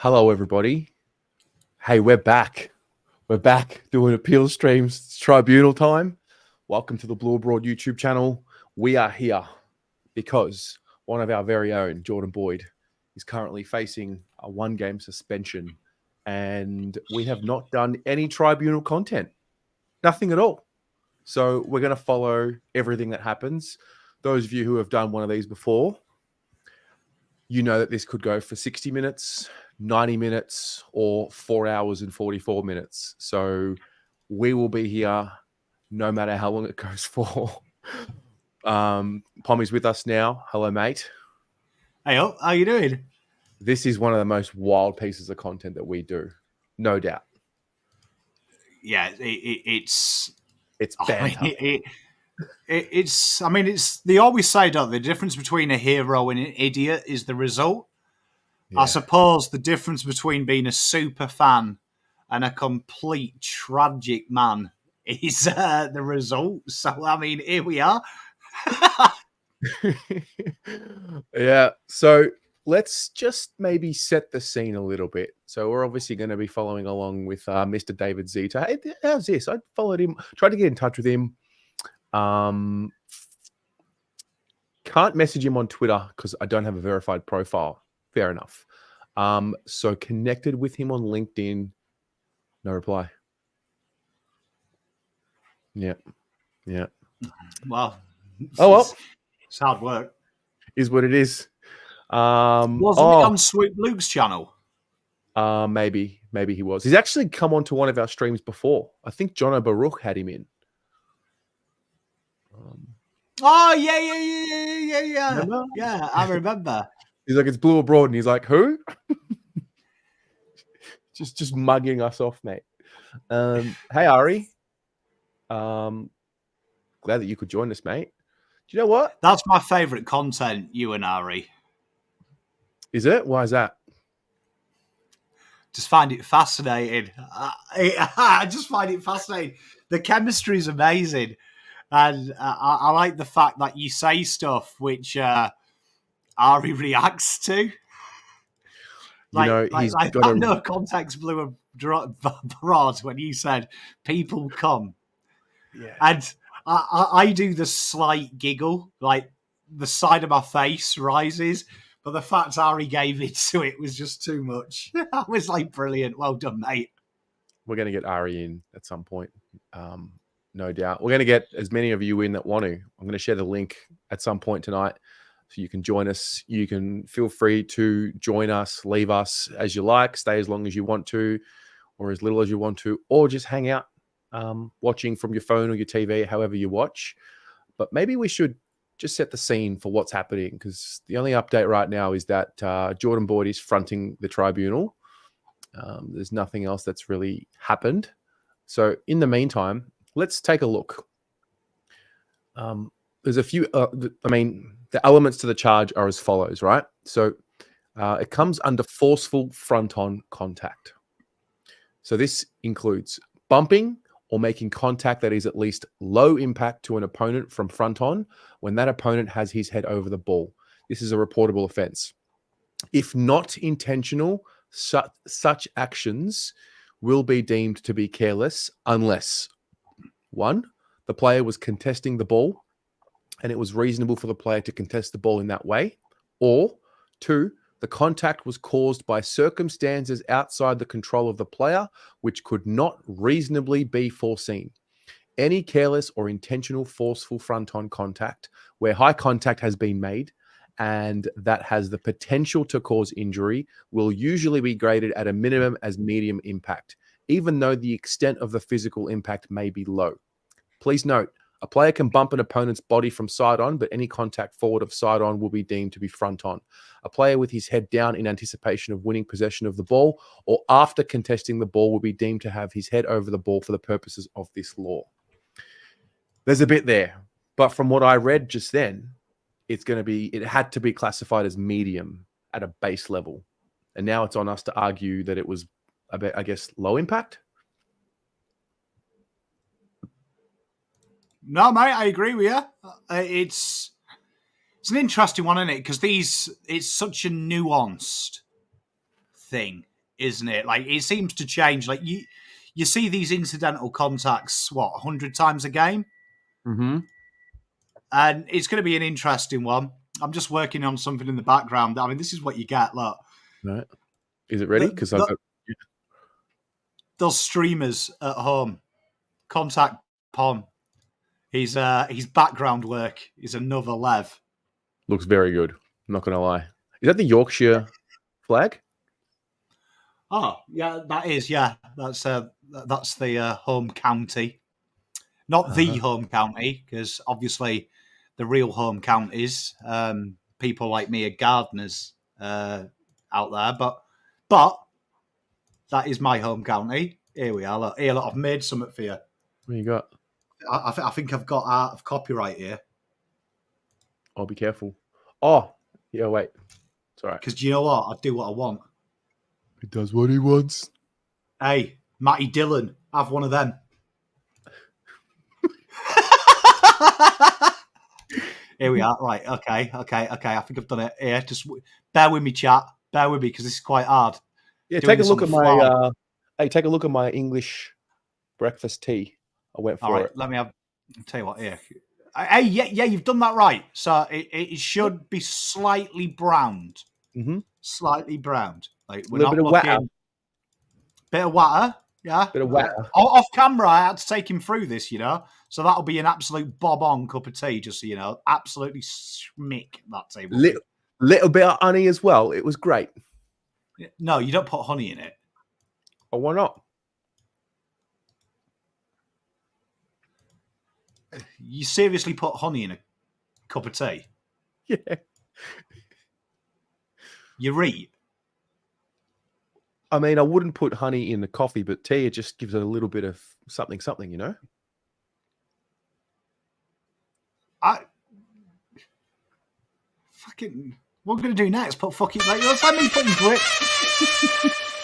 Hello, everybody. Hey, we're back. We're back doing appeal streams. It's tribunal time. Welcome to the Blue Abroad YouTube channel. We are here because one of our very own, Jordan Boyd, is currently facing a one-game suspension, and we have not done any tribunal content. Nothing at all. So we're going to follow everything that happens. Those of you who have done one of these before, you know that this could go for 60 minutes, 90 minutes, or 4 hours and 44 minutes. So we will be here no matter how long it goes for. Pommy's with us now. Hello, mate. Hey, how you doing? This is one of the most wild pieces of content that we do, no doubt. Yeah, it's banter. It's they always say, don't they, the difference between a hero and an idiot is the result. Yeah. I suppose the difference between being a super fan and a complete tragic man is the result. So, I mean, here we are. Yeah, so let's just maybe set the scene a little bit. So we're obviously going to be following along with Mr. David Zita. Hey, how's this? I followed him, tried to get in touch with him. Can't message him on Twitter because I don't have a verified profile. Fair enough. So connected with him on LinkedIn. No reply. Yeah. Well. Oh well. It's hard work. Is what it is. Wasn't he on Swoop Luke's channel? Maybe he was. He's actually come onto one of our streams before. I think Jono Baruch had him in. Oh yeah. Remember? Yeah, I remember. He's like, it's Blue Abroad, and he's like, who? just mugging us off, mate. Hey Ari. Glad that you could join us, mate. Do you know what? That's my favourite content, you and Ari. Is it? Why is that? Just find it fascinating. I just find it fascinating. The chemistry is amazing. And I like the fact that you say stuff which Ari reacts to. He's got no context Blue Abroad when you said people come. Yeah. And I do the slight giggle, like the side of my face rises. But the fact Ari gave it to it was just too much. I was like, brilliant. Well done, mate. We're going to get Ari in at some point. No doubt. We're going to get as many of you in that want to. I'm going to share the link at some point tonight so you can join us. You can feel free to join us, leave us as you like, stay as long as you want to, or as little as you want to, or just hang out watching from your phone or your TV, however you watch. But maybe we should just set the scene for what's happening, because the only update right now is that Jordan Boyd is fronting the tribunal. There's nothing else that's really happened. So in the meantime, let's take a look. There's a few, the elements to the charge are as follows, right? So it comes under forceful front-on contact. So this includes bumping or making contact that is at least low impact to an opponent from front on when that opponent has his head over the ball. This is a reportable offense. If not intentional, such actions will be deemed to be careless unless 1, the player was contesting the ball and it was reasonable for the player to contest the ball in that way, or 2, the contact was caused by circumstances outside the control of the player, which could not reasonably be foreseen. Any careless or intentional forceful front-on contact where high contact has been made and that has the potential to cause injury will usually be graded at a minimum as medium impact, even though the extent of the physical impact may be low. Please note, a player can bump an opponent's body from side on, but any contact forward of side on will be deemed to be front on. A player with his head down in anticipation of winning possession of the ball or after contesting the ball will be deemed to have his head over the ball for the purposes of this law. There's a bit there, but from what I read just then, it had to be classified as medium at a base level. And now it's on us to argue that it was a bit, I guess, low impact. No, mate, I agree with you. It's an interesting one, isn't it? Because it's such a nuanced thing. isn't it? Like, it seems to change. Like, you see these incidental contacts, 100 times a game? Mm-hmm. And it's going to be an interesting one. I'm just working on something in the background. I mean, this is what you get. Look, Right. Is it ready? Because I've got those streamers at home. Contact Pon. His background work is another lev. looks very good. I'm not going to lie. Is that the Yorkshire flag? Oh, yeah, that is. Yeah, that's the home county, not the home county, because obviously the real home counties, people like me are gardeners out there, but that is my home county. Here we are. Look, here, look, I've made something for you. What you got? I think I've got art of copyright here. I'll be careful. Oh, yeah, wait. It's all right. Because do you know what? I do what I want. He does what he wants. Hey, Matty Dillon, have one of them. Here we are. Right. Okay. I think I've done it. Here, just bear with me, chat. Bear with me because this is quite hard. Yeah, take a look at my. Hey, take a look at my English breakfast tea. I went for it. Let me have. I'll tell you what. Here. Hey, yeah, you've done that right. So it should be slightly browned. Mm-hmm. Slightly browned. Like we're little not bit of looking. Bit of water. Yeah. Bit of water. Off camera, I had to take him through this, So that'll be an absolute bob-on cup of tea, just so you know. Absolutely schmick that table. Little bit of honey as well. It was great. No, you don't put honey in it. Oh, why not? You seriously put honey in a cup of tea? Yeah. You read? I mean, I wouldn't put honey in the coffee, but tea, it just gives it a little bit of something, you know? Fucking... What we're going to do next? Put fucking... Like, let's have me putting grits.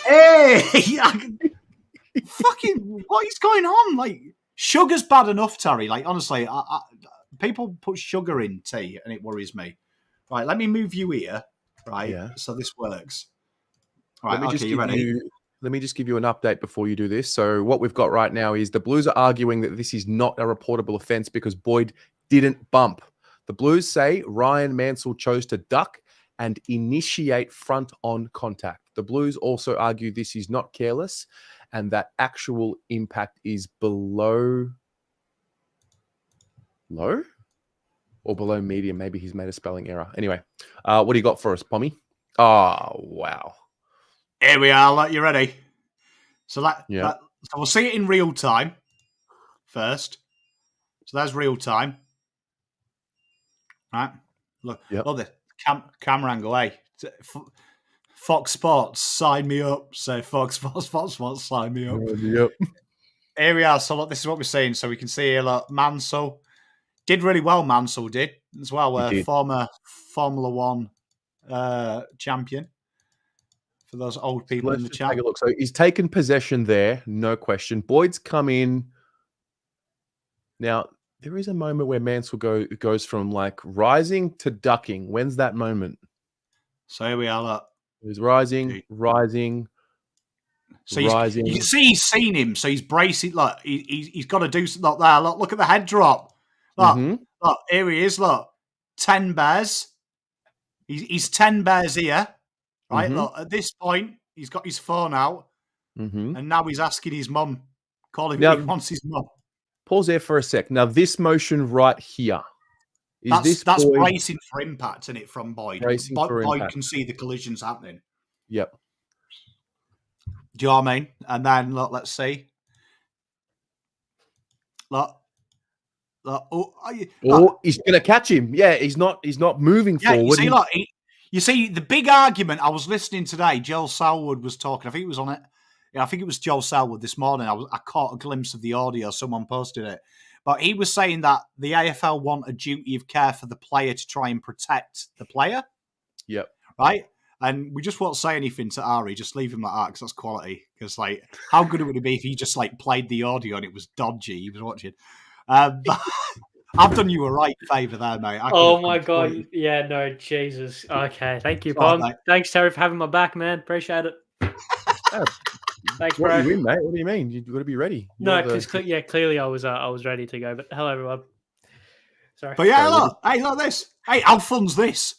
Hey! Fucking... What is going on? Like, sugar's bad enough, Terry. Like, honestly, people put sugar in tea and it worries me. Right, let me move you here. Right, yeah. So this works. Right, let me just give you an update before you do this. So what we've got right now is the Blues are arguing that this is not a reportable offence because Boyd didn't bump. The Blues say Ryan Mansell chose to duck and initiate front-on contact. The Blues also argue this is not careless and that actual impact is below low or below medium. Maybe he's made a spelling error. Anyway, what do you got for us, Pommy? Oh, wow. Here we are. Like, you ready? So so we'll see it in real time first. So that's real time. Right. Look, look the camera angle. Hey, Fox Sports, sign me up. Say Fox Sports, sign me up. Yep. Here we are. So look, this is what we're seeing. So we can see here, look, Mansell did really well. Mansell did as well. Former Formula One champion. For those old people in the chat. Take a look. So he's taken possession there, no question. Boyd's come in. Now, there is a moment where Mansell goes from like rising to ducking. When's that moment? So here we are. Look. He's rising. So you can see he's seen him. So he's bracing. Look, he's got to do something there. Look at the head drop. Look, look, here he is. Look, 10 bears. He's 10 bears here. Right, look, at this point, he's got his phone out, and now he's asking his mum, calling him, he wants his mum. Pause there for a sec. Now, this motion right here, that's bracing for impact, isn't it, from Boyd? Boyd can see the collisions happening. Yep. Do you know what I mean? And then, look, let's see. Look. He's going to catch him. Yeah, he's not moving forward. You see, look, you see, the big argument I was listening today, Joel Selwood was talking. I think it was on it. Yeah, I think it was Joel Selwood this morning. I caught a glimpse of the audio. Someone posted it. But he was saying that the AFL want a duty of care for the player to try and protect the player. Yep. Right? And we just won't say anything to Ari. Just leave him like that because that's quality. Because, like, how good would it be if he just, like, played the audio and it was dodgy? He was watching. I've done you a right favour there, mate. Oh, my God. Yeah, no, Jesus. Okay. Thank you, Pom. Thanks, Terry, for having my back, man. Appreciate it. Thanks, What bro. you win, mate? What do you mean? You've got to be ready. No, because clearly I was ready to go. But hello, everyone. Sorry. But yeah, Sorry, look this. Hey, how fun's this?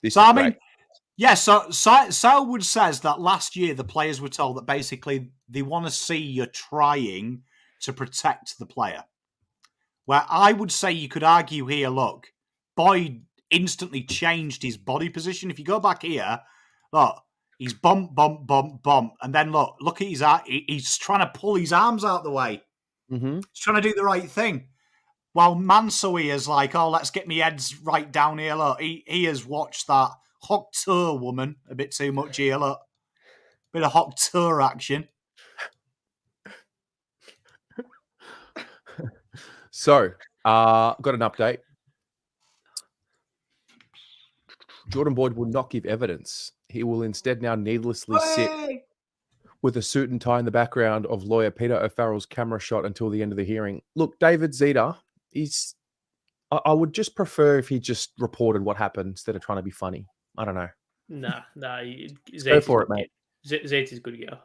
this So is I great. mean, yeah. So Selwood says that last year the players were told that basically they want to see you trying to protect the player. Where I would say you could argue here, look, Boyd instantly changed his body position. If you go back here, look, he's bump, bump, bump, bump. And then look at his arm. He's trying to pull his arms out of the way. Mm-hmm. He's trying to do the right thing. While Mansour is like, oh, let's get me heads right down here. Look, he has watched that hot tour woman a bit too much here. Look, bit of hot tour action. So, got an update. Jordan Boyd will not give evidence. He will instead now needlessly sit with a suit and tie in the background of lawyer Peter O'Farrell's camera shot until the end of the hearing. Look, David Zeta, I would just prefer if he just reported what happened instead of trying to be funny. I don't know. No. Go for it, mate. Zeta's good to go.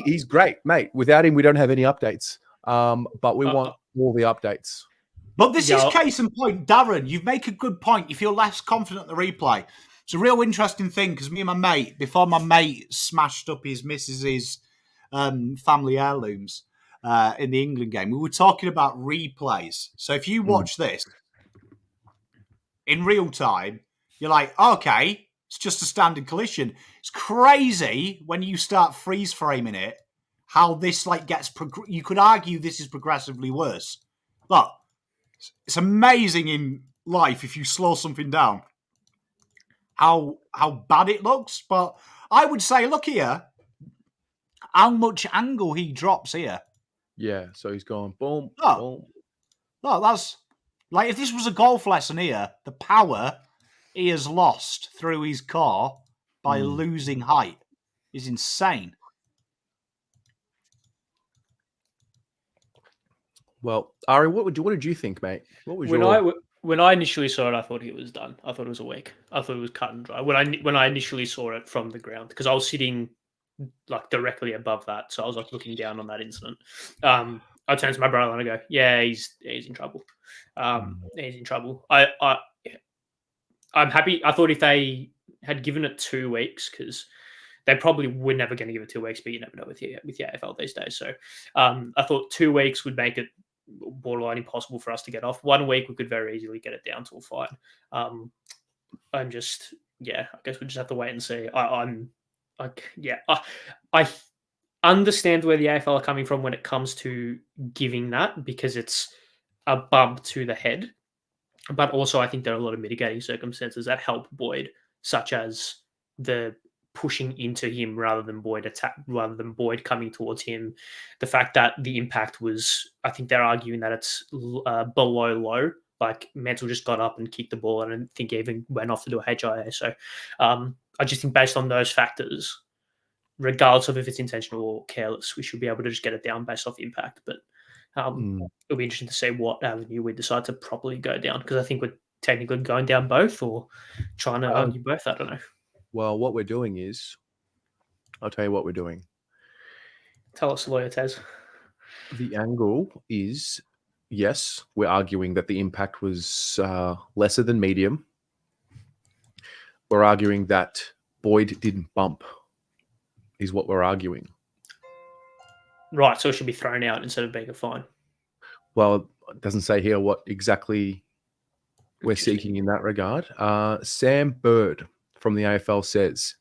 He's great, mate. Without him, we don't have any updates. But we want all the updates. But this is case in point. Darren, you make a good point. You feel less confident in the replay. It's a real interesting thing because me and my mate, before my mate smashed up his missus's family heirlooms in the England game, we were talking about replays. So if you watch this in real time, you're like, okay, it's just a standard collision. It's crazy when you start freeze framing it, how this gets. You could argue this is progressively worse. Look, it's amazing in life if you slow something down, how bad it looks. But I would say, look here, how much angle he drops here. Yeah, so he's going boom, boom. Look, that's like if this was a golf lesson here, the power he has lost through his core by losing height is insane. Well, Ari, what did you think, mate? What was when I initially saw it, I thought it was done. I thought it was a week. I thought it was cut and dry. When I initially saw it from the ground, because I was sitting directly above that, so I was looking down on that incident. I turned to my brother and I go, "Yeah, he's in trouble. He's in trouble." I'm happy. I thought if they had given it 2 weeks, because they probably were never going to give it 2 weeks, but you never know with the AFL these days. So I thought 2 weeks would make it borderline impossible for us to get off. 1 week, we could very easily get it down to a fine. I guess we just have to wait and see. I understand where the AFL are coming from when it comes to giving that, because it's a bump to the head. But also, I think there are a lot of mitigating circumstances that help Boyd, such as the pushing into him rather than Boyd coming towards him. The fact that the impact was, I think they're arguing that it's below low. Like Mental just got up and kicked the ball, and I think he even went off to do a HIA. So I just think based on those factors, regardless of if it's intentional or careless, we should be able to just get it down based off impact. But it'll be interesting to see what avenue we decide to properly go down, because I think we're technically going down both or trying to argue both. I don't know. Well, what we're doing is, I'll tell you what we're doing. Tell us, lawyer Tez. The angle is, yes, we're arguing that the impact was lesser than medium. We're arguing that Boyd didn't bump, is what we're arguing. Right, so it should be thrown out instead of being a fine. Well, it doesn't say here what exactly we're seeking in that regard. Sam Bird from the AFL says,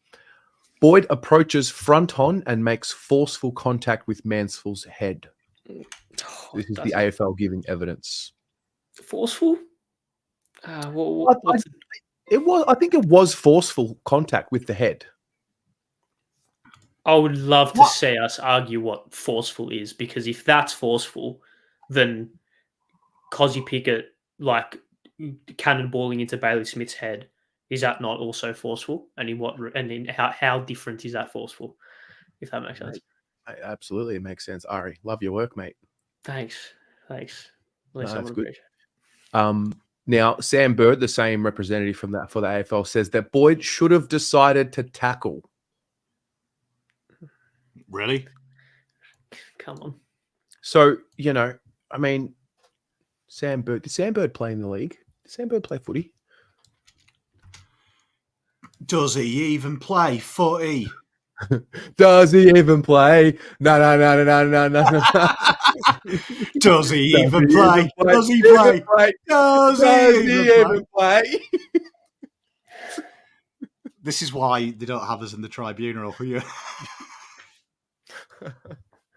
Boyd approaches front on and makes forceful contact with Mansfield's head. This is the AFL giving evidence. Forceful? I think it was forceful contact with the head. I would love to see us argue what forceful is, because if that's forceful, then Cozzy Pickett cannonballing into Bailey Smith's head, is that not also forceful? And how different is that forceful? If that makes sense. Absolutely, it makes sense. Ari, love your work, mate. Thanks. At least that's good. Now, Sam Bird, the same representative for the AFL, says that Boyd should have decided to tackle. Really? Come on. So, I mean, Sam Bird. Did Sam Bird play in the league? Did Sam Bird play footy? Does he even play footy? Does he even play? No. Does he even play? Does he play? Does he even play? This is why they don't have us in the tribunal. Here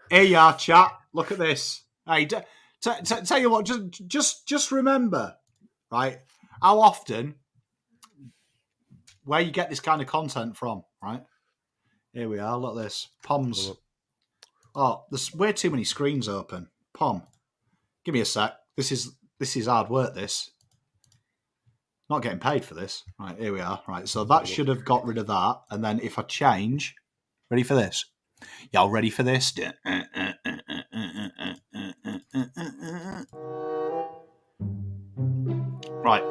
you are, chat. Look at this. Hey, tell you what. Just remember, right? How often, where you get this kind of content from, right? Here we are. Look at this. Poms. Oh, there's way too many screens open. Pom, give me a sec. This is hard work. This. Not getting paid for this. Right, here we are. Right, so that should have got rid of that. And then if I change, ready for this? Y'all ready for this? Right.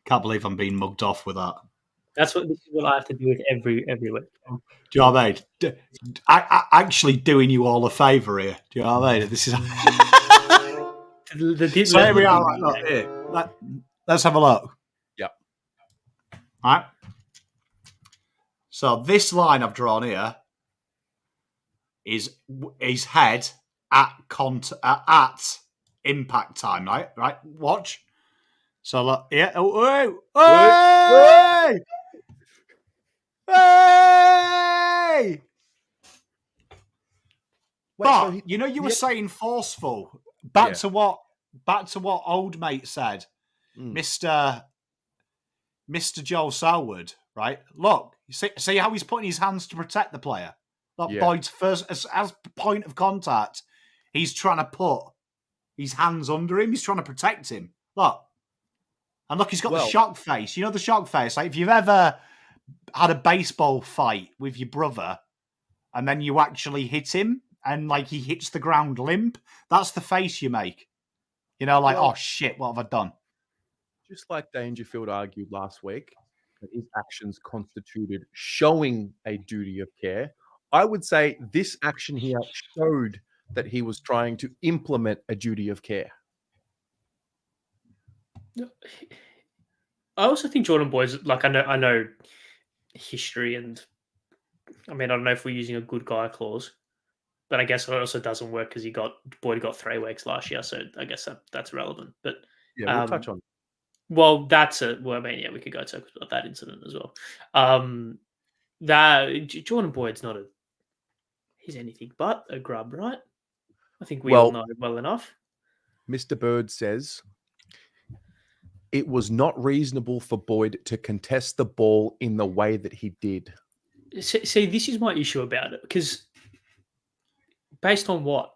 Can't believe I'm being mugged off with that. This is what I have to do with every week. Do you know what I mean? I actually doing you all a favour here. Do you know what I mean? This is. So here we are. Right, look, here. Let's have a look. Yep. All right. So this line I've drawn here is his head at impact time. Right. Watch. So look. Yeah. Hey! But you were saying forceful. Back to what old mate said, Mr. Joel Selwood, right? Look, see how he's putting his hands to protect the player. Look, Boyd's first as point of contact, he's trying to put his hands under him. He's trying to protect him. Look, and look, he's got the shock face. You know the shock face. Like if you've ever had a baseball fight with your brother, and then you actually hit him. And like he hits the ground limp, that's the face you make. Oh shit, what have I done? Just like Dangerfield argued last week, that his actions constituted showing a duty of care, I would say this action here showed that he was trying to implement a duty of care. I also think Jordan Boyd's like I know history, and I mean I don't know if we're using a good guy clause. But I guess it also doesn't work because Boyd got 3 weeks last year, so I guess that's relevant. But we'll touch on. Well, that's it. Well, I mean, we could go to that incident as well. That Jordan Boyd's he's anything but a grub, right? I think we all know it well enough. Mr. Bird says it was not reasonable for Boyd to contest the ball in the way that he did. See, this is my issue about it because. Based on what?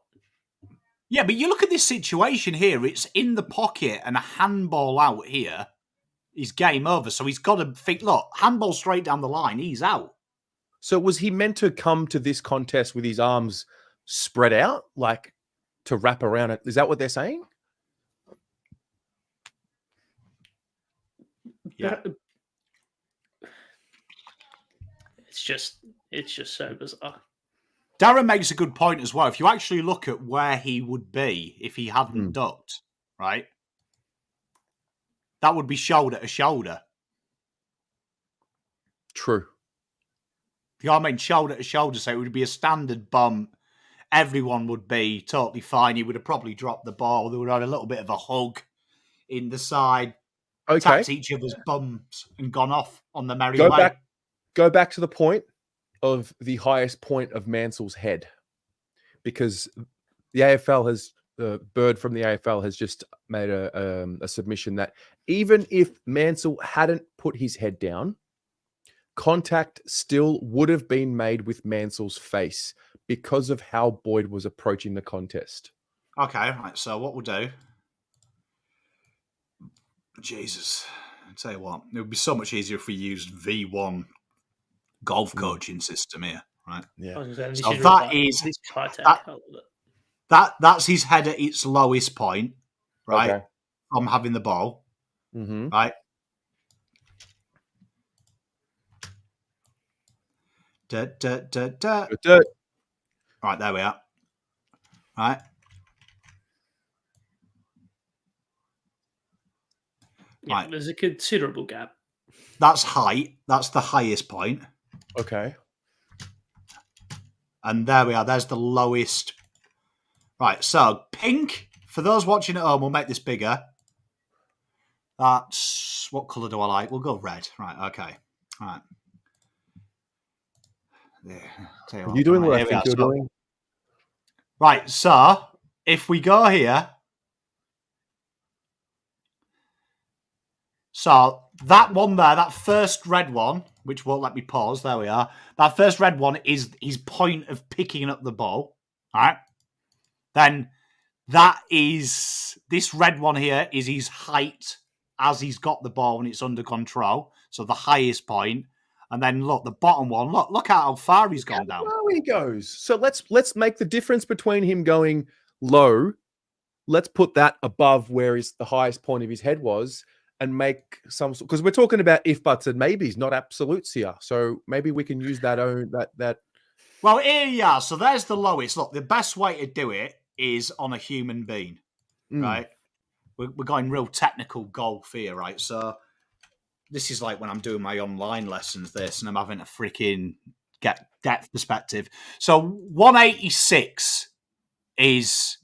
Yeah, but you look at this situation here. It's in the pocket and a handball out here. He's game over. So he's got to think, look, handball straight down the line. He's out. So was he meant to come to this contest with his arms spread out, like to wrap around it? Is that what they're saying? Yeah. It's just so bizarre. Darren makes a good point as well. If you actually look at where he would be if he hadn't ducked, right? That would be shoulder to shoulder. True. You know what I mean? Shoulder to shoulder. So it would be a standard bump. Everyone would be totally fine. He would have probably dropped the ball. They would have had a little bit of a hug in the side. Okay. Tapped each other's bums and gone off on the merry way. Go back to the point of the highest point of Mansell's head, because the AFL has Bird from the AFL has just made a submission that even if Mansell hadn't put his head down, contact still would have been made with Mansell's face because of how Boyd was approaching the contest. Okay, right. So what we'll do, Jesus, I'll tell you what, it would be so much easier if we used V1 golf coaching system here, right? Yeah. So that's his head at its lowest point, right? Okay. From having the ball, right? Right, there we are. Right. Yeah, Right. there's a considerable gap. That's height. That's the highest point. Okay. And there we are. There's the lowest. Right, so pink, for those watching at home, we'll make this bigger. That's, what colour do I like? We'll go red. Right, okay. All right. There. Are you doing what I think you're doing? Right, so if we go here, so that one there, that first red one, which won't let me pause, there we are. That first red one is his point of picking up the ball. All right. Then that is, this red one here is his height as he's got the ball and it's under control. So the highest point. And then look, the bottom one, look at how far he's gone down. Where he goes. So let's make the difference between him going low. Let's put that above where the highest point of his head was, and make some, because we're talking about if buts and maybes, not absolutes here. So maybe we can use that. Well, here you are. So there's the lowest. Look, the best way to do it is on a human being, right? We're going real technical golf here, right? So this is like when I'm doing my online lessons, and I'm having to freaking get depth perspective. So 186 is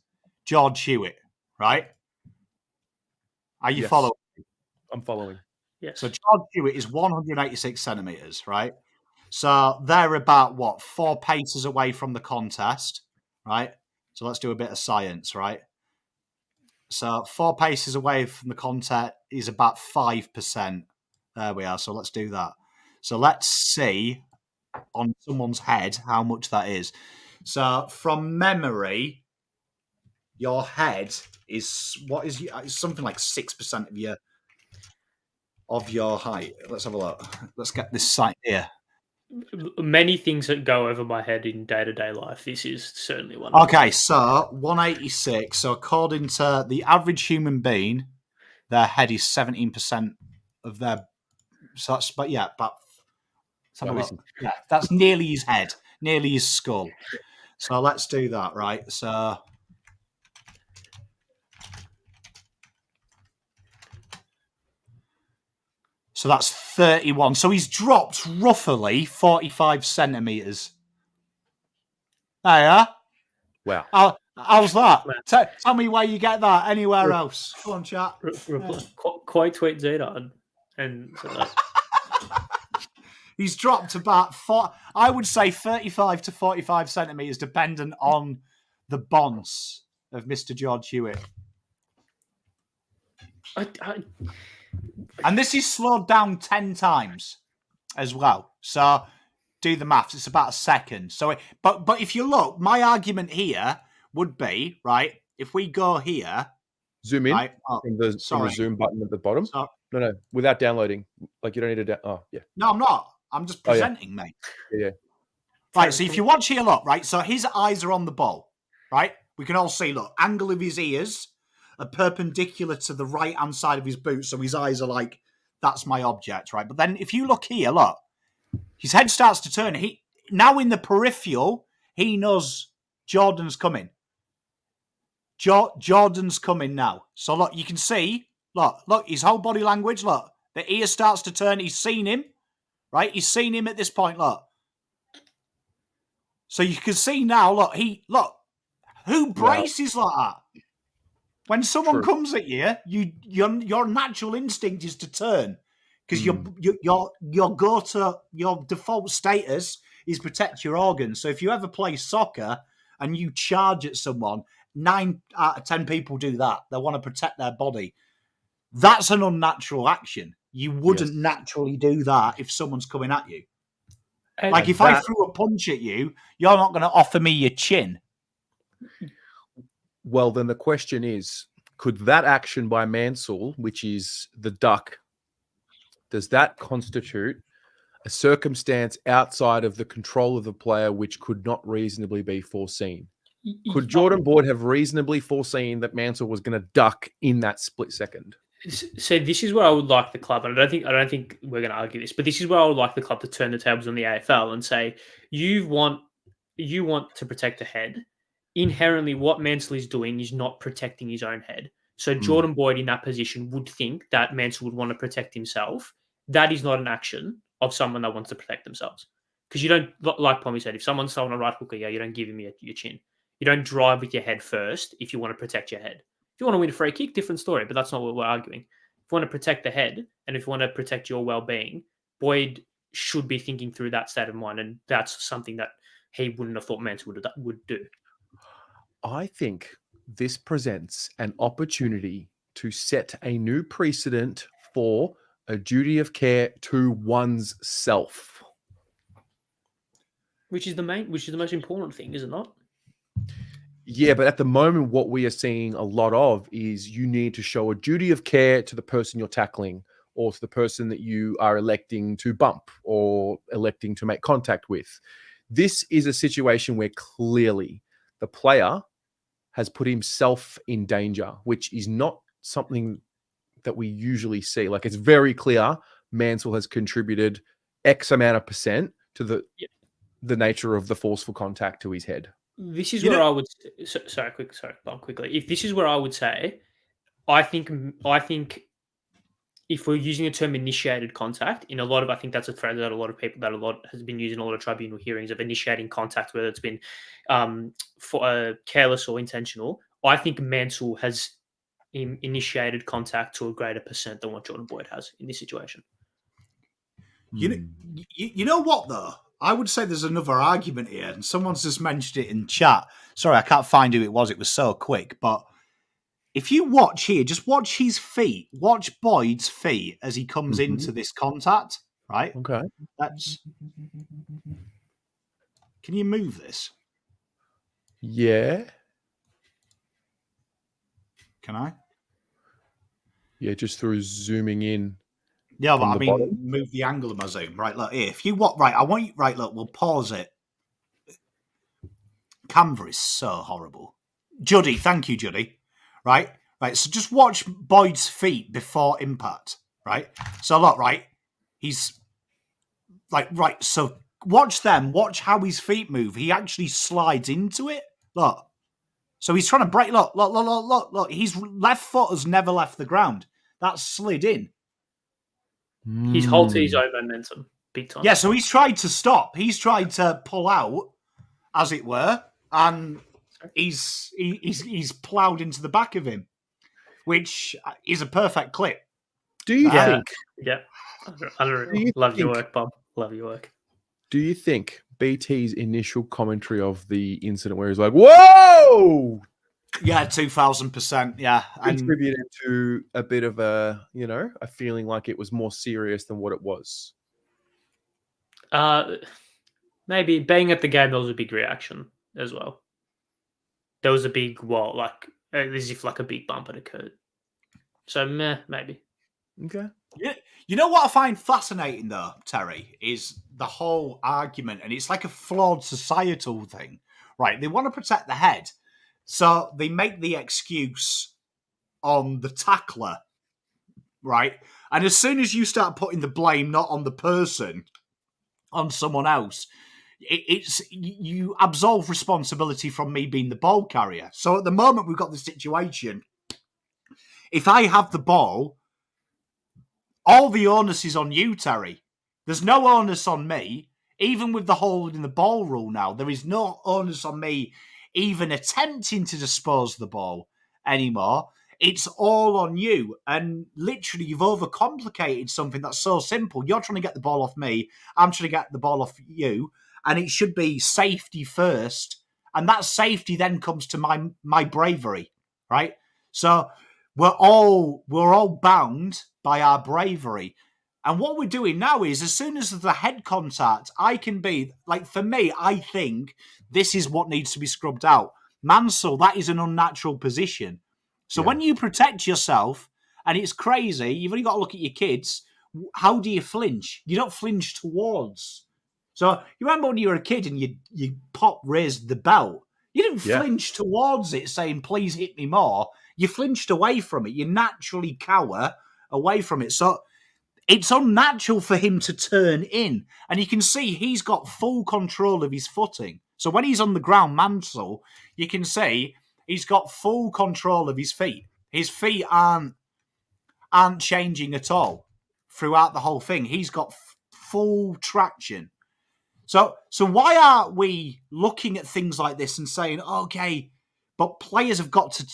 George Hewitt, right? Are you following? I'm following. Yes. So George Hewitt is 186 centimetres, right? So they're about, 4 paces away from the contest, right? So let's do a bit of science, right? So 4 paces away from the contest is about 5%. There we are. So let's do that. So let's see on someone's head how much that is. So from memory, your head is something like 6% of your height. Let's have a look. Let's get this site here. Many things that go over my head in day-to-day life. This is certainly one. Okay, so 186. So according to the average human being, their head is 17% of their. So that's, but yeah, but let's have a look. Yeah, that's nearly his head, nearly his skull. So let's do that, right? So that's 31. So he's dropped roughly 45 centimetres. There you are. Wow. How's that? Tell me where you get that anywhere else. Go on, chat. Quite tweet Zedard. And so that. He's dropped about I would say 35 to 45 centimetres, dependent on the bonds of Mr. George Hewitt. And this is slowed down 10 times as well. So do the maths. It's about a second. So, but if you look, my argument here would be, right, if we go here. Zoom in right, from the zoom button at the bottom. So, no, without downloading. Like you don't need to. Oh, yeah. No, I'm not. I'm just presenting, mate. Yeah. Right, so if you watch here, look, right, so his eyes are on the ball, right? We can all see, look, angle of his ears are perpendicular to the right-hand side of his boot, so his eyes are like, that's my object, right? But then if you look here, look, his head starts to turn. Now in the peripheral, he knows Jordan's coming. Jordan's coming now. So look, you can see, look, his whole body language, look, the ear starts to turn. He's seen him, right? He's seen him at this point, look. So you can see now, look, who braces like that? When someone comes at you, your natural instinct is to turn because your default status is protect your organs. So if you ever play soccer and you charge at someone, 9 out of 10 people do that. They want to protect their body. That's an unnatural action. You wouldn't naturally do that if someone's coming at you. Like if I threw a punch at you, you're not going to offer me your chin. Well, then the question is, could that action by Mansell, which is the duck, does that constitute a circumstance outside of the control of the player which could not reasonably be foreseen? Could Jordan Boyd have reasonably foreseen that Mansell was going to duck in that split second? So this is where I would like the club, and I don't think we're going to argue this, but this is where I would like the club to turn the tables on the AFL and say, you want to protect the head. Inherently, what Mansell is doing is not protecting his own head. So Jordan Boyd in that position would think that Mansell would want to protect himself. That is not an action of someone that wants to protect themselves. Because you don't, like Pommy said, if someone's throwing a right hooker, you don't give him your chin. You don't drive with your head first if you want to protect your head. If you want to win a free kick, different story, but that's not what we're arguing. If you want to protect the head and if you want to protect your well-being, Boyd should be thinking through that state of mind, and that's something that he wouldn't have thought Mansell would do. I think this presents an opportunity to set a new precedent for a duty of care to one's self. Which is the most important thing, is it not? Yeah, but at the moment, what we are seeing a lot of is you need to show a duty of care to the person you're tackling or to the person that you are electing to bump or electing to make contact with. This is a situation where clearly the player has put himself in danger, which is not something that we usually see. Like, it's very clear Mansell has contributed X amount of percent to the nature of the forceful contact to his head. This is where I would quickly. If this is where I would say, I think if we're using the term initiated contact, in a lot of, I think that's a phrase that a lot of people has been using in a lot of tribunal hearings of initiating contact, whether it's been for careless or intentional. I think Mansell has initiated contact to a greater percent than what Jordan Boyd has in this situation. You know what though? I would say there's another argument here, and someone's just mentioned it in chat. Sorry, I can't find who it was. It was so quick. But if you watch here, just watch his feet. Watch Boyd's feet as he comes into this contact, right? Okay. Can you move this? Yeah. Can I? Yeah, just through zooming in. Yeah, but I mean, move the angle of my zoom. Right, look, here. If you want, right, I want you, right, look, we'll pause it. Canva is so horrible. Juddy, thank you, Juddy. Right, so just watch Boyd's feet before impact, right? So look, right, he's like, right, so watch them, watch how his feet move. He actually slides into it. Look. So he's trying to break, look, his left foot has never left the ground. That's slid in. He's halted his own momentum, big time. Yeah, so he's tried to stop. He's tried to pull out, as it were, and he's ploughed into the back of him, which is a perfect clip. Do you think? Yeah, love your work, Bob. Love your work. Do you think BT's initial commentary of the incident, where he's like, "Whoa"? Yeah, 2,000%. Yeah, contributed to a bit of a feeling like it was more serious than what it was. Maybe being at the game, there was a big reaction as well. There was a big as if like a big bump had occurred. So maybe. Okay. Yeah. You know what I find fascinating though, Terry, is the whole argument, and it's like a flawed societal thing, right? They want to protect the head, so they make the excuse on the tackler, right? And as soon as you start putting the blame not on the person, on someone else, it's you absolve responsibility from me being the ball carrier. So at the moment we've got the situation. If I have the ball, all the onus is on you, Terry. There's no onus on me. Even with the holding the ball rule now, there is no onus on me even attempting to dispose the ball anymore. It's all on you. And literally, you've overcomplicated something that's so simple. You're trying to get the ball off me. I'm trying to get the ball off you. And it should be safety first. And that safety then comes to my bravery, right? So we're all bound by our bravery. And what we're doing now is, as soon as there's the head contact, I can be, like, for me, I think this is what needs to be scrubbed out. Mansell, that is an unnatural position. So when you protect yourself, and it's crazy, you've only got to look at your kids, how do you flinch? You don't flinch towards. So you remember when you were a kid and you raised the belt, You didn't flinch towards it saying, please hit me more. You flinched away from it. You naturally cower away from it. So it's unnatural for him to turn in. And you can see he's got full control of his footing. So when he's on the ground, Mansell, you can see he's got full control of his feet. His feet aren't changing at all throughout the whole thing. He's got full traction. So why aren't we looking at things like this and saying, okay, but players have got to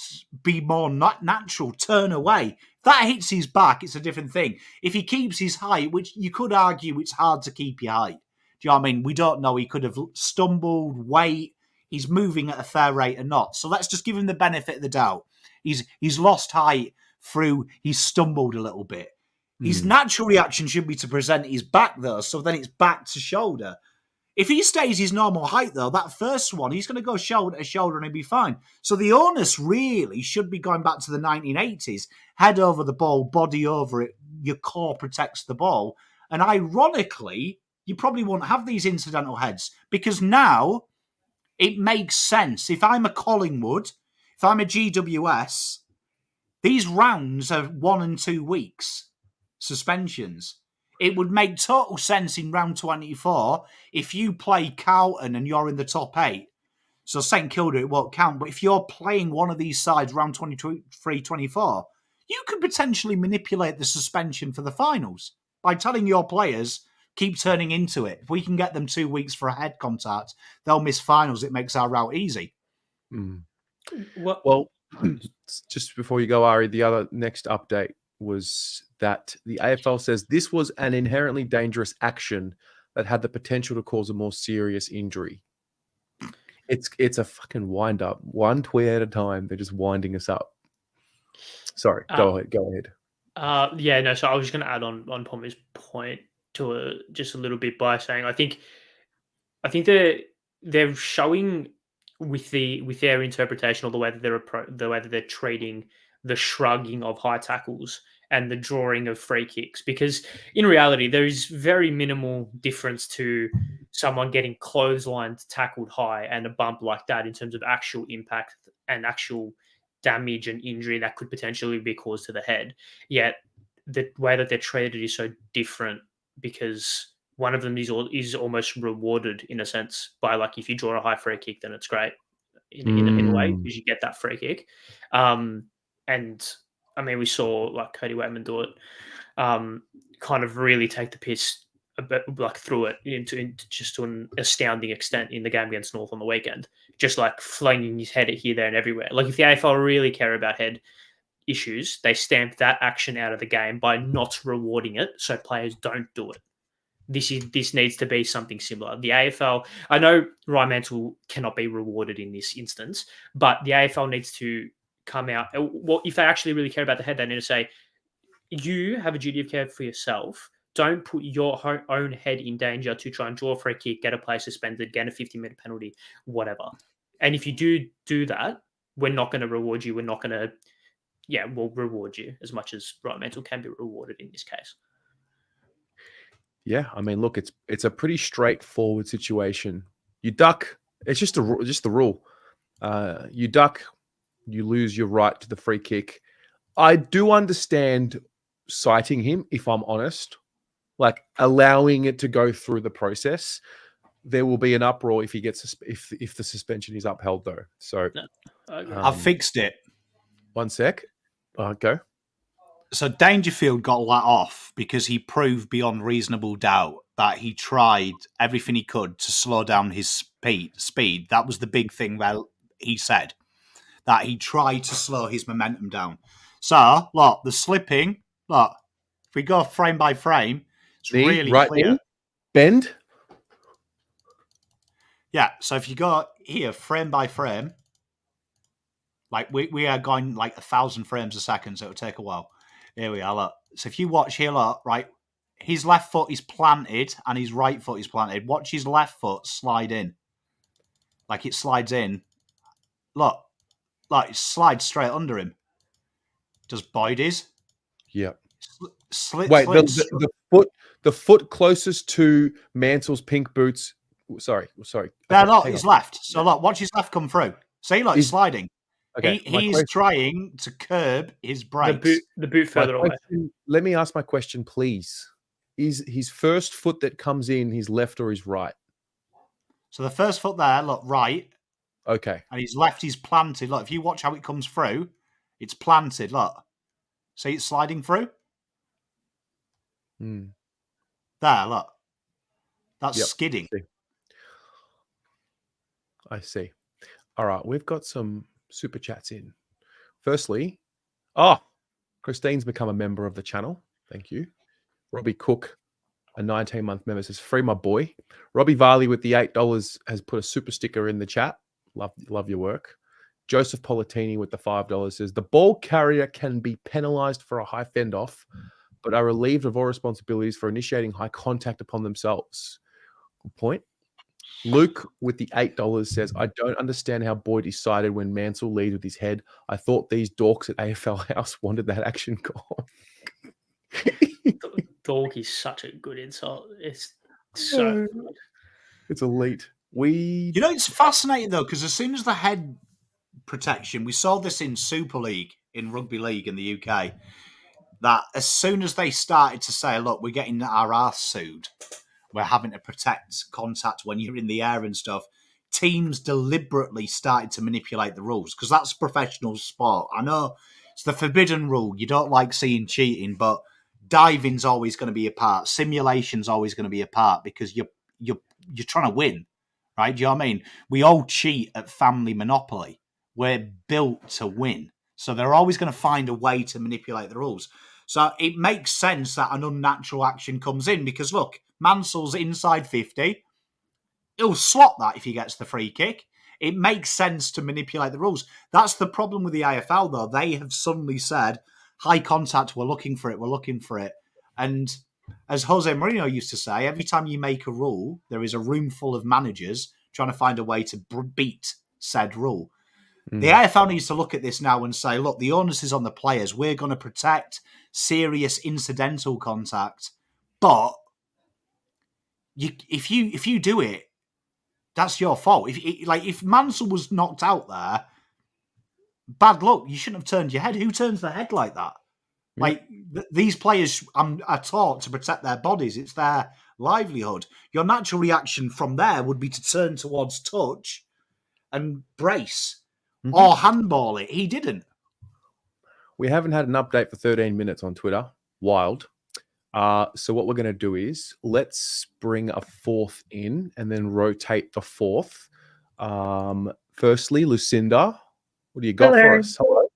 be more natural, turn away. If that hits his back, it's a different thing. If he keeps his height, which you could argue it's hard to keep your height. Do you know what I mean? We don't know. He could have stumbled, weight. He's moving at a fair rate or not. So let's just give him the benefit of the doubt. He's lost height through, he's stumbled a little bit. His natural reaction should be to present his back, though, so then it's back to shoulder. If he stays his normal height, though, that first one, he's going to go shoulder to shoulder and he'll be fine. So the onus really should be going back to the 1980s. Head over the ball, body over it, your core protects the ball. And ironically, you probably won't have these incidental heads because now it makes sense. If I'm a Collingwood, if I'm a GWS, these rounds are 1 and 2 weeks suspensions. It would make total sense in round 24 if you play Carlton and you're in the top 8. So St Kilda, it won't count. But if you're playing one of these sides round 23, 24, you could potentially manipulate the suspension for the finals by telling your players, keep turning into it. If we can get them 2 weeks for a head contact, they'll miss finals. It makes our route easy. Well, just before you go, Ari, the other next update was that the AFL says this was an inherently dangerous action that had the potential to cause a more serious injury. It's a fucking wind up, one tweet at a time. They're just winding us up. Sorry, go ahead. So I was just going to add on Pommy's point to just a little bit by saying I think they're showing with their interpretation of the way that they're treating the shrugging of high tackles and the drawing of free kicks, because in reality there is very minimal difference to someone getting clotheslined, tackled high, and a bump like that in terms of actual impact and actual damage and injury that could potentially be caused to the head. Yet the way that they're treated is so different because one of them is almost rewarded in a sense by, like, if you draw a high free kick, then it's great in a way because you get that free kick. And I mean, we saw like Cody Waitman do it, kind of really take the piss a bit, like through it into just to an astounding extent in the game against North on the weekend, just like flinging his head here, there, and everywhere. Like if the AFL really care about head issues, they stamp that action out of the game by not rewarding it, so players don't do it. This needs to be something similar. The AFL, I know Ryan Mantle cannot be rewarded in this instance, but the AFL needs to come out. Well, if they actually really care about the head, they need to say, you have a duty of care for yourself. Don't put your own head in danger to try and draw a free kick, get a player suspended, get a 50-minute penalty, whatever. And if you do that, we're not going to reward you. We're not going to, we'll reward you as much as Ryan Mantle can be rewarded in this case. Yeah, I mean, look, it's a pretty straightforward situation. You duck, it's just the rule. You duck, you lose your right to the free kick. I do understand citing him, if I'm honest, like allowing it to go through the process. There will be an uproar if he gets if the suspension is upheld, though. So I've fixed it. One sec. Go. So Dangerfield got let off because he proved beyond reasonable doubt that he tried everything he could to slow down his speed. That was the big thing that he said, that he tried to slow his momentum down. So, look, the slipping, look, if we go frame by frame, it's really right clear. knee, bend. Yeah, so if you go here, frame by frame, like we are going like 1,000 frames a second, so it'll take a while. Here we are, look. So if you watch here, look, right, his left foot is planted and his right foot is planted. Watch his left foot slide in. Like it slides in. Look, like it slides straight under him. Does Boyd's? Yeah. Wait, the foot closest to Mantle's pink boots Sorry. There, Okay, look, hang he's on. left. So look, watch his left come through. See, look, he's sliding. Okay, He's trying to curb his brakes. The boot further away. Let me ask my question, please. Is his first foot that comes in his left or his right? So the first foot there, look, right. Okay. And his left is planted. Look, if you watch how it comes through, it's planted. Look. See it's sliding through? Hmm. There, look. That's skidding. I see. All right, we've got some super chats in. Firstly, Christine's become a member of the channel. Thank you. Robbie Cook, a 19-month member, says, free my boy. Robbie Varley with the $8 has put a super sticker in the chat. Love your work. Joseph Politini with the $5 says, the ball carrier can be penalised for a high fend off, but are relieved of all responsibilities for initiating high contact upon themselves. Good point. Luke with the $8 says, I don't understand how Boyd decided when Mansell lead with his head. I thought these dorks at AFL House wanted that action gone. Dork is such a good insult. It's so good. It's elite. You know, it's fascinating, though, because as soon as the head protection, we saw this in Super League, in Rugby League in the UK, that as soon as they started to say, look, we're getting our arse sued, we're having to protect contact when you're in the air and stuff, teams deliberately started to manipulate the rules, because that's professional sport. I know it's the forbidden rule. You don't like seeing cheating, but diving's always going to be a part. Simulation's always going to be a part, because you're trying to win, right? Do you know what I mean? We all cheat at Family Monopoly. We're built to win. So they're always going to find a way to manipulate the rules. So it makes sense that an unnatural action comes in, because look, Mansell's inside 50. He'll slot that if he gets the free kick. It makes sense to manipulate the rules. That's the problem with the AFL, though. They have suddenly said, high contact, we're looking for it. And as Jose Mourinho used to say, every time you make a rule, there is a room full of managers trying to find a way to beat said rule. The AFL needs to look at this now and say, look, the onus is on the players. We're going to protect serious incidental contact. But if you do it, that's your fault. If Mansell was knocked out there, bad luck. You shouldn't have turned your head. Who turns their head like that? These players are taught to protect their bodies. It's their livelihood. Your natural reaction from there would be to turn towards touch and brace. Or handball it. He didn't. We haven't had an update for 13 minutes on Twitter. Wild. So what we're going to do is let's bring a fourth in and then rotate the fourth. Firstly, Lucinda, what do you got for us? Hello.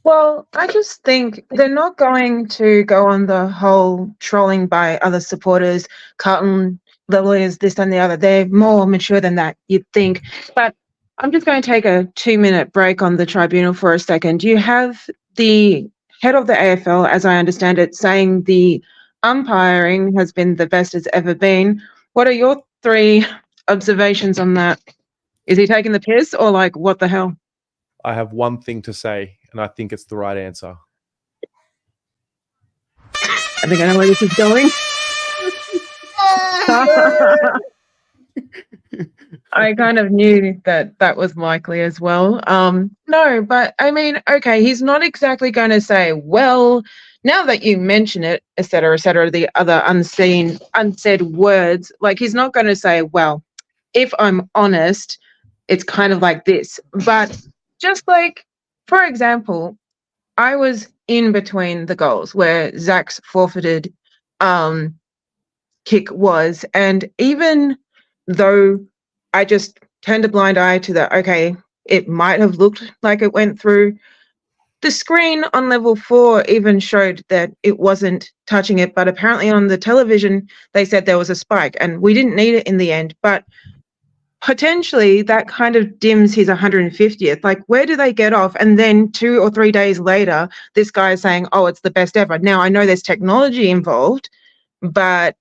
Well, I just think they're not going to go on the whole trolling by other supporters, Carlton, the lawyers, this and the other. They're more mature than that, you'd think. But I'm just going to take a 2-minute break on the tribunal for a second. You have the head of the AFL, as I understand it, saying the umpiring has been the best it's ever been. What are your 3 observations on that? Is he taking the piss or what the hell? I have one thing to say, and I think it's the right answer. I think I know where this is going. I kind of knew that was likely as well. No, but I mean, okay, he's not exactly going to say, well, now that you mention it, et cetera, the other unsaid words, he's not going to say, well, if I'm honest, it's kind of like this. But just for example, I was in between the goals where Zach's forfeited kick was, and even though I just turned a blind eye to that, okay, it might have looked like it went through, the screen on level 4 even showed that it wasn't touching it, but apparently on the television they said there was a spike, and we didn't need it in the end. But potentially that kind of dims his 150th. Where do they get off? And then 2 or 3 days later, this guy is saying, oh, it's the best ever. Now, I know there's technology involved, but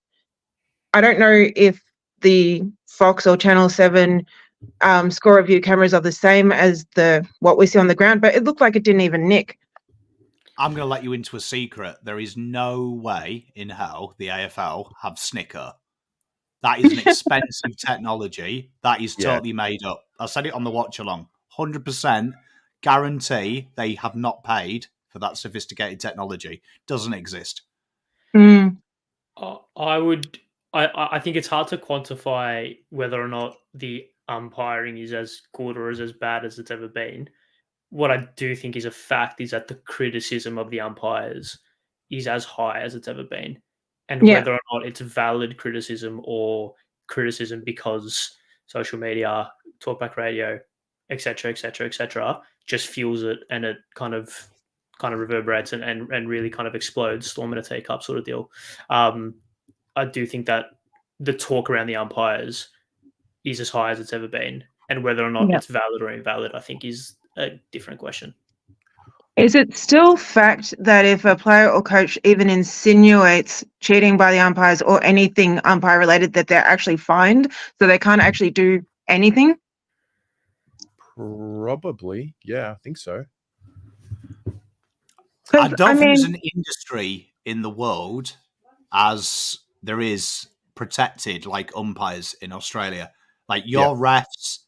I don't know if the Fox or Channel 7 score review cameras are the same as what we see on the ground, but it looked like it didn't even nick. I'm going to let you into a secret. There is no way in hell the AFL have Snicker. That is an expensive technology. That is Yeah. totally made up. I said it on the watch along. 100% guarantee they have not paid for that sophisticated technology. Doesn't exist. Mm. I think it's hard to quantify whether or not the umpiring is as good or is as bad as it's ever been. What I do think is a fact is that the criticism of the umpires is as high as it's ever been. And Yeah. whether or not it's valid criticism or criticism because social media, talkback radio, etc., etc., etc., just fuels it, and it kind of reverberates and really kind of explodes, storm in a teacup sort of deal. I do think that the talk around the umpires is as high as it's ever been, and whether or not Yeah. it's valid or invalid, I think, is a different question. Is it still fact that if a player or coach even insinuates cheating by the umpires or anything umpire related, that they're actually fined, so they can't actually do anything? Probably. Yeah, I think so. I don't think there's an industry in the world as there is protected like umpires in Australia. Like your refs,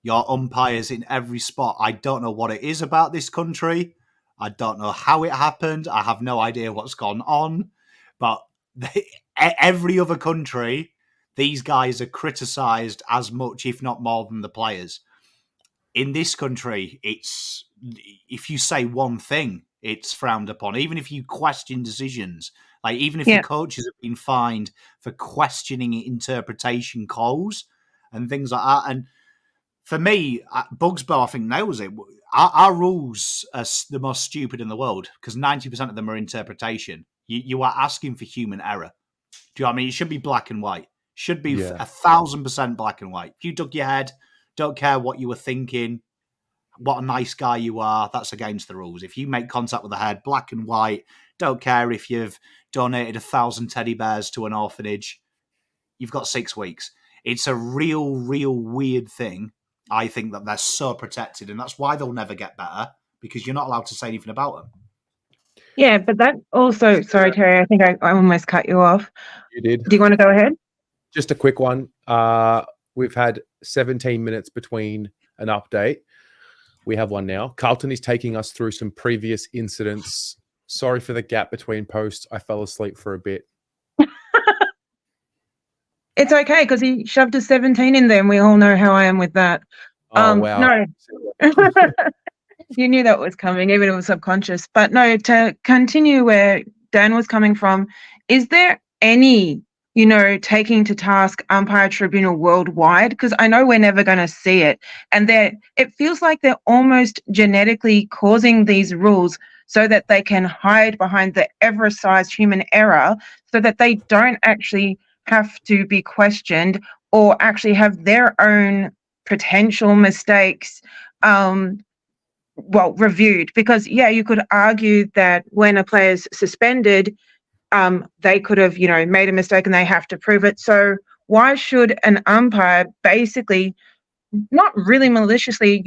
your umpires in every spot. I don't know what it is about this country. I don't know how it happened. I have no idea what's gone on. But every other country, these guys are criticised as much, if not more, than the players. In this country, it's if you say one thing, it's frowned upon. Even if you question decisions, like even if the coaches have been fined for questioning interpretation calls and things like that. And for me, Bugsbo, I think, nails it. Our rules are the most stupid in the world because 90% of them are interpretation. You are asking for human error. Do you know what I mean? It should be black and white. Should be 1,000% black and white. If you dug your head, don't care what you were thinking, what a nice guy you are, that's against the rules. If you make contact with the head, black and white, don't care if you've donated 1,000 teddy bears to an orphanage, you've got 6 weeks. It's a real weird thing. I think that they're so protected, and that's why they'll never get better, because you're not allowed to say anything about them. Yeah, but that also, sorry, Terry, I think I almost cut you off. You did. Do you want to go ahead? Just a quick one. We've had 17 minutes between an update. We have one now. Carlton is taking us through some previous incidents. Sorry for the gap between posts. I fell asleep for a bit. It's okay because he shoved a 17 in there, and we all know how I am with that. Oh, wow. No. You knew that was coming, even if it was subconscious. But no, to continue where Dan was coming from, is there any, taking to task umpire tribunal worldwide? Because I know we're never going to see it. And it feels like they're almost genetically causing these rules so that they can hide behind the ever-sized human error so that they don't actually have to be questioned or actually have their own potential mistakes reviewed. Because you could argue that when a player's suspended, they could have made a mistake and they have to prove it. So why should an umpire basically not really maliciously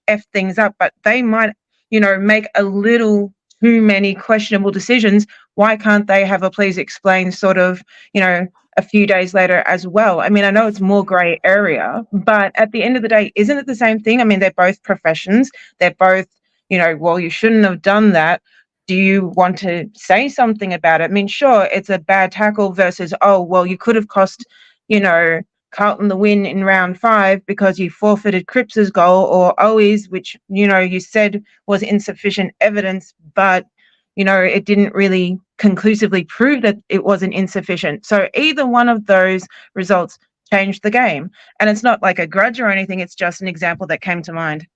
f things up, but they might make a little too many questionable decisions? Why can't they have a please explain sort of a few days later as well? I mean, I know it's more grey area, but at the end of the day, isn't it the same thing? I mean, they're both professions. They're both, well, you shouldn't have done that. Do you want to say something about it? I mean, sure, it's a bad tackle versus, oh, well, you could have cost, Carlton the win in round 5 because you forfeited Cripps's goal, or Owies, which, you said was insufficient evidence, but, it didn't really conclusively prove that it wasn't insufficient. So either one of those results changed the game. And it's not like a grudge or anything. It's just an example that came to mind.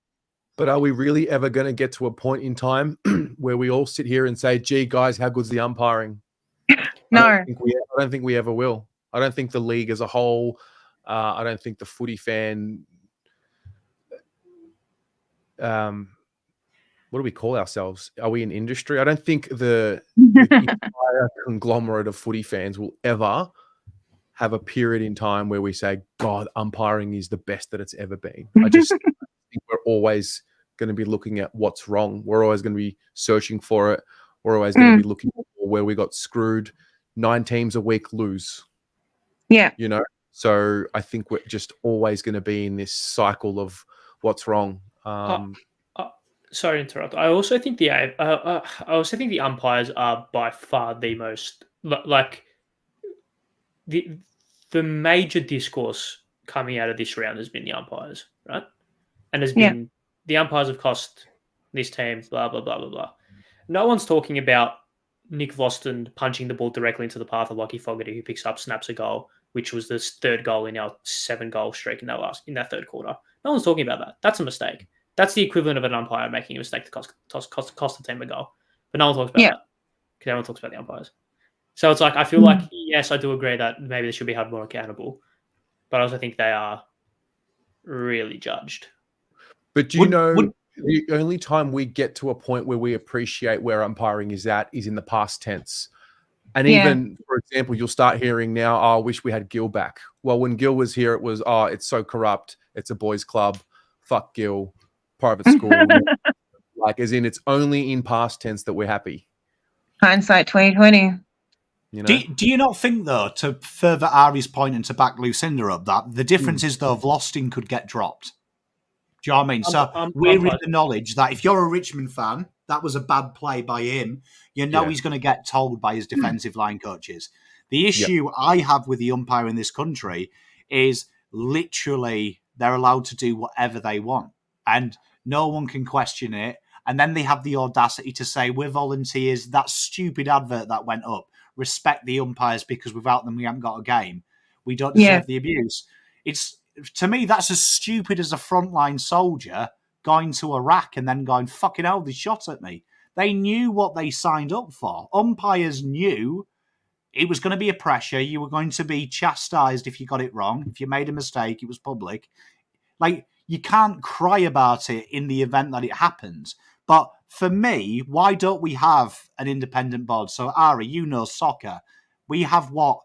But are we really ever going to get to a point in time where we all sit here and say, gee, guys, how good's the umpiring? No. I don't think we ever will. I don't think the league as a whole, I don't think the footy fan, what do we call ourselves? Are we an industry? I don't think the entire conglomerate of footy fans will ever have a period in time where we say, God, umpiring is the best that it's ever been. I just think we're always going to be looking at what's wrong. We're always going to be searching for it. We're always going to be looking for where we got screwed. 9 teams a week lose. Yeah. So I think we're just always going to be in this cycle of what's wrong. Sorry to interrupt. I also think the umpires are by far the most like the major discourse coming out of this round has been the umpires, right? And has been the umpires have cost this team, blah blah blah blah blah. No one's talking about Nick Voston punching the ball directly into the path of Lockie Fogarty, who picks up, snaps a goal, which was the third goal in our 7-goal streak in that third quarter. No one's talking about that. That's a mistake. That's the equivalent of an umpire making a mistake to cost the team a goal. But no one talks about that because everyone talks about the umpires. So it's like I feel like, yes, I do agree that maybe they should be held more accountable, but I also think they are really judged. But do you know the only time we get to a point where we appreciate where umpiring is at is in the past tense. And even, for example, you'll start hearing now, I wish we had Gil back. Well, when Gil was here, it was, it's so corrupt. It's a boys' club. Fuck Gil. Private school. Like, as in, it's only in past tense that we're happy. Hindsight 2020. You know? Do you not think, though, to further Ari's point and to back Lucinda up, that the difference is, though, Vlasting could get dropped? Do you know what I mean? So we're in the knowledge that if you're a Richmond fan, that was a bad play by him. You know he's going to get told by his defensive line coaches. The issue I have with the umpire in this country is literally they're allowed to do whatever they want. And no one can question it. And then they have the audacity to say, we're volunteers. That stupid advert that went up. Respect the umpires because without them, we haven't got a game. We don't deserve the abuse. To me, that's as stupid as a frontline soldier going to Iraq and then going, fucking hell, they shot at me. They knew what they signed up for. Umpires knew it was going to be a pressure. You were going to be chastised if you got it wrong. If you made a mistake, it was public. Like, you can't cry about it in the event that it happens. But for me, why don't we have an independent board? So, Ari, you know soccer. We have what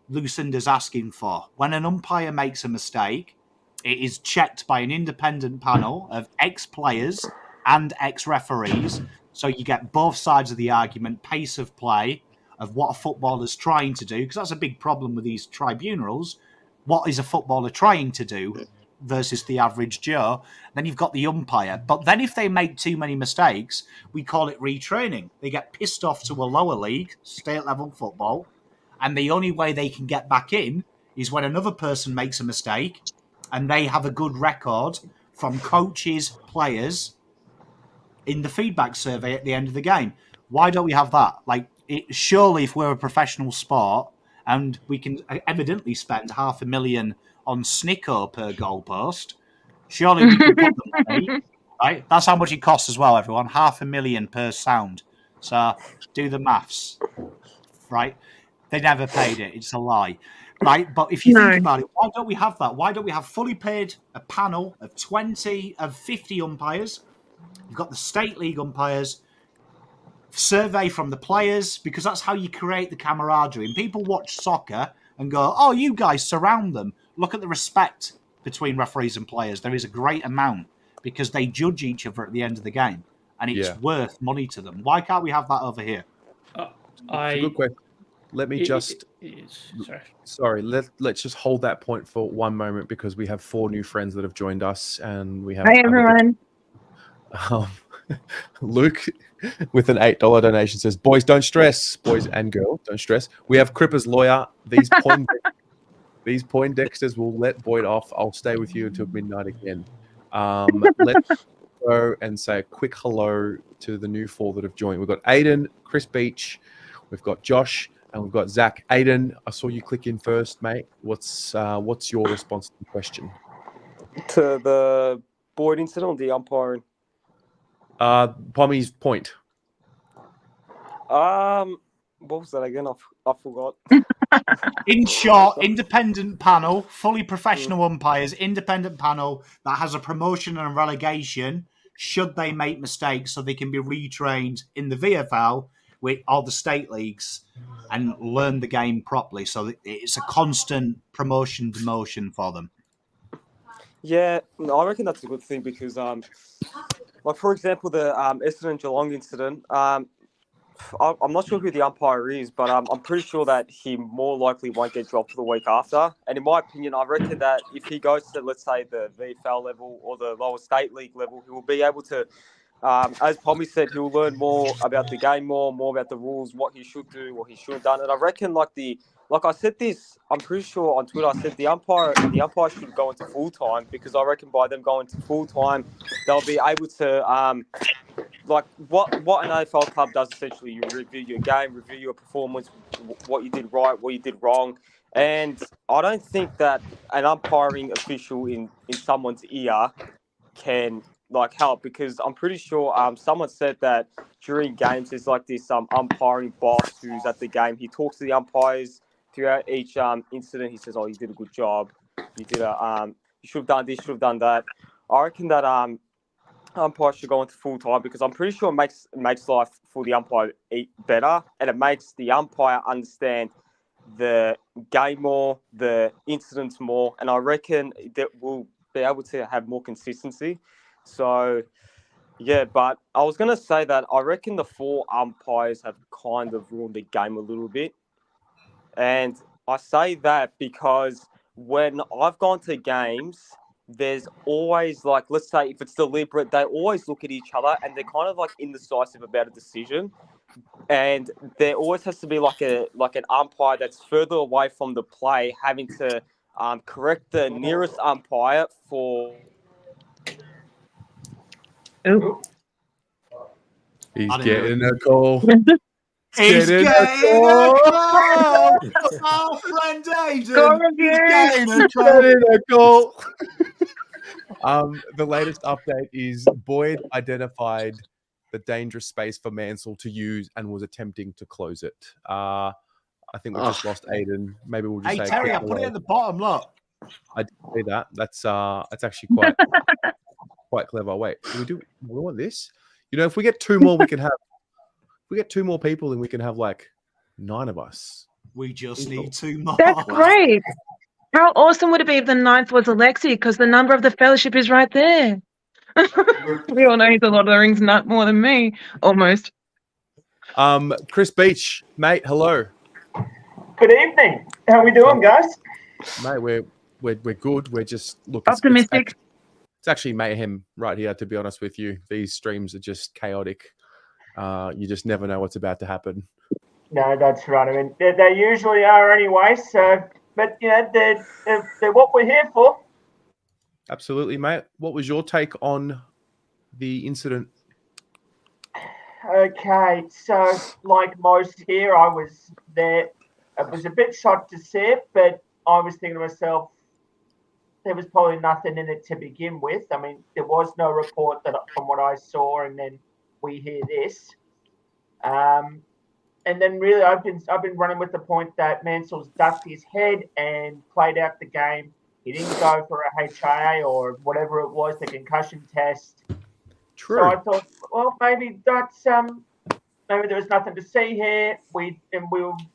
Lucinda's asking for. When an umpire makes a mistake, it is checked by an independent panel of ex-players and ex-referees. So you get both sides of the argument, pace of play, of what a footballer's trying to do, because that's a big problem with these tribunals. What is a footballer trying to do versus the average Joe? Then you've got the umpire. But then if they make too many mistakes, we call it retraining. They get pissed off to a lower league, state-level football, and the only way they can get back in is when another person makes a mistake and they have a good record from coaches, players, in the feedback survey at the end of the game. Why don't we have that? Like, surely if we're a professional sport and we can evidently spend $500,000 on Snicko per goalpost, surely we can put the money, right? That's how much it costs as well, everyone. $500,000 per sound. So do the maths, right? They never paid it. It's a lie. Right? But if you think about it, why don't we have that? Why don't we have fully paid a panel of 50 umpires? You've got the state league umpires, survey from the players, because that's how you create the camaraderie. And people watch soccer and go, oh, you guys surround them. Look at the respect between referees and players. There is a great amount because they judge each other at the end of the game. And it's worth money to them. Why can't we have that over here? It's a good question. Let me let's just hold that point for one moment because we have 4 new friends that have joined us and we have. Hi, everyone. Luke with an $8 donation says, boys, don't stress. Boys and girls, don't stress. We have Cripper's lawyer. These Poindexters will let Boyd off. I'll stay with you until midnight again. Let's go and say a quick hello to the new 4 that have joined. We've got Aiden, Chris Beach, we've got Josh, and we've got Zach. Aiden, I saw you click in first, mate. What's your response to the question? To the Boyd incident or the umpiring? Pommy's point. What was that again? I forgot. In short, independent panel, fully professional umpires, independent panel that has a promotion and a relegation should they make mistakes so they can be retrained in the VFL with all the state leagues and learn the game properly. So it's a constant promotion demotion for them. Yeah, I reckon that's a good thing because, like for example, the Essendon Geelong incident, I'm not sure who the umpire is, but I'm pretty sure that he more likely won't get dropped for the week after. And in my opinion, I reckon that if he goes to, let's say, the VFL level or the lower state league level, he will be able to, as Pommy said, he'll learn more about the game, more about the rules, what he should do, what he shouldn't have done. And I reckon, like I said this, I'm pretty sure on Twitter, I said the umpire should go into full time, because I reckon by them going to full time, they'll be able to like what an AFL club does essentially. You review your game, review your performance, what you did right, what you did wrong. And I don't think that an umpiring official in someone's ear can help, because I'm pretty sure someone said that during games there's like this umpiring boss who's at the game. He talks to the umpires throughout each incident. He says, "Oh, you did a good job. You did you should have done this, should have done that." I reckon that umpire should go into full time, because I'm pretty sure it makes life for the umpire better, and it makes the umpire understand the game more, the incidents more, and I reckon that we'll be able to have more consistency. So, yeah, but I was going to say that I reckon the 4 umpires have kind of ruined the game a little bit. And I say that because when I've gone to games, there's always, let's say if it's deliberate, they always look at each other and they're kind of indecisive about a decision. And there always has to be an umpire that's further away from the play, having to correct the nearest umpire for. Ooh. He's getting a call. He's getting a call. Our friend Go Aidan is getting a call. Getting a call. The latest update is Boyd identified the dangerous space for Mansell to use and was attempting to close it. I think we've just lost Aidan. Maybe we'll just Hey say Terry, I put it at the bottom. Look, I did see that. That's actually quite clever. Wait, we want this? You know, if we get 2 more, we can have. If we get 2 more people, then we can have 9 of us. we just need 2 more. That's great. How awesome would it be if the 9th was Alexi? Because the number of the fellowship is right there. We all know he's a Lord of the Rings nut more than me, almost. Chris Beach, mate, hello. Good evening. How are we doing, guys? Mate, we're good. We're just looking Optimistic. It's actually mayhem right here, to be honest with you. These streams are just chaotic. You just never know what's about to happen. No, that's right. I mean, they usually are anyway. So, but they're what we're here for. Absolutely, mate. What was your take on the incident? Okay, so like most here, I was there. It was a bit shocked to see it, but I was thinking to myself, there was probably nothing in it to begin with. I mean, there was no report from what I saw, and then we hear this. And then really, I've been running with the point that Mansell's ducked his head and played out the game. He didn't go for a HIA or whatever it was, the concussion test. True. So I thought, well, maybe that's maybe there was nothing to see here. We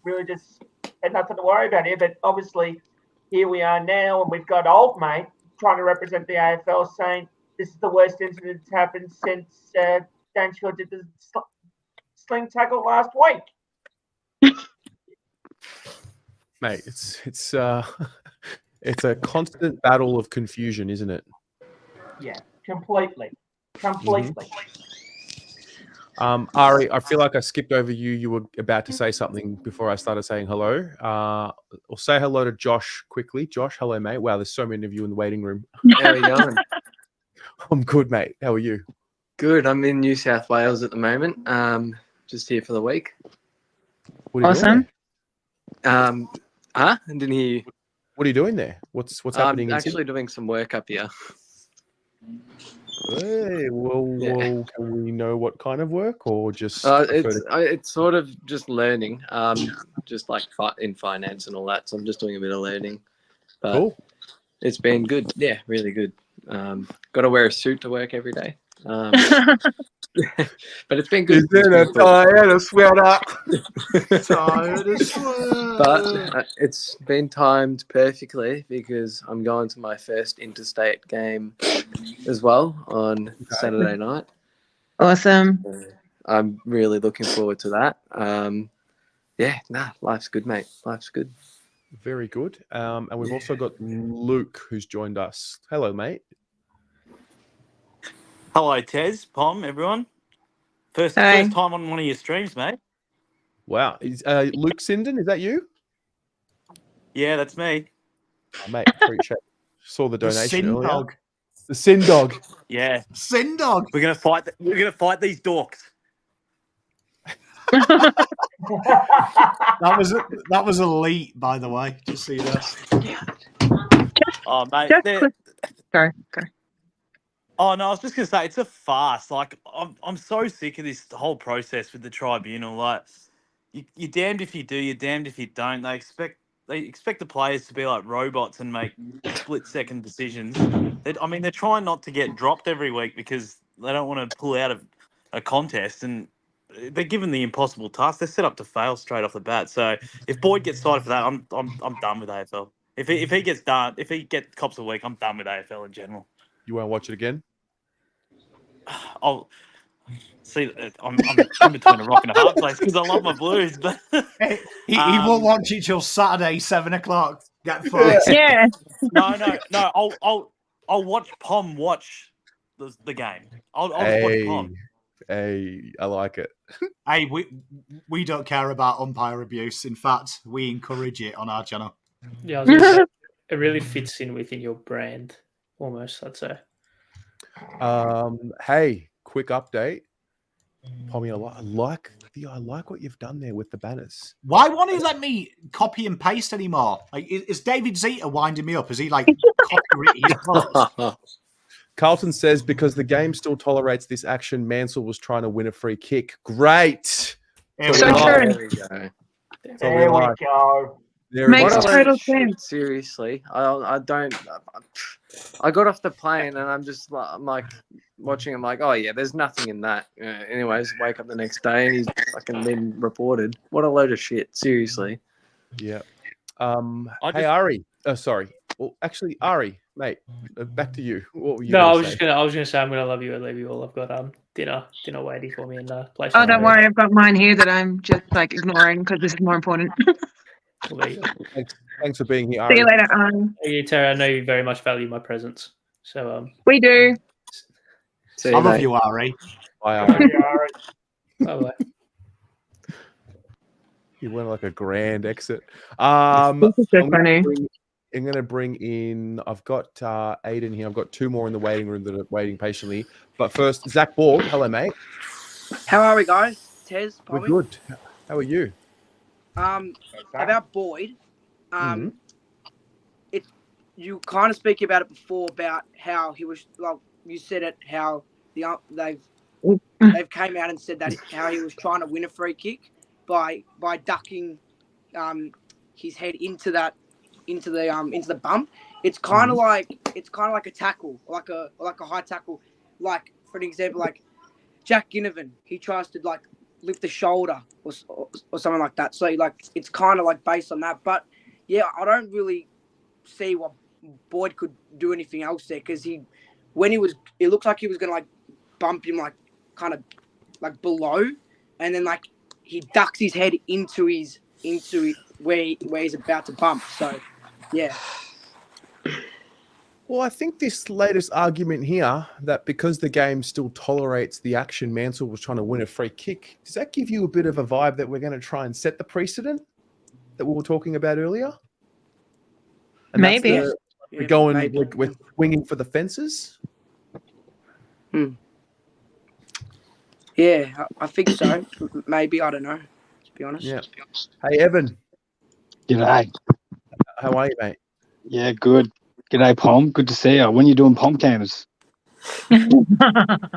really just had nothing to worry about here. But obviously, here we are now, and we've got old mate trying to represent the AFL, saying this is the worst incident that's happened since Dangerfield did the sling tackle last week. Mate, it's a constant battle of confusion, isn't it? Yeah, completely. Ari, I feel like I skipped over you. You were about to say something before I started saying hello. We'll say hello to Josh quickly. Josh, hello, mate. Wow, there's so many of you in the waiting room. How are you going? I'm good, mate. How are you? Good. I'm in New South Wales at the moment. Just here for the week. What are you Awesome. doing there? I didn't hear you. What are you doing there? What's happening? I'm actually doing some work up here. Hey, well, can we know what kind of work, or just? It's sort of just learning, just like in finance and all that. So I'm just doing a bit of learning. But cool. It's been good. Yeah, really good. Got to wear a suit to work every day. But it's been good. Is it a tie and a sweater? But it's been timed perfectly because I'm going to my first interstate game as well on Saturday night. Awesome. I'm really looking forward to that. Life's good, mate. Life's good. Very good. And we've also got Luke who's joined us. Hello, mate. Hello, Tez, Pom, everyone. First Hi. time on one of your streams, mate. Wow. Is Luke Sinden, is that you? Yeah, that's me. Oh, mate, appreciate it. Saw the The donation sin earlier. dog. The Sin Dog. Yeah, Sin dog. we're gonna fight. We're gonna fight these dorks. That was elite, by the way. Just see that. Oh, mate. Just they're- quick- Sorry. Oh no, I was just gonna say it's a farce. Like I'm so sick of this whole process with the tribunal. Like you're damned if you do, you're damned if you don't. They expect the players to be like robots and make split-second decisions. They're trying not to get dropped every week because they don't want to pull out of a contest, and they're given the impossible task. They're set up to fail straight off the bat. So if Boyd gets cited for that, I'm done with AFL. If he gets cops a week, I'm done with AFL in general. You want to watch it again? I'll see. I'm in between a rock and a hard place because I love my Blues, but He won't watch it till Saturday, 7:00. Get fucked. Yeah. no. I'll watch Pom watch the game. I'll just watch Pom. Hey, I like it. Hey, we don't care about umpire abuse. In fact, we encourage it on our channel. Yeah, I was gonna say, it really fits in within your brand, almost. I'd say. Hey, quick update. Pommy, I like what you've done there with the banners. Why won't he let me copy and paste anymore? Like, is David Zeta winding me up? Is he like copyrighting his post? Carlton says because the game still tolerates this action, Mansell was trying to win a free kick. Great. Here we So go. true. There we go. So There we like- go. There we Makes go. total Shit, sense. seriously, I don't. I got off the plane and I'm like watching. I'm like, oh yeah, there's nothing in that. Anyways, wake up the next day and he's fucking been reported. What a load of shit. Seriously. Yeah. I Hey, just- Ari. Oh, sorry. Well, actually, Ari, mate, back to you. What were you? No, gonna I was say? gonna say I'm gonna love you and leave you all. I've got dinner waiting for me in place. Oh, don't worry. I've got mine here that I'm just like ignoring because this is more important. Well, there you go. Thanks for being here, See you Ari. later. Hey, you, Terry, I know you very much value my presence. So We do. See I you, love mate. you, Ari. Bye, Ari. bye. You went like a grand exit. This is so funny. I'm going to bring in. I've got Aiden here. I've got two more in the waiting room that are waiting patiently. But first, Zach Borg. Hello, mate. How are we, guys? Tez, We're Pommy? good. How are you? About Boyd, you kind of speak about it before about how he was, like you said it, how they've came out and said that how he was trying to win a free kick by ducking his head into the bump. It's kind of like a tackle, like a high tackle. Like for an example, like Jack Ginnivan, he tries to like lift the shoulder or something like that. So like it's kind of like based on that. But yeah, I don't really see what Boyd could do anything else there because it looks like he was gonna like bump him like kind of like below, and then like he ducks his head into where he's about to bump. So yeah. Well, I think this latest argument here that because the game still tolerates the action, Mansell was trying to win a free kick. Does that give you a bit of a vibe that we're going to try and set the precedent that we were talking about earlier? And that's Maybe. we're going, maybe. we're swinging for the fences. Yeah, I think so. Maybe, I don't know, to be honest. Yeah. Hey, Evan, G'day. how are you, mate? Yeah, good. G'day, Pom. Good to see you. When you doing Pom cams? When am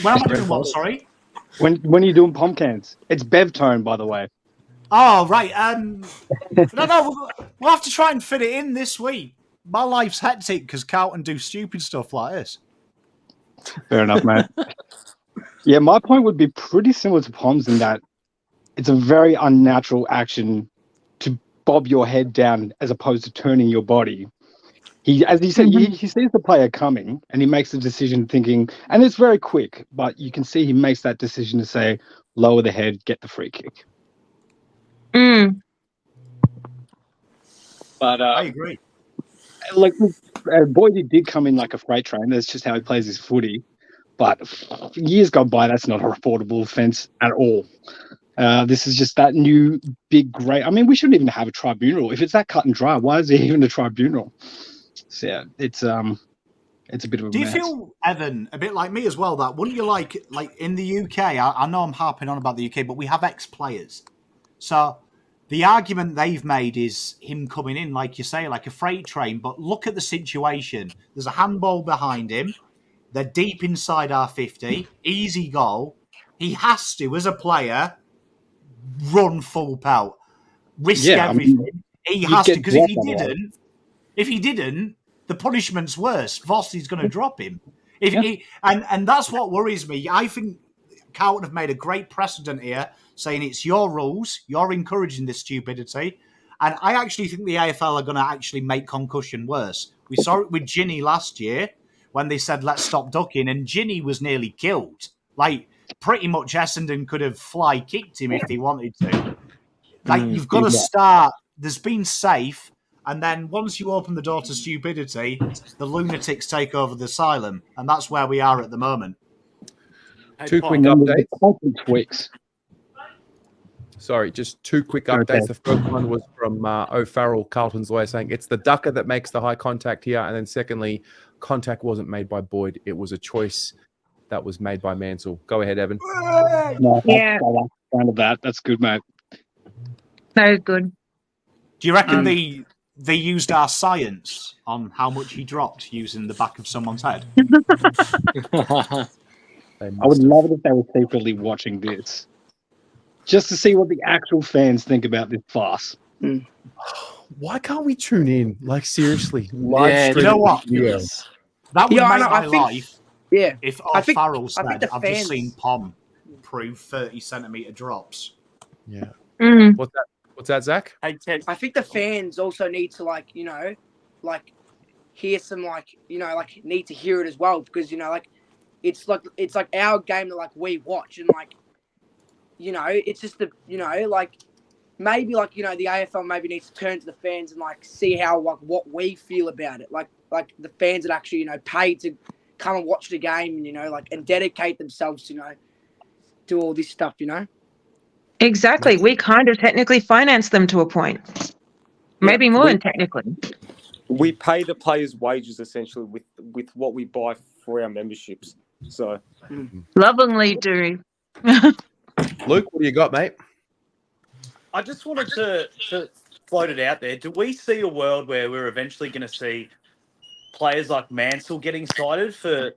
I doing what? Sorry. When are you doing Pom cams? It's Bev tone, by the way. Oh, right. No, we'll have to try and fit it in this week. My life's hectic because Carlton do stupid stuff like this. Fair enough, mate. Yeah, my point would be pretty similar to Pom's in that it's a very unnatural action to bob your head down as opposed to turning your body. As you said, he sees the player coming and he makes the decision thinking, and it's very quick, but you can see he makes that decision to say, lower the head, get the free kick. Mm. But I agree. like, Boydie did come in like a freight train. That's just how he plays his footy. But years gone by, that's not a reportable offence at all. This is just that new big great. I mean, we shouldn't even have a tribunal if it's that cut and dry. Why is there even a tribunal? So yeah, it's a bit of a Do you mess. feel, Evan, a bit like me as well? That wouldn't you like in the UK? I know I'm harping on about the UK, but we have ex-players. So the argument they've made is him coming in, like you say, like a freight train. But look at the situation. There's a handball behind him. They're deep inside our 50. Easy goal. He has to, as a player, run full pelt, risk everything. He has to, because if he didn't, the punishment's worse. Vossi's going to drop him. And that's what worries me. I think Carlton have made a great precedent here, saying it's your rules, you're encouraging this stupidity. And I actually think the AFL are going to actually make concussion worse. We saw it with Ginny last year when they said, let's stop ducking, and Ginny was nearly killed. Like, pretty much Essendon could have fly kicked him if they wanted to. Like, you've got to start. There's been safe, and then once you open the door to stupidity, the lunatics take over the asylum, and that's where we are at the moment. Two quick updates. Sorry, just two quick updates. The first one was from O'Farrell, Carlton's lawyer, saying it's the ducker that makes the high contact here. And then secondly, contact wasn't made by Boyd. It was a choice that was made by Mansell. Go ahead, Evan. No, I like the sound of that. That's good, mate. That is good. Do you reckon they used our science on how much he dropped using the back of someone's head? I would love it if they were secretly watching this, just to see what the actual fans think about this farce. Why can't we tune in? Like, seriously. You know what? That would make my life. Yeah. If O'Farrell said, I've just seen Pom prove 30-centimetre drops. Yeah. Mm. What's that, Zach? I think the fans also need to, hear some, need to hear it as well, because, it's like our game that, we watch, and, it's just maybe, the AFL maybe needs to turn to the fans and, see how, what we feel about it. Like the fans that actually, paid to come and watch the game and, and dedicate themselves to, do all this stuff, Exactly. We kind of technically finance them to a point. Maybe more than technically. We pay the players' wages essentially with what we buy for our memberships. So lovingly do. Luke, what do you got, mate? I just wanted to float it out there. Do we see a world where we're eventually going to see players like Mansell getting cited for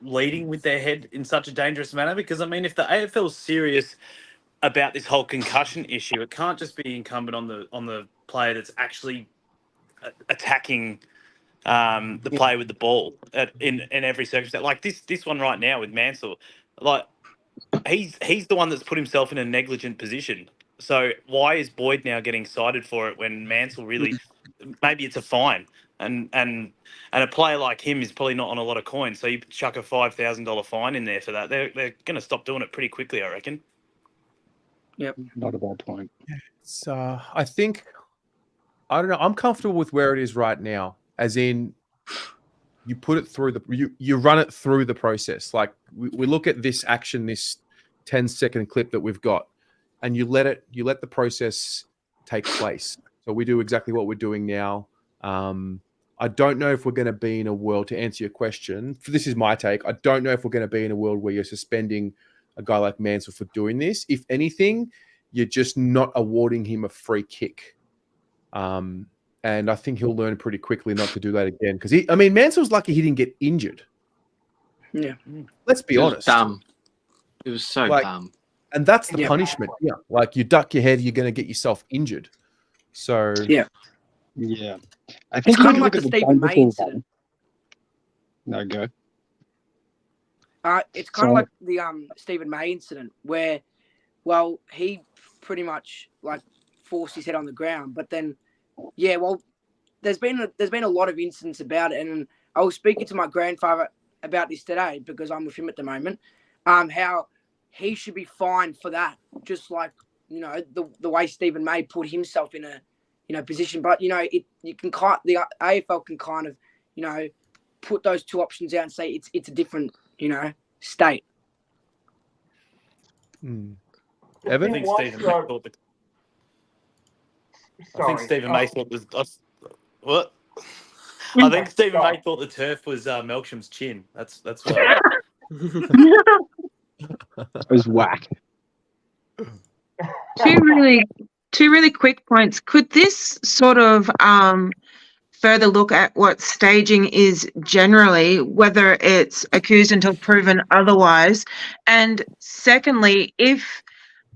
leading with their head in such a dangerous manner? Because, I mean, if the AFL's serious about this whole concussion issue, it can't just be incumbent on the player that's actually attacking the player with the ball in every circumstance. Like this one right now with Mansell, like he's the one that's put himself in a negligent position. So why is Boyd now getting cited for it when Mansell really maybe it's a fine and a player like him is probably not on a lot of coins. So you chuck a $5,000 fine in there for that. They're going to stop doing it pretty quickly, I reckon. Yep. Not a bad point. It's, I think, I don't know. I'm comfortable with where it is right now, as in you put it through you run it through the process. Like we look at this action, this 10-second clip that we've got, and you let the process take place. So we do exactly what we're doing now. I don't know if we're going to be in a world, to answer your question, this is my take, I don't know if we're going to be in a world where you're suspending a guy like Mansell for doing this. If anything, you're just not awarding him a free kick. And I think he'll learn pretty quickly not to do that again. Because Mansell's lucky he didn't get injured. Yeah. Let's be honest. Dumb. It was so dumb. And that's the punishment. Yeah. Like you duck your head, you're going to get yourself injured. So yeah. I think it's kind of like the Stephen May incident. No, go. It's kind of like the Stephen May incident where, he pretty much forced his head on the ground, but then, there's been a lot of incidents about it, and I was speaking to my grandfather about this today because I'm with him at the moment. How he should be fined for that, just like the way Stephen May put himself in a position. But the AFL can kind of put those two options out and say it's a different state. Evan? I think Stephen May thought what? I think Stephen May thought the turf was Melksham's chin. That's why. It was whack. Two really quick points. Could this sort of further look at what staging is generally, whether it's accused until proven otherwise? And secondly, if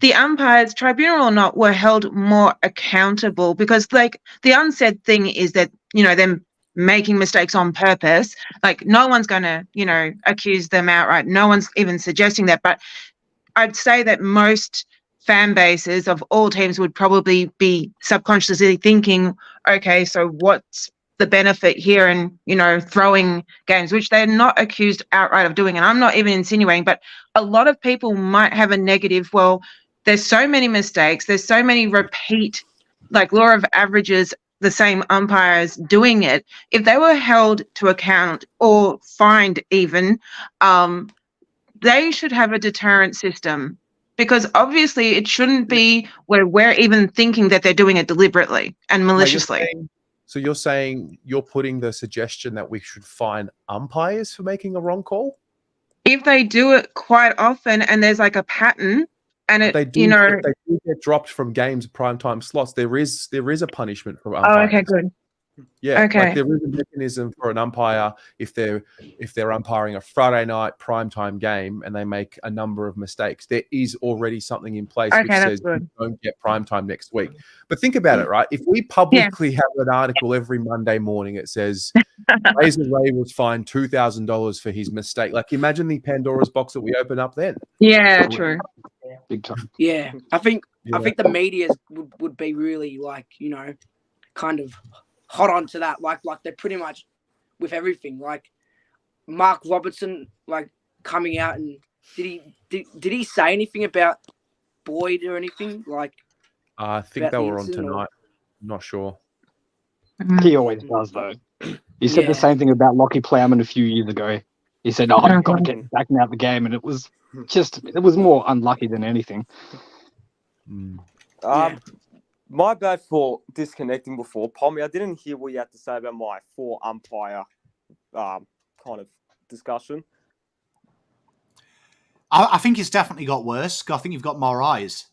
the umpires, tribunal or not, were held more accountable, because like the unsaid thing is that them making mistakes on purpose, like no one's going to accuse them outright, no one's even suggesting that, but I'd say that most fan bases of all teams would probably be subconsciously thinking, okay, so what's the benefit here in throwing games, which they're not accused outright of doing. And I'm not even insinuating, but a lot of people might have a negative, well, there's so many mistakes, there's so many repeat, like law of averages, the same umpires doing it. If they were held to account or fined even, they should have a deterrent system, because obviously it shouldn't be where we're even thinking that they're doing it deliberately and maliciously. So you're saying you're putting the suggestion that we should fine umpires for making a wrong call? If they do it quite often and there's like a pattern, and they do get dropped from games primetime slots, there is a punishment for umpires. Oh, okay, good. Yeah, okay. Like there is a mechanism for an umpire if they're umpiring a Friday night primetime game and they make a number of mistakes. There is already something in place which says you don't get primetime next week. But think about it, right? If we publicly have an article every Monday morning, it says Razor Ray was fined $2,000 for his mistake. Like imagine the Pandora's box that we open up then. Yeah, true. Big time. Yeah, I think the media would be really kind of hot onto that, like they're pretty much with everything. Like Mark Robertson, like coming out and did he say anything about Boyd or anything? Like I think they were on tonight. I'm not sure. He always does though. He said the same thing about Lockie Plowman a few years ago. He said, I've got to get back out the game, and it was more unlucky than anything. My bad for disconnecting before. Pommy, I didn't hear what you had to say about my 4 umpire kind of discussion. I think it's definitely got worse. I think you've got more eyes.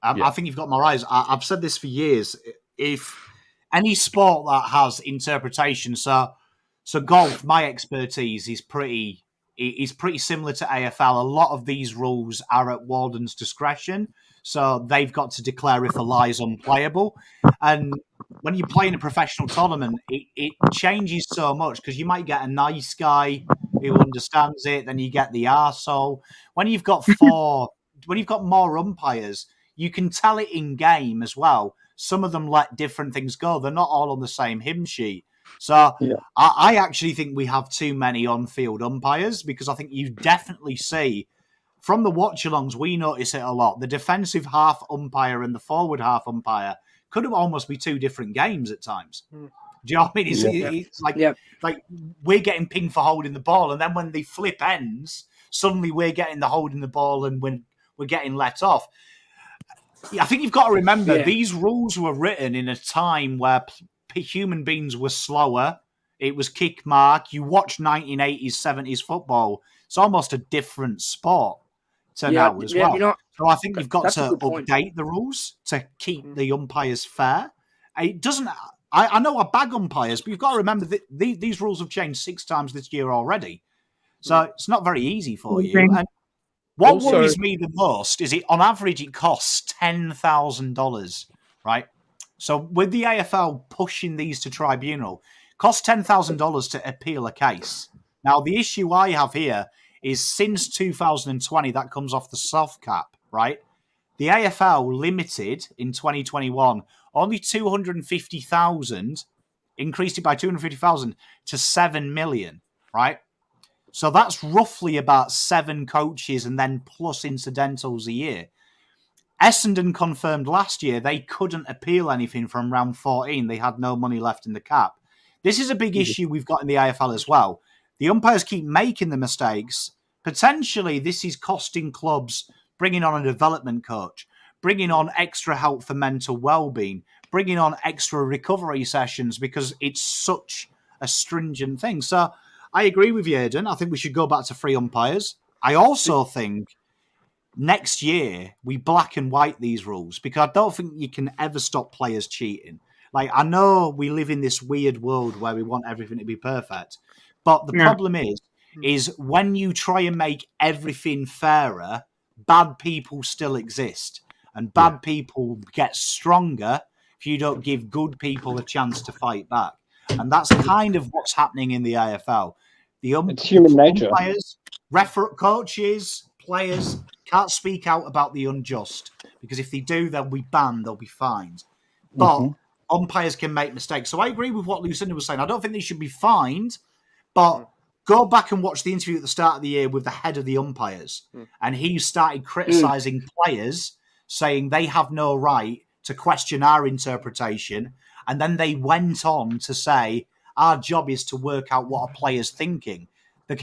I think you've got more eyes. I've said this for years. If any sport that has interpretation, so golf, my expertise is pretty similar to AFL. A lot of these rules are at Walden's discretion. So they've got to declare if a lie is unplayable. And when you play in a professional tournament, it changes so much because you might get a nice guy who understands it, then you get the arsehole. When you've got more umpires, you can tell it in game as well. Some of them let different things go. They're not all on the same hymn sheet. So I actually think we have too many on-field umpires, because I think you definitely see, from the watch-alongs, we notice it a lot. The defensive half umpire and the forward half umpire could almost be 2 different games at times. Do you know what I mean? It's like we're getting pinged for holding the ball, and then when the flip ends, suddenly we're getting the holding the ball and when we're getting let off. I think you've got to remember these rules were written in a time where human beings were slower. It was kick mark. You watch 1980s, 70s football. It's almost a different sport to now as well. So I think you've got to update the rules to keep the umpires fair. It doesn't. I know I bag umpires, but you've got to remember that these rules have changed 6 times this year already. So it's not very easy for you. And what worries me the most is on average it costs $10,000, right? So with the AFL pushing these to tribunal, it costs $10,000 to appeal a case. Now, the issue I have here is since 2020, that comes off the soft cap, right? The AFL limited in 2021 only 250,000 increased it by 250,000 to 7 million, right? So that's roughly about 7 coaches and then plus incidentals a year. Essendon confirmed last year they couldn't appeal anything from round 14. They had no money left in the cap. This is a big issue we've got in the AFL as well. The umpires keep making the mistakes. Potentially, this is costing clubs bringing on a development coach, bringing on extra help for mental well-being, bringing on extra recovery sessions because it's such a stringent thing. So I agree with you, Aidan. I think we should go back to free umpires. I also think next year we black and white these rules because I don't think you can ever stop players cheating. Like, I know we live in this weird world where we want everything to be perfect, but the problem is when you try and make everything fairer, bad people still exist, and bad people get stronger if you don't give good people a chance to fight back. And that's kind of what's happening in the AFL. It's human nature. Umpires, coaches, players can't speak out about the unjust because if they do, they'll be banned, they'll be fined. But umpires can make mistakes. So I agree with what Lucinda was saying. I don't think they should be fined, but go back and watch the interview at the start of the year with the head of the umpires. And he started criticising players, saying they have no right to question our interpretation. And then they went on to say, our job is to work out what a player's thinking. The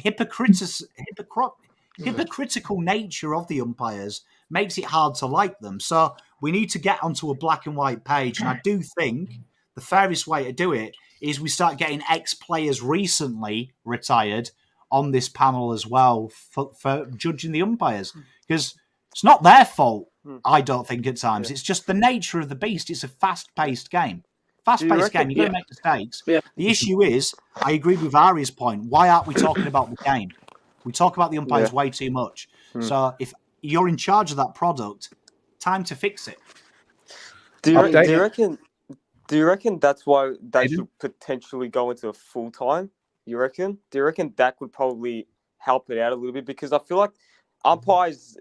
hypocritical nature of the umpires makes it hard to like them. So we need to get onto a black and white page. And I do think the fairest way to do it is we start getting ex-players recently retired on this panel as well for judging the umpires. Because it's not their fault, I don't think, at times. It's just the nature of the beast. It's a fast-paced game. Fast-paced game, you're going to make mistakes. The issue is, I agree with Ari's point, why aren't we talking about the game? We talk about the umpires way too much. So if you're in charge of that product, time to fix it. Do you reckon that's why they should potentially go into a full-time? You reckon? Do you reckon that would probably help it out a little bit? Because I feel like umpires,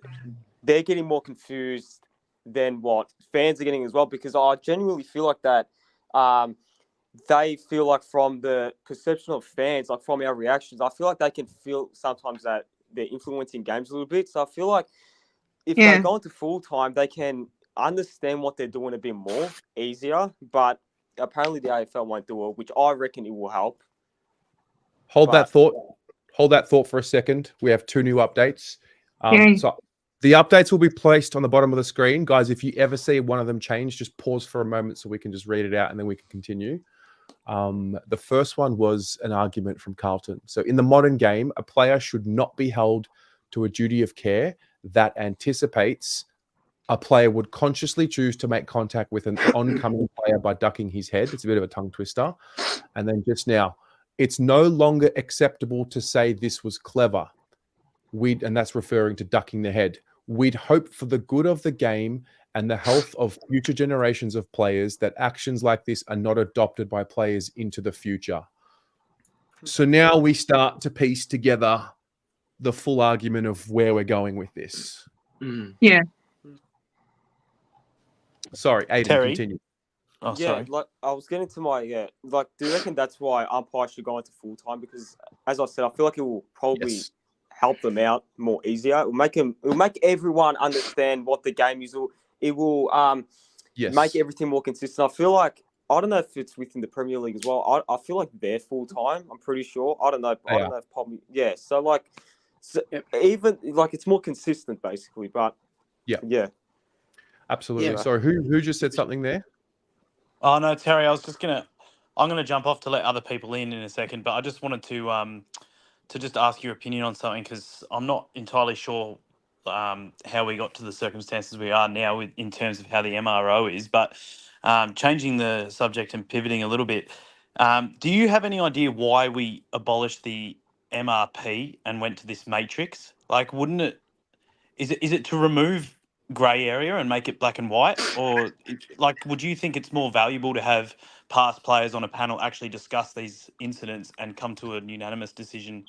they're getting more confused than what fans are getting as well. Because I genuinely feel like that they feel like from the perception of fans, like from our reactions, I feel like they can feel sometimes that they're influencing games a little bit. So I feel like if they go into full-time, they can understand what they're doing a bit more easier, but apparently the AFL won't do it, which I reckon it will help. Hold that thought for a second. We have 2 new updates. So the updates will be placed on the bottom of the screen. Guys, if you ever see one of them change, just pause for a moment so we can just read it out and then we can continue. The first one was an argument from Carlton. So in the modern game, a player should not be held to a duty of care that anticipates a player would consciously choose to make contact with an oncoming player by ducking his head. It's a bit of a tongue twister. And then just now, it's no longer acceptable to say this was clever. And that's referring to ducking the head. We'd hope for the good of the game and the health of future generations of players that actions like this are not adopted by players into the future. So now we start to piece together the full argument of where we're going with this. Yeah. Sorry, Aidan, Terry? continue. Oh, sorry. Like I was getting to my do you reckon that's why umpires should go into full-time? Because as I said, I feel like it will probably help them out more easier. It will make everyone understand what the game is. It will make everything more consistent. I feel like, I don't know if it's within the Premier League as well. I feel like they're full-time. I'm pretty sure. I don't know if probably So even like it's more consistent basically. But absolutely. Sorry, who just said something there? Oh no, Terry. I'm gonna jump off to let other people in a second, but I just wanted to just ask your opinion on something because I'm not entirely sure how we got to the circumstances we are now in terms of how the MRO is. But changing the subject and pivoting a little bit, do you have any idea why we abolished the MRP and went to this matrix? Like, wouldn't it? Is it to remove grey area and make it black and white, or would you think it's more valuable to have past players on a panel actually discuss these incidents and come to a unanimous decision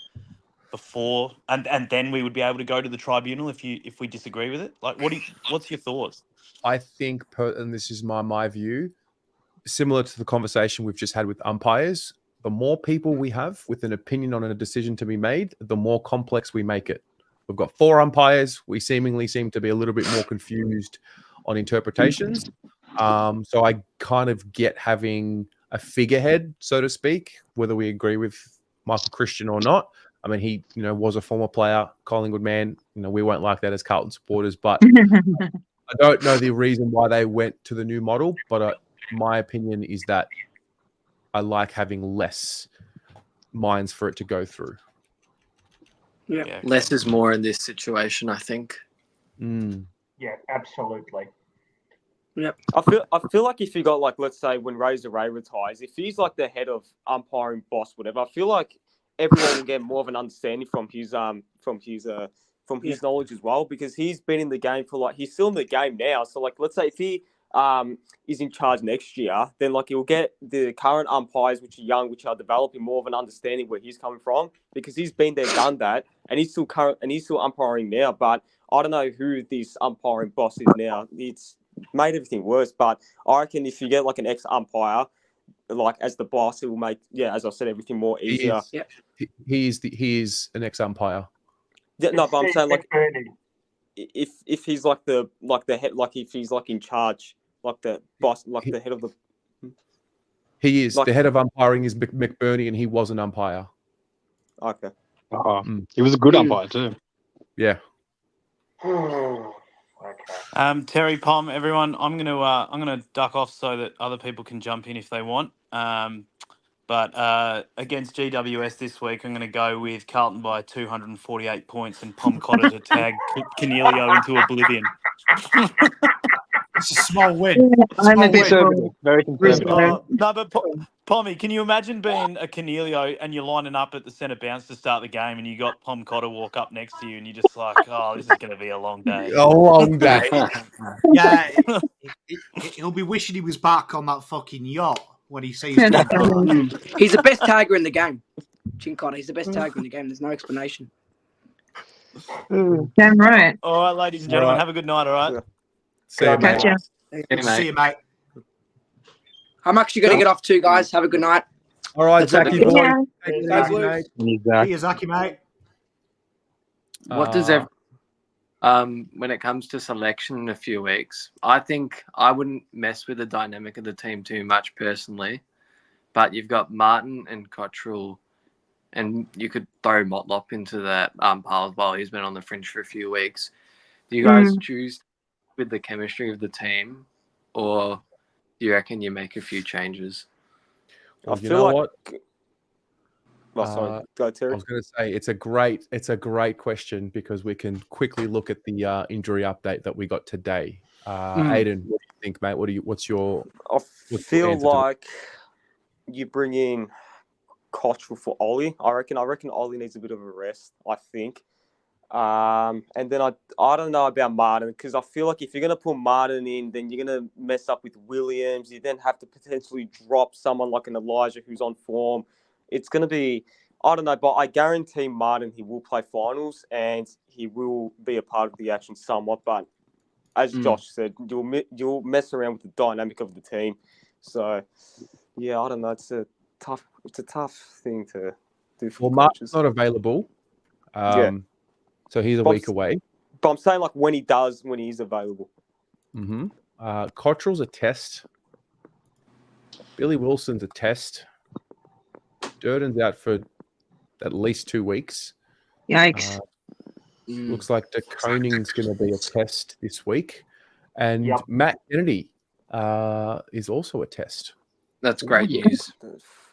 before, and then we would be able to go to the tribunal if we disagree with it? Like, what's your thoughts? I think, and this is my view, similar to the conversation we've just had with umpires, the more people we have with an opinion on a decision to be made, the more complex we make it. We've got 4 umpires. We seemingly seem to be a little bit more confused on interpretations. So I kind of get having a figurehead, so to speak, whether we agree with Michael Christian or not. I mean, he, was a former player, Collingwood man. We won't like that as Carlton supporters, but I don't know the reason why they went to the new model. But my opinion is that I like having less minds for it to go through. Yeah, less is more in this situation, I think. Yeah, absolutely. I feel like if you got, like, let's say when Razor Ray retires, if he's like the head of umpiring boss, whatever, I feel like everyone will get more of an understanding from his knowledge as well, because he's been in the game for, like, he's still in the game now. So, like, let's say if he is in charge next year, then, like, he'll get the current umpires, which are young, which are developing more of an understanding where he's coming from, because he's been there, done that, and he's still umpiring now. But I don't know who this umpiring boss is now. It's made everything worse. But I reckon if you get, like, an ex-umpire, like, as the boss, it will make, as I said, everything more easier. He is an ex-umpire. Yeah, no, but I'm saying, like, if he's like the head, like, if he's like in charge, like the boss, like the head of the. He is, like, the head of umpiring is McBurney, and he was an umpire. Okay. He was a good umpire too. Yeah. Okay. Terry, Palm, everyone, I'm gonna duck off so that other people can jump in if they want. But against GWS this week, I'm going to go with Carlton by 248 points and Pom Cotter to tag Cornelio into oblivion. It's a small win. I'm a bit Conservative, very conservative. No, but Pommy, can you imagine being a Cornelio and you're lining up at the centre bounce to start the game and you got Pom Cotter walk up next to you and you're just like, oh, this is going to be a long day. A long day. Yeah, he'll be wishing he was back on that fucking yacht when he sees Tom Cotter. He's the best tagger in the game. Chin Cotter, he's the best tagger in the game. There's no explanation. Damn right. All right, ladies and gentlemen, have a good night, all right? See you, mate. Catch ya. See you, mate. I'm actually going to get off too, guys. Have a good night. All right, Zachy boy. Yeah. Take it Thanks, easy, Luke. mate. See you, Zaki, mate. What does when it comes to selection in a few weeks, I think I wouldn't mess with the dynamic of the team too much personally, but you've got Martin and Cottrell, and you could throw Motlop into that pile as well. He's been on the fringe for a few weeks. Do you guys choose with the chemistry of the team, or do you reckon you make a few changes? Well, I you feel know like. what? Oh, sorry. Go, I Terry. was going to say it's a great question, because we can quickly look at the injury update that we got today. Aiden, what do you think, mate? What's your? I feel answer to like you bring in Cottrell for Ollie. I reckon Ollie needs a bit of a rest, I think. And then I don't know about Martin, because I feel like if you're going to put Martin in, then you're going to mess up with Williams. You then have to potentially drop someone like an Elijah who's on form. It's going to be, I don't know, but I guarantee Martin, he will play finals and he will be a part of the action somewhat. But as Josh said, you'll mess around with the dynamic of the team. So, yeah, I don't know. It's a tough thing to do for Well, coaches. Martin's not available. So he's a week away. But I'm saying, like, when he is available. Cottrell's a test. Billy Wilson's a test. Durden's out for at least 2 weeks. Yikes. Looks like De Koning's going to be a test this week. And Matt Kennedy is also a test. That's great news.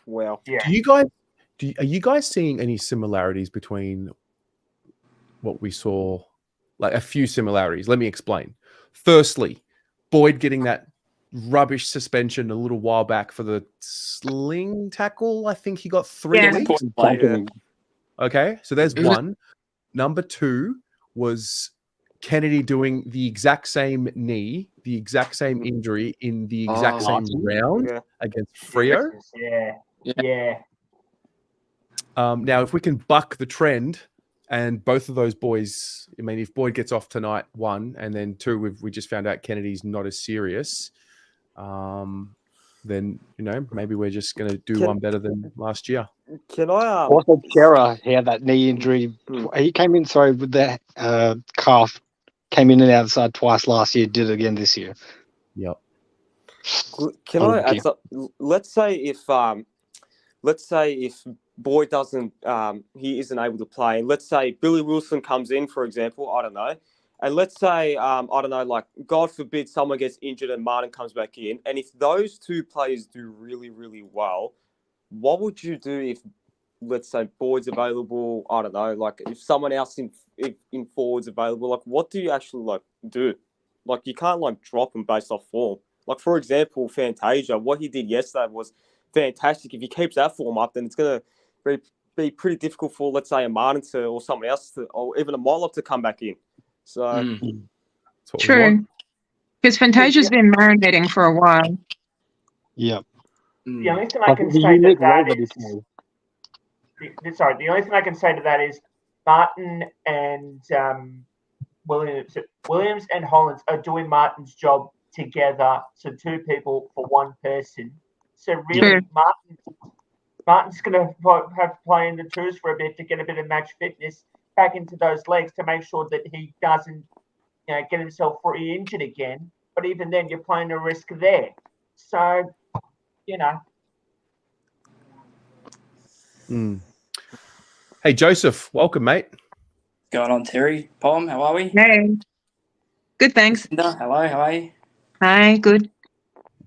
Wow. Yeah. Are you guys seeing any similarities between what we saw? Like, a few similarities. Let me explain. Firstly, Boyd getting that rubbish suspension a little while back for the sling tackle. I think he got 3 weeks. Okay, so there's one. Number 2 was Kennedy doing the exact same knee, the exact same injury in the exact same round against Freo. Yeah. Now, if we can buck the trend, and both of those boys, I mean, if Boyd gets off tonight, 1, and then 2, we just found out Kennedy's not as serious. then maybe we're just going to do Can- one better than last year. Can I Also, Chera, he had that knee injury. He came in, with the calf. Came in and out of the side twice last year. Did it again this year. Yep. Can I add something? Let's say if Boyd doesn't, he isn't able to play. Let's say Billy Wilson comes in, for example. I don't know. And let's say, I don't know, like, God forbid someone gets injured and Martin comes back in. And if those two players do really, really well, what would you do if, let's say, Boyd's available? I don't know, like, if someone else in forward's available, like, what do you actually, like, do? Like, you can't, like, drop them based off form. Like, for example, Fantasia, what he did yesterday was fantastic. If he keeps that form up, then it's going to be pretty difficult for, let's say, a Martin or someone else or even a Mollop to come back in. So True, because Fantasia's been marinating for a while. Yep. The only thing I can say to that is, the only thing I can say to that is Martin and Williams and Hollands are doing Martin's job together. So two people for one person. So really, Martin's going to have to play in the twos for a bit to get a bit of match fitness back into those legs to make sure that he doesn't get himself re-injured again. But even then, you're playing a risk there. So, Hey, Joseph, welcome, mate. Going on, Terry. Pom, how are we? Hey. Good, thanks. Linda, hello, how are you? Hi, good.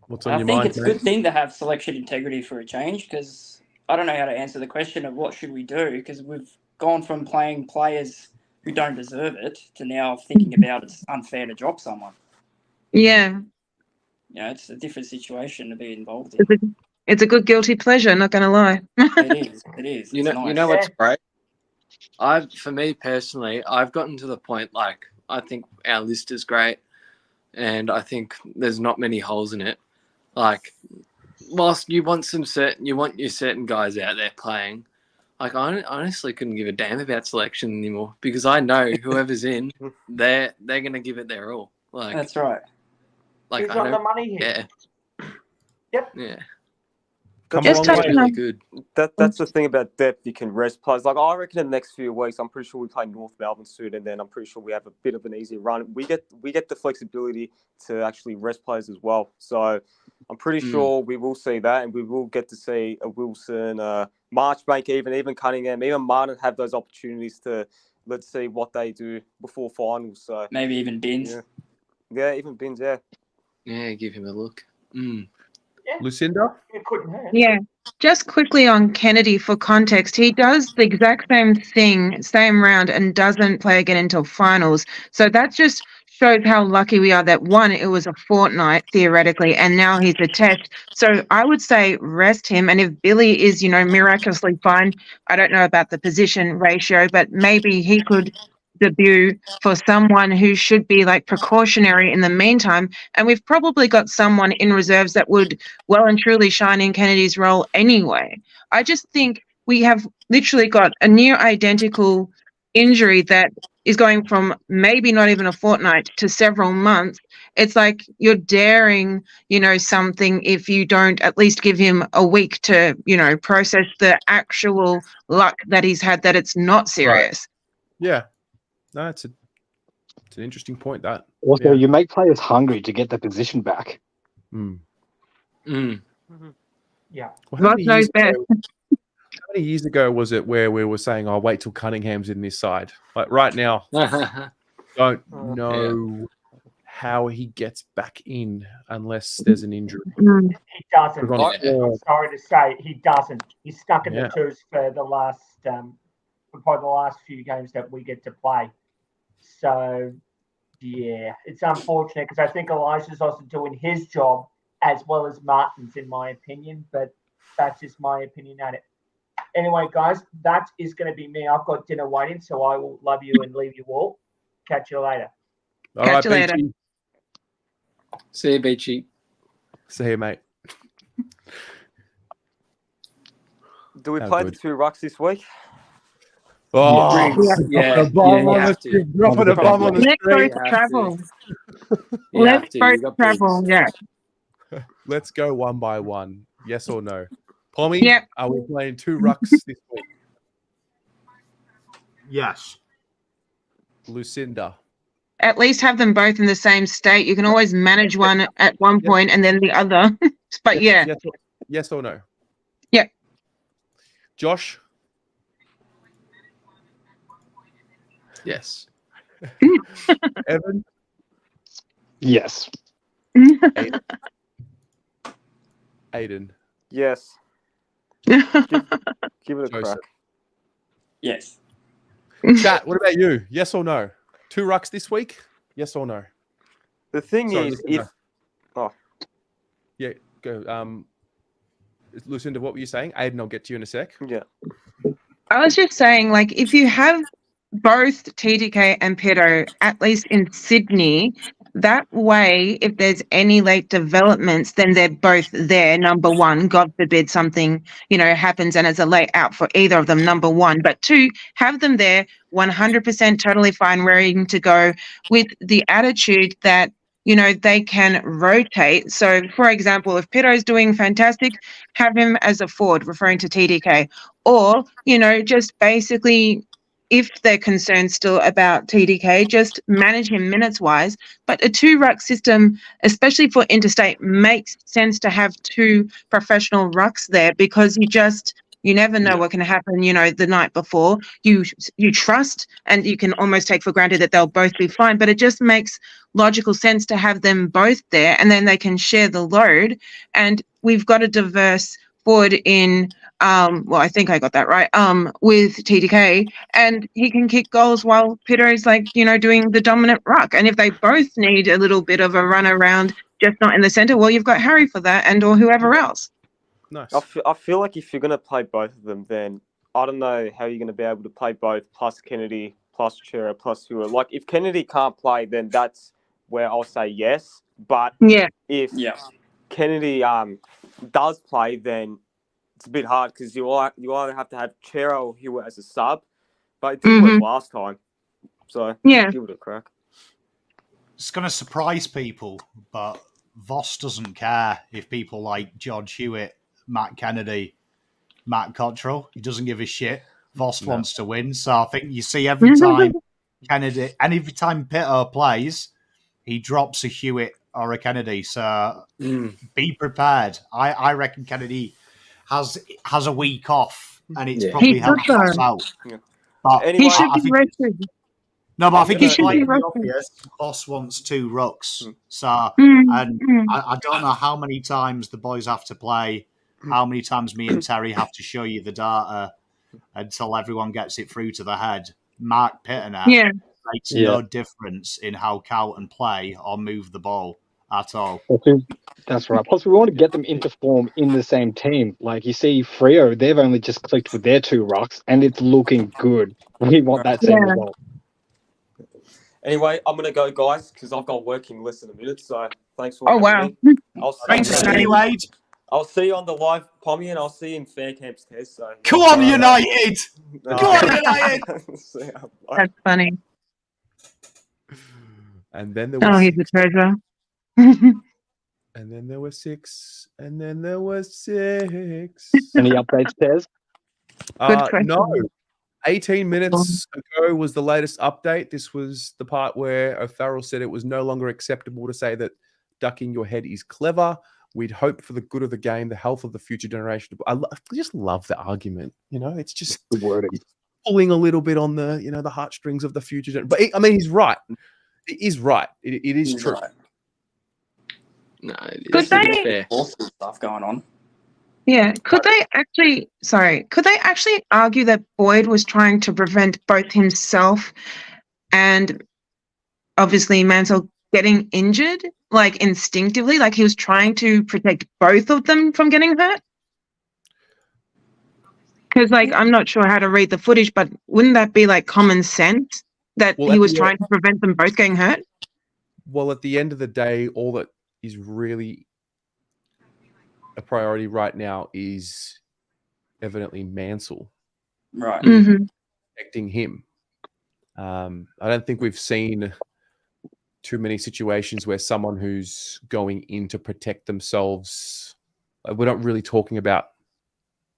What's on your mind, I think it's a mate? good thing to have selection integrity for a change, because I don't know how to answer the question of what should we do, because we've gone from playing players who don't deserve it to now thinking about it's unfair to drop someone. Yeah. It's a different situation to be involved in. It's a good guilty pleasure, not going to lie. It is. You know what's great? For me personally, I've gotten to the point, like, I think our list is great, and I think there's not many holes in it. Like, whilst you want your certain guys out there playing, like, I honestly couldn't give a damn about selection anymore, because I know whoever's in, they're gonna give it their all. Like, that's right. Like, who's on the money here? Yeah. Yep. Yeah. Really good. That's the thing about depth. You can rest players. Like, I reckon in the next few weeks, I'm pretty sure we play North Melbourne soon, and then I'm pretty sure we have a bit of an easier run. We get the flexibility to actually rest players as well. So I'm pretty sure we will see that, and we will get to see a Wilson, Marchbank, even Cunningham, even Martin have those opportunities to, let's see what they do before finals. So maybe even Bins. Yeah, even Bins. Yeah. Yeah, give him a look. Lucinda? It couldn't hurt. Yeah. Just quickly on Kennedy for context, he does the exact same thing, same round, and doesn't play again until finals. So that just shows how lucky we are that, one, it was a fortnight theoretically, and now he's a test. So I would say rest him. And if Billy is, miraculously fine, I don't know about the position ratio, but maybe he could debut for someone who should be like precautionary in the meantime. And we've probably got someone in reserves that would well and truly shine in Kennedy's role anyway. I just think we have literally got a near identical injury that is going from maybe not even a fortnight to several months. It's like you're daring, something if you don't at least give him a week to, process the actual luck that he's had, that it's not serious. Right. Yeah. No, it's an interesting point, that. Also, you make players hungry to get their position back. Yeah. Well, how many years ago was it where we were saying, "Oh, wait till Cunningham's in this side"? Like right now, don't know how he gets back in unless there's an injury. He doesn't. I'm sorry to say, he doesn't. He's stuck in the twos for the last, probably the last few games that we get to play. So, yeah, it's unfortunate because I think Elijah's also doing his job as well as Martin's, in my opinion. But that's just my opinion on it. Anyway, guys, that is going to be me. I've got dinner waiting, so I will love you and leave you all. Catch you later. Catch you later. See you, Beachy. See you, mate. Do we play the 2 rucks this week? Oh, yeah. Dropping a bomb on the Let's street. both travel. You have Let's to. both You got travel. bigs. Yeah. Let's go one by one. Yes or no? Pommy, Yep. are we playing 2 rucks this week? Yes. Lucinda. At least have them both in the same state. You can always manage one at one Yep. point and then the other. But yeah. Yes or no? Yeah. Josh? Yes. Evan? Yes. Aiden? Yes. Give it a Joseph. crack. Yes. Chat, what about you? Yes or no? 2 rucks this week? Yes or no? The thing Sorry, is, Lucinda. oh, Yeah, go. Lucinda, what were you saying? Aiden, I'll get to you in a sec. yeah, I was just saying, like, if you have both TDK and Pedo, at least in Sydney, that way, if there's any late developments, then they're both there, number one. God forbid something, happens and it's a late out for either of them, number one. But 2, have them there, 100% totally fine, raring to go, with the attitude that, they can rotate. So, for example, if Pedo's doing fantastic, have him as a forward, referring to TDK. Or, just basically, if they're concerned still about TDK, just manage him minutes-wise. But a 2-ruck system, especially for interstate, makes sense to have 2 professional rucks there, because you never know what can happen, the night before. You trust, and you can almost take for granted that they'll both be fine, but it just makes logical sense to have them both there, and then they can share the load. And we've got a diverse forward in I think I got that right, with TDK, and he can kick goals while Peter's doing the dominant ruck. And if they both need a little bit of a run around, just not in the centre, well, you've got Harry for that, or whoever else. Nice. I feel like if you're going to play both of them, then I don't know how you're going to be able to play both, plus Kennedy, plus Chera, plus Hua. Like, if Kennedy can't play, then that's where I'll say yes. But if Kennedy does play, then it's a bit hard, because you either have to have Chera or Hua as a sub. But it did work last time. So, give it a crack. It's going to surprise people, but Voss doesn't care if people like George Hewitt, Matt Kennedy, Matt Cottrell. He doesn't give a shit. Voss wants to win. So I think you see every time Kennedy, and every time Pitter plays, he drops a Hewitt or a Kennedy. So be prepared. I reckon Kennedy has a week off, and it's probably helped Voss out. Yeah. But Anyway, He should be rested. no, but I think it's should be slightly rested. obvious. Boss wants 2 rucks. So, and I don't know how many times the boys have to play, how many times me and Terry have to show you the data until everyone gets it through to the head. Mark Pittener makes no difference in how Carlton play or move the ball at all. That's right. Plus, we want to get them into form in the same team. Like, you see, Freo, they've only just clicked with their 2 rucks, and it's looking good. We want that same result. Anyway, I'm going to go, guys, because I've got work in less than a minute. So, thanks for having me. I'll see you on the live Pommy, and I'll see you in Faircamp's test. So, Come on, United! Come on, United! That's funny. And then there was he's a treasure. And then there were 6. And then there was 6. Any updates, Tez? No. 18 minutes ago was the latest update. This was the part where O'Farrell said it was no longer acceptable to say that ducking your head is clever. We'd hope for the good of the game, the health of the future generation. I just love the argument. It's just pulling a little bit on the, the heartstrings of the future. But he's right. It is right. It is true. Right. No, Could they fair. Awesome stuff going on. Yeah. Could they actually argue that Boyd was trying to prevent both himself and obviously Mansell getting injured, like instinctively, like he was trying to protect both of them from getting hurt? Because I'm not sure how to read the footage, but wouldn't that be common sense that he was trying to prevent them both getting hurt? Well, at the end of the day, all that is really a priority right now is evidently Mansell. Right. Protecting him. I don't think we've seen too many situations where someone who's going in to protect themselves, we're not really talking about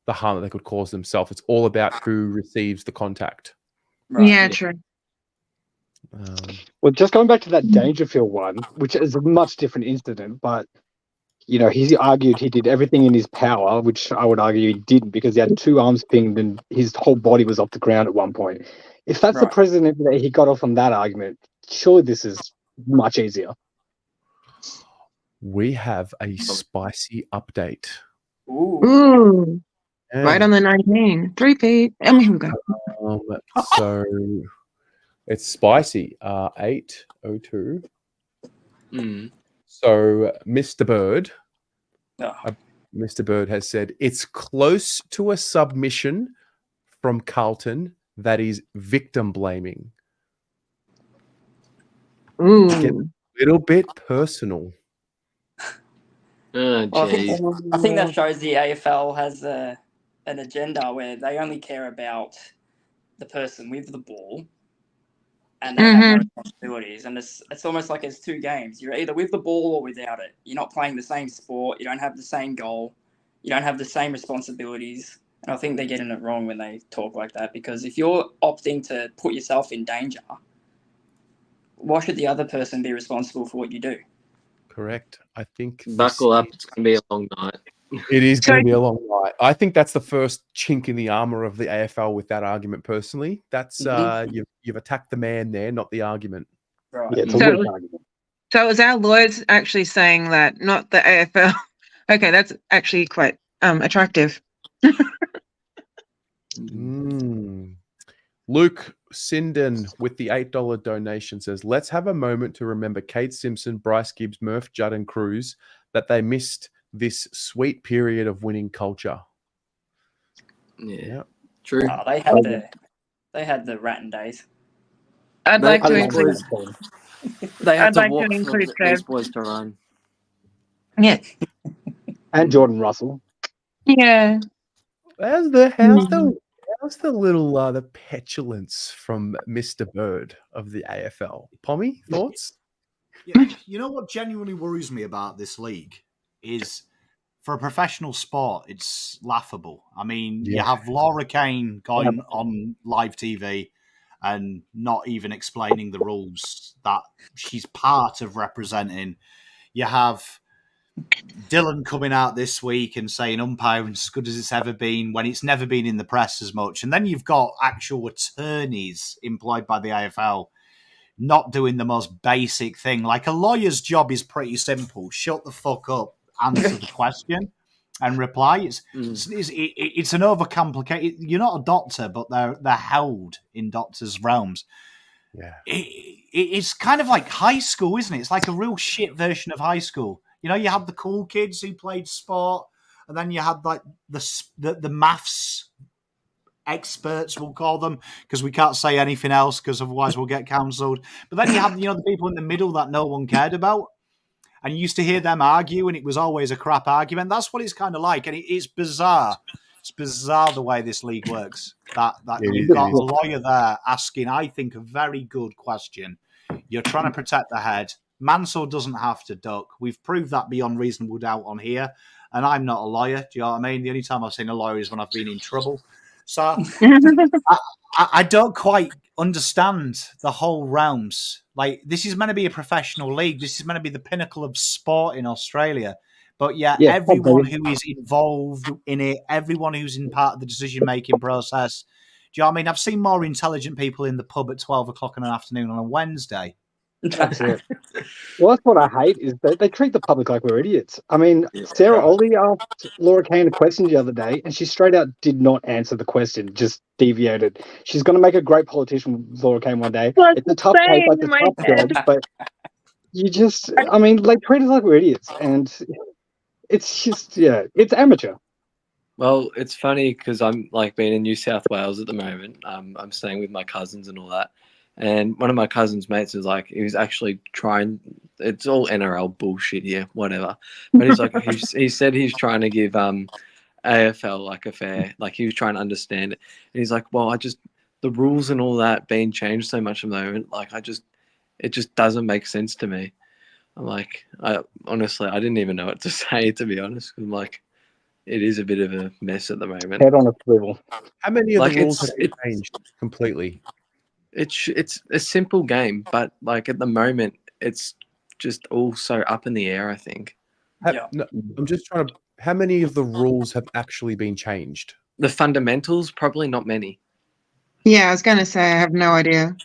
the harm that they could cause themselves. It's all about who receives the contact. Right. Yeah, true. Well, just going back to that Dangerfield one, which is a much different incident, but he argued he did everything in his power, which I would argue he didn't, because he had two arms pinged and his whole body was off the ground at one point. If that's the Right. precedent that he got off on that argument, surely this is much easier. We have a spicy update. Ooh. Ooh, right Yeah. on the 19. 3-peat. And here we go. So it's spicy. 8:02. So Mr. Bird, Mr. Bird has said it's close to a submission from Carlton that is victim blaming. Ooh. Get a little bit personal. Well, I think that shows the AFL has an agenda where they only care about the person with the ball, and they have no responsibilities. And it's almost like it's two games. You're either with the ball or without it. You're not playing the same sport. You don't have the same goal. You don't have the same responsibilities. And I think they're getting it wrong when they talk like that, because if you're opting to put yourself in danger, why should the other person be responsible for what you do? Correct. I think Buckle up. It's going to be a long night. It is going to be a long night. I think that's the first chink in the armor of the AFL with that argument. Personally, that's you've attacked the man there, not the argument. Right. Yeah, it's a weak argument. So is our lawyers actually saying that, not the AFL? Okay, that's actually quite attractive. Luke Sinden with the $8 donation says, let's have a moment to remember Kate Simpson, Bryce Gibbs, Murph, Judd and Cruz, that they missed this sweet period of winning culture. Yeah. True. Oh, they had the ratting days. I'd like to include. They had I'd to like walk to for include these Trev. boys to run. Yeah. And Jordan Russell. Yeah. How's the little the petulance from Mr. Bird of the AFL? Pommy, thoughts? Yeah, you know what genuinely worries me about this league is, for a professional sport, it's laughable. I mean, you have Laura Kane going on live TV and not even explaining the rules that she's part of representing. You have Dylan coming out this week and saying umpiring as good as it's ever been when it's never been in the press as much. And then you've got actual attorneys employed by the AFL not doing the most basic thing. Like, a lawyer's job is pretty simple. Shut the fuck up, answer the question and reply. It's an overcomplicated. You're not a doctor, but they're held in doctors' realms. Yeah. It's kind of like high school, isn't it? It's like a real shit version of high school. You know, you had the cool kids who played sport, and then you had like the maths experts, we'll call them, because we can't say anything else because otherwise we'll get cancelled. But then you have, the people in the middle that no one cared about, and you used to hear them argue, and it was always a crap argument. That's what it's kind of like, and it's bizarre. It's bizarre the way this league works. That you've got a lawyer there asking, I think, a very good question. You're trying to protect the head. Mansell doesn't have to duck. We've proved that beyond reasonable doubt on here. And I'm not a lawyer. Do you know what I mean? The only time I've seen a lawyer is when I've been in trouble. So I don't quite understand the whole realms. Like, this is meant to be a professional league. This is meant to be the pinnacle of sport in Australia. But everyone who is involved in it, everyone who's in part of the decision-making process, do you know what I mean? I've seen more intelligent people in the pub at 12 o'clock in the afternoon on a Wednesday. That's it. Well, that's what I hate, is that they treat the public like we're idiots. I mean, Sarah Oldie asked Laura Kane a question the other day, and she straight out did not answer the question, just deviated. She's going to make a great politician, Laura Kane, one day. It's a tough place, like the tough job, but you just, I mean, they treat us like we're idiots, and it's just, it's amateur. Well, it's funny because I'm like being in New South Wales at the moment. I'm staying with my cousins and all that. And one of my cousin's mates is like, he was actually trying, it's all NRL bullshit here, whatever. But he's like, he said he's trying to give AFL like a fair, like he was trying to understand it. And he's like, well, the rules and all that being changed so much at the moment, like it just doesn't make sense to me. I'm like, honestly, I didn't even know what to say, to be honest. I'm like, it is a bit of a mess at the moment. Head on a swivel. How many of Like, the rules have been changed completely? It's a simple game, but like at the moment, it's just all so up in the air, I think. No, I'm just trying to. How many of the rules have actually been changed? The fundamentals, probably not many. Yeah, I was going to say I have no idea.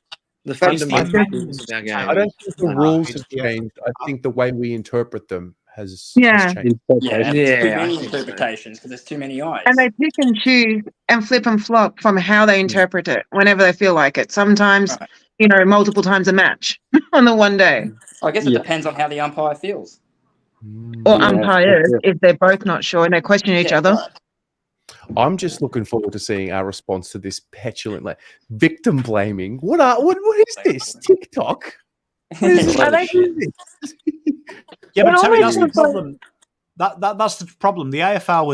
The But it's fundamentals of our game. I don't think the No. rules have changed. I think the way we interpret them has Yeah. changed. Yeah, Yeah, too I many think so. interpretations because there's too many eyes. And they pick and choose and flip and flop from how they interpret it whenever they feel like it. Sometimes, Right. Multiple times a match on the one day. I guess it depends on how the umpire feels. Or Yeah, umpires, that's it. if they're both not sure and they question each other. Right. I'm just looking forward to seeing our response to this petulant victim blaming. What is this? TikTok? What is What Are a they- shit. Yeah, but It Terry, always that's the looks like- problem. That's the problem. The AFL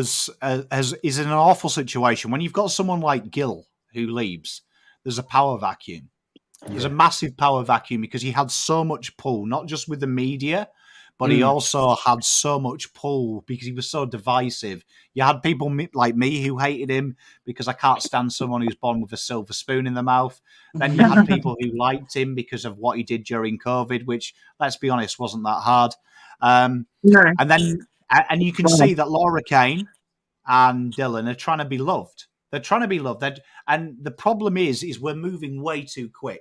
is in an awful situation when you've got someone like Gill who leaves. There's a power vacuum. There's a massive power vacuum because he had so much pull, not just with the media, but he also had so much pull because he was so divisive. You had people like me who hated him because I can't stand someone who's born with a silver spoon in their mouth. Then you had people who liked him because of what he did during COVID, which, let's be honest, wasn't that hard. No. And you can see that Laura Kane and Dylan are trying to be loved. They're trying to be loved. And the problem is we're moving way too quick.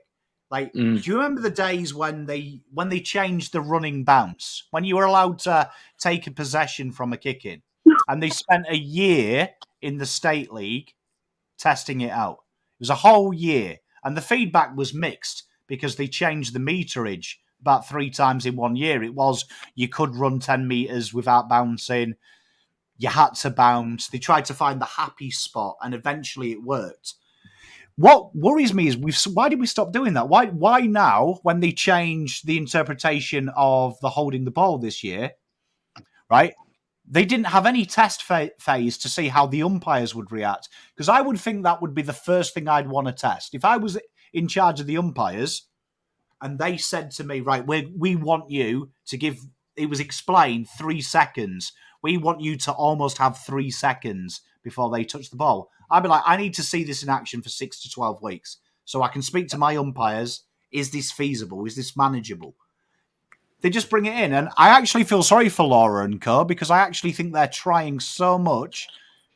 Like, do you remember the days when they changed the running bounce, when you were allowed to take a possession from a kick in, and they spent a year in the state league testing it out? It was a whole year, and the feedback was mixed because they changed the meterage about 3 times in 1 year. It was you could run 10 meters without bouncing. You had to bounce. They tried to find the happy spot, and eventually it worked. What worries me is why did we stop doing that? Why now, when they changed the interpretation of the holding the ball this year, right? They didn't have any test phase to see how the umpires would react. Because I would think that would be the first thing I'd want to test. If I was in charge of the umpires and they said to me, right, we want you to give, it was explained 3 seconds. We want you to almost have 3 seconds before they touch the ball. I'd be like, I need to see this in action for 6 to 12 weeks so I can speak to my umpires. Is this feasible? Is this manageable? They just bring it in. And I actually feel sorry for Laura and co because I actually think they're trying so much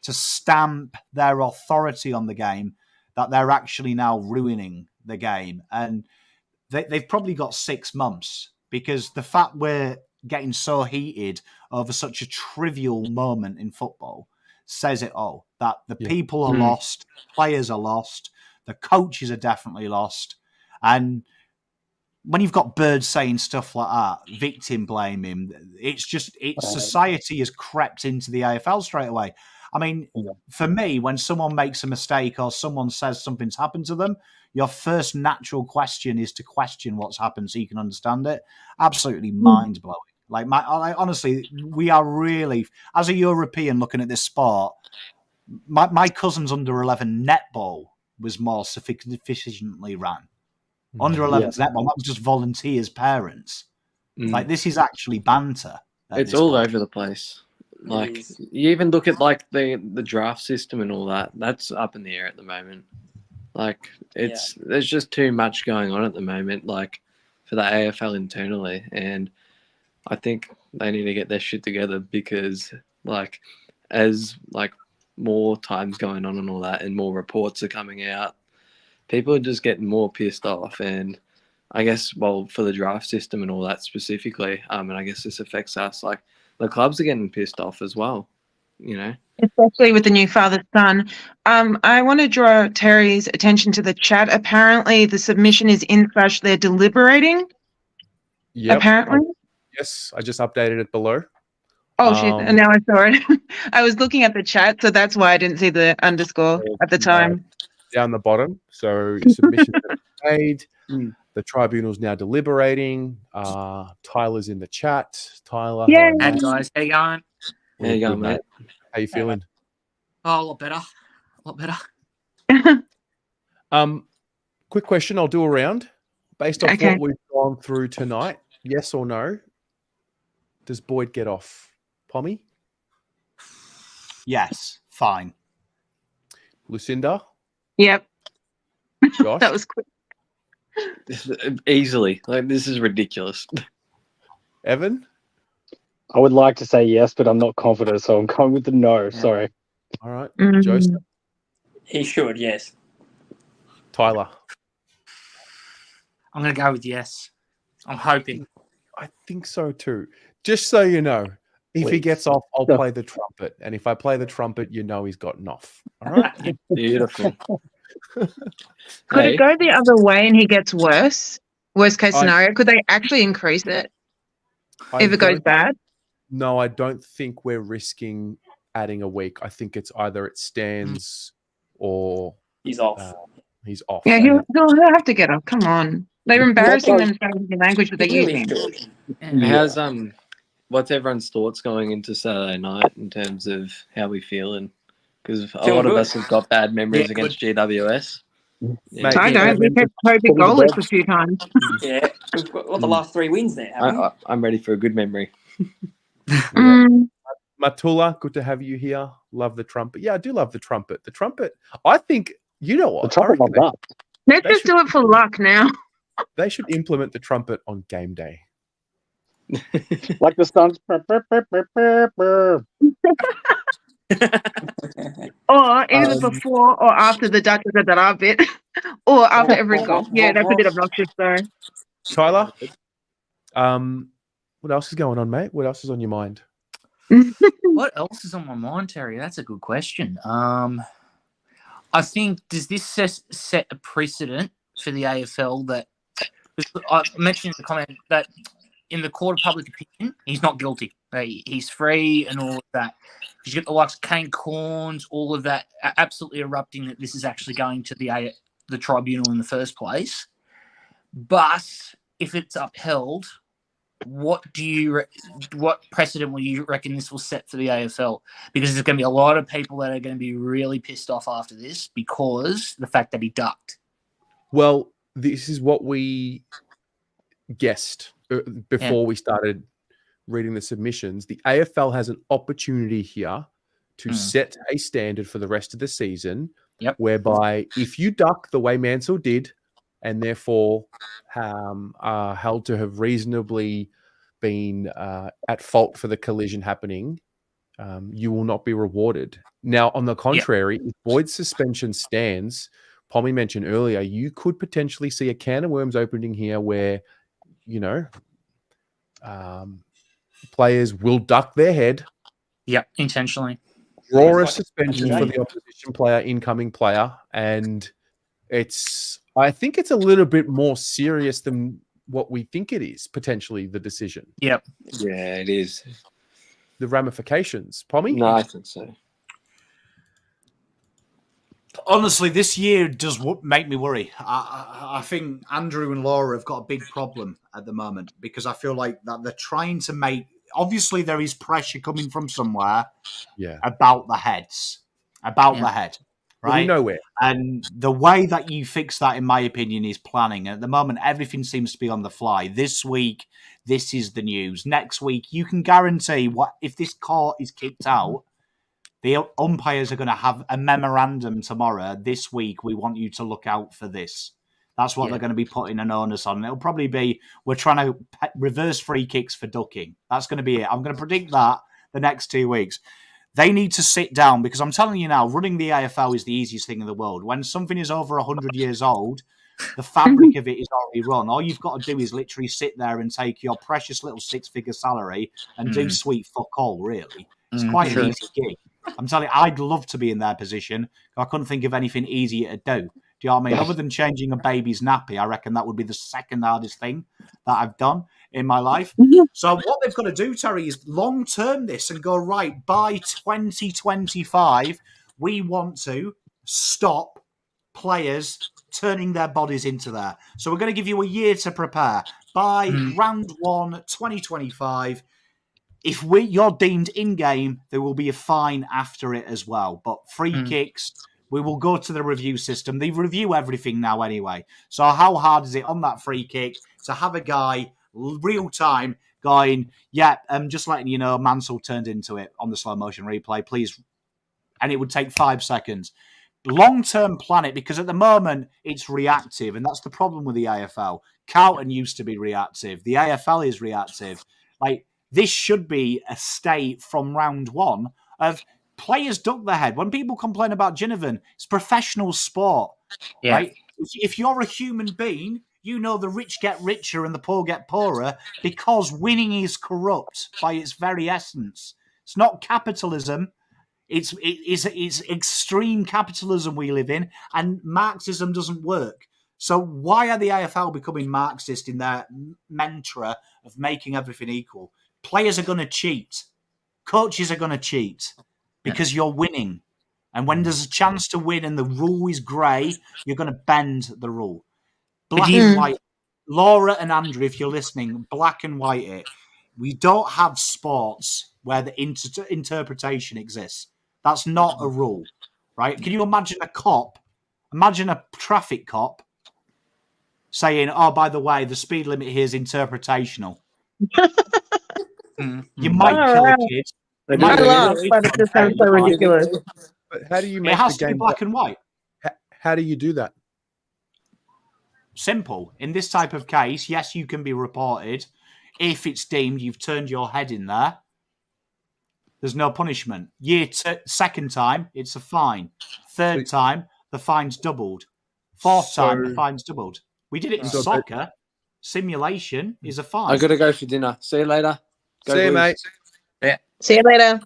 to stamp their authority on the game that they're actually now ruining the game. And they've probably got 6 months because the fact we're getting so heated over such a trivial moment in football says it all. That the people are lost, players are lost, the coaches are definitely lost. And when you've got Bird saying stuff like that, victim blaming, it's society has crept into the AFL straight away. I mean, for me, when someone makes a mistake or someone says something's happened to them, your first natural question is to question what's happened so you can understand it. Absolutely mind-blowing. Like, honestly, we are really, as a European looking at this sport, my cousin's under-11 netball was more sufficiently ran. Under-11s netball, that was just volunteers' parents. Like, this is actually banter. It's all over the place. Like, you even look at like the draft system and all that. That's up in the air at the moment. Like, there's just too much going on at the moment. Like, for the AFL internally, and I think they need to get their shit together because, like, as like more time's going on and all that, and more reports are coming out, people are just getting more pissed off. And I guess, well, for the draft system and all that specifically, and I guess this affects us. Like, the clubs are getting pissed off as well. Especially with the new father-son. I want to draw Terry's attention to the chat. Apparently, the submission is in / they're deliberating. Yep. Apparently. Yes, I just updated it below. Oh, shit. And now I saw it. I was looking at the chat, so that's why I didn't see the underscore at the time. Down the bottom. So submission made. The tribunal's now deliberating. Tyler's in the chat. Tyler. Yeah. Hey guys, how you going? How you going, mate? How you feeling? Oh, a lot better. A lot better. Quick question. I'll do a round based off what we've gone gone through tonight, yes or no, does Boyd get off? Pommy? Yes, fine. Lucinda? Yep. Josh? That was quick. Easily. Like, this is ridiculous. Evan? I would like to say yes, but I'm not confident, so I'm going with the no. Sorry. All right. Mm. Joseph? He should, yes. Tyler? I'm going to go with yes. I'm hoping. I think so too. Just so you know, if he Please. gets off, I'll No. play the trumpet. And if I play the trumpet, you know he's gotten off. All right? Beautiful. Could Hey. it go the other way and he gets worse? Worst case I- scenario. Could they actually increase it I if it goes don't- bad? No, I don't think we're risking adding a week. I think it's either it stands or He's off. he's off. Yeah, And he'll have to get off. Come on. They're embarrassing themselves with the language that they're He really using. should. How's what's everyone's thoughts going into Saturday night in terms of how we feeling? Because a Feeling lot of good. us have got bad memories Yeah, against GWS. Mate, I don't. We kept Toby goalless a few times. Yeah, we've got the last 3 wins there, haven't we? I'm ready for a good memory. Mm. Matula, good to have you here. Love the trumpet. Yeah, I do love the trumpet. The trumpet, I think, you know what? The trumpet I reckon loves that. Let's They just do it for luck now. they should implement the trumpet on game day. Like the Suns. Burr, burr, burr, burr, burr, burr. Or either before or after the Dutch that are bit. Or after every goal. Yeah, that's a bit obnoxious though. Tyler, what else is going on, mate? What else is on your mind? What else is on my mind, Terry? That's a good question. I think, does this set a precedent for the AFL that I mentioned in the comment that in the court of public opinion, he's not guilty. He's free and all of that. You've got the likes of Kane Corns, all of that, absolutely erupting that this is actually going to the tribunal in the first place. But if it's upheld, what precedent will you reckon this will set for the AFL? Because there's going to be a lot of people that are going to be really pissed off after this because the fact that he ducked. Well, this is what we guessed before we started reading the submissions. The AFL has an opportunity here to set a standard for the rest of the season, whereby if you duck the way Mansell did, and therefore are held to have reasonably been at fault for the collision happening, you will not be rewarded. Now, on the contrary, if Boyd's suspension stands, Pommy mentioned earlier, you could potentially see a can of worms opening here where, you know, players will duck their head. Yeah, intentionally. Draw a suspension for the opposition player, incoming player, and I think it's a little bit more serious than what we think it is, potentially, the decision. Yep. Yeah, it is. The ramifications. Pommy? No, I think so. Honestly, this year does make me worry. I think Andrew and Laura have got a big problem at the moment because I feel like that they're trying to make... Obviously, there is pressure coming from somewhere about the heads. The head. Right? Nowhere. And the way that you fix that, in my opinion, is planning. At the moment, everything seems to be on the fly. This week, this is the news. Next week, you can guarantee if this court is kicked out, the umpires are going to have a memorandum tomorrow. This week, we want you to look out for this. That's what they're going to be putting an onus on. It'll probably be, we're trying to reverse free kicks for ducking. That's going to be it. I'm going to predict that the next 2 weeks. They need to sit down because I'm telling you now, running the AFL is the easiest thing in the world. When something is over 100 years old, the fabric of it is already run. All you've got to do is literally sit there and take your precious little 6-figure salary and do sweet fuck all, really. It's quite an easy gig. I'm telling you, I'd love to be in their position. I couldn't think of anything easier to do. Do you know what I mean? Other than changing a baby's nappy, I reckon that would be the second hardest thing that I've done in my life. So what they've got to do, Terry, is long-term this and go, right, by 2025, we want to stop players turning their bodies into there. So we're going to give you a year to prepare. By round 1, 2025, if you're deemed in-game, there will be a fine after it as well. But free kicks, We will go to the review system. They review everything now anyway. So how hard is it on that free kick to have a guy real time going, yeah, I'm just letting you know Mansell turned into it on the slow motion replay, please. And it would take 5 seconds. Long-term plan it, because at the moment it's reactive, and that's the problem with the AFL. Carlton used to be reactive. The AFL is reactive. Like, this should be a state from round one of players duck their head. When people complain about Ginnivan, it's professional sport, right? If you're a human being, you know the rich get richer and the poor get poorer because winning is corrupt by its very essence. It's not capitalism. It's extreme capitalism we live in, and Marxism doesn't work. So why are the AFL becoming Marxist in their mantra of making everything equal? Players are going to cheat. Coaches are going to cheat because you're winning. And when there's a chance to win and the rule is grey, you're going to bend the rule. Black and white. Laura and Andrew, if you're listening, black and white it. We don't have sports where the interpretation exists. That's not a rule, right? Can you imagine a cop, imagine a traffic cop saying, oh, by the way, the speed limit here is interpretational. You might kill a kid. I laugh, but it just sounds so ridiculous. But how do you make it has the game to be black and white? How do you do that? Simple. In this type of case, yes, you can be reported. If it's deemed you've turned your head in there, there's no punishment. Second time, it's a fine. Third time, the fine's doubled. Fourth time, the fine's doubled. We did it in soccer. Simulation is a fine. I got to go for dinner. See you later. See you, mate. Yeah. See you later.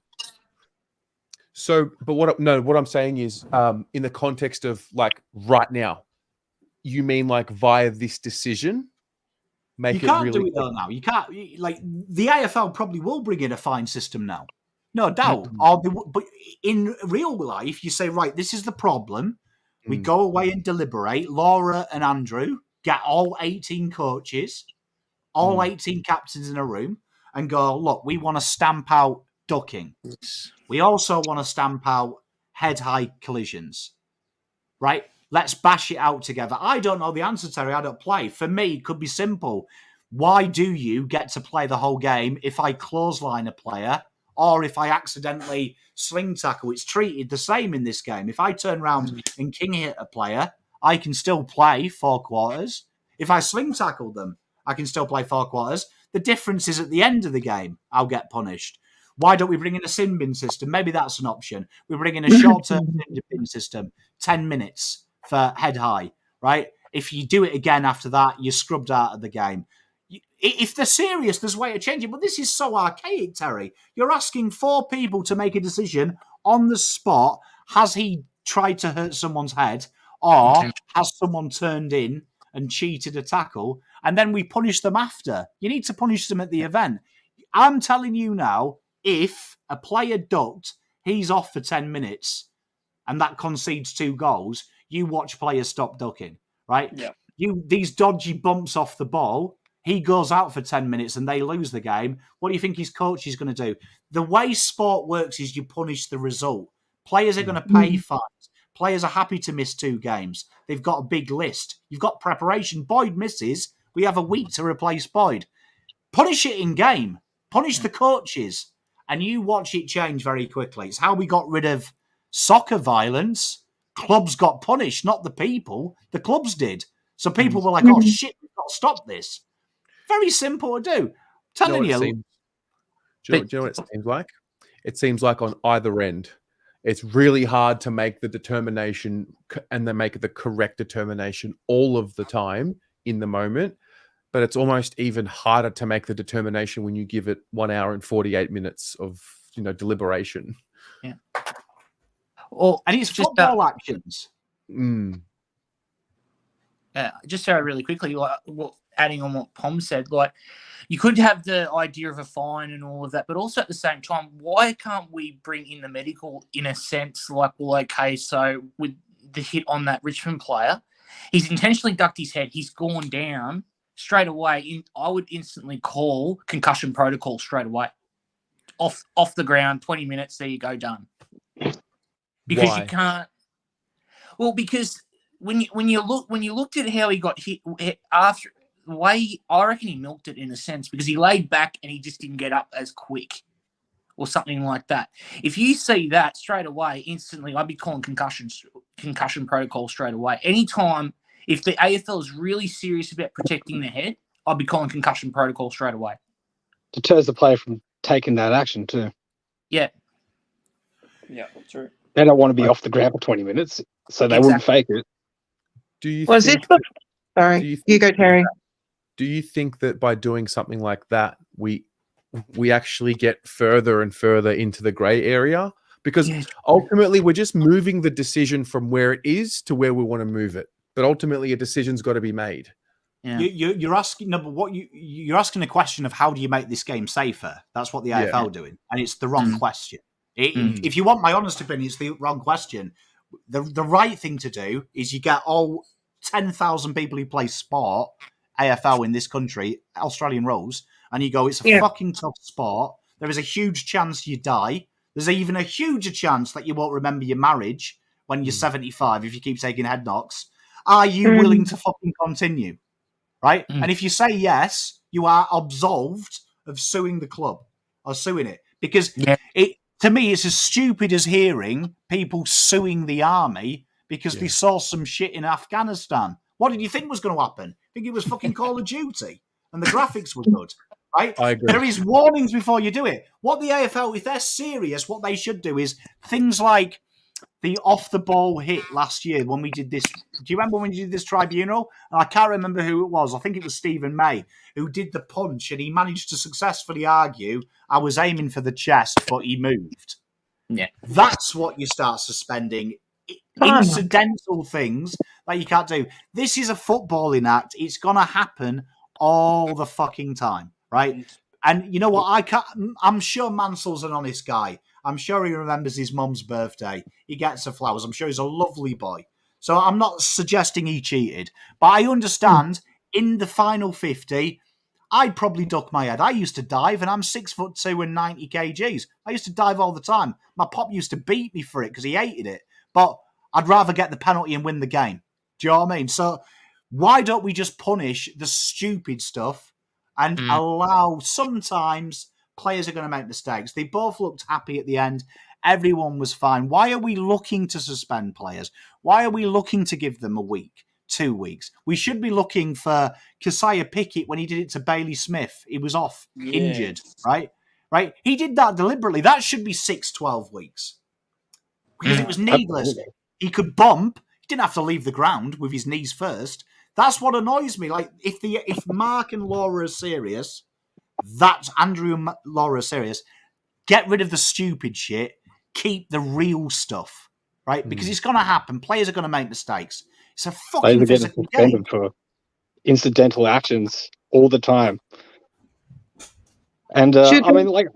So, but what I'm saying is, in the context of like right now, you mean like via this decision? You can't do it though now. You can't, like, the AFL probably will bring in a fine system now. No doubt. But in real life, you say, right, this is the problem. We go away and deliberate. Laura and Andrew get all 18 coaches, all 18 captains in a room, and go, look, we want to stamp out ducking. We also want to stamp out head-high collisions, right? Let's bash it out together. I don't know the answer, Terry. I don't play. For me, it could be simple. Why do you get to play the whole game if I clothesline a player or if I accidentally sling tackle? It's treated the same in this game. If I turn around and king hit a player, I can still play 4 quarters. If I sling tackle them, I can still play 4 quarters. The difference is at the end of the game, I'll get punished. Why don't we bring in a sin bin system? Maybe that's an option. We bring in a short-term sin bin system, 10 minutes for head high, right? If you do it again after that, you're scrubbed out of the game. If they're serious, there's a way to change it. But this is so archaic, Terry. You're asking 4 people to make a decision on the spot. Has he tried to hurt someone's head, or has someone turned in and cheated a tackle? And then we punish them after. You need to punish them at the event. I'm telling you now, if a player ducked, he's off for 10 minutes and that concedes 2 goals, you watch players stop ducking, right? Yeah. These dodgy bumps off the ball, he goes out for 10 minutes and they lose the game. What do you think his coach is going to do? The way sport works is you punish the result. Players are going to pay fines. Players are happy to miss 2 games. They've got a big list. You've got preparation. Boyd misses. We have a week to replace Boyd. Punish it in game. Punish the coaches. And you watch it change very quickly. It's how we got rid of soccer violence. Clubs got punished, not the people. The clubs did. So people were like, oh, shit, we've got to stop this. Very simple to do. Telling you. Do you know what it seems like? It seems like on either end, it's really hard to make the determination and then make the correct determination all of the time in the moment. But it's almost even harder to make the determination when you give it 1 hour and 48 minutes of, deliberation. Yeah. Well, and it's football actions. Just really quickly, adding on what Pom said, you could have the idea of a fine and all of that, but also at the same time, why can't we bring in the medical in a sense like, okay, so with the hit on that Richmond player, he's intentionally ducked his head, he's gone down straight away. I would instantly call concussion protocol straight away. Off the ground, 20 minutes, there you go, done. Because you can't, Well, because when you looked at how he got hit after the way, I reckon he milked it in a sense because he laid back and he just didn't get up as quick or something like that. If you see that straight away, instantly, I'd be calling concussion protocol straight away. Anytime, if the AFL is really serious about protecting the head, I'd be calling concussion protocol straight away. Deters the player from taking that action too. Yeah. Yeah, true. They don't want to be off the ground for 20 minutes, so they wouldn't fake it. Do you Was this think? the... Sorry, you go, Terry. Do you think that by doing something like that, we actually get further and further into the grey area? Because ultimately, we're just moving the decision from where it is to where we want to move it. But ultimately, a decision's got to be made. Yeah. You're asking, no, but what you're asking a question of how do you make this game safer? That's what the AFL are doing, and it's the wrong question. If you want my honest opinion, it's the wrong question. The right thing to do is you get all 10,000 people who play sport, AFL in this country, Australian rules, and you go, it's a fucking tough sport. There is a huge chance you die. There's even a huger chance that you won't remember your marriage when you're 75 if you keep taking head knocks. Are you willing to fucking continue? Right? And if you say yes, you are absolved of suing the club or suing it. Because to me, it's as stupid as hearing people suing the army because they saw some shit in Afghanistan. What did you think was going to happen? I think it was fucking Call of Duty and the graphics were good. Right? I agree. There is warnings before you do it. What the AFL, if they're serious, what they should do is things like the off-the-ball hit last year when we did this. Do you remember when we did this tribunal? And I can't remember who it was. I think it was Stephen May who did the punch, and he managed to successfully argue, I was aiming for the chest, but he moved. Yeah. That's what you start suspending. Incidental things that you can't do. This is a footballing act. It's going to happen all the fucking time, right? And you know what? I'm sure Mansell's an honest guy. I'm sure he remembers his mum's birthday. He gets her flowers. I'm sure he's a lovely boy. So I'm not suggesting he cheated. But I understand in the final 50, I'd probably duck my head. I used to dive, and I'm 6'2" and 90 kgs. I used to dive all the time. My pop used to beat me for it because he hated it. But I'd rather get the penalty and win the game. Do you know what I mean? So why don't we just punish the stupid stuff and allow sometimes players are going to make mistakes. They both looked happy at the end. Everyone was fine. Why are we looking to suspend players? Why are we looking to give them a week, 2 weeks? We should be looking for Keziah Pickett when he did it to Bailey Smith. He was off, injured, right? He did that deliberately. That should be 6-12 weeks because it was needless. He could bump. He didn't have to leave the ground with his knees first. That's what annoys me. Like if Mark and Laura are serious, that's Andrew and Laura are serious. Get rid of the stupid shit. Keep the real stuff, right? Because it's going to happen. Players are going to make mistakes. It's a fucking physical game. For incidental actions all the time. And I mean, like,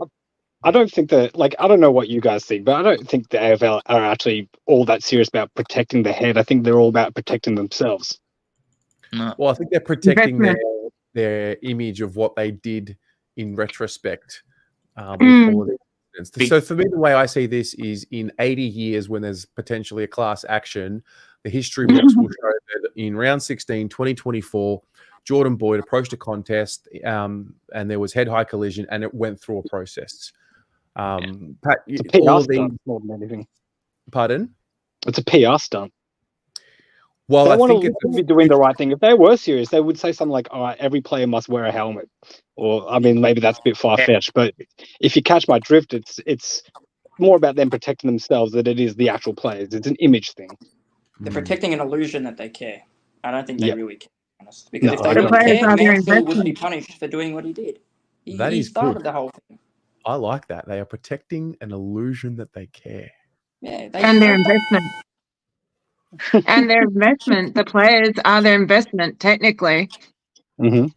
I don't think that, like, I don't know what you guys think, but I don't think the AFL are actually all that serious about protecting the head. I think they're all about protecting themselves. No. Well, I think they're protecting their image of what they did in retrospect. So for me, the way I see this is in 80 years when there's potentially a class action, the history books will show that in round 16, 2024, Jordan Boyd approached a contest and there was head-high collision and it went through a process. Pat, it's a PR stunt more than anything. Pardon? It's a PR stunt. Well, I think it's be doing the right thing. If they were serious, they would say something like, "All right, every player must wear a helmet." Or, I mean, maybe that's a bit far-fetched, but if you catch my drift, it's more about them protecting themselves than it is the actual players. It's an image thing. They're protecting an illusion that they care. I don't think they really care, honest. Because No, if they don't care, Mansell would be punished for doing what he did. He started the whole thing. I like that. They are protecting an illusion that they care. Yeah, and their investment. And their investment. The players are their investment, technically. Well,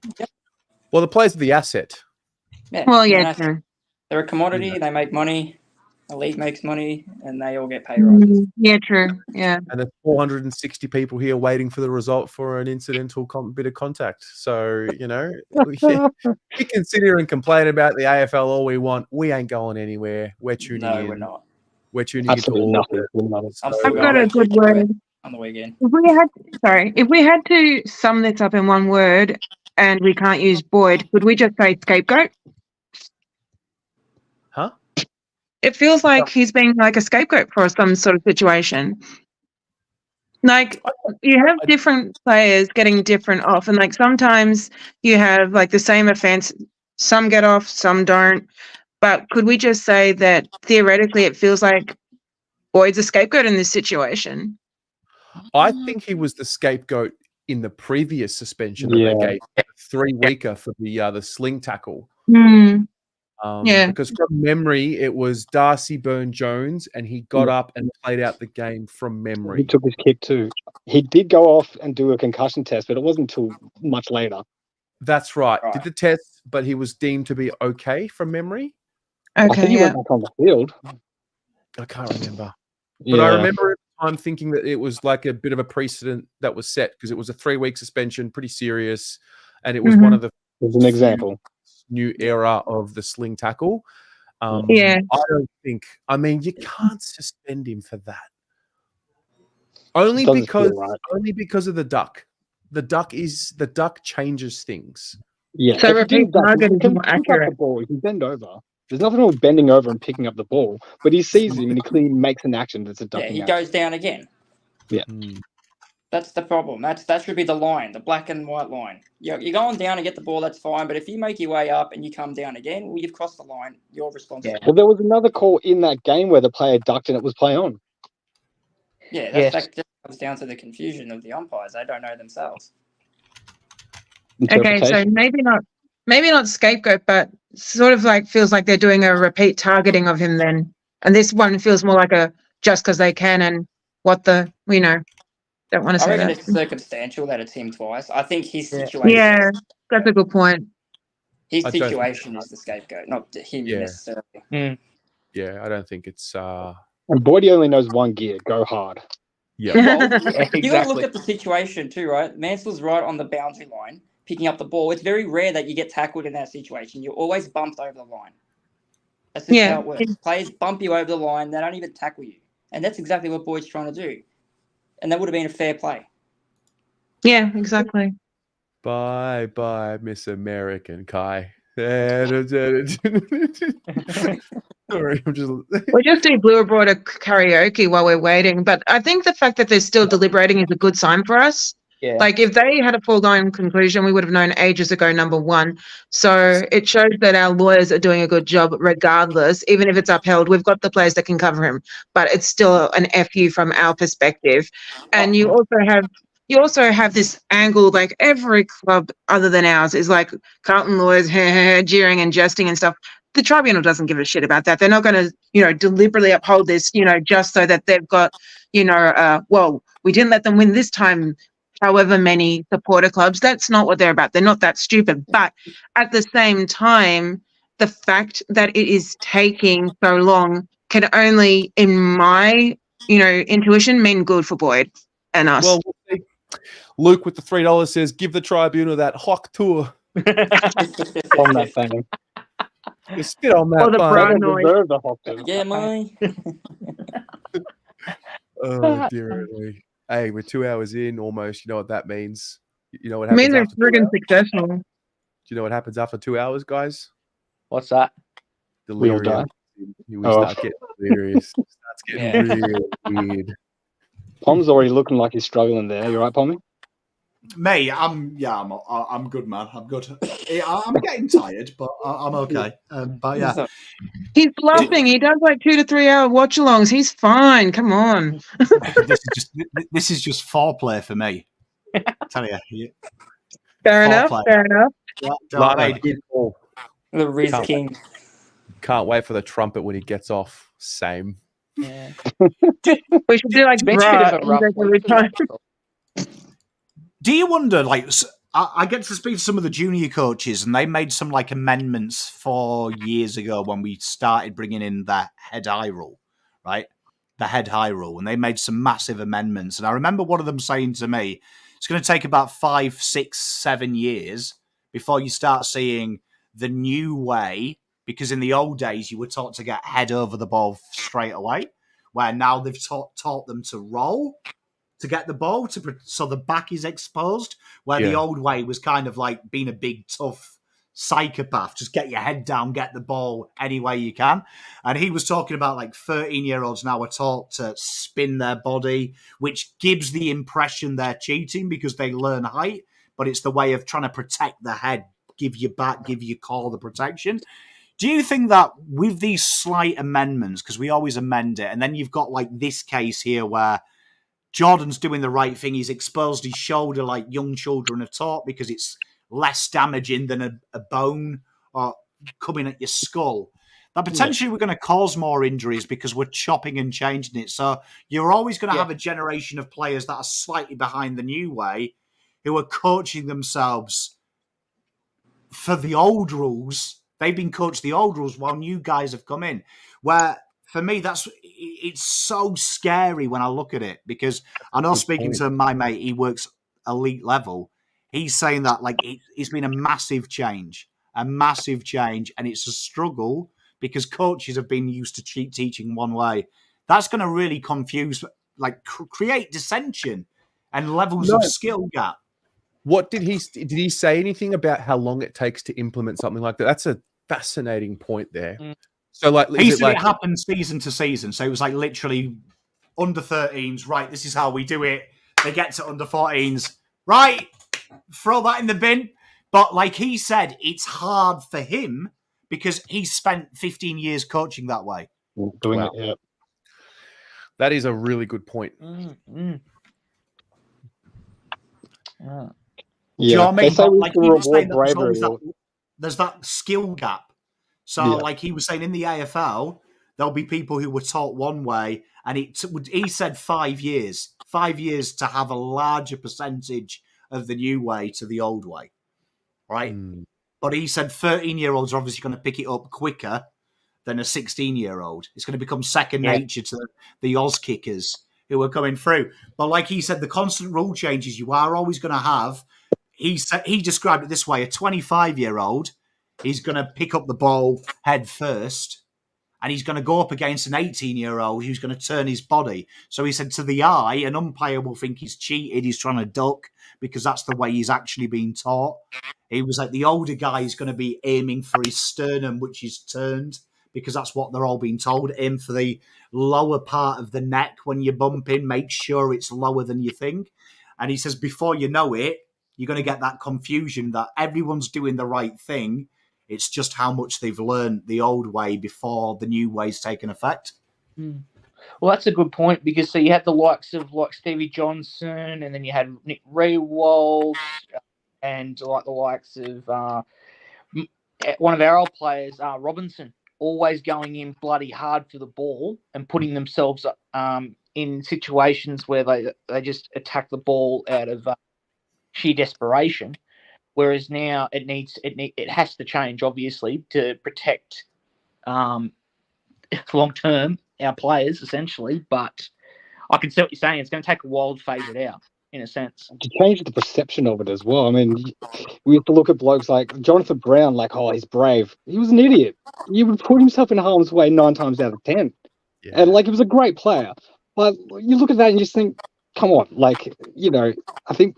the players are the asset. Yeah. Well, yeah, true. They're a commodity. They make money. The league makes money, and they all get pay rises. Yeah, true. Yeah. And there's 460 people here waiting for the result for an incidental bit of contact. So, you know, we can sit here and complain about the AFL all we want. We ain't going anywhere. We're tuning in. No, we're not. We're tuning into all of it. I've got a good word. on the weekend. If we had to sum this up in one word and we can't use Boyd, could we just say scapegoat? Huh? It feels like he's being like a scapegoat for some sort of situation. Like you have different players getting different off, and like sometimes you have like the same offense, some get off, some don't. But could we just say that theoretically it feels like Boyd's a scapegoat in this situation? I think he was the scapegoat in the previous suspension that they gave, the 3-weeker for the sling tackle. Because from memory, it was Darcy Byrne-Jones, and he got up and played out the game from memory. He took his kick too. He did go off and do a concussion test, but it wasn't until much later. That's right. Did the test, but he was deemed to be okay from memory. I think he went back on the field. I can't remember. But I remember at the time thinking that it was like a bit of a precedent that was set because it was a 3-week suspension, pretty serious. And it was one of the It was an example. New era of the sling tackle. I don't think, you can't suspend him for that. Only because of the duck. The duck changes things. Yeah. So repeat target is more accurate. The ball, he can bend over. There's nothing wrong with bending over and picking up the ball, but he sees him and he clearly makes an action that's a ducking he action. goes down again. Yeah. That's the problem. That should be the line, the black and white line. You're going down to get the ball, that's fine. But if you make your way up and you come down again, well, you've crossed the line. You're responsible. Yeah. Well, there was another call in that game where the player ducked and it was play on. Yeah, that just comes down to the confusion of the umpires. They don't know themselves. Okay, so maybe not scapegoat, but sort of like feels like they're doing a repeat targeting of him then. And this one feels more like a just because they can and don't want to say I reckon that. it's circumstantial that it's him twice. I think his situation. Yeah, that's a good point. His situation is the scapegoat, not him necessarily. Yeah, I don't think it's. And Boydie only knows one gear: go hard. Yeah. You got to look at the situation too, right? Mansell's right on the boundary line, picking up the ball. It's very rare that you get tackled in that situation. You're always bumped over the line. That's just how it works. Players bump you over the line. They don't even tackle you. And that's exactly what Boyd's trying to do. And that would have been a fair play. Yeah, exactly. Bye, Miss American Kai. Sorry, I'm just. We'll just do Blue Abroad a karaoke while we're waiting. But I think the fact that they're still deliberating is a good sign for us. Yeah. Like if they had a foregone conclusion, we would have known ages ago, number one. So it shows that our lawyers are doing a good job regardless. Even if it's upheld, we've got the players that can cover him. But it's still an FU from our perspective. And you also have this angle, like every club other than ours is like Carlton lawyers jeering and jesting and stuff. The tribunal doesn't give a shit about that. They're not going to, deliberately uphold this, just so that they've got, well, we didn't let them win this time, however many supporter clubs. That's not what they're about. They're not that stupid. But at the same time, the fact that it is taking so long can only, in my, intuition, mean good for Boyd and us. Well, Luke with the $3 says, give the tribunal that hawk tour. On that thing. You spit on that. Or the brown noise. The hawk tour. Yeah, mine. Oh, dear me. Hey, we're 2 hours in almost. You know what that means? You know what I happens mean, they're after 2 friggin' hours? successful. Do you know what happens after 2 hours, guys? What's that? We all Delirium. die. We start getting delirious. It starts getting really weird. Pom's already looking like he's struggling there. You right, Pommy? Me, I'm good, man. I'm good. I'm getting tired, but I'm okay. But yeah, He's bluffing. He does like 2 to 3 hour watch-alongs. He's fine. Come on. this is just foreplay for me. I tell you. Fair enough. Yeah, Lana, good call. The Riz King. Can't wait for the trumpet when he gets off. Same. Yeah. We should do like Been a bit of a rough every time. Do you wonder, I get to speak to some of the junior coaches, and they made some amendments 4 years ago when we started bringing in the head high rule, right? The head high rule, and they made some massive amendments. And I remember one of them saying to me, it's going to take about 5, 6, 7 years before you start seeing the new way, because in the old days you were taught to get head over the ball straight away, where now they've taught them to roll. to get the ball so the back is exposed, where the old way was kind of like being a big tough psychopath, just get your head down, get the ball any way you can. And he was talking about like 13-year-olds now are taught to spin their body, which gives the impression they're cheating because they learn height, but it's the way of trying to protect the head, give your back, give your core the protection. Do you think that with these slight amendments, because we always amend it, and then you've got like this case here where Jordan's doing the right thing, he's exposed his shoulder like young children are taught because it's less damaging than a bone or coming at your skull, that potentially we're going to cause more injuries because we're chopping and changing it. So you're always going to have a generation of players that are slightly behind the new way who are coaching themselves for the old rules. They've been coached the old rules while new guys have come in, where for me, it's so scary when I look at it, because I know, speaking to my mate, he works elite level. He's saying that like it's been a massive change, and it's a struggle because coaches have been used to teaching one way. That's going to really confuse, like create dissension and levels of skill gap. What did he say anything about how long it takes to implement something like that? That's a fascinating point there. So like, he said it happened season to season. So it was like literally under 13s, right? This is how we do it. They get to under 14s, right? Throw that in the bin. But like he said, it's hard for him because he spent 15 years coaching that way. Doing it, yeah. That is a really good point. Yeah, do you know what I mean? they say we like can he was saying reward that bravery. there's that skill gap. So like he was saying, in the AFL, there'll be people who were taught one way, and he said 5 years. 5 years to have a larger percentage of the new way to the old way, right? But he said 13-year-olds are obviously going to pick it up quicker than a 16-year-old. It's going to become second nature to the Oz kickers who are coming through. But like he said, the constant rule changes you are always going to have. He described it this way: a 25-year-old, he's going to pick up the ball head first, and he's going to go up against an 18-year-old who's going to turn his body. So he said, to the eye, an umpire will think he's cheated, he's trying to duck, because that's the way he's actually being taught. He was like, the older guy is going to be aiming for his sternum, which is turned, because that's what they're all being told. Aim for the lower part of the neck when you're bumping. Make sure it's lower than you think. And he says, before you know it, you're going to get that confusion that everyone's doing the right thing. It's just how much they've learned the old way before the new way's taken effect. Well, that's a good point, because so you had the likes of like Stevie Johnson, and then you had Nick Rewald, and like the likes of one of our old players, Robinson, always going in bloody hard for the ball and putting themselves in situations where they just attack the ball out of sheer desperation. Whereas now it has to change, obviously, to protect long term our players, essentially. But I can see what you're saying. It's going to take a while to phase it out, in a sense. To change the perception of it as well. I mean, we have to look at blokes like Jonathan Brown, like, oh, he's brave. He was an idiot. He would put himself in harm's way 9 times out of 10. Yeah. And, like, he was a great player. But you look at that and just think, come on. Like, you know, I think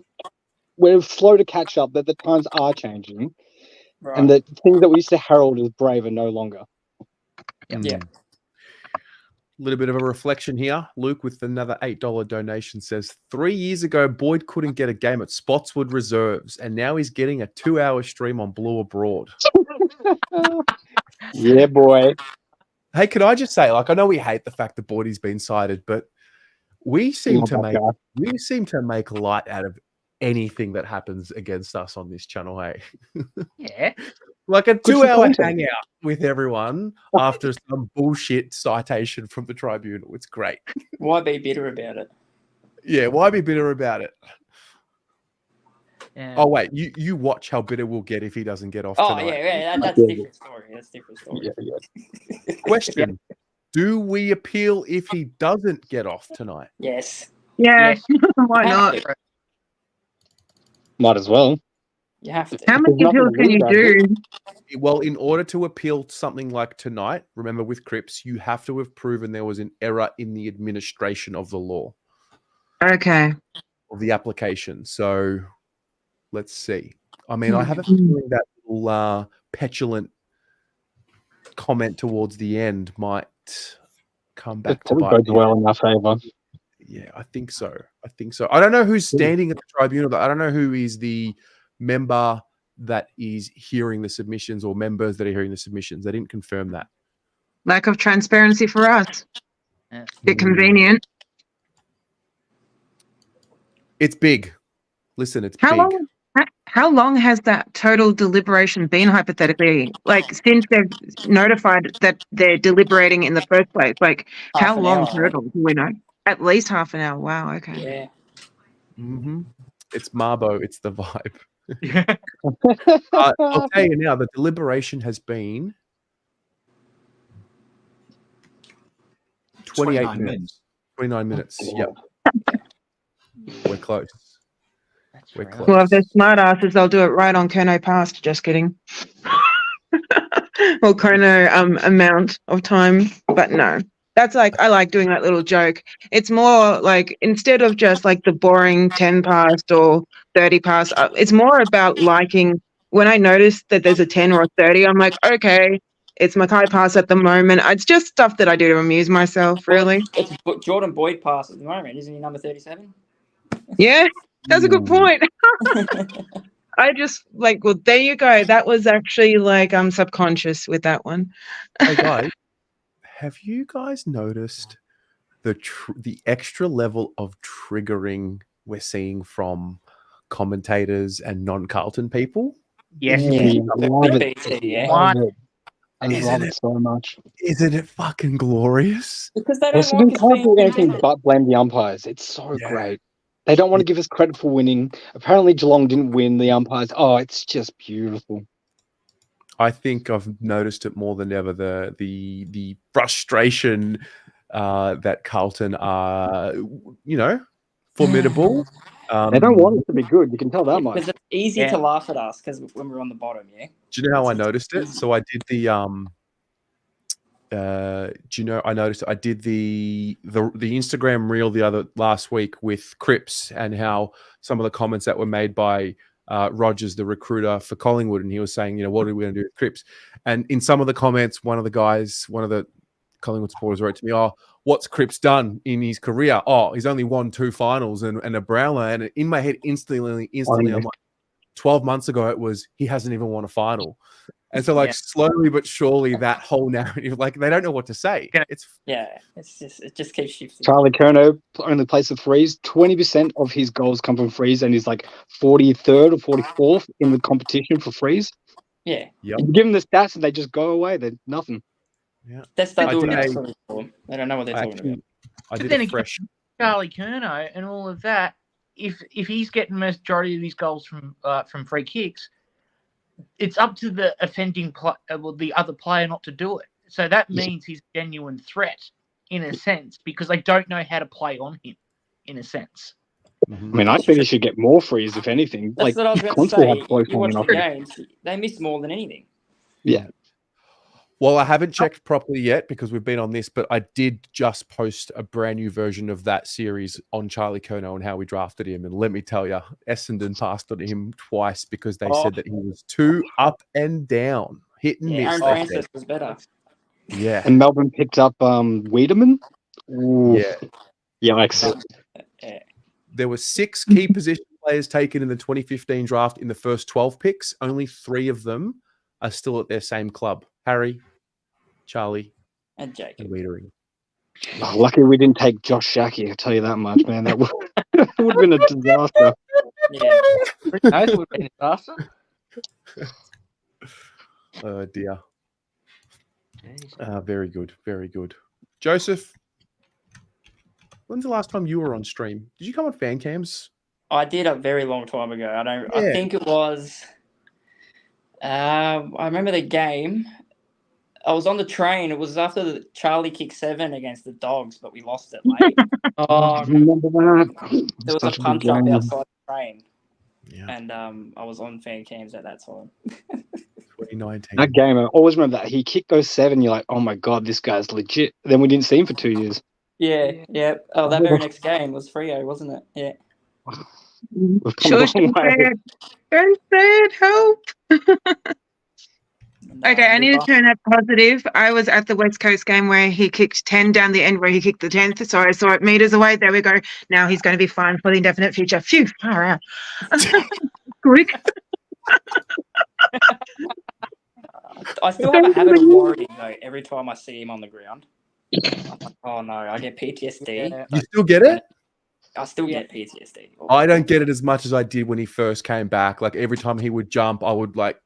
we're slow to catch up, that the times are changing. Right. And the things that we used to herald as brave are no longer. Yeah. A little bit of a reflection here. Luke with another $8 donation says, 3 years ago, Boyd couldn't get a game at Spotswood Reserves, and now he's getting a 2-hour stream on Blue Abroad. Yeah, boy. Hey, can I just say, like, I know we hate the fact that Boyd's been cited, but we seem to make light out of anything that happens against us on this channel, hey? Yeah. Like a 2-hour hangout with everyone after some bullshit citation from the tribunal. It's great. Why be bitter about it? Yeah, why be bitter about it? Yeah. Oh, wait, you watch how bitter we'll get if he doesn't get off tonight. That's a different story. That's a different story. Yeah. Question. Do we appeal if he doesn't get off tonight? Yes. Yeah. Why not? Might as well. You have to. How many appeals can you do? Well, in order to appeal something like tonight, remember with Cripps, you have to have proven there was an error in the administration of the law. Okay. of the application. So let's see. I mean, I have a feeling that little petulant comment towards the end might come back It to probably bite bodes me. well in our favour. Yeah, I think so. I don't know who's standing at the tribunal, but I don't know who is the member that is hearing the submissions or members that are hearing the submissions. They didn't confirm that. Lack of transparency for us. Yeah. Bit convenient. It's big. Listen, it's How big. long? How long has that total deliberation been, hypothetically? Like, since they've notified that they're deliberating in the first place? Like, Half how an long hour, I think. total? Do we know? At least half an hour. Wow. Okay. Yeah. Mm-hmm. It's Marbo. It's the vibe. Yeah. I'll tell you now, the deliberation has been 28 29 minutes. 29 minutes. Yep. We're close. We're close. Well, if they're smart asses, they'll do it right on Curnow past. Just kidding. Or Curnow amount of time, but no. That's like, I like doing that little joke. It's more like, instead of just like the boring 10 past or 30 past, it's more about liking, when I notice that there's a 10 or a 30, I'm like, okay, it's Mackay pass at the moment. It's just stuff that I do to amuse myself, really. It's Jordan Boyd pass at the moment, isn't he number 37? Yeah, that's a good point. I just like, well, there you go. That was actually like I'm subconscious with that one. Hey guys, have you guys noticed the extra level of triggering we're seeing from commentators and non-Carlton people? Yes. I love it. Yeah. Love it. I Isn't love it? it so much. Isn't it fucking glorious? Because they don't Essendon like us can't being do anything independent. but blame the umpires. It's so Yeah. great. They don't want to give us credit for winning. Apparently Geelong didn't win. The umpires. Oh, it's just beautiful. I think I've noticed it more than ever. The frustration that Carlton are, formidable. They don't want us to be good. You can tell that much. Because it's easy Yeah. to laugh at us because when we're on the bottom, yeah. Do you know how I noticed it? So I did the I noticed I did the Instagram reel last week with Cripps and how some of the comments that were made by Rogers, the recruiter for Collingwood, and he was saying, what are we going to do with Cripps? And in some of the comments, one of the Collingwood supporters wrote to me, "Oh, what's Cripps done in his career? Oh, he's only won 2 finals and a Brownlow." And in my head, instantly, I'm like, 12 months ago, it was he hasn't even won a final. And so, slowly but surely, that whole narrative, they don't know what to say. It just keeps shifting. Charlie Curnow only plays for frees. 20% of his goals come from frees, and he's like 43rd or 44th in the competition for frees. Yeah. Yep. And you give them the stats, and they just go away. They're nothing. Yeah. That's they don't know what they're talking about. But then again, Charlie Curnow and all of that, if he's getting the majority of his goals from free kicks, it's up to the offending the other player not to do it. So that means he's a genuine threat in a sense because they don't know how to play on him in a sense. I mean, I think he should get more frees, if anything. That's what I was going to say. You watch the games, they miss more than anything. Yeah. Well, I haven't checked properly yet because we've been on this, but I did just post a brand new version of that series on Charlie Curnow and how we drafted him. And let me tell you, Essendon passed on him twice because they said that he was too up and down, hit and miss. Aaron Francis was better. Yeah. And Melbourne picked up Wiedemann. Ooh. Yeah. Yikes. There were 6 key position players taken in the 2015 draft in the first 12 picks. Only 3 of them are still at their same club. Harry, Charlie, and Jake, and Wiedering. Oh, lucky we didn't take Josh Shackey. I'll tell you that much, man. That would have been a disaster. Yeah. That would have been a disaster. Oh, dear. Very good. Very good. Joseph, when's the last time you were on stream? Did you come on fan cams? I did a very long time ago. I think it was. I remember the game. I was on the train. It was after the Charlie kicked 7 against the Dogs, but we lost it late. I remember that. There was a punch up outside the train. Yeah. And I was on fan cams at that time. 2019. That game, I always remember that. He kicked those 7. You're like, oh my God, this guy's legit. Then we didn't see him for 2 years. Yeah. Oh, that very next game was Freo, wasn't it? Yeah. We've come a Shush, long don't say way. it. Don't say it. Help. No, Okay, I need to Liver. turn that positive. I was at the West Coast game where he kicked 10 down the end, where he kicked the 10th. So I saw it meters away. There we go. Now he's going to be fine for the indefinite future. Phew, far out. Quick. I still have a habit of worrying though every time I see him on the ground. I'm like, oh no, I get PTSD. Yeah. You still get it? I still Yeah. get PTSD. I don't get it as much as I did when he first came back. Like every time he would jump, I would like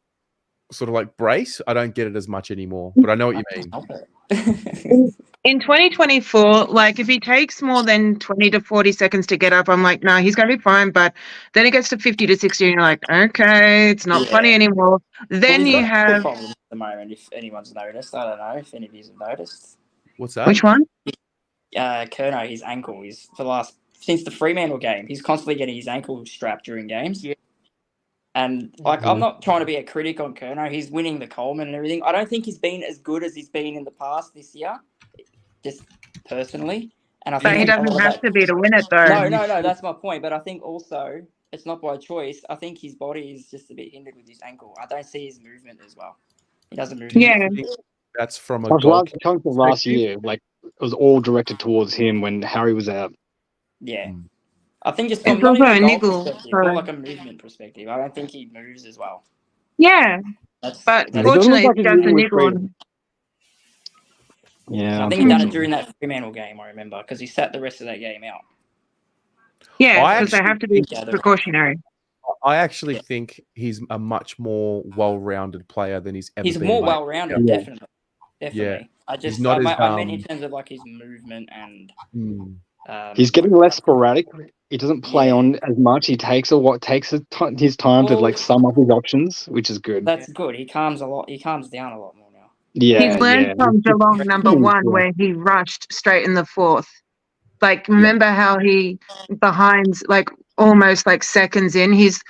sort of like brace. I don't get it as much anymore, but I know what you mean. In 2024, like if he takes more than 20 to 40 seconds to get up, I'm like, no, he's going to be fine. But then it gets to 50 to 60, and you're like, okay, it's not funny anymore. Then Well, you he's got have problems at the moment. If anyone's noticed, I don't know if any of you have noticed. What's that? which one? Curnow, his ankle. He's since the Fremantle game, he's constantly getting his ankle strapped during games. Yeah. And like, I'm not trying to be a critic on Curnow. He's winning the Coleman and everything. I don't think he's been as good as he's been in the past this year, just personally. And I But think he a lot doesn't of have that- to be to win it, though. No, that's my point. But I think also it's not by choice. I think his body is just a bit hindered with his ankle. I don't see his movement as well. He doesn't move. Yeah. That's from a Like goal. chunk of last year, like it was all directed towards him when Harry was out. Yeah. Mm. I think just It's from not also even a a goal niggle, perspective, so- more like a movement perspective. I don't think he moves as well. Yeah. That's, But that's- fortunately, like it's he's just a moving with niggle. freedom. Yeah, I think he done it during that Fremantle game, I remember, because he sat the rest of that game out. Yeah, I because they actually have to be think- precautionary. I actually think he's a much more well-rounded player than he's ever He's been. more Like, well-rounded, Yeah. definitely. Definitely. I just, not as, I meant in terms of like his movement and. He's getting less sporadic. He doesn't play Yeah. on as much. He takes his time to like sum up his options, which is good. That's good. He calms a lot. He calms down a lot more now. Yeah, He's learned yeah. from Geelong number Yeah. one, where he rushed straight in the fourth. Like, remember how he behind, like almost like seconds in, he's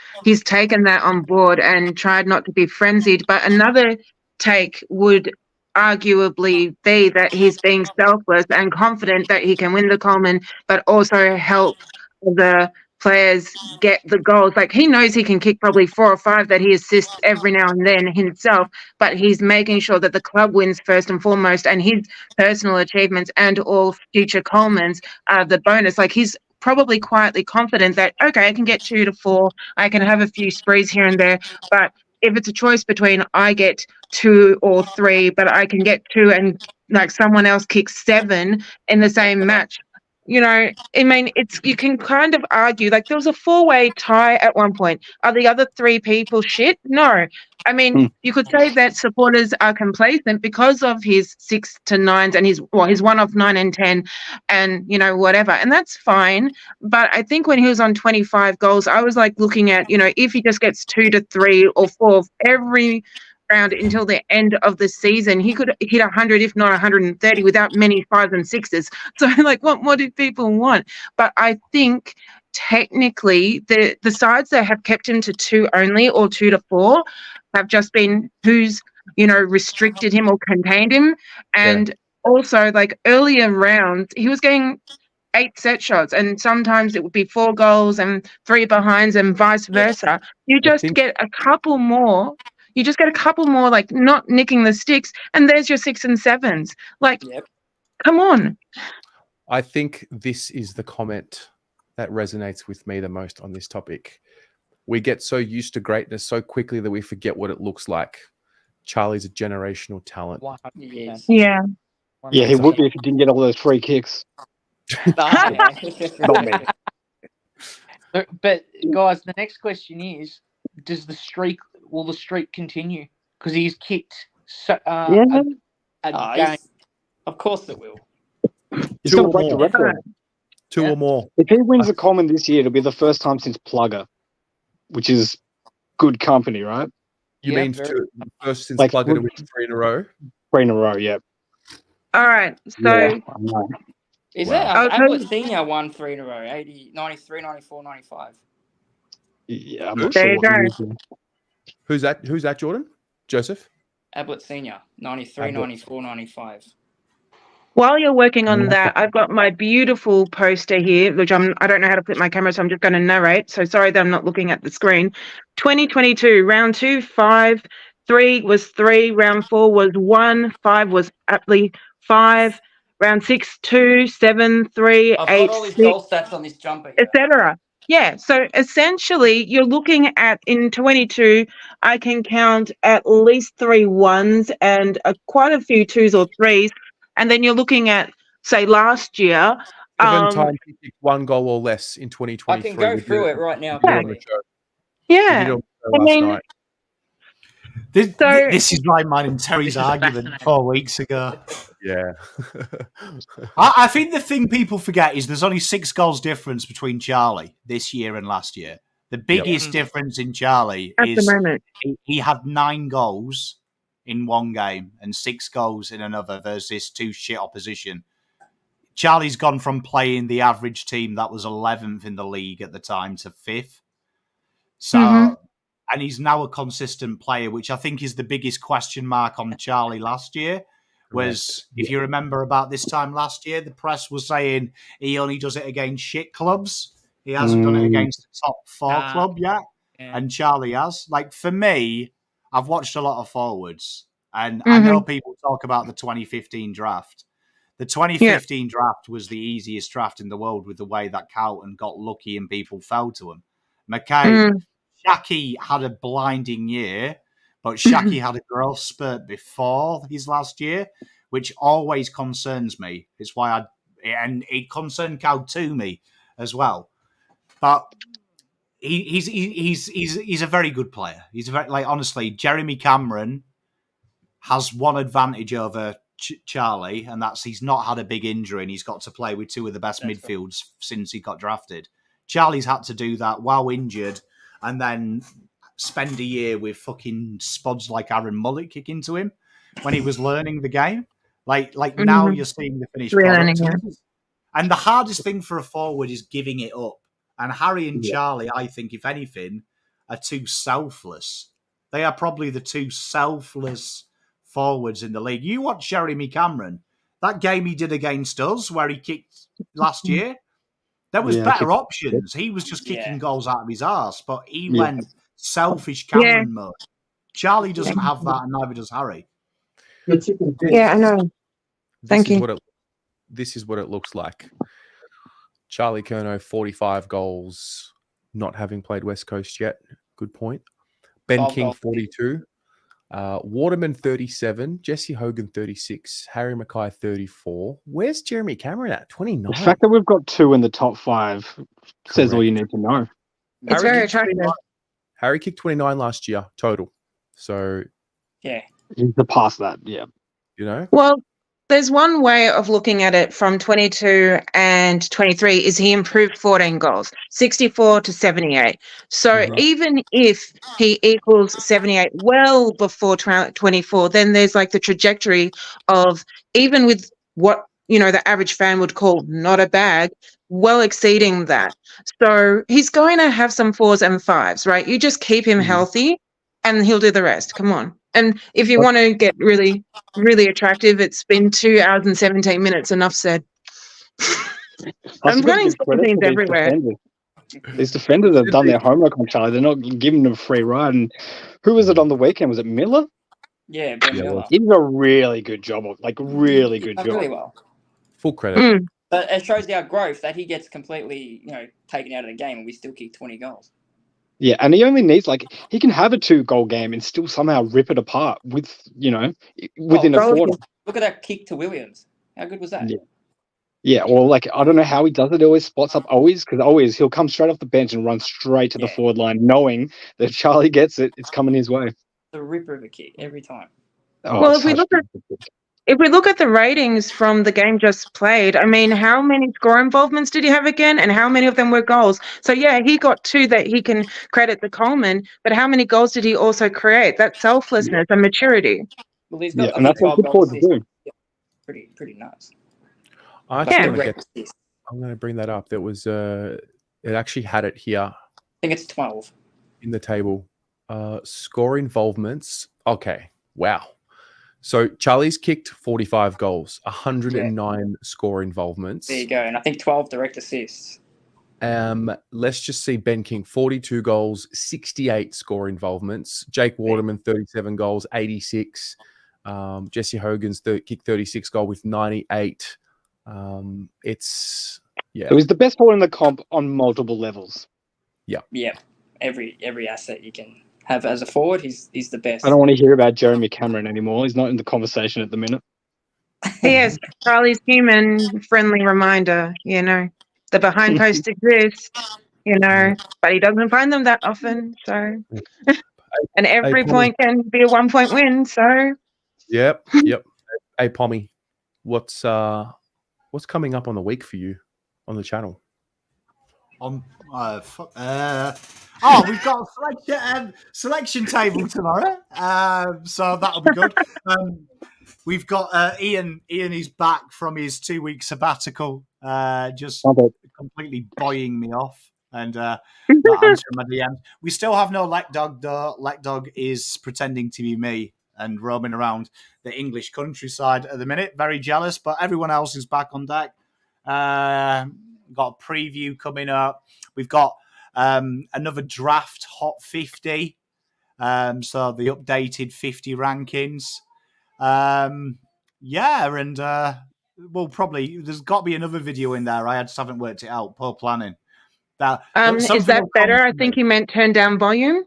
taken that on board and tried not to be frenzied. But another take would arguably be that he's being selfless and confident that he can win the Coleman, but also help the players get the goals. Like, he knows he can kick probably 4 or 5 that he assists every now and then himself, but he's making sure that the club wins first and foremost, and his personal achievements and all future Colemans are the bonus. Like, he's probably quietly confident that, okay, I can get 2 to 4, I can have a few sprees here and there, but if it's a choice between I get 2 or 3, but I can get 2 and like someone else kicks 7 in the same match, you know, I mean, you can kind of argue, like there was a 4-way tie at one point. Are the other 3 people shit? No. I mean, you could say that supporters are complacent because of his 6 to 9s and his 1 off 9 and 10 and, you know, whatever. And that's fine. But I think when he was on 25 goals, I was like looking at, you know, if he just gets 2 to 3 or 4 every round until the end of the season, he could hit 100, if not 130, without many 5s and 6s. So, like, what more do people want? But I think technically the sides that have kept him to 2 only or 2 to 4 have just been who's, you know, restricted him or contained him. And also, like, earlier rounds, he was getting 8 set shots, and sometimes it would be 4 goals and 3 behinds and vice versa. You just get a couple more. You just get a couple more, like, not nicking the sticks, and there's your 6 and 7s. Like, come on. I think this is the comment that resonates with me the most on this topic. We get so used to greatness so quickly that we forget what it looks like. Charlie's a generational talent. Yes. Yeah. Yeah, he would be if he didn't get all those free kicks. Not me. But guys, the next question is: will the streak continue? Because he's kicked a game. Of course it will. He's going to break the record. 2 or more. If he wins the Common this year, it'll be the first time since Plugger, which is good company, right? You mean first since Like, Plugger to win 3 in a row? 3 in a row, yeah. All right. So Yeah, I know. Is Wow. it? Ablett Senior won 3 in a row, 80, 93, 94, 95. Yeah, I'm not there sure. you what he go. is. Who's that, Jordan? Joseph? Ablett Senior, 93, Ablett. 94, 95. While you're working on that, I've got my beautiful poster here, which I don't know how to flip my camera, so I'm just going to narrate. So sorry that I'm not looking at the screen. 2022, round 2, 5, 3 was 3, round 4 was 1, 5 was aptly 5, round 6, 2, 7, 3, I've 8, got all his 6, goal stats on this jumper here. etc. Yeah, so essentially you're looking at, in 22, I can count at least 3 1s and quite a few 2s or 3s. And then you're looking at, say, last year. 7 times he kicked 1 goal or less in 2023. I can go through it right now. Yeah. quickly. We did Yeah. it on the show I last mean, night. This is like mine and Terry's argument 4 weeks ago. Yeah. I think the thing people forget is there's only 6 goals difference between Charlie this year and last year. The biggest difference in Charlie at is the moment. he had 9 goals in one game and 6 goals in another versus 2 shit opposition. Charlie's gone from playing the average team that was 11th in the league at the time to 5th. So, and he's now a consistent player, which I think is the biggest question mark on Charlie last year. Was, if you remember about this time last year, the press was saying he only does it against shit clubs. He hasn't done it against the top 4 club yet. Yeah. And Charlie has. Like, for me, I've watched a lot of forwards. And I know people talk about the 2015 draft. The 2015 draft was the easiest draft in the world with the way that Carlton got lucky and people fell to him. McKay, Shaki had a blinding year, but Shaki had a growth spurt before his last year, which always concerns me. It's why and it concerned Cal to me as well. But he's a very good player. He's a very, like, honestly, Jeremy Cameron has one advantage over Charlie, and that's he's not had a big injury and he's got to play with 2 of the best midfields since he got drafted. Charlie's had to do that while injured and then spend a year with fucking spuds like Aaron Mullet kicking to him when he was learning the game. Like now you're seeing the finished product. And the hardest thing for a forward is giving it up. And Harry and Charlie, I think, if anything, are too selfless. They are probably the 2 selfless forwards in the league. You watch Jeremy Cameron, that game he did against us where he kicked last year, there was better options. He was just kicking goals out of his arse, but he went selfish Cameron mode. Charlie doesn't have that, and neither does Harry. Yeah, I know. Thank you. This is what it looks like. Charlie Curnow, 45 goals, not having played West Coast yet. Good point. Ben King, 42. Waterman, 37. Jesse Hogan, 36. Harry Mackay, 34. Where's Jeremy Cameron at? 29. The fact that we've got 2 in the top 5 says all you need to know. It's very attractive. Harry kicked 29 last year, total. So, yeah. He's past that, yeah. You know? Well, there's one way of looking at it from 22 and 23 is he improved 14 goals, 64 to 78. So even if he equals 78 well before 24, then there's like the trajectory of, even with what, you know, the average fan would call not a bag, well exceeding that. So he's going to have some 4s and 5s, right? You just keep him healthy and he'll do the rest. Come on. And if you want to get really, really attractive, it's been 2 hours and 17 minutes. Enough said. I'm running 17s everywhere. These defenders have done their homework on Charlie. They're not giving him a free ride. And who was it on the weekend? Was it Miller? Yeah, Ben Miller. He did a really good job. Really good job. Really well. Full credit. But it shows our growth that he gets completely, taken out of the game and we still kick 20 goals. Yeah, and he only needs, he can have a 2-goal game and still somehow rip it apart with, within a quarter. Look at that kick to Williams. How good was that? Yeah, or I don't know how he does it. He always spots up because he'll come straight off the bench and run straight to the forward line, knowing that if Charlie gets it, it's coming his way. The ripper of a kick every time. Oh, well, if we look at the ratings from the game just played, I mean, how many score involvements did he have again, and how many of them were goals? So yeah, he got 2 that he can credit the Coleman, but how many goals did he also create? That selflessness and maturity. Well, he's got and that's what good forwards do. Pretty nice. I'm going to bring that up. That was it actually had it here. I think it's 12 in the table. Score involvements. Okay, wow. So Charlie's kicked 45 goals, 109 score involvements. There you go. And I think 12 direct assists. Let's just see Ben King, 42 goals, 68 score involvements. Jake Waterman, 37 goals, 86. Jesse Hogan's kicked 36 goal with 98. It's It was the best ball in the comp on multiple levels. Yeah. Every asset you can have as a forward, he's the best. I don't want to hear about Jeremy Cameron anymore. He's not in the conversation at the minute. Yes, Charlie's human friendly reminder, the behind post exists, but he doesn't find them that often. So, and every point can be a 1 point win. So, yep. Hey, Pommy, what's coming up on the week for you on the channel? We've got a selection table tomorrow, so that'll be good. We've got Ian. Ian is back from his 2-week sabbatical, just completely buoying me off and not answering my DMs. We still have no Lek Dog, though. Lek Dog is pretending to be me and roaming around the English countryside at the minute. Very jealous, but everyone else is back on deck. Got a preview coming up. We've got another draft Hot 50. So the updated 50 rankings. We'll probably, there's got to be another video in there. I just haven't worked it out. Poor planning. is that better? I think you meant turn down volume.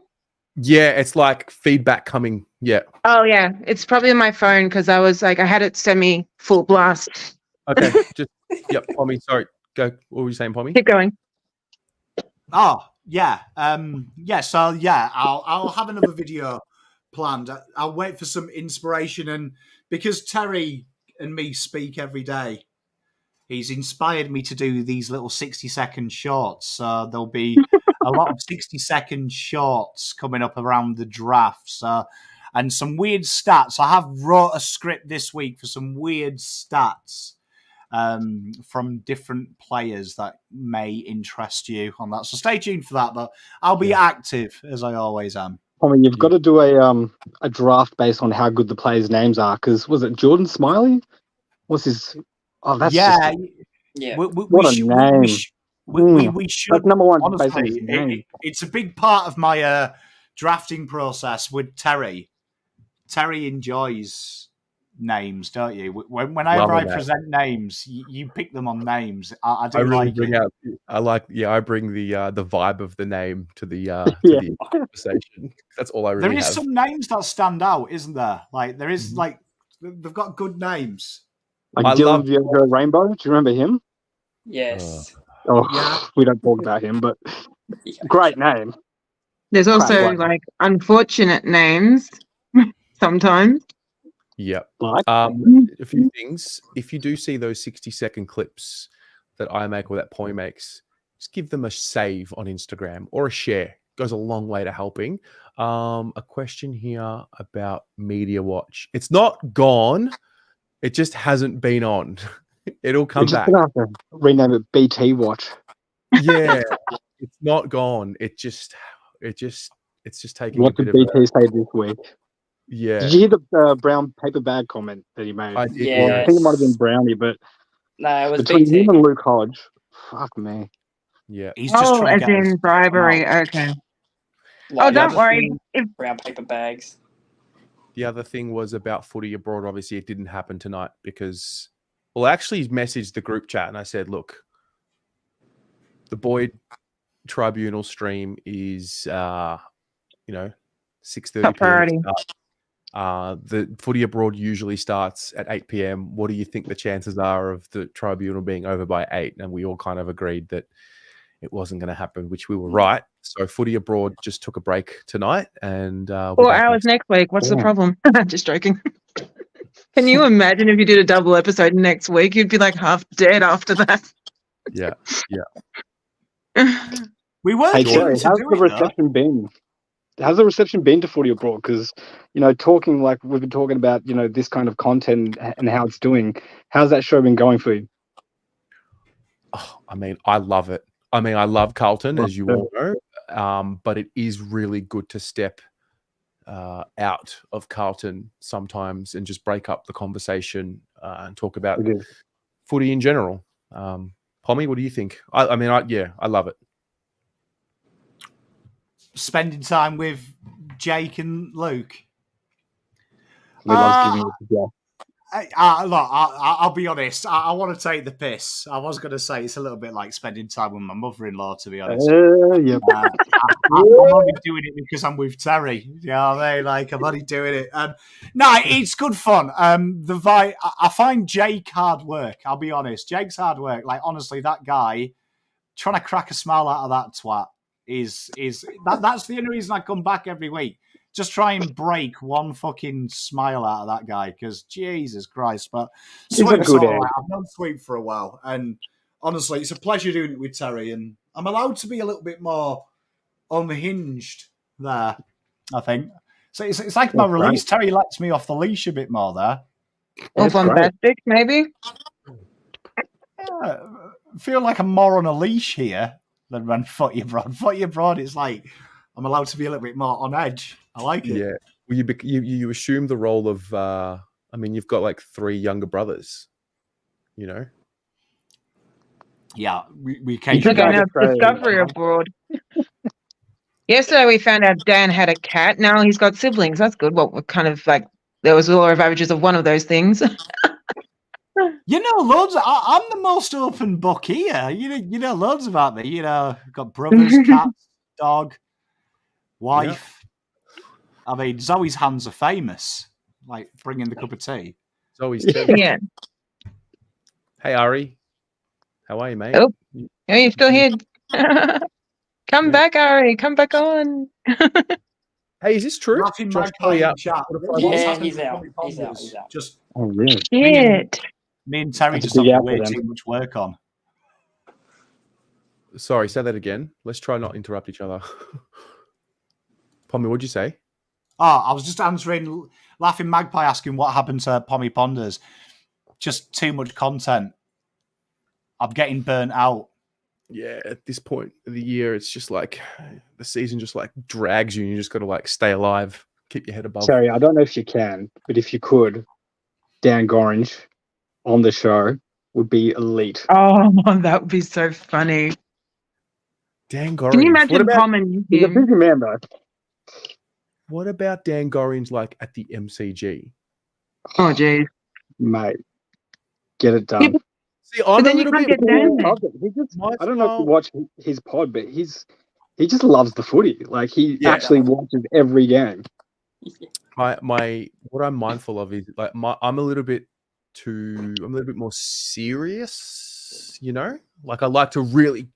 Yeah, it's like feedback coming. Yeah. Oh yeah, it's probably on my phone because I had it semi full blast. Okay, Pommy. Sorry, go. What were you saying, Pommy? Keep going. Oh yeah, I'll have another video planned. I'll wait for some inspiration, and because Terry and me speak every day, he's inspired me to do these little 60-second shorts. So there'll be a lot of 60-second shorts coming up around the draft. And some weird stats. I have wrote a script this week for some weird stats from different players that may interest you on that. So stay tuned for that. But I'll be active as I always am. I mean, you've got to do a draft based on how good the players' names are. Because was it Jordan Smiley? What's his? Oh, that's yeah. What a name! We should. That's number one. Honestly, it's a big part of my drafting process with Terry. Terry enjoys names, don't you? Whenever I present names, you pick them on names. I do really like bring it. out. I bring the vibe of the name to the the conversation. That's all I really have. There is some names that stand out, isn't there? Like there is they've got good names. Like Dylan Viejo Rainbow. Do you remember him? Yes. We don't talk about him, but great name. There's also unfortunate names sometimes. Yeah. Like? A few things. If you do see those 60-second clips that I make or that Poi makes, just give them a save on Instagram or a share. Goes a long way to helping. A question here about Media Watch. It's not gone. It just hasn't been on. It'll come back. We're just gonna have to rename it BT Watch. Yeah, it's not gone. It's just taking. What did BT say this week? Yeah. Did you hear the brown paper bag comment that he made? I did. Yes. I think it might have been Brownie, but No, it was between BT. him and Luke Hodge, fuck me. Yeah. He's just trying to as get in bribery. Okay. Like, Don't worry. brown paper bags. The other thing was about footy abroad. Obviously, it didn't happen tonight because, well, I actually messaged the group chat and I said, look, the Boyd Tribunal stream is, 6:30 Top priority. p.m. The footy abroad usually starts at 8 p.m. What do you think the chances are of the tribunal being over by 8? And we all kind of agreed that it wasn't going to happen, which we were right. So footy abroad just took a break tonight, and 4 hours next week. What's the problem? Just joking. Can you imagine if you did a double episode next week? You'd be like half dead after that. Yeah. We were. Hey, Terry, how's the reception been? How's the reception been to footy abroad? Because talking like we've been talking about, this kind of content and how it's doing. How's that show been going for you? Oh, I mean, I love it. I mean, I love Carlton, as you all know, but it is really good to step out of Carlton sometimes and just break up the conversation and talk about footy in general. Pommy, what do you think? I mean, I love it. Spending time with Jake and Luke. We love giving it to Joe. Look, I'll be honest. I want to take the piss. I was going to say it's a little bit like spending time with my mother-in-law, to be honest. Yep. I'm only doing it because I'm with Terry. You know what I mean? Like, I'm only doing it. No, it's good fun. I find Jake hard work. I'll be honest. Jake's hard work. Like, honestly, that guy trying to crack a smile out of that twat that's the only reason I come back every week. Just try and break one fucking smile out of that guy, because Jesus Christ. But Sweep's all right. I've known Sweep for a while, and honestly, it's a pleasure doing it with Terry, and I'm allowed to be a little bit more unhinged there, I think. So it's like my release. Terry lets me off the leash a bit more there. Or bombastic, maybe? Yeah, I feel like I'm more on a leash here than run Footy Abroad. Footy Abroad, it's like I'm allowed to be a little bit more on edge. I like it. Yeah. Well, you assume the role of, I mean, you've got like 3 younger brothers, you know? Yeah, we can't. Look at our discovery abroad. Yesterday we found out Dan had a cat. Now he's got siblings. That's good. Well, we're kind of like, there was a law of averages of one of those things. You know loads. I'm the most open book here. You know loads about me. You know, got brothers, cats, dog, wife. Yeah. I mean, Zoe's hands are famous. Like bringing the cup of tea. Zoe's yeah. Hey Ari, how are you, mate? Oh, are you still here? Come back, Ari. Come back on. Hey, is this true? Josh Kelly out. Yeah, he's out. He's out. Just really? Shit. Me and Terry just have way too much work on. Sorry, say that again. Let's try not interrupt each other. Pommy, what'd you say? Oh, I was just answering Laughing Magpie asking what happened to Pommy Ponders. Just too much content. I'm getting burnt out. Yeah, at this point of the year, it's just like the season just like drags you and you just got to like stay alive, keep your head above. Sorry, I don't know if you can, but if you could, Dan Gorringe on the show would be elite. Oh, that would be so funny. Dan Gorringe. Can you imagine Tom and him? He's a busy man, though. What about Dan Gorringe like at the MCG? Oh, geez. Mate, get it done. Yeah, see, I'm then you can't get Dan there. I don't know if you watch his pod, but he just loves the footy. Like, he actually watches every game. What I'm mindful of is like I'm a little bit more serious, you know? Like I like to really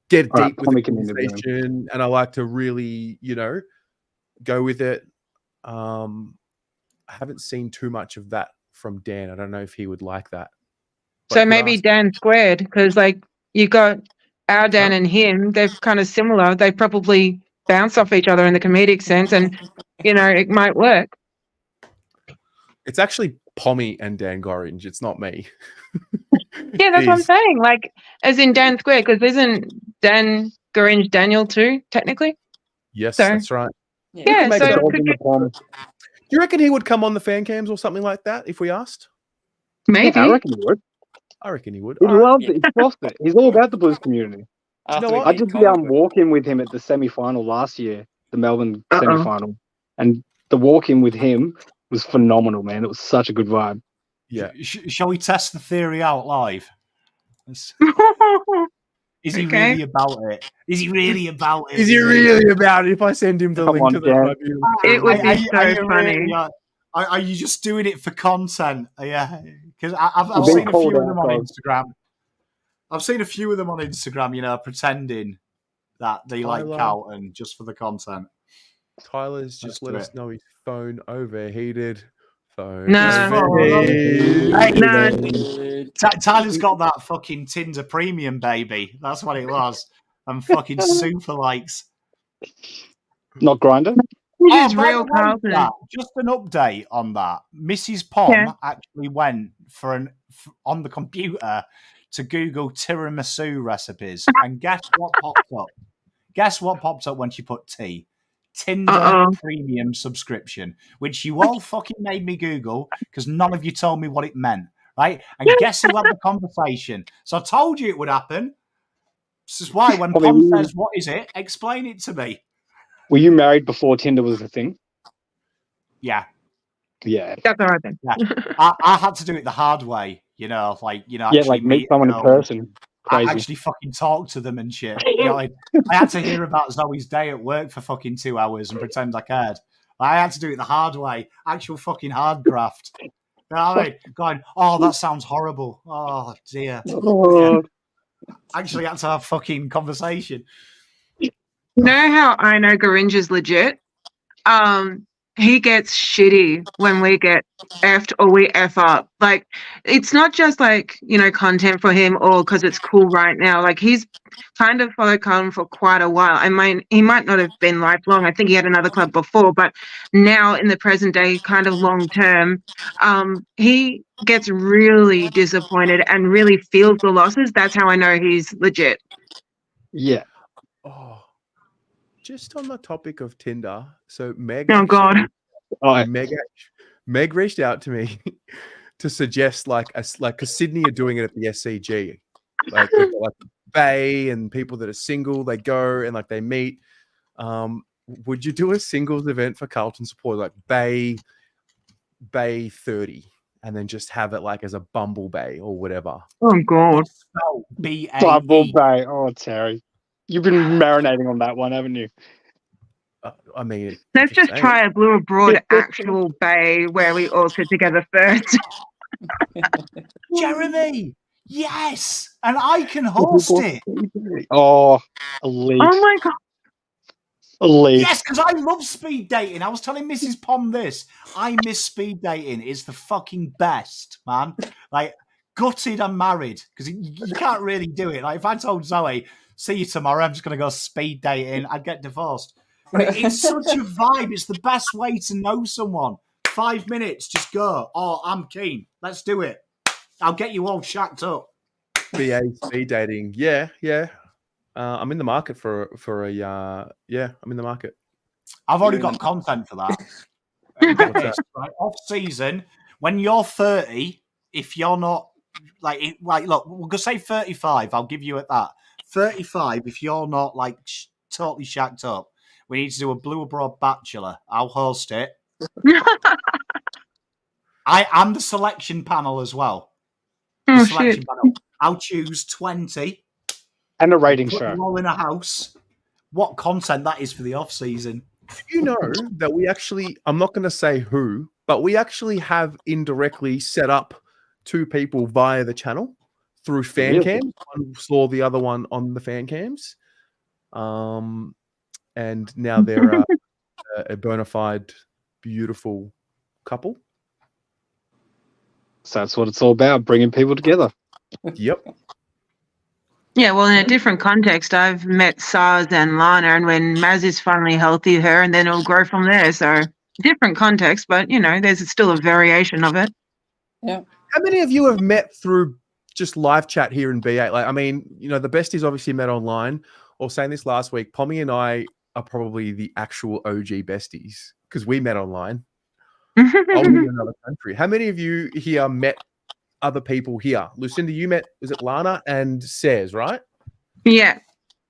get deep with the conversation and I like to really, you know, go with it. I haven't seen too much of that from Dan. I don't know if he would like that. But so maybe Dan squared, because like you got our Dan and him, they're kind of similar. They probably bounce off each other in the comedic sense and, you know, it might work. It's actually Pommy and Dan Gorringe. It's not me. Yeah, that's what I'm saying. Like, as in Dan squared, because isn't Dan Gorringe Daniel too, technically? Yes, that's right. Yeah, so do you reckon he would come on the fan cams or something like that if we asked? Maybe. Yeah, I reckon he would. He loves it. He's lost it. He's all about the Blues community. You know what? I did walk-in with him at the semi-final last year, the Melbourne semi-final, and the walk-in with him was phenomenal, man. It was such a good vibe. Yeah. Shall we test the theory out live? Is he really about it? Is he really about it? Is he really about it? If I send him the link to the it would be so funny. Really, are you just doing it for content? Yeah, because I've seen a few of them on Instagram. I've seen a few of them on Instagram, you know, pretending that they like Carlton just for the content. Tyler's just let us know his phone overheated. Tyler's got that fucking Tinder premium, baby. That's what it was. And fucking super likes. Not Grindr? This is real Carlton. Just an update on that. Mrs. Pom actually went on the computer to Google tiramisu recipes. And guess what popped up? Guess what popped up when she put tea? Tinder premium subscription, which you all fucking made me Google because none of you told me what it meant, right? And guess who had the conversation? So I told you it would happen. This is why when Pom says, "What is it?" explain it to me. Were you married before Tinder was a thing? Yeah. Yeah. That's all right then. Yeah. I had to do it the hard way, actually meet someone in person. Crazy. I actually fucking talk to them and shit. I had to hear about Zoe's day at work for fucking 2 hours and pretend I cared. I had to do it the hard way, actual fucking hard graft. You know what I mean? Going, oh, that sounds horrible. Oh dear. Yeah. Actually had to have fucking conversation. You know how I know Garinja's legit? He gets shitty when we get effed or we F up. Like, it's not just like, content for him or because it's cool right now. Like, he's kind of followed Carlton for quite a while. I mean, he might not have been lifelong. I think he had another club before, but now in the present day, kind of long term, he gets really disappointed and really feels the losses. That's how I know he's legit. Yeah. Oh. Just on the topic of Tinder, so Meg. Oh God! Meg reached out to me to suggest because Sydney are doing it at the SCG, like Bay and people that are single, they go and they meet. Would you do a singles event for Carlton support, like Bay 30, and then just have it as a Bumble Bay or whatever? Oh God! Bumble Bay. Oh, Terry. You've been marinating on that one, haven't you? I mean, let's just try a blue abroad actual bay where we all sit together first. Jeremy, yes, and I can host it. Oh, elite. Oh my God. Elite. Yes, because I love speed dating. I was telling Mrs. Pom this. I miss speed dating. It's the fucking best, man. Gutted I'm married because you can't really do it. If I told Zoe, see you tomorrow, I'm just going to go speed dating, I'd get divorced. But it's such a vibe. It's the best way to know someone. 5 minutes, just go. Oh, I'm keen. Let's do it. I'll get you all shacked up. BA speed dating. Yeah. I'm in the market for a I'm in the market. I've already got content for that. Get this, right? Off season, when you're 30, if you're not look, we'll go say 35. I'll give you at that. 35. If you're not totally shacked up, we need to do a Blue Abroad Bachelor. I'll host it. I'm the selection panel as well. Oh shit! Panel. I'll choose 20 and a rating put show. them all in a house. What content that is for the off season? You know that we actually, I'm not going to say who, but we actually have indirectly set up 2 people via the channel through fan cams. One saw the other one on the fan cams. And now they're a bona fide, beautiful couple. So that's what it's all about, bringing people together. Yep. Yeah, well, in a different context, I've met Saz and Lana, and when Maz is finally healthy, her, and then it'll grow from there. So different context, but there's still a variation of it. Yeah. How many of you have met through just live chat here in B8? The besties obviously met online. Or saying this last week, Pommy and I are probably the actual OG besties because we met online. I was in another country. How many of you here met other people here? Lucinda, you met, is it Lana and Says, right? Yeah.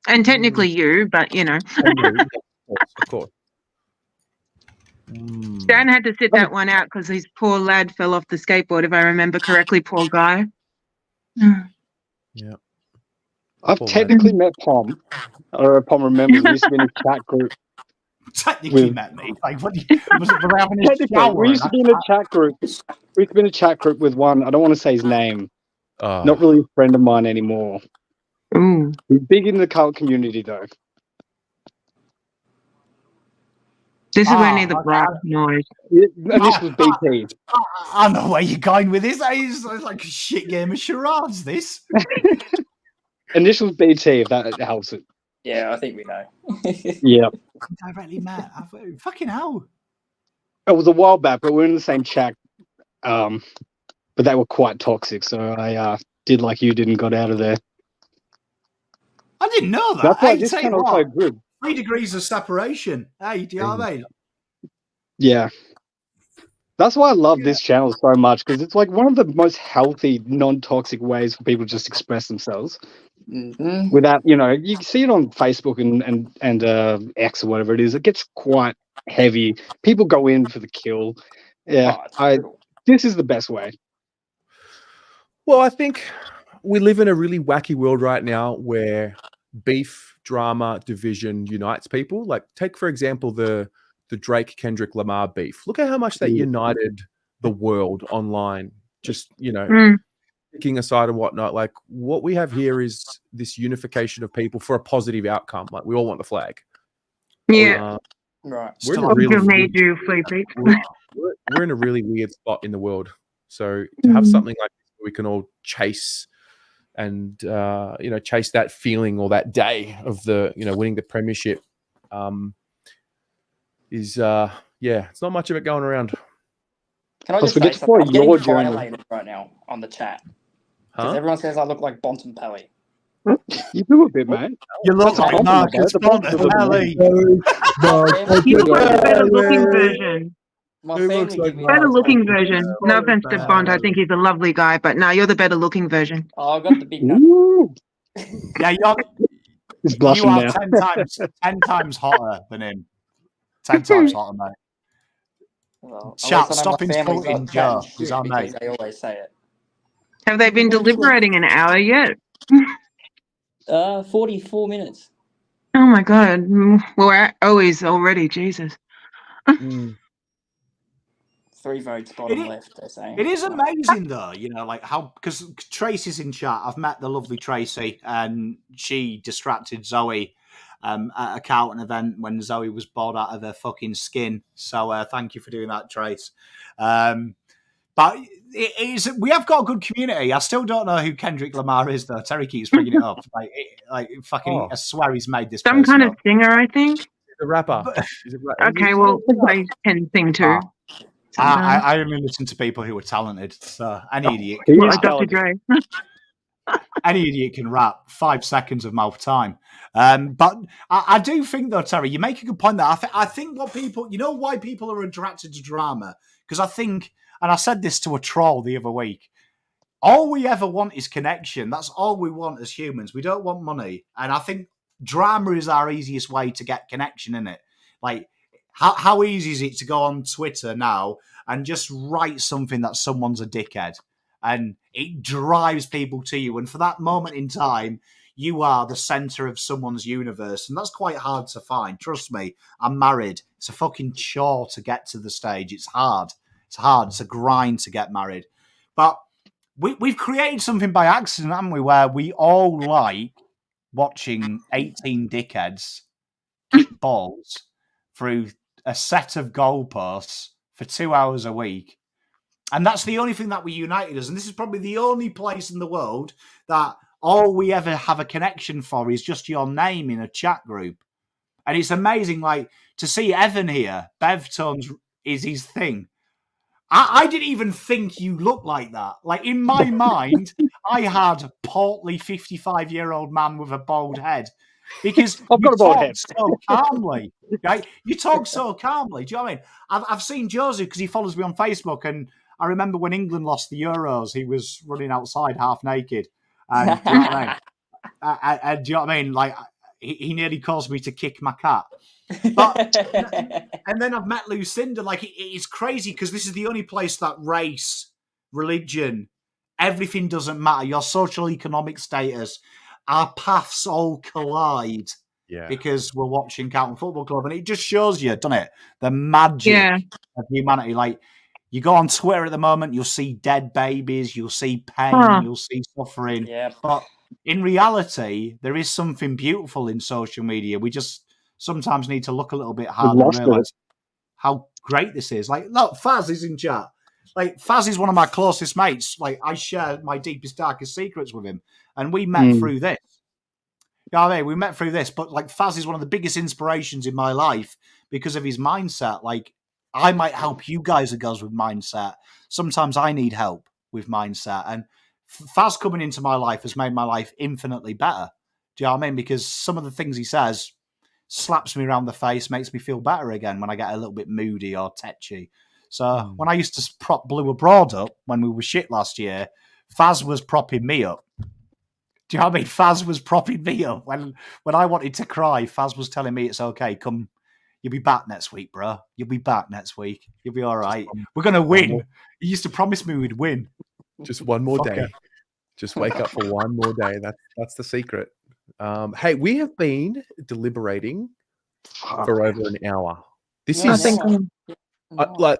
And technically you, but Of course. Dan had to sit that one out because his poor lad fell off the skateboard, if I remember correctly. Poor guy. Yeah. I've technically met Pom. Or Pom remembers we used to be in a chat group. Technically met me. What was it? We're having a shower. We used to be in a chat group. We used to be in a chat group with one. I don't want to say his name. Not really a friend of mine anymore. He's big in the cult community though. This is where I need the black noise. Yeah, and this was BT. I know where you're going with this. It's like a shit game of charades, this. Initials BT, if that helps it. Yeah, I think we know. Yeah. Directly met. Fucking hell. It was a while back, but we were in the same chat. But they were quite toxic, so I did like you did and got out of there. I didn't know that. That's why this channel's so good. 3 degrees of separation. Hey, do you know what I mean? Yeah. That's why I love this channel so much, because it's like one of the most healthy, non-toxic ways for people to just express themselves without, you see it on Facebook and X or whatever it is. It gets quite heavy. People go in for the kill. Yeah, this is the best way. Well, I think we live in a really wacky world right now where beef, drama, division unites people. Like, take for example the Drake Kendrick Lamar beef. Look at how much that united the world online. Just picking a side and whatnot. Like, what we have here is this unification of people for a positive outcome. Like, we all want the flag. Yeah. Right. We're in a really made you sleepy. we're in a really weird spot in the world. So to have something like this where we can all chase and chase that feeling or that day of the winning the premiership is it's not much of it going around. Can I just say something? I'm getting violated right now on the chat. Because everyone says I look like Bontempelli. You do a bit, mate. You look like Marcus Bontempelli. You look like a better looking version. Better looking version. No offense to Bond, I think he's a lovely guy, but no, you're the better looking version. Oh, I got the big nut. Yeah, you are 10 times hotter than him. 10 times hotter, mate. Well, Chat, stop insulting Joe. He's our mate. They always say it. Have they been deliberating an hour yet? 44 minutes. Oh my god. We're always already, Jesus. 3 votes bottom left, they're saying. It is amazing though, like how, because Tracy's in chat. I've met the lovely Tracy, and she distracted Zoe at a Carlton event when Zoe was bored out of her fucking skin. So thank you for doing that, Trace. But we have got a good community. I still don't know who Kendrick Lamar is, though. Terry keeps bringing it up. I swear he's made this. Some kind of singer, I think. The rapper. Okay, well, I can sing too. I only listen to people who are talented. So any idiot. Dr. Dre. Any idiot can rap. 5 seconds of mouth time. But I do think, though, Terry, you make a good point there. I think what people, why people are attracted to drama? Because I think, and I said this to a troll the other week, all we ever want is connection. That's all we want as humans. We don't want money. And I think drama is our easiest way to get connection in it. Like, how easy is it to go on Twitter now and just write something that someone's a dickhead? And it drives people to you. And for that moment in time, you are the center of someone's universe. And that's quite hard to find. Trust me, I'm married. It's a fucking chore to get to the stage. It's hard. It's hard. It's a grind to get married. But we've created something by accident, haven't we, where we all like watching 18 dickheads kick balls through a set of goalposts for 2 hours a week. And that's the only thing that we united us. And this is probably the only place in the world that all we ever have a connection for is just your name in a chat group. And it's amazing, like, to see Evan here. Bev Tones is his thing. I didn't even think you looked like that. Like, in my mind, I had portly 55-year-old man with a bald head. Because I've got a bald head. So calmly, right? You talk so calmly. Do you know what I mean? I've seen Joseph because he follows me on Facebook, and I remember when England lost the Euros, he was running outside half naked. And do you know what I mean? Do you know what I mean? Like, he nearly caused me to kick my cat. But and then I've met Lucinda. Like, it's crazy because this is the only place that race, religion, everything doesn't matter. Your social economic status, our paths all collide. Yeah. Because we're watching Carlton Football Club, and it just shows you, doesn't it, the magic of humanity. Like, you go on Twitter at the moment, you'll see dead babies, you'll see pain, you'll see suffering. Yeah. But in reality, there is something beautiful in social media. We just sometimes need to look a little bit harder and realize how great this is. Like, look, Faz is in chat. Like, Faz is one of my closest mates. Like, I share my deepest, darkest secrets with him. And we met through this. You know what I mean? We met through this. But, like, Faz is one of the biggest inspirations in my life because of his mindset. Like, I might help you guys and girls with mindset. Sometimes I need help with mindset. And Faz coming into my life has made my life infinitely better. Do you know what I mean? Because some of the things he says, slaps me around the face, makes me feel better again when I get a little bit moody or tetchy. So when I used to prop Blue Abroad up when we were shit last year, Faz was propping me up. Do you know what I mean? Faz was propping me up. When I wanted to cry, Faz was telling me it's okay. Come, you'll be back next week, bro. You'll be back next week. You'll be all right. We're going to win. He used to promise me we'd win. Just one more day. Just wake up for one more day. That's the secret. Hey, we have been deliberating for over an hour. This is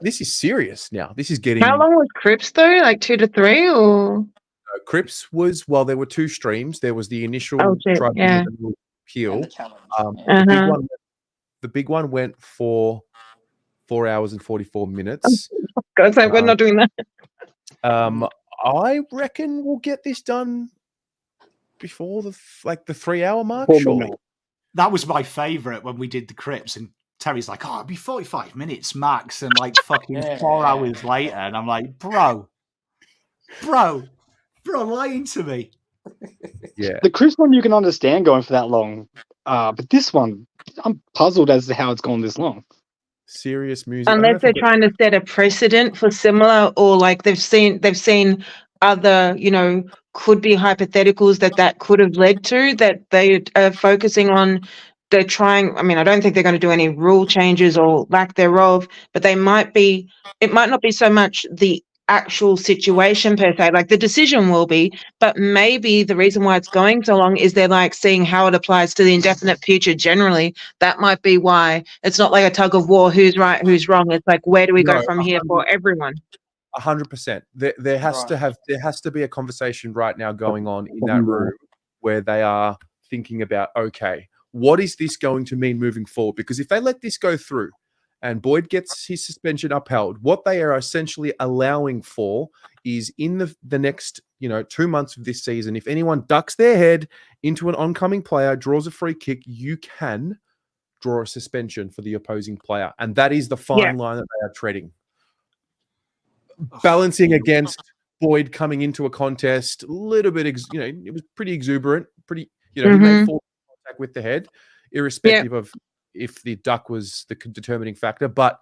this is serious now. This is getting. How long was Crips though? Like 2 to 3 or? Crips was there were 2 streams. There was the initial tribunal appeal. The big one went for 4 hours and 44 minutes. God's sake, we're not doing that. I reckon we'll get this done before the 3-hour mark. Surely. That was my favourite when we did the Crips, and Terry's like, "Oh, it'll be 45 minutes max," and like fucking 4 hours later, and I'm like, bro, lying to me. Yeah, the Chris one you can understand going for that long, but this one, I'm puzzled as to how it's gone this long. Serious music. Unless they're trying to set a precedent for similar, or like they've seen other, could be hypotheticals that could have led to, that they are focusing on. They're trying. I mean, I don't think they're going to do any rule changes or lack thereof, but they might be. It might not be so much the actual situation per se, like the decision will be, but maybe the reason why it's going so long is they're like seeing how it applies to the indefinite future generally. That might be why it's not like a tug of war, who's right, who's wrong. It's like, where do we go from here for everyone? 100%. There has to be a conversation right now going on in that room where they are thinking about, okay, what is this going to mean moving forward? Because if they let this go through and Boyd gets his suspension upheld, what they are essentially allowing for is in the next 2 months of this season, if anyone ducks their head into an oncoming player, draws a free kick, you can draw a suspension for the opposing player. And that is the fine line that they are treading. Balancing against Boyd coming into a contest, a little bit, it was pretty exuberant, he made 4 contact with the head, irrespective of if the duck was the determining factor. But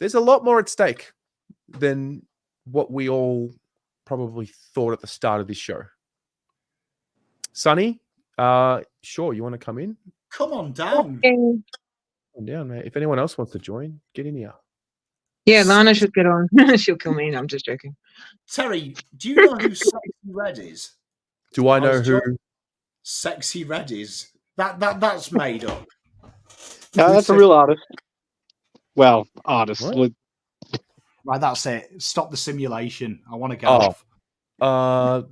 there's a lot more at stake than what we all probably thought at the start of this show. Sonny, sure, you want to come in? Come on down. Come on down, mate. If anyone else wants to join, get in here. Yeah, Lana should get on. She'll kill me. No, I'm just joking. Terry, do you know who Sexy Red is? Do I know who? Sexy Red is. That's made up. No, that's a real artist. Well, artist. Right, that's it. Stop the simulation. I want to go off. I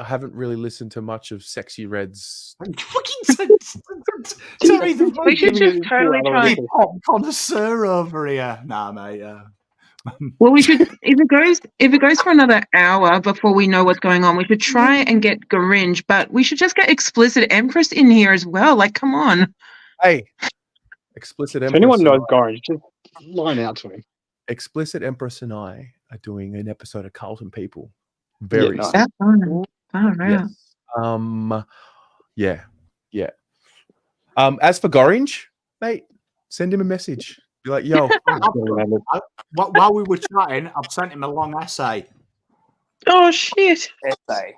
haven't really listened to much of Sexy Red's. Terry, we should just totally try. Pop connoisseur over here. Nah, mate. Well, we should. If it goes for another hour before we know what's going on, we should try and get Garinge, but we should just get Explicit Empress in here as well. Like, come on. Hey, Explicit Empress. If anyone knows Garinge, just line out to him. Explicit Empress and I are doing an episode of Carlton People. Very nice. That's fun. Yes. Yeah. As for Garinge, mate, send him a message. Be like, yo. While we were chatting, I've sent him a long essay. Oh, shit. Essay.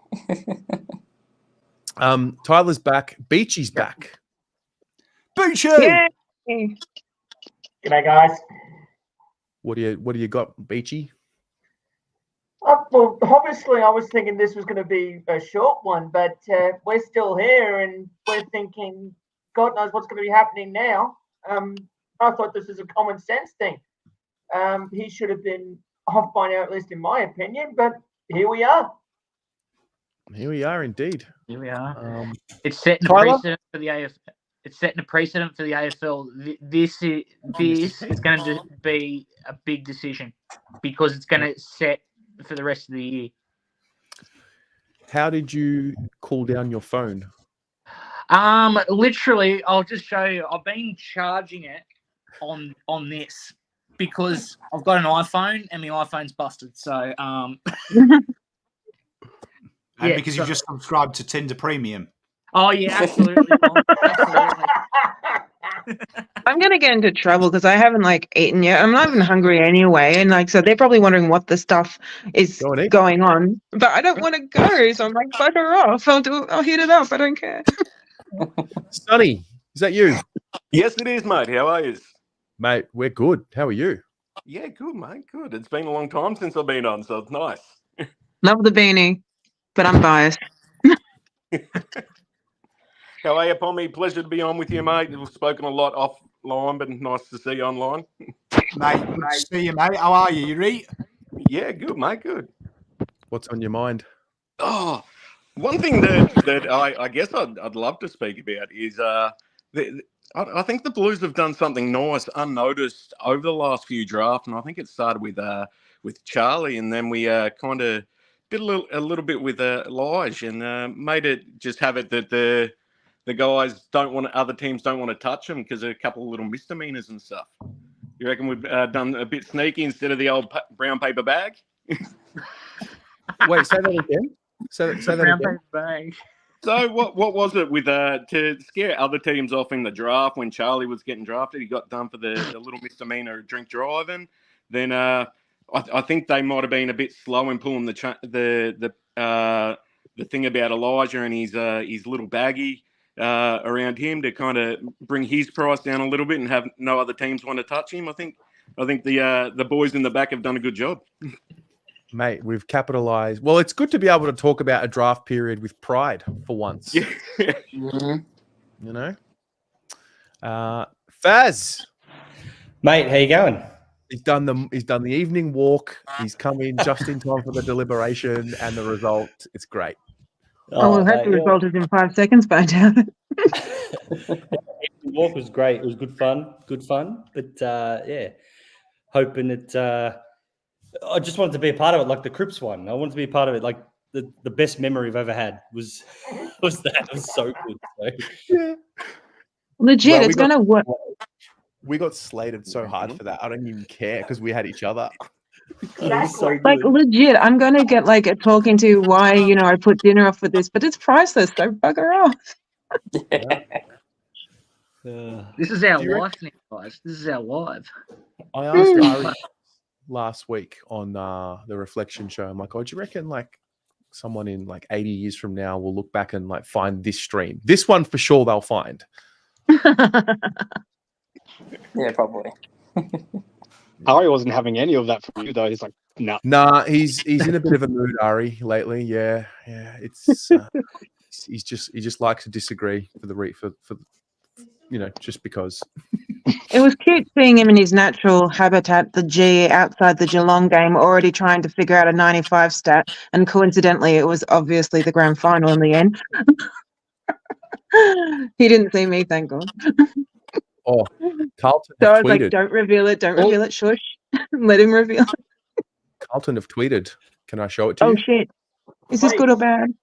Tyler's back. Beachy's back. Beachy! G'day, guys. What do you got, Beachy? Well, obviously, I was thinking this was going to be a short one, but we're still here, and we're thinking, God knows what's going to be happening now. I thought this was a common sense thing. He should have been off by now, at least in my opinion, but here we are. Here we are, indeed. Here we are. It's setting a precedent for the AFL. It's setting a precedent for the AFL. This is going to be a big decision because it's going to set for the rest of the year. How did you cool down your phone? Literally, I'll just show you. I've been charging it on this because I've got an iPhone and my iPhone's busted. So, because you just subscribed to Tinder Premium. Oh yeah, absolutely. Absolutely. I'm gonna get into trouble because I haven't eaten yet. I'm not even hungry anyway, and so they're probably wondering what the stuff is Go and eat. going on. But I don't want to go, so I'm like, bugger off. I'll heat it up. I don't care. Sonny, is that you? Yes, it is, mate. How are you? Mate, we're good. How are you? Yeah, good, mate. Good. It's been a long time since I've been on, so it's nice. Love the beanie, but I'm biased. How are you, Pommy? Pleasure to be on with you, mate. We've spoken a lot offline, but nice to see you online. Mate, good to see you, mate. How are you? You right? Yeah, good, mate. Good. What's on your mind? Oh, one thing that I guess I'd love to speak about is I think the Blues have done something nice, unnoticed over the last few drafts, and I think it started with Charlie, and then we kind of did a little bit with Lige, and made it just have it that the guys other teams don't want to touch them because of a couple of little misdemeanors and stuff. You reckon we've done a bit sneaky instead of the old brown paper bag? Wait, say that again. Say that again. Bag. So what was it with to scare other teams off in the draft when Charlie was getting drafted? He got done for the little misdemeanor drink driving. Then I think they might have been a bit slow in pulling the thing about Elijah and his little baggie around him to kind of bring his price down a little bit and have no other teams want to touch him. I think the boys in the back have done a good job. Mate, we've capitalized. Well, it's good to be able to talk about a draft period with pride for once. Mhm. You know? Faz. Mate, how you going? He's done the evening walk. He's come in just in time for the deliberation and the result. It's great. Oh, we'll hope the result is in 5 seconds, but I doubt it. The walk was great. It was good fun. But yeah, hoping it. I just wanted to be a part of it, like the Crips one. I wanted to be a part of it. Like the best memory I've ever had was that. It was so good. So. Yeah. Legit, Well, it's going to work. We got slated so hard for that. I don't even care because we had each other. It was so good. Legit, I'm going to get a talking to why, I put dinner off for this, but it's priceless, so bugger off. This is our life now, guys. This is our life. I asked Ari last week on the Reflection show. I'm like, oh, do you reckon someone in 80 years from now will look back and find this stream? This one for sure they'll find. Yeah, probably. Ari wasn't having any of that for you though. He's like, no. Nah, he's in a bit of a mood, Ari, lately. Yeah. It's he just likes to disagree for just because. It was cute seeing him in his natural habitat, the G, outside the Geelong game, already trying to figure out a 95 stat, and coincidentally, it was obviously the grand final in the end. He didn't see me, thank God. Oh, Carlton So I have was like, tweeted. don't reveal it, shush. Let him reveal it. Carlton have tweeted. Can I show it to Oh, you? shit. Is this good or bad?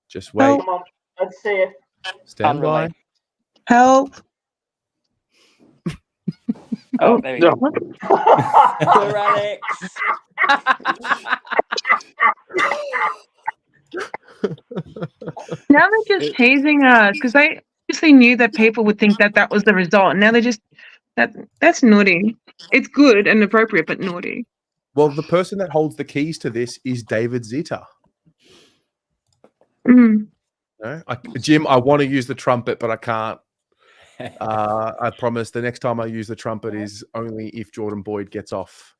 Just wait. Oh. Come on, let's see it. Stand by. Help. Oh, there we go. Good, Alex. Now they're just teasing us because they obviously knew that people would think that was the result. And now they're just that's naughty. It's good and appropriate, but naughty. Well, the person that holds the keys to this is David Zita. Mm. No? Jim, I want to use the trumpet, but I can't. I promise the next time I use the trumpet is only if Jordan Boyd gets off.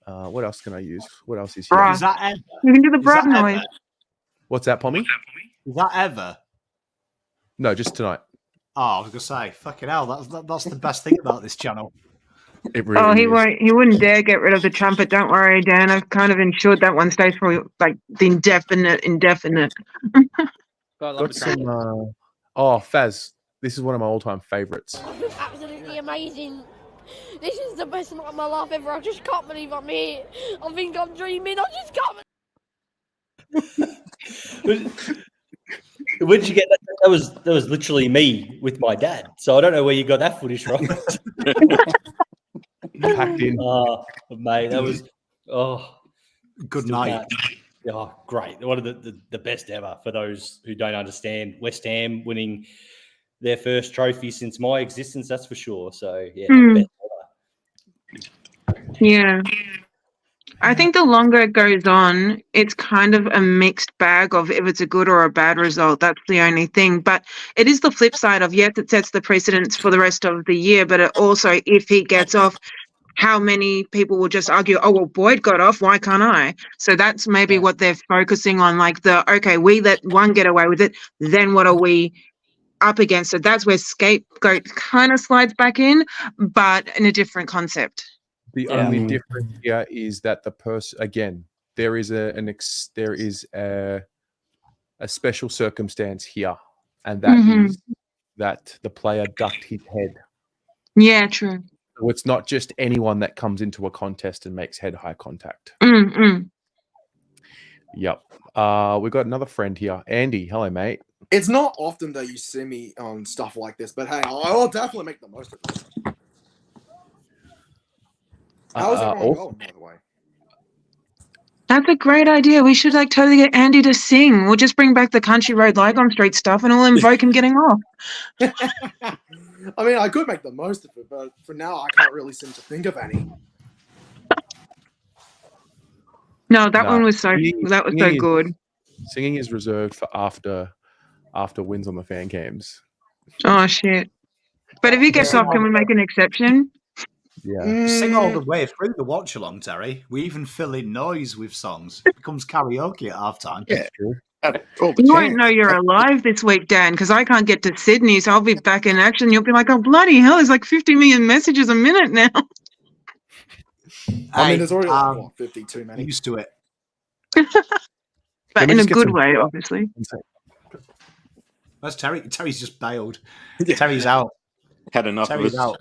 What else can I use? What else is here? Is that ever? You can do the Is that bruh noise. ever? What's that, Pommy? Is that ever? No, just tonight. Oh, I was gonna say, fucking hell, that's the best thing about this channel. It really He is. won't. He wouldn't dare get rid of the trumpet. Don't worry, Dan. I've kind of ensured that one stays for the indefinite. Got some. Faz. This is one of my all-time favorites. Absolutely amazing. This is the best night of my life ever. I just can't believe I'm here. I think I'm dreaming. I just can't. Where'd you get that? That was literally me with my dad. So I don't know where you got that footage from. Packed in. Oh, mate, that was good night. Oh, great. One of the best ever for those who don't understand. West Ham winning their first trophy since my existence, that's for sure. So, yeah, Mm. Yeah. I think the longer it goes on, it's kind of a mixed bag of if it's a good or a bad result. That's the only thing. But it is the flip side of, yes, it sets the precedence for the rest of the year, but it also, if he gets off, how many people will just argue, oh, well, Boyd got off, why can't I? So that's maybe what they're focusing on, like okay, we let one get away with it, then what are we up against? So that's where scapegoat kind of slides back in, but in a different concept. The only difference here is that the person, again, there is a special circumstance here, and that is that the player ducked his head. Yeah, true. So it's not just anyone that comes into a contest and makes head-high contact. Yep. We've got another friend here. Andy, hello, mate. It's not often that you see me on stuff like this, but hey, I'll definitely make the most of it. How's everyone going, by the way? That's a great idea. We should totally get Andy to sing. We'll just bring back the Country Road Lygon Street stuff and we'll invoke him getting off. I mean, I could make the most of it, but for now, I can't really seem to think of any. No, that one was so good. Singing is reserved for after wins on the fan cams. Oh shit! But if he gets off, can we make an exception? Yeah. Sing all the way through the watch along, Terry. We even fill in noise with songs. It becomes karaoke at halftime. Yeah, true. You won't know you're alive this week, Dan, because I can't get to Sydney, so I'll be back in action. You'll be like, oh, bloody hell, there's 50 million messages a minute now. I mean, there's already 50 too many. Used to it. But in a good way, obviously. That's Terry. Terry's just bailed. Terry's out. Had enough Terry's of out.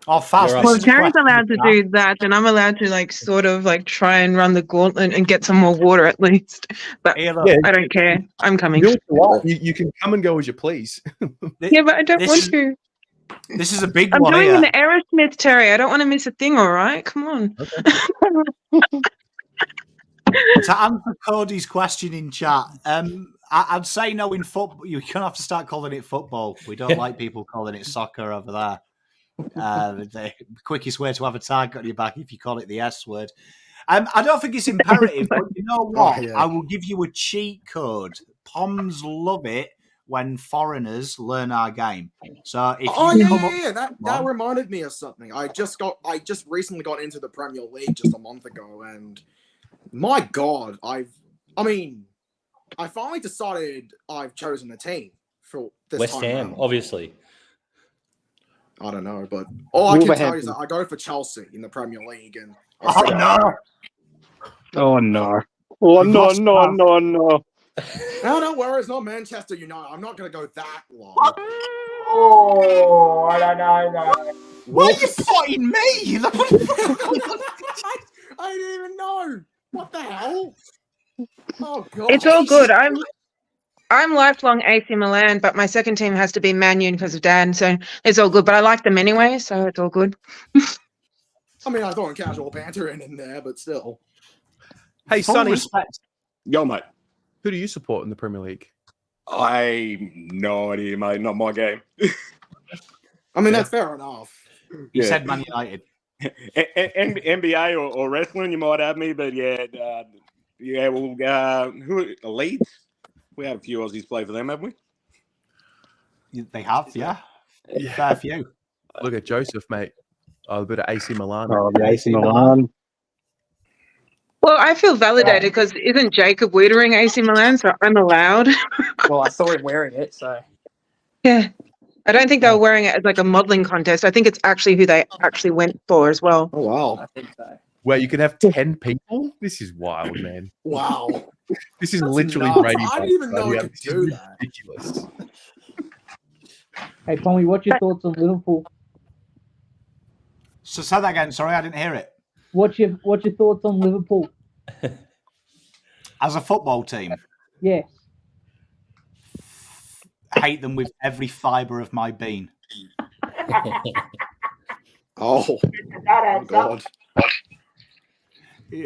Oh, fast. Well, if Terry's allowed to do that, then I'm allowed to sort of try and run the gauntlet and get some more water at least. But I don't care. I'm coming. You can come and go as you please. Yeah, but I don't want to. This is a big I'm one doing here. an Aerosmith, Terry. I don't want to miss a thing, all right? Come on. To answer Cody's question in chat, I'd say no in football. You're going to have to start calling it football. We don't like people calling it soccer over there. The quickest way to have a target on your back if you call it the S word. I don't think it's imperative, but you know what? Oh, yeah. I will give you a cheat code. Poms love it when foreigners learn our game. So if you that reminded me of something. I just recently got into the Premier League just a month ago, and my God, I finally decided I've chosen a team for this West time Ham, round. obviously. I don't know, but all I can tell you is that I go for Chelsea in the Premier League, and Oh no! Oh no! No! No, don't worry, it's not Manchester United. I'm not going to go that long. Oh, I don't know. Why are you fighting me? I didn't even know. What the hell? Oh God! It's all good. I'm lifelong AC Milan, but my second team has to be Man U because of Dan, so it's all good. But I like them anyway, so it's all good. I mean, I throw in casual banter in there, but still. Hey, Sonny. Yo, mate. Who do you support in the Premier League? No idea, mate. Not my game. I mean, that's fair enough. You said Man United. NBA or wrestling, you might have me, but who Leeds? We had a few Aussies play for them, haven't we? They have, yeah. Fair few. Look at Joseph, mate. A bit of AC Milan. Oh, the AC Milan. Well, I feel validated because isn't Jacob Wiedering AC Milan, so I'm allowed. Well, I saw him wearing it, so. Yeah. I don't think they were wearing it as a modelling contest. I think it's actually who they actually went for as well. Oh, wow. I think so. Where you can have 10 people? This is wild, man. Wow. This is That's literally nuts. Brady. I didn't even know we could do that. Ridiculous. Hey, Tommy, what's your thoughts on Liverpool? So say that again. Sorry, I didn't hear it. What's your thoughts on Liverpool? As a football team? Yes. I hate them with every fibre of my being. Oh God.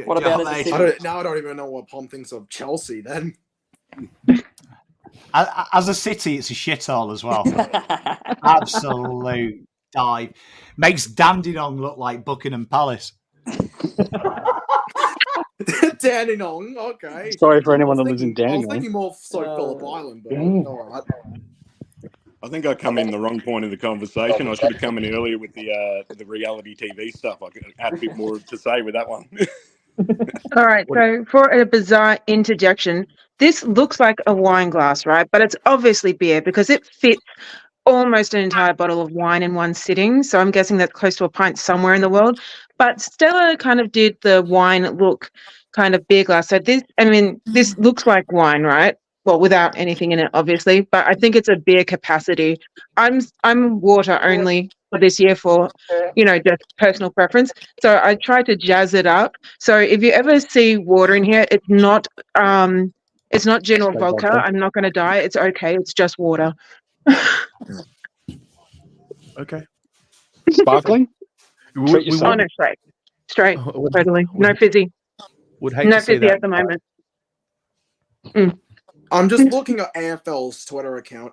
What about I don't even know what Pom thinks of Chelsea then. As a city, it's a shithole as well. Absolute dive. Makes Dandenong look like Buckingham Palace. Dandenong, okay. Sorry for anyone I that was lives in thinking- I was Dandenong. thinking more Phillip Island, but Damn. all right. I think I come in the wrong point of the conversation. I should have come in earlier with the reality TV stuff. I could add a bit more to say with that one. All right, so for a bizarre interjection, this looks like a wine glass, right? But it's obviously beer because it fits almost an entire bottle of wine in one sitting. So I'm guessing that's close to a pint somewhere in the world. But Stella kind of did the wine look kind of beer glass. So this looks like wine, right? Well, without anything in it, obviously. But I think it's a beer capacity. I'm water only for this year for, just personal preference. So I try to jazz it up. So if you ever see water in here, it's not general Like vodka. vodka. I'm not going to die. It's okay. It's just water. Okay. Sparkling? We, Treat we yourself. Oh, no, straight, would, totally. No fizzy. would hate No to see fizzy that. at the moment. I'm just looking at AFL's Twitter account.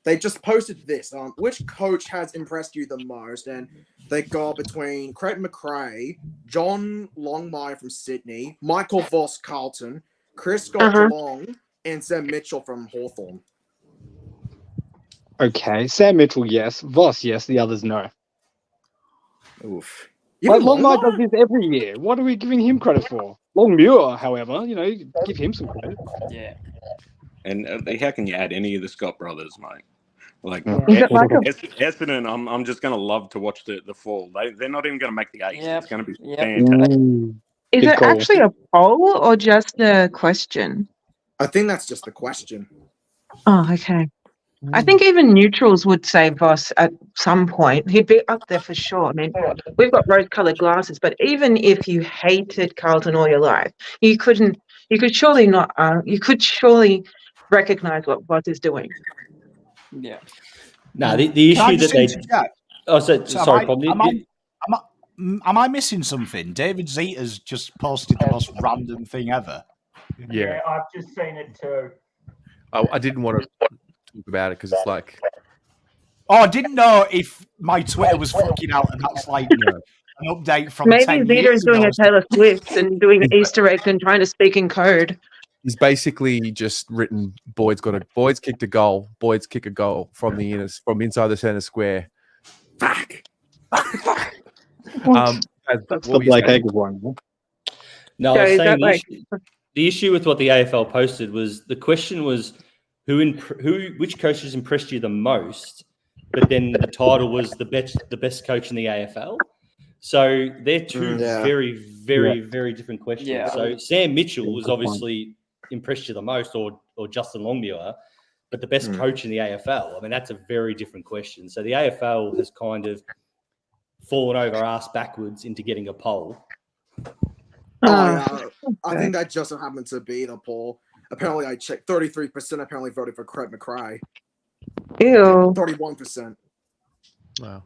They just posted this. Which coach has impressed you the most? And they got between Craig McRae, John Longmire from Sydney, Michael Voss Carlton, Chris Scott Geelong, and Sam Mitchell from Hawthorn. Okay, Sam Mitchell, yes. Voss, yes. The others, no. Oof. Like Longmire does this every year. What are we giving him credit for? Longmuir, however, give him some credit. Yeah. And how can you add any of the Scott brothers, mate? Like Essendon, I'm just going to love to watch the fall. They're not even going to make the eight. It's going to be fantastic. Is it actually a poll or just a question? I think that's just the question. Oh, okay. I think even neutrals would say Voss at some point. He'd be up there for sure. I mean, we've got rose-coloured glasses, but even if you hated Carlton all your life, you could surely recognise what Voss is doing. Yeah. No, the Can I issue just that they. interject? Oh, sorry, Bob. Am I missing something? David Zeta's just posted the most random thing ever. Yeah. I've just seen it too. I didn't want to talk about it because it's like. Oh, I didn't know if my Twitter was fucking out, and that's like an update from Maybe 10 Zeta years is doing ago. a Taylor Swift and doing Easter eggs and trying to speak in code. He's basically just written Boyd's kicked a goal. Boyd's kick a goal from inside the centre square. Fuck. That's the Blake Acres one. No, I was saying the issue with what the AFL posted was the question was which coaches impressed you the most, but then the title was the best coach in the AFL. So they're two very, very, very different questions. Yeah. So Sam Mitchell was obviously impressed you the most, or Justin Longmuir, but the best coach in the AFL. I mean, that's a very different question. So the AFL has kind of fallen over ass backwards into getting a poll. I think that just happened to be the poll. Apparently, I checked. 33% apparently voted for Craig McRae. Ew. 31%. Wow.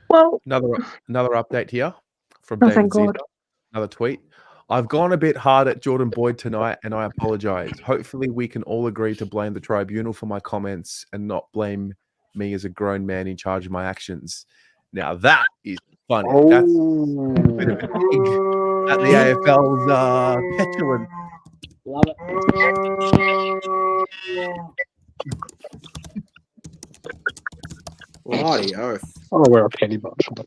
Well, another update here from thank David God. Zeta. Another tweet. I've gone a bit hard at Jordan Boyd tonight, and I apologise. Hopefully, we can all agree to blame the tribunal for my comments and not blame me as a grown man in charge of my actions. Now that is funny. That's a bit of a dig at the AFL's petulant. Love Bloody oath. Oh, we're a petty bunch. Who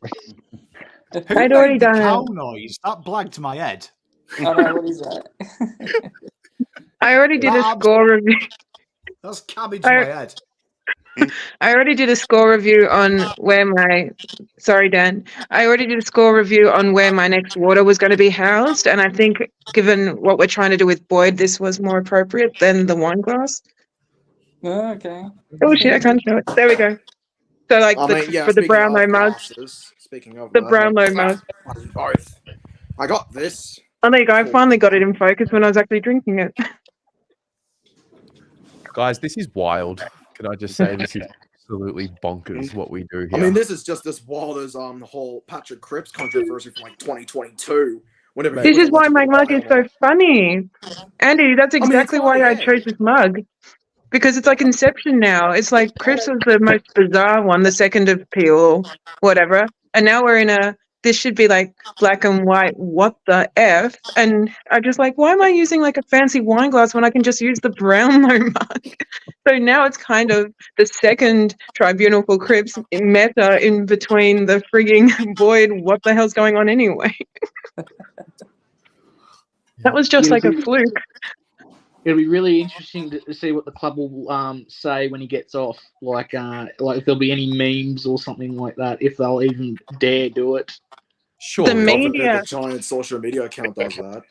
I'd made already the done cow it. noise? That blagged my head. I know, what is that? I already did a score review. That's cabbage my head. I already did a score review on where sorry, Dan. I already did a score review on where my next water was going to be housed. And I think given what we're trying to do with Boyd, this was more appropriate than the wine glass. Oh, okay. Oh shit, I can't show it. There we go. So like for the Brownlow mug. Speaking of The Brownlow mug. Both. I got this. Oh, there you go. I finally got it in focus when I was actually drinking it. Guys, this is wild. Can I just say this is absolutely bonkers what we do here? I mean, this is just as wild as the whole Patrick Cripps controversy from like 2022, Whenever Mate. he This was is why allegedly my mug is lying so on. funny. Andy, that's I mean, it's exactly funny, why I yeah. chose this mug. Because it's like Inception now. It's like Cripps was the most bizarre one, the second appeal or whatever. And now we're in a, this should be like black and white, what the F? And I'm just like, why am I using like a fancy wine glass when I can just use the Brownlow mug? So now it's kind of the second tribunal for Cripps meta in between the frigging Boyd, what the hell's going on anyway? That was just like a fluke. It'll be really interesting to see what the club will say when he gets off. Like if there'll be any memes or something like that, if they'll even dare do it. Sure. The God forbid media, the giant social media account does that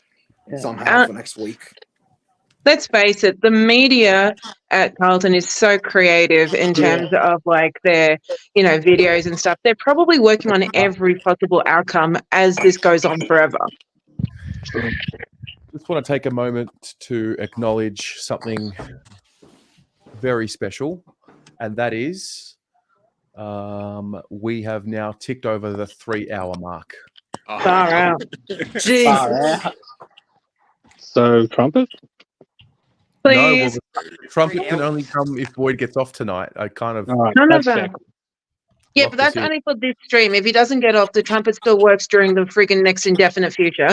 somehow for next week. let's face it, the media at Carlton is so creative in terms of like their, videos and stuff. They're probably working on every possible outcome as this goes on forever. Just want to take a moment to acknowledge something very special, and that is we have now ticked over the 3-hour mark. Far out. Jesus. So trumpet? Please. No, well, the trumpet can only come if Boyd gets off tonight. I kind of... All right, None of that's that. fair. Yeah, Lock but this that's in. only for this stream. If he doesn't get off, the trumpet still works during the friggin' next indefinite future.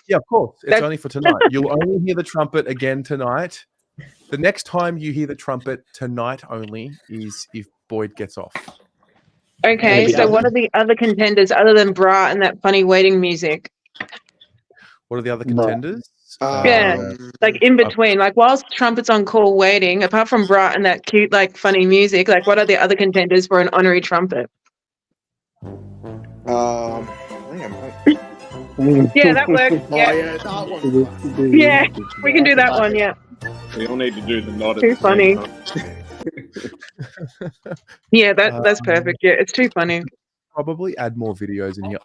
Yeah, of course. It's That's- only for tonight. You'll only hear the trumpet again tonight. The next time you hear the trumpet tonight only is if Boyd gets off. Okay, Maybe so what are the other contenders other than Bra and that funny waiting music? What are the other Right. contenders? Yeah, like in between, like whilst trumpet's on call waiting, apart from Bra and that cute, like funny music, like what are the other contenders for an honorary trumpet? I think Yeah, that works. Oh Yeah, yeah, that one. yeah, we can do that one. Yeah, We all need to do the nod. Too at the same funny. time. yeah, that's perfect. Yeah, it's too funny. Probably add more videos in here.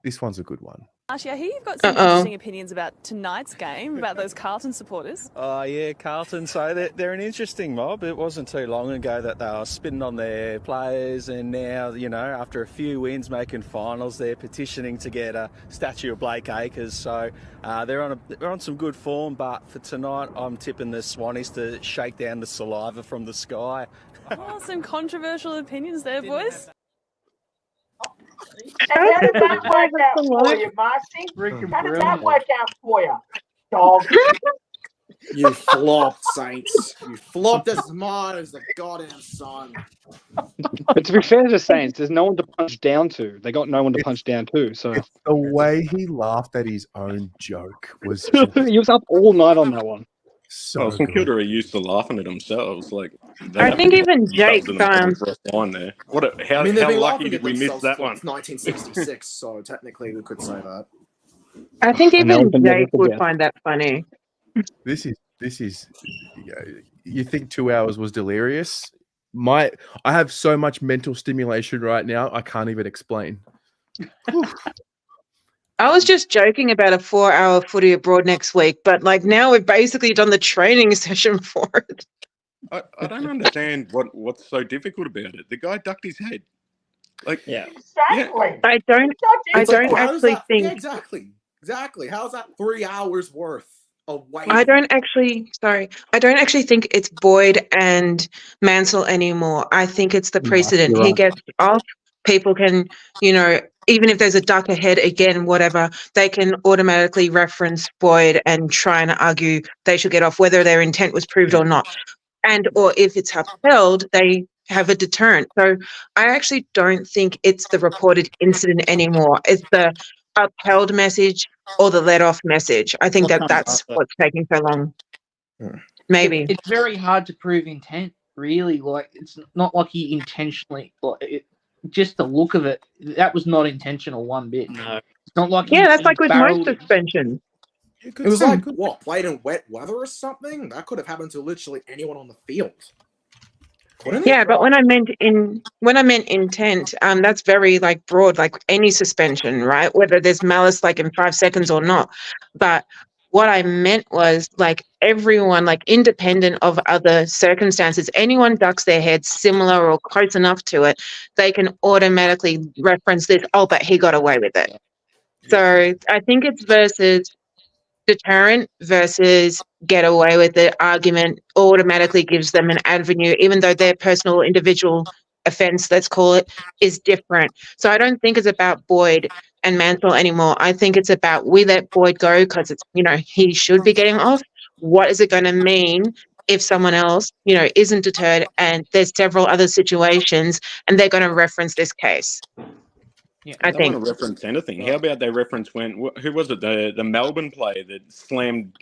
This one's a good one. Actually, I hear you've got some interesting opinions about tonight's game, about those Carlton supporters. Oh, yeah, Carlton. So they're an interesting mob. It wasn't too long ago that they were spitting on their players, and now, after a few wins making finals, they're petitioning to get a statue of Blake Acres. So they're on some good form, but for tonight, I'm tipping the Swannies to shake down the saliva from the sky. Oh, some controversial opinions there, boys. And how did that work out for you, Marcy? How did that work out for you, dog? You flopped, Saints. You flopped as smart as the goddamn sun. But to be fair to the Saints, there's no one to punch down to. They got no one to punch down to. So The way he laughed at his own joke was he was up all night on that one. so Some good. Kilda are used to laughing at themselves. Like I think even Jake line there. How I mean, they've how been lucky laughing did at we miss themselves that since one? 1966, so technically we could say that. I think And even now we can never Jake would forget. find that funny. This is you think 2 hours was delirious? I have so much mental stimulation right now, I can't even explain. I was just joking about a 4-hour footy abroad next week, but like now we've basically done the training session for it. I don't understand what's so difficult about it. The guy ducked his head. Like Exactly. I don't It's like, how does actually that- think. Yeah, exactly. How's that 3 hours worth of waiting? I don't actually think it's Boyd and Mansell anymore. I think it's the precedent. you're He right. gets off. People can, even if there's a duck ahead again, whatever, they can automatically reference Boyd and try and argue they should get off, whether their intent was proved or not. Or if it's upheld, they have a deterrent. So I actually don't think it's the reported incident anymore. It's the upheld message or the let off message. I think that's what's taking so long. Maybe. It's very hard to prove intent, really. Like, it's not like he intentionally, just the look of it, that was not intentional one bit. No. It's not like Yeah, that's he like with most barreled it. suspensions. It was like, what, played in wet weather or something? That could have happened to literally anyone on the field. Couldn't it? Yeah, but when I meant intent, that's very like broad, like any suspension, right? Whether there's malice like in 5 seconds or not. But what I meant was like everyone, like independent of other circumstances, anyone ducks their head similar or close enough to it, they can automatically reference this, oh, but he got away with it. So I think it's versus deterrent versus get away with it argument automatically gives them an avenue, even though their personal individual offense, let's call it, is different. So I don't think it's about Boyd and Mansell anymore. I think it's about we let Boyd go because it's, he should be getting off. What is it going to mean if someone else, isn't deterred and there's several other situations and they're going to reference this case? Yeah, I they want think. to reference anything. How about they reference who was it? The Melbourne player that slammed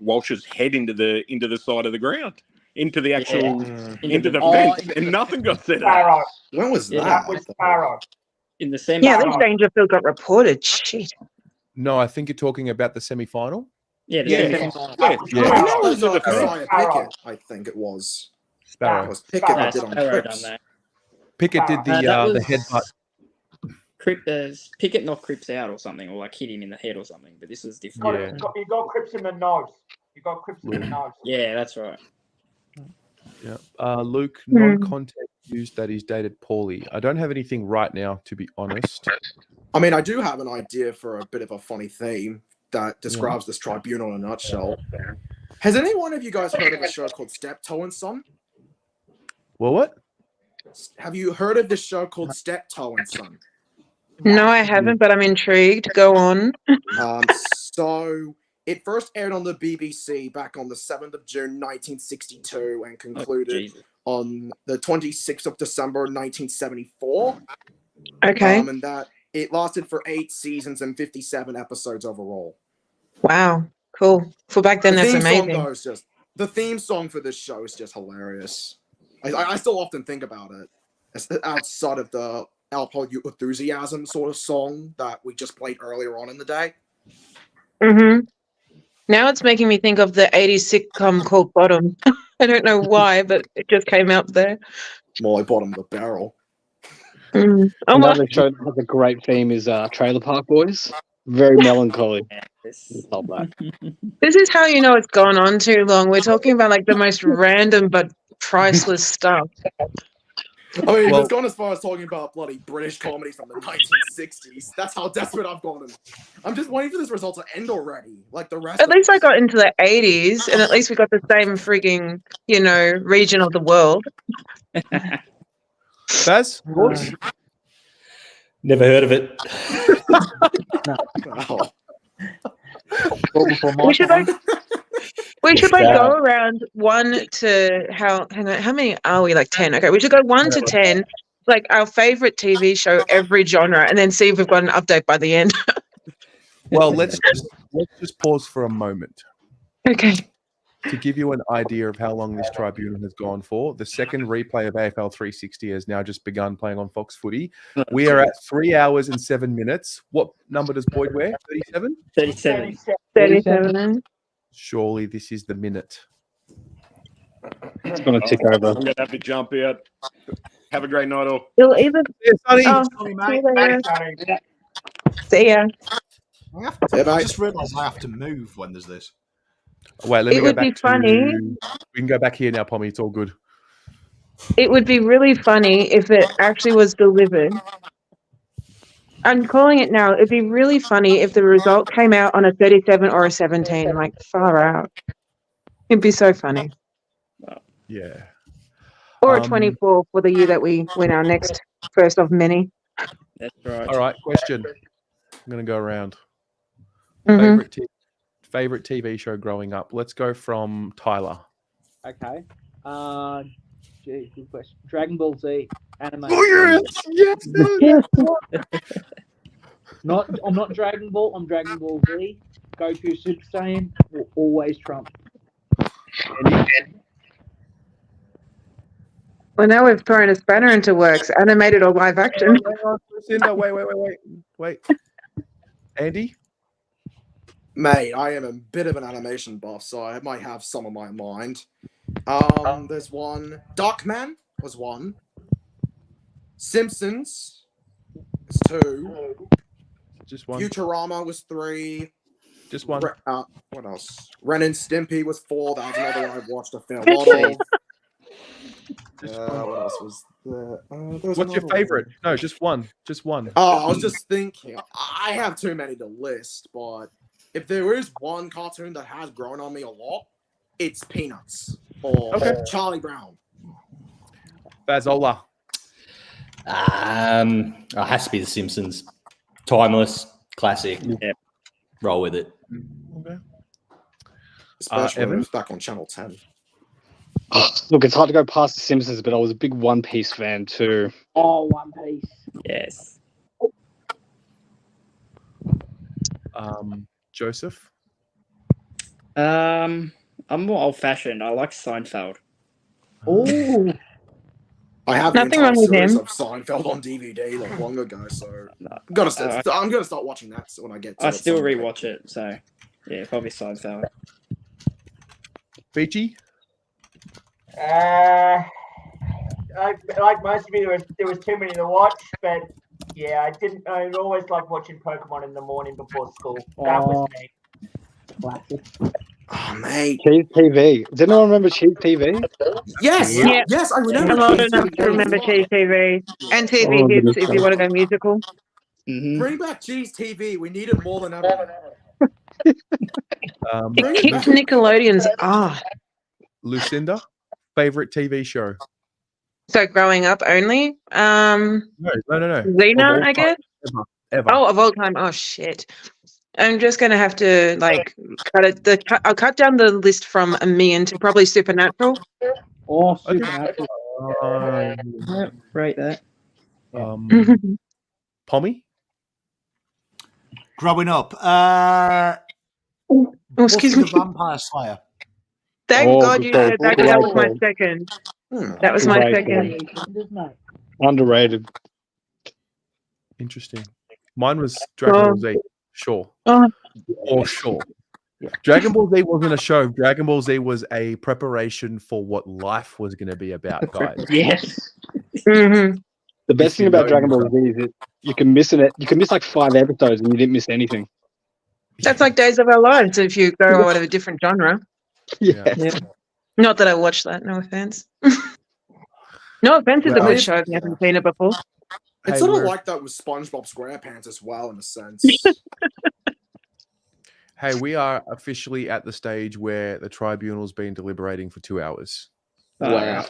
Walsh's head into the side of the ground, into the actual into the fence, and nothing got said. Sparrow. When was Yeah. that? That was Sparrow. In the semi. Yeah, at least Dangerfield got reported. Shit. No, I think you're talking about the semi-final. Yeah, the Yeah. semi-final. Yeah. That was Sparrow. Josiah Pickett, I think it was. Sparrow. It was Pickett that did on Sparrow Cripps. done that. Pickett did that the was headbutt. Pickett knocked Cripps out or something, or like hit him in the head or something. But this was different. You got Cripps in the nose. You got Cripps in the nose. Yeah, that's right. Yeah. Luke, non-contact used that is dated poorly. I don't have anything right now, to be honest. I mean, I do have an idea for a bit of a funny theme that describes this tribunal in a nutshell. Has any one of you guys heard of a show called Steptoe and Son? Well, what? Have you heard of this show called Steptoe and Son? No, I haven't, but I'm intrigued. Go on. So it first aired on the BBC back on the 7th of June, 1962 and concluded on the 26th of December, 1974. Okay. And that it lasted for 8 seasons and 57 episodes overall. Wow. Cool. For back then, that's amazing. The theme song for this show is just hilarious. I still often think about it. It's outside of the Alpo Enthusiasm sort of song that we just played earlier on in the day. Mm-hmm. Now it's making me think of the 80s sitcom called Bottom. I don't know why, but it just came out there. More like Bottom of the Barrel. Oh, Another show that has a great theme is Trailer Park Boys. Very melancholy. Love that. This is how you know it's gone on too long. We're talking about like the most random but priceless stuff. I mean, it's gone as far as talking about bloody British comedy from the 1960s. That's how desperate I've gotten. I'm just waiting for this result to end already, like the rest. At least I got into the 80s, and at least we got the same freaking, region of the world. Baz? Never heard of it. We should go around 1 to how many are we? Like 10. Okay, we should go 1 to 10, like our favorite TV show, every genre, and then see if we've got an update by the end. Well, let's just pause for a moment. Okay. To give you an idea of how long this tribunal has gone for, the second replay of AFL 360 has now just begun playing on Fox Footy. We are at 3 hours and 7 minutes. What number does Boyd wear? 37? 37. 37. Surely this is the minute. It's going to tick over. I'm going to have to jump out. Have a great night, all. You'll either. Sonny, mate. See ya. I just realised I have to move when there's this. Wait, let me It go would be back funny. We can go back here now, Pommy. It's all good. It would be really funny if it actually was delivered. I'm calling it now. It'd be really funny if the result came out on a 37 or a 17, like far out. It'd be so funny. Yeah. Or a 24 for the year that we win our next first of many. That's right. All right, question. I'm going to go around. Mhm. Favorite TV show growing up? Let's go from Tyler. Okay. Gee, good question. Dragon Ball Z anime. Oh, yes. I'm not Dragon Ball. I'm Dragon Ball Z. Goku Super Saiyan will always trump. Well, now we've thrown a spanner into works, animated or live action. Wait. Andy? Mate, I am a bit of an animation buff, so I might have some of my mind. There's one. Duckman was one. Simpsons was 2. Just one. Futurama was 3. Just one. What else? Ren and Stimpy was 4. That was another one I've watched a fair lot of. What else was there? What's your favorite? No, just one. Just one. Oh, I was just thinking. I have too many to list, but if there is one cartoon that has grown on me a lot, it's Peanuts or Charlie Brown. Bazola. It has to be The Simpsons. Timeless, classic. Yeah. Roll with it. Okay. Especially when it was back on Channel 10. Look, it's hard to go past The Simpsons, but I was a big One Piece fan too. Oh, One Piece. Yes. Joseph? I'm more old-fashioned. I like Seinfeld. Oh. I have Nothing the wrong entire with series him. of Seinfeld on DVD like long ago, so I'm gonna start watching that when I get to I it still someday. rewatch it, so yeah, probably Seinfeld. Fiji? Like most of you, there was too many to watch, but yeah, I didn't. I always liked watching Pokemon in the morning before school. That was me. Classic. Oh, mate. Cheese TV. Does anyone remember Cheese TV? Yes, Yeah. yes, I remember. I'm old Cheese enough TV to remember as well. Cheese TV and TV Oh, Hits goodness if you want to go musical. Bring back Cheese TV. We need it more than ever. It kicked Nickelodeon's ass. Lucinda? Favorite TV show? So growing up only, No. Xena, I guess. Ever. Oh, of all time. Oh shit. I'm just gonna have to like I'll cut down the list from a million to probably Supernatural. Oh, Supernatural. Yep, right there. Pommy? Growing up, excuse Buffy me. the Vampire Slayer. Thank God good you call. said that. 'Cause Great that was my call. second. That was my Great second. call. Underrated. Interesting. Mine was Dragon Ball Z. Sure. Or sure. Dragon Ball Z wasn't a show. Dragon Ball Z was a preparation for what life was going to be about, guys. Yes. Mm-hmm. The best thing about Dragon Ball Z is that you can miss like 5 episodes and you didn't miss anything. That's like Days of Our Lives if you go out of a different genre. Yeah. Not that I watched that, no offense. No offense is a Well, good show if you haven't seen it before. It's sort of like that with SpongeBob SquarePants as well, in a sense. Hey, we are officially at the stage where the tribunal's been deliberating for 2 hours. Wow.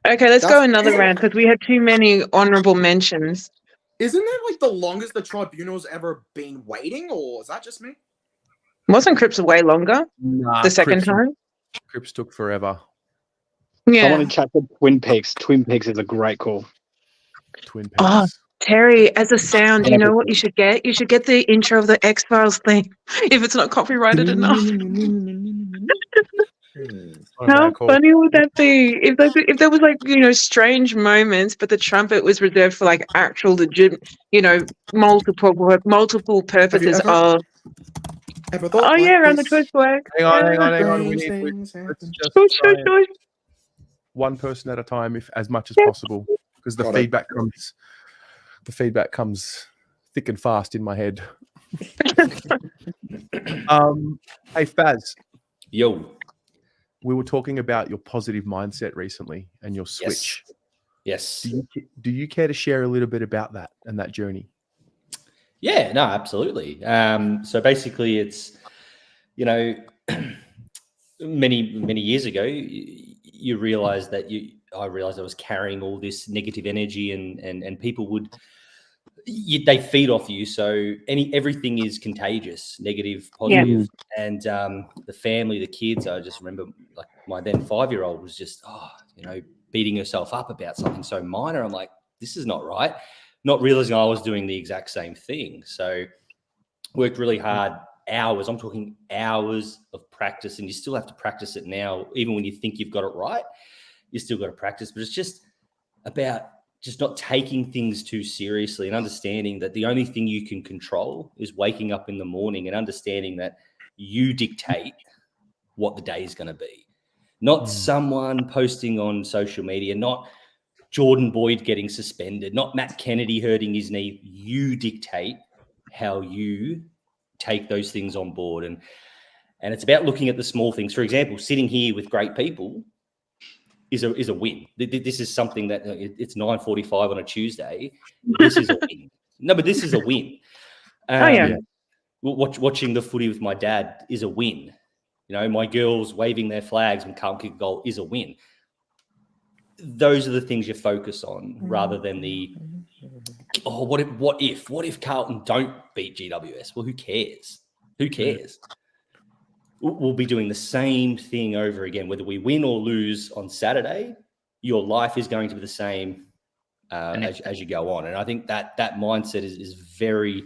Okay, let's go another round because we had too many honorable mentions. Isn't that like the longest the tribunal's ever been waiting, or is that just me? Wasn't Crips way longer Nah, the second Crips- time? Crips took forever. Yeah. Someone in chat said Twin Peaks. Twin Peaks is a great call. Twin Peaks. Oh, Terry, as a sound, you know what you should get? You should get the intro of the X-Files thing, if it's not copyrighted enough. How funny would that be? If there was like, strange moments, but the trumpet was reserved for like actual legit, multiple purposes of. Oh yeah, around the twist work. Hang on. We need let's just try and one person at a time, if as much as possible, because the feedback comes thick and fast in my head. Hey Faz. Yo. We were talking about your positive mindset recently and your switch. Yes. Do you care to share a little bit about that and that journey? Yeah, no, absolutely. So basically it's, many years ago, you realize that I realized I was carrying all this negative energy and people would, they feed off you. So everything is contagious, negative, positive. Yeah. And the family, the kids, I just remember like my then 5-year-old was just, beating herself up about something so minor. I'm like, this is not right. Not realizing I was doing the exact same thing. So worked really hard, hours. I'm talking hours of practice, and you still have to practice it now. Even when you think you've got it right, you still got to practice. But it's just about just not taking things too seriously and understanding that the only thing you can control is waking up in the morning and understanding that you dictate what the day is going to be. Not someone posting on social media, not Jordan Boyd getting suspended, not Matt Kennedy hurting his knee. You dictate how you take those things on board. And it's about looking at the small things. For example, sitting here with great people is a win. This is something that it's 9:45 on a Tuesday. This is a win. No, but this is a win. Watching the footy with my dad is a win. You know, my girls waving their flags when Carlton kick a goal is a win. Those are the things you focus on rather than the, what if Carlton don't beat GWS? Well, who cares? Who cares? We'll be doing the same thing over again. Whether we win or lose on Saturday, your life is going to be the same as you go on. And I think that mindset is very,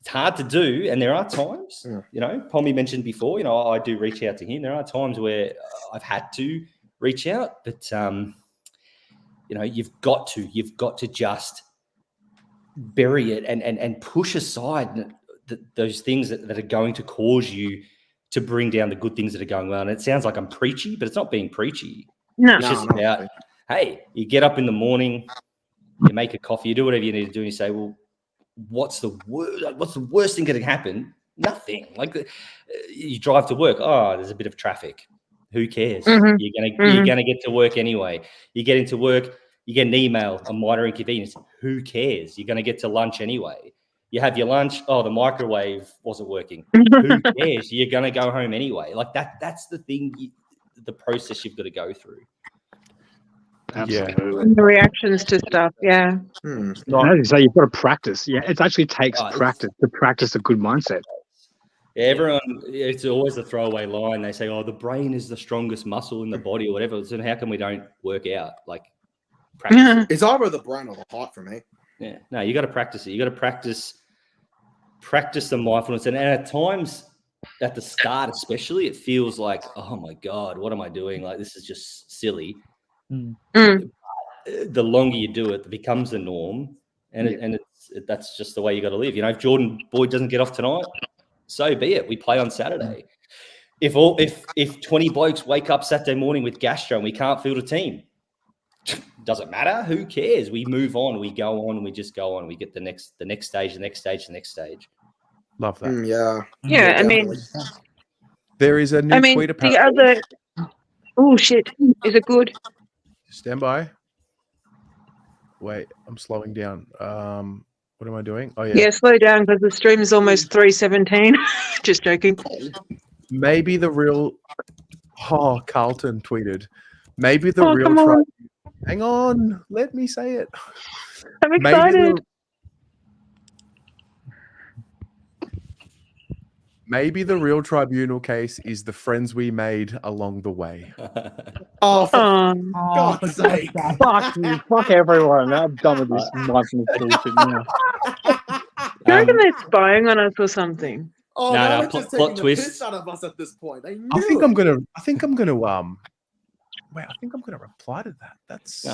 it's hard to do. And there are times, you know, Pommy mentioned before, you know, I do reach out to him. There are times where I've had to reach out, but, you know, you've got to just bury it and push aside those things that are going to cause you to bring down the good things that are going on. And it sounds like I'm preachy, but it's not being preachy. No. It's just about, hey, you get up in the morning, you make a coffee, you do whatever you need to do, and you say, well, what's the worst thing that can happen? Nothing. Like you drive to work. Oh, there's a bit of traffic. Who cares? Mm-hmm. You're gonna get to work anyway. You get into work, you get an email, a minor inconvenience. Who cares? You're gonna get to lunch anyway. You have your lunch. Oh, the microwave wasn't working. Who cares? You're gonna go home anyway. Like that's the thing. The process you've got to go through. Absolutely. The reactions to stuff. Yeah. As you say, you've got to practice. Yeah, it actually takes practice to practice a good mindset. Yeah, everyone, it's always a throwaway line. They say, oh, the brain is the strongest muscle in the body or whatever. So how come we don't work out? Like, practice. It's either the brain or the heart for me. Yeah, no, you got to practice it. You got to practice the mindfulness. And at times, at the start especially, it feels like, oh my God, what am I doing? Like, this is just silly. The longer you do it, it becomes the norm. And that's just the way you got to live. You know, if Jordan Boyd doesn't get off tonight, so be it. We play on Saturday. If 20 blokes wake up Saturday morning with gastro and we can't field a team, doesn't matter. Who cares? We move on. We go on. We just go on. We get the next stage. Love that. Yeah. I mean, there is a new tweet the other. Oh shit! Is it good? Stand by. Wait, I'm slowing down. What am I doing? Oh yeah. Yeah, slow down because the stream is almost 3:17. Just joking. Maybe the real. Oh, Carlton tweeted. Maybe the real. Hang on, let me say it. I'm excited. Maybe the real tribunal case is the friends we made along the way. Oh, for God's sake. Fuck you. Fuck everyone. I'm done with this mindfulness bullshit now. Do you reckon they're spying on us or something? Oh, no, they're just taking the piss out of us at this point. I think I'm gonna reply to that. That's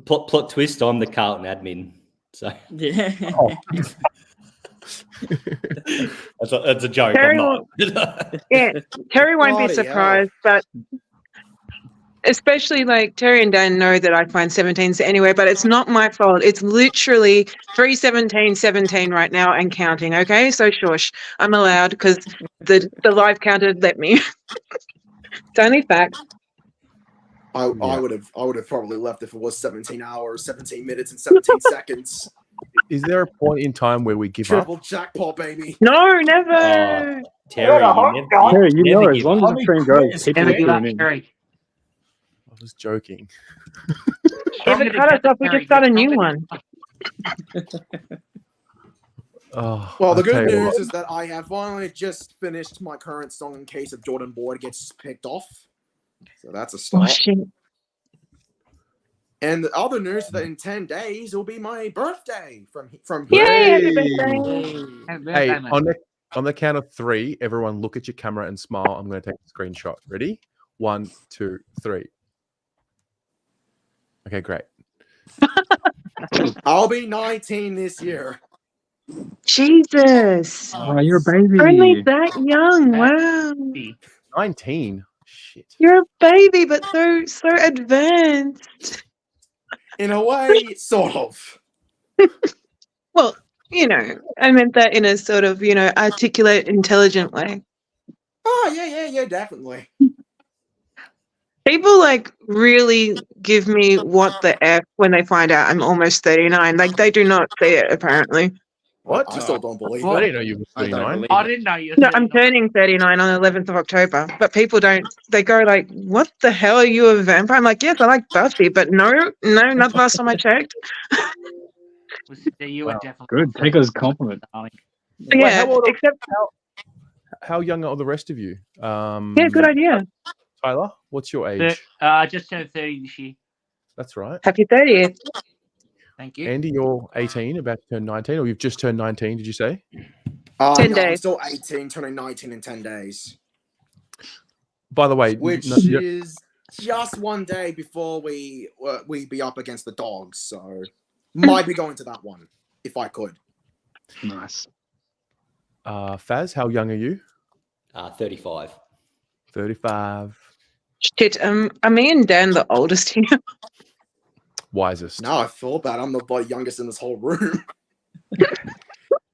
plot twist. I'm the Carlton admin. So yeah. That's a joke. Terry I'm not. Terry won't be surprised, but especially like Terry and Dan know that I find 17s anyway, but it's not my fault. It's literally 3:17 right now and counting. Okay, so shush. I'm allowed because the live counter let me. It's only facts. I would have probably left if it was 17 hours, 17 minutes, and 17 seconds. Is there a point in time where we give Triple up? jackpot, baby. No, never. Terry, Terry, you know, as long as the train goes, people will tune in. I was joking. If it cut us off, we just start a new one. Oh, Well, the I'll tell good you news what. is that I have finally just finished my current song in case if Jordan Boyd gets picked off. So that's a start. Oh, shit. And the other news is that in 10 days will be my birthday from Yay, here. happy birthday. Hey, on the count of 3, everyone look at your camera and smile. I'm going to take a screenshot. Ready? 1, 2, 3. Okay, great. I'll be 19 this year. Jesus. Oh, you're a baby. Only that young. Wow. 19. Shit. You're a baby, but so advanced. In a way, sort of. Well, You know, I meant that in a sort of, articulate, intelligent way. Oh, yeah, definitely. People really give me what the F when they find out I'm almost 39. Like they do not see it apparently. What? I still don't believe I it. didn't know you were 39. I didn't know you were No, 39. I'm turning 39 on the 11th of October, but people don't. They go like, "What the hell are you, a vampire?" I'm like, "Yes, I like Buffy, but no, not the last time I checked." You were Wow. definitely Good. Take it as a compliment. Wait, Yeah, how old? except How young are the rest of you? yeah, good idea. Tyler, what's your age? Just turned 30 this year. That's right. Happy 30th. Thank you. Andy, you're 18, about to turn 19, or you've just turned 19, did you say? 10 no, days. I'm still 18, turning 19 in 10 days. By the way, Which is just one day before we be up against the Dogs, so might be going to that one if I could. Nice. Faz, how young are you? 35. 35. Shit, are me and Dan the oldest here? Wisest. Now I feel bad. I'm the youngest in this whole room.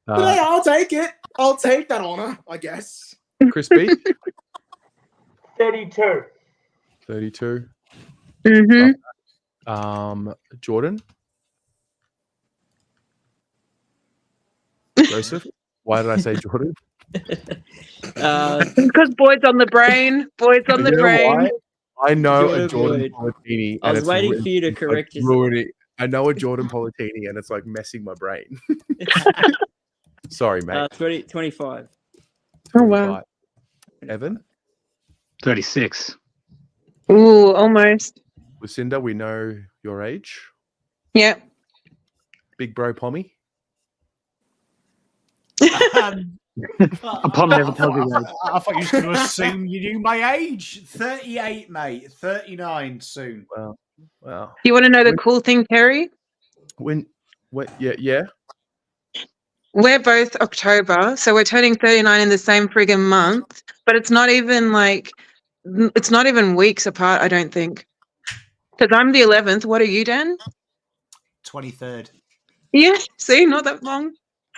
But hey, I'll take it. I'll take that honor, I guess. Chris B? 32. 32. Mm-hmm. Jordan? Joseph? Why did I say Jordan? Because Boyd's on the brain. Boyd's on the You know brain. why? I know a Jordan Jordan Politini. I was waiting for you to correct yourself. ruining. I know a Jordan Politini, and it's like messing my brain. Sorry, mate. 25. Oh, wow. Evan? 36. Ooh, almost. Lucinda, we know your age. Yep. Big bro Pommy? Upon never tells you that. I thought you were going to assume you knew my age. 38, mate. 39 soon. Wow. You want to know the cool thing, Terry? Yeah. We're both October, so we're turning 39 in the same friggin' month, but it's not even weeks apart, I don't think. Because I'm the 11th. What are you, Dan? 23rd. Yeah, see, not that long.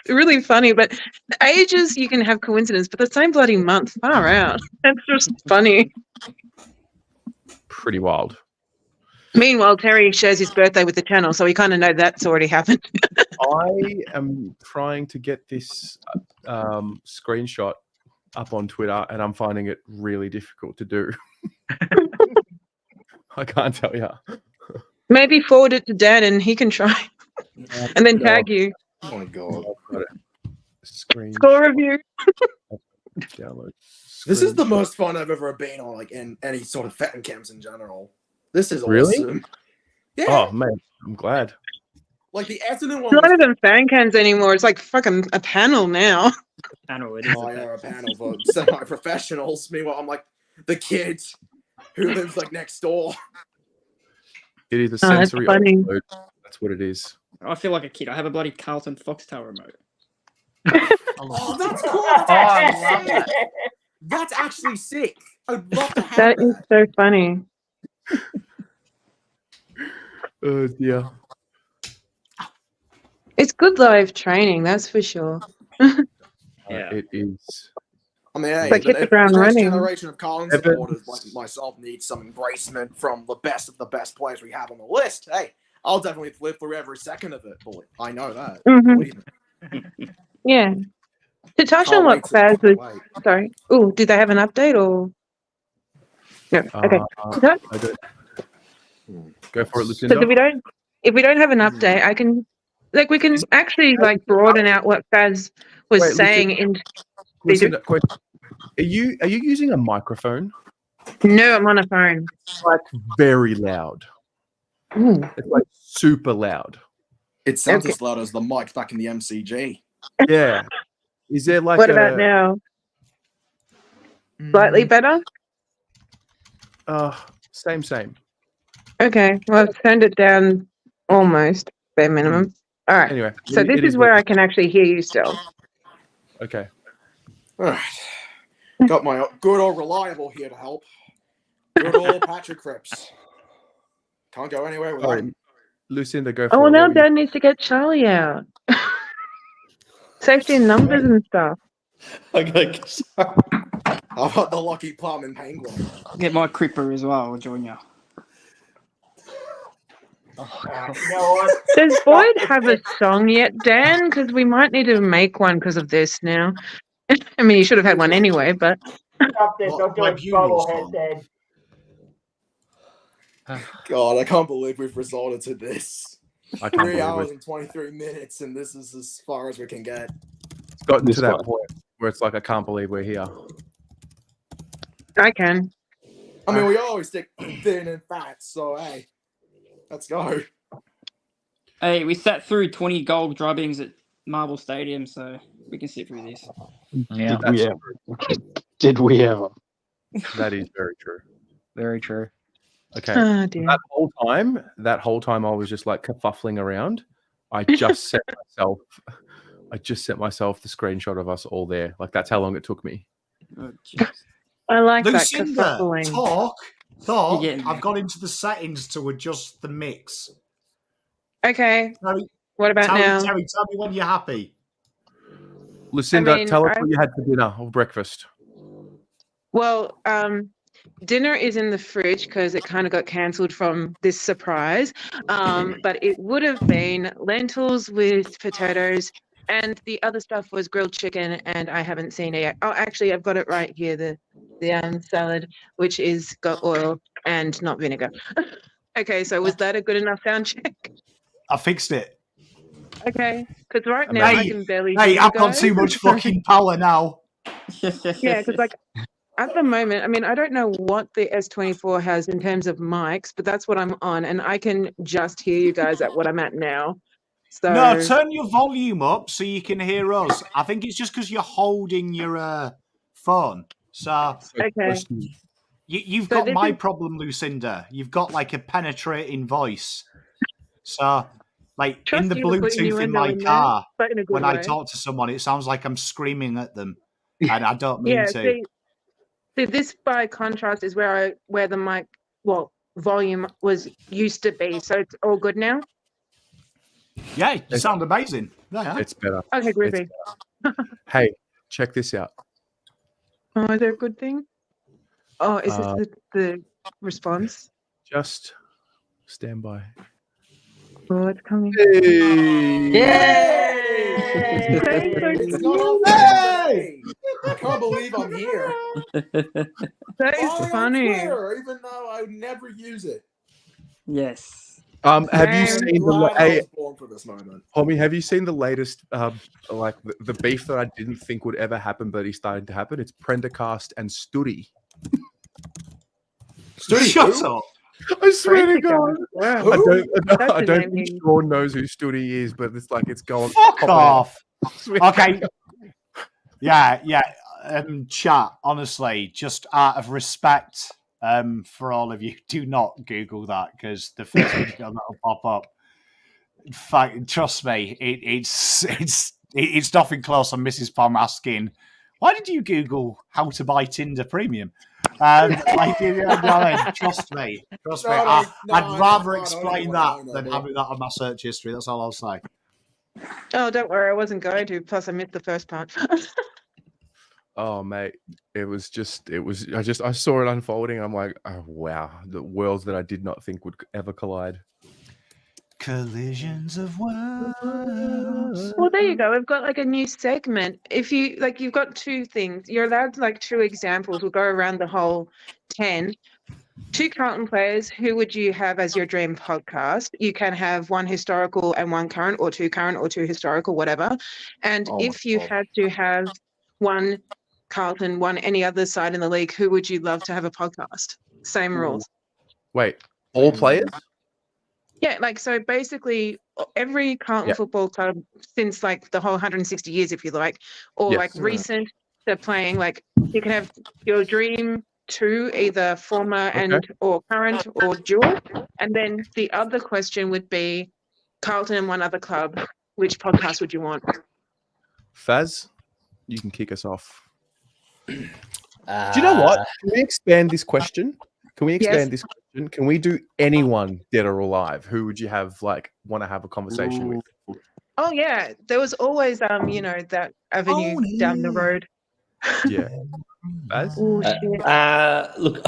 Really funny, but the ages you can have coincidence, but the same bloody month, far out. That's just funny. Pretty wild. Meanwhile, Terry shares his birthday with the channel, so we kind of know that's already happened. I am trying to get this screenshot up on Twitter, and I'm finding it really difficult to do. I can't tell you. Maybe forward it to Dan and he can try. And then tag you. Oh my god. Screen Score review. download. This is the most fun I've ever been on, like in any sort of fetting camps in general. This is Really? awesome. Yeah. Oh man, I'm glad. Like the Essendon It's one not was even fan cans anymore. It's like fucking a panel now. Panel, it is. a panel for semi-professionals. Meanwhile, I'm like the kid who lives like next door. It is a Oh, that's sensory funny. overload. That's what it is. I feel like a kid. I have a bloody Carlton Foxtel remote. Oh, that's cool. I love that. That's actually sick. I'd love to have That is so funny. Oh dear. It's good live training, that's for sure. Yeah. It is. I mean, hey, Like, hit the if ground the next running. generation of Carlton Evan- supporters like myself needs some embracement from the best of the best players we have on the list, hey, I'll definitely live through every second of it, boy. I know that. Mhm. Believe me. Yeah. To touch on what Faz was... Sorry. Oh, did they have an update or... No, okay. To touch- I don't. Go for it, Because Lucinda. if we don't have an update, I can... Like, we can actually, like, broaden out what Faz was Wait, saying in... Lucinda, question. Are you using a microphone? No, I'm on a phone. Like very loud. Ooh. It's like super loud. It sounds as loud as the mic back in the MCG. Yeah. Is there like What about now? Slightly better? Same. Okay, well, I've turned it down almost bare minimum. All right. Anyway, So it this is is where what- I can actually hear you still. Okay. All right. Got my good old reliable here to help. Good old Patrick Cripps. Can't go anywhere without him. Lucinda, go for Oh, well, it. now What were you- Dan needs to get Charlie out. Safety in numbers and stuff. Okay. I've got the Lucky Plum and Penguin. Get my Cripper as well, Junior. You know what? Does Boyd have a song yet, Dan? Because we might need to make one because of this now. I mean, you should have had one anyway, but Stop this. I'll do a bobblehead then. God, I can't believe we've resorted to this. I can't 3 believe hours it. and 23 minutes, and this is as far as we can get. It's gotten This to that one. point where it's like, I can't believe we're here. I can. I mean, we always stick thin and fat, so hey, let's go. Hey, we sat through 20 goal drubbings at Marble Stadium, so we can sit through this. Yeah. Did we ever? Did we ever? That is very true. Very true. Okay. Oh, dear. That whole time I was just like kerfuffling around. I just sent myself the screenshot of us all there. Like that's how long it took me. Oh, jeez. I like Lucinda, that kerfuffling. talk. You're getting I've there. got into the settings to adjust the mix. Okay. Terry, What about now? Terry, tell me when you're happy. Lucinda, I mean, tell us what you had for dinner or breakfast. Well, dinner is in the fridge because it kind of got cancelled from this surprise. But it would have been lentils with potatoes, and the other stuff was grilled chicken, and I haven't seen it yet. Oh, actually, I've got it right here. The salad, which is got oil and not vinegar. Okay, so was that a good enough sound check? I fixed it. Okay, because right now I Hey, can barely. hey, hear you I've got guys. too much fucking power now. Yeah, because like at the moment, I mean, I don't know what the S24 has in terms of mics, but that's what I'm on, and I can just hear you guys at what I'm at now. So No, turn your volume up so you can hear us. I think it's just because you're holding your phone. So okay. you've So got this my is- problem, Lucinda. You've got like a penetrating voice. So, like Trust in the you to put Bluetooth in innuendo my in there, car, but in a good when I way. talk to someone, it sounds like I'm screaming at them, and I don't mean Yeah. to. See, this by contrast is where the mic volume was used to be. So it's all good now. Yeah, you sound amazing. Yeah. It's better. Okay, groovy. Hey, check this out. Oh, is there a good thing? Oh, is this the response? Just stand by. Oh, it's coming. It's not on Hey! I can't believe I'm here. That is Finally on funny. Twitter, even though I would never use it. Yes. Have you I'm seen glad I hey, was born for this moment. Homie, have you seen the latest like the beef that I didn't think would ever happen, but is starting to happen? It's Prendergast and Studi. Studi, Shut who? up. I swear to God. Wow. I don't think Sean knows who Studi is, but it's like it's going. Fuck popping off. out. I swear to Okay. God. Yeah. Chat, honestly, just out of respect for all of you, do not Google that because the first video that will pop up. In fact, trust me, it's nothing close on Mrs. Palm asking, why did you Google how to buy Tinder Premium? Like, you know what I mean? Trust me. I'd rather explain that than having that on my search history. That's all I'll say. Oh, don't worry, I wasn't going to. Plus, I missed the first part. Oh mate, I saw it unfolding. I'm like, oh wow, the worlds that I did not think would ever collide. Collisions of worlds. Well, there you go. We've got like a new segment. If you like, you've got two things. You're allowed like 2 examples. We'll go around the whole 10. 2 Carlton players. Who would you have as your dream podcast? You can have 1 historical and 1 current, or 2 current or 2 historical, whatever. And if you had to have 1 Carlton, 1 any other side in the league, who would you love to have a podcast? Same rules. Wait, all players? Yeah, like so basically every Carlton football club since like the whole 160 years, if you like, or Yes. like recent, they're playing like you can have your dream 2, either former and or current or dual. And then the other question would be Carlton and 1 other club. Which podcast would you want? Faz, you can kick us off. Do you know what? Can we expand this question? Can we do anyone dead or alive? Who would you have want to have a conversation with? Oh yeah, there was always that avenue down the road. Yeah. Baz? Oh shit. Look,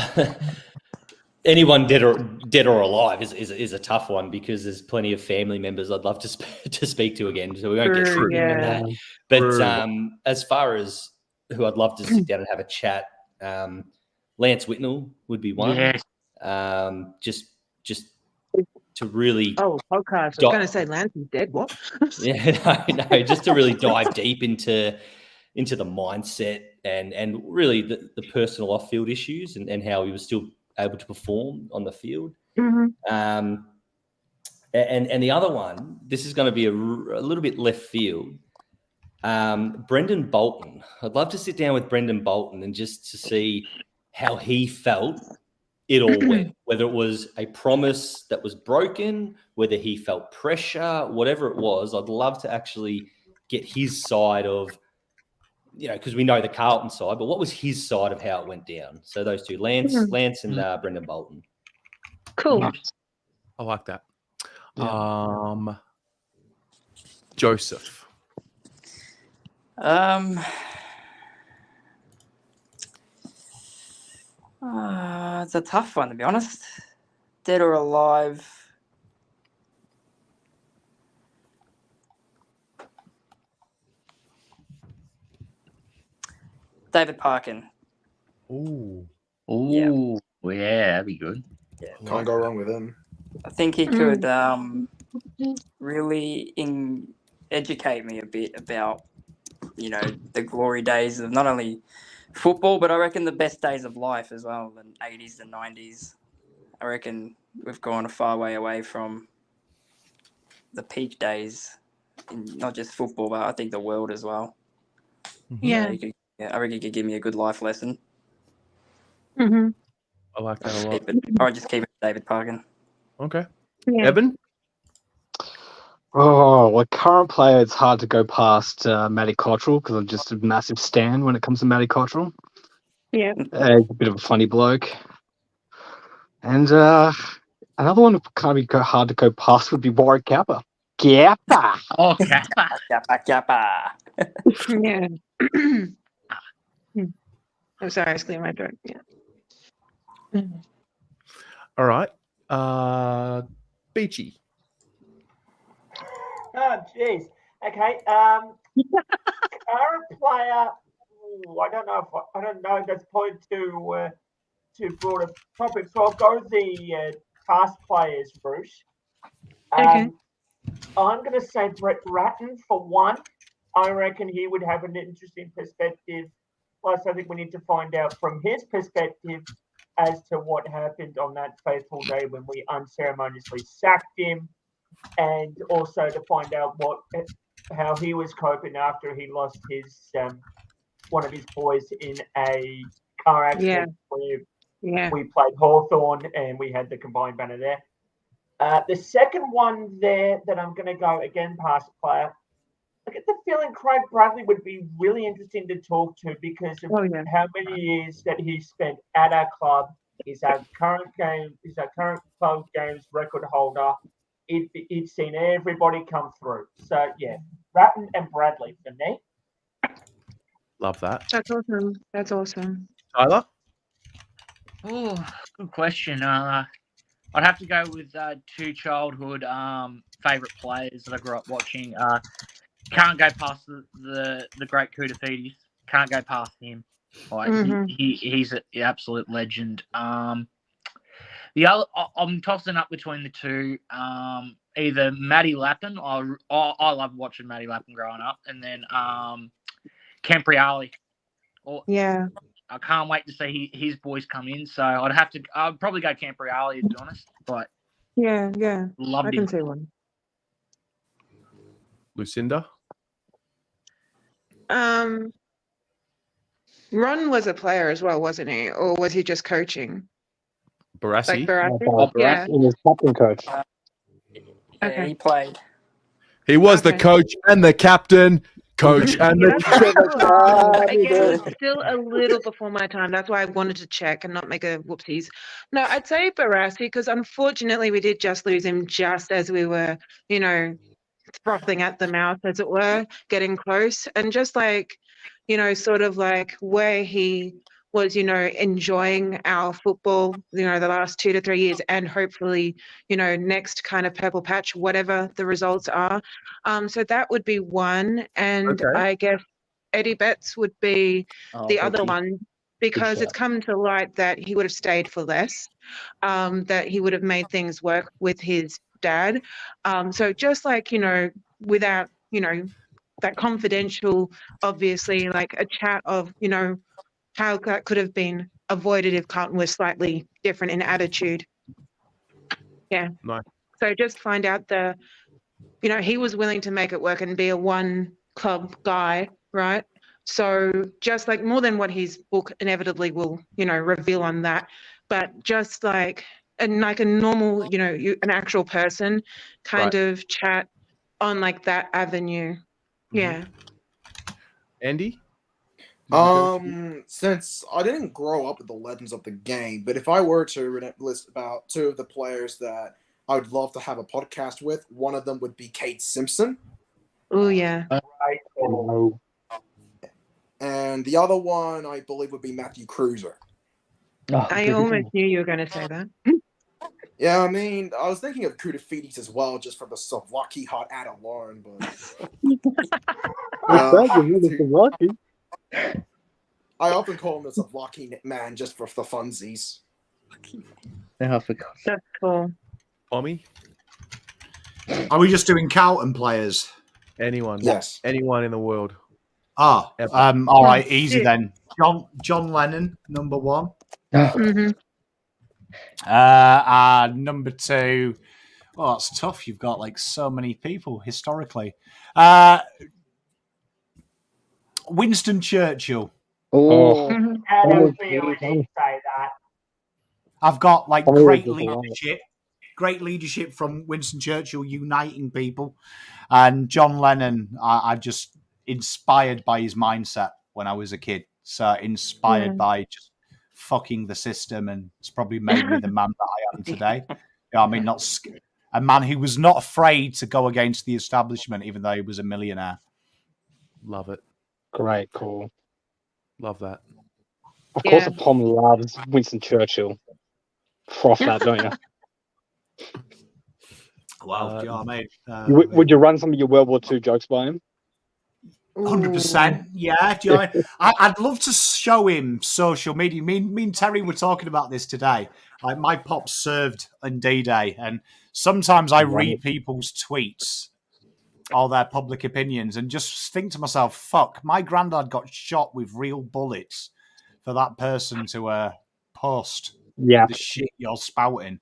anyone dead or alive is a tough one because there's plenty of family members I'd love to speak to again. So we won't get True, too deep in yeah. that. But True. as far as who I'd love to sit down and have a chat, Lance Whitnell would be one. Yes. Just to really Oh, podcast. I was going to say Lance is dead. What? yeah, no, just to really dive deep into the mindset and really the personal off-field issues and how he was still able to perform on the field. Mm-hmm. And the other one, this is going to be a little bit left field. Brendan Bolton. I'd love to sit down with Brendan Bolton and just to see how he felt it all went, whether it was a promise that was broken, whether he felt pressure, whatever it was. I'd love to actually get his side of, because we know the Carlton side, but what was his side of how it went down? So those two, Lance and Brendan Bolton. Cool. I like that. Joseph. It's a tough one, to be honest. Dead or alive. David Parkin. Ooh. Ooh. Yeah, that'd be good. Yeah. Can't go wrong with him. I think he could really educate me a bit about, the glory days of not only football, but I reckon the best days of life as well, the 80s and 90s. I reckon we've gone a far way away from the peak days in not just football, but I think the world as well. Yeah. I reckon he could give me a good life lesson. Mm-hmm. I like that a lot. I just keep it David Parkin. Okay. Yeah. Evan? Oh, well, current player, it's hard to go past Matty Cottrell because I'm just a massive stan when it comes to Matty Cottrell. Yeah. He's a bit of a funny bloke. And another one that can't be hard to go past would be Warwick Kappa. Kappa! Oh, Kappa. Kappa. Yeah. I'm sorry, I was clearing my throat. Yeah. All right. Beachy. Oh, jeez. Okay. Current player. I don't know if that's probably too broad a topic. So I'll go the past players, Bruce. Okay. I'm going to say Brett Ratton for one. I reckon he would have an interesting perspective. Plus, I think we need to find out from his perspective as to what happened on that fateful day when we unceremoniously sacked him, and also to find out how he was coping after he lost his one of his boys in a car accident where we played Hawthorn and we had the combined banner there. The second one there that I'm going to go again past player, I get the feeling Craig Bradley would be really interesting to talk to because of how many years that he spent at our club. He's our current club games record holder. He'd seen everybody come through. So yeah, Ratton and Bradley for me. Love that. That's awesome. That's awesome. Tyler? Oh, good question. I'd have to go with two childhood favourite players that I grew up watching. Can't go past the great Koutafidis. Can't go past him. Like he's an absolute legend. The other, I'm tossing up between the two. Either Matty Lappin. I love watching Matty Lappin growing up, and then Campriali. Yeah. I can't wait to see his boys come in. So I'd probably go Campriali to be honest. But yeah, loved I him. can see one. Lucinda? Ron was a player as well, wasn't he? Or was he just coaching? Barassi? Like Barassi? Yeah. He was captain coach. Yeah, he played. He was the coach and the captain. Coach and the captain. Again, still a little before my time. That's why I wanted to check and not make a whoopsies. No, I'd say Barassi because unfortunately we did just lose him just as we were, frothing at the mouth, as it were, getting close, and just like, sort of like where he was, enjoying our football, the last 2 to 3 years, and hopefully, next kind of purple patch, whatever the results are. So that would be one. And Okay. I guess Eddie Betts would be the other one, because it's come to light that he would have stayed for less, that he would have made things work with his dad. So just like, without, that confidential, obviously, like a chat of, how that could have been avoided if Carlton was slightly different in attitude. Yeah. Nice. So just find out he was willing to make it work and be a one club guy, right? So just like more than what his book inevitably will, reveal on that, but just like a normal, an actual person kind of chat on like that avenue. Yeah. Andy? Since I didn't grow up with the legends of the game, but if I were to list about two of the players that I would love to have a podcast with, one of them would be Kate Simpson. Oh, yeah. And the other one, I believe, would be Matthew Cruiser. I almost knew you were going to say that. Yeah, I mean, I was thinking of Kudafides as well, just for the Savlaki hot ad alone, but... I often call him the Savlaki man just for the funsies. I forgot. That's cool. Tommy? Are we just doing Carlton players? Anyone. Yes. Anyone in the world. All right, easy then. John Lennon, number one. Mm-hmm. Number two. Oh, that's tough. You've got like so many people historically. Winston Churchill. Oh, I don't feel we did say that. I've got like great leadership from Winston Churchill uniting people, and John Lennon. I just inspired by his mindset when I was a kid. So inspired by just fucking the system, and it's probably made me the man that I am today. I mean, a man who was not afraid to go against the establishment, even though he was a millionaire. Love it. Great call. Love that. Of course, Tom loves Winston Churchill. Froth that, don't you? Wow, do you know what I mean? Would you run some of your World War II jokes by him? 100%. Yeah. Do you know, I'd love to show him social media. Me and Terry were talking about this today. Like my pops served on D-Day, and sometimes I read people's tweets, all their public opinions, and just think to myself, fuck, my granddad got shot with real bullets for that person to post the shit you're spouting.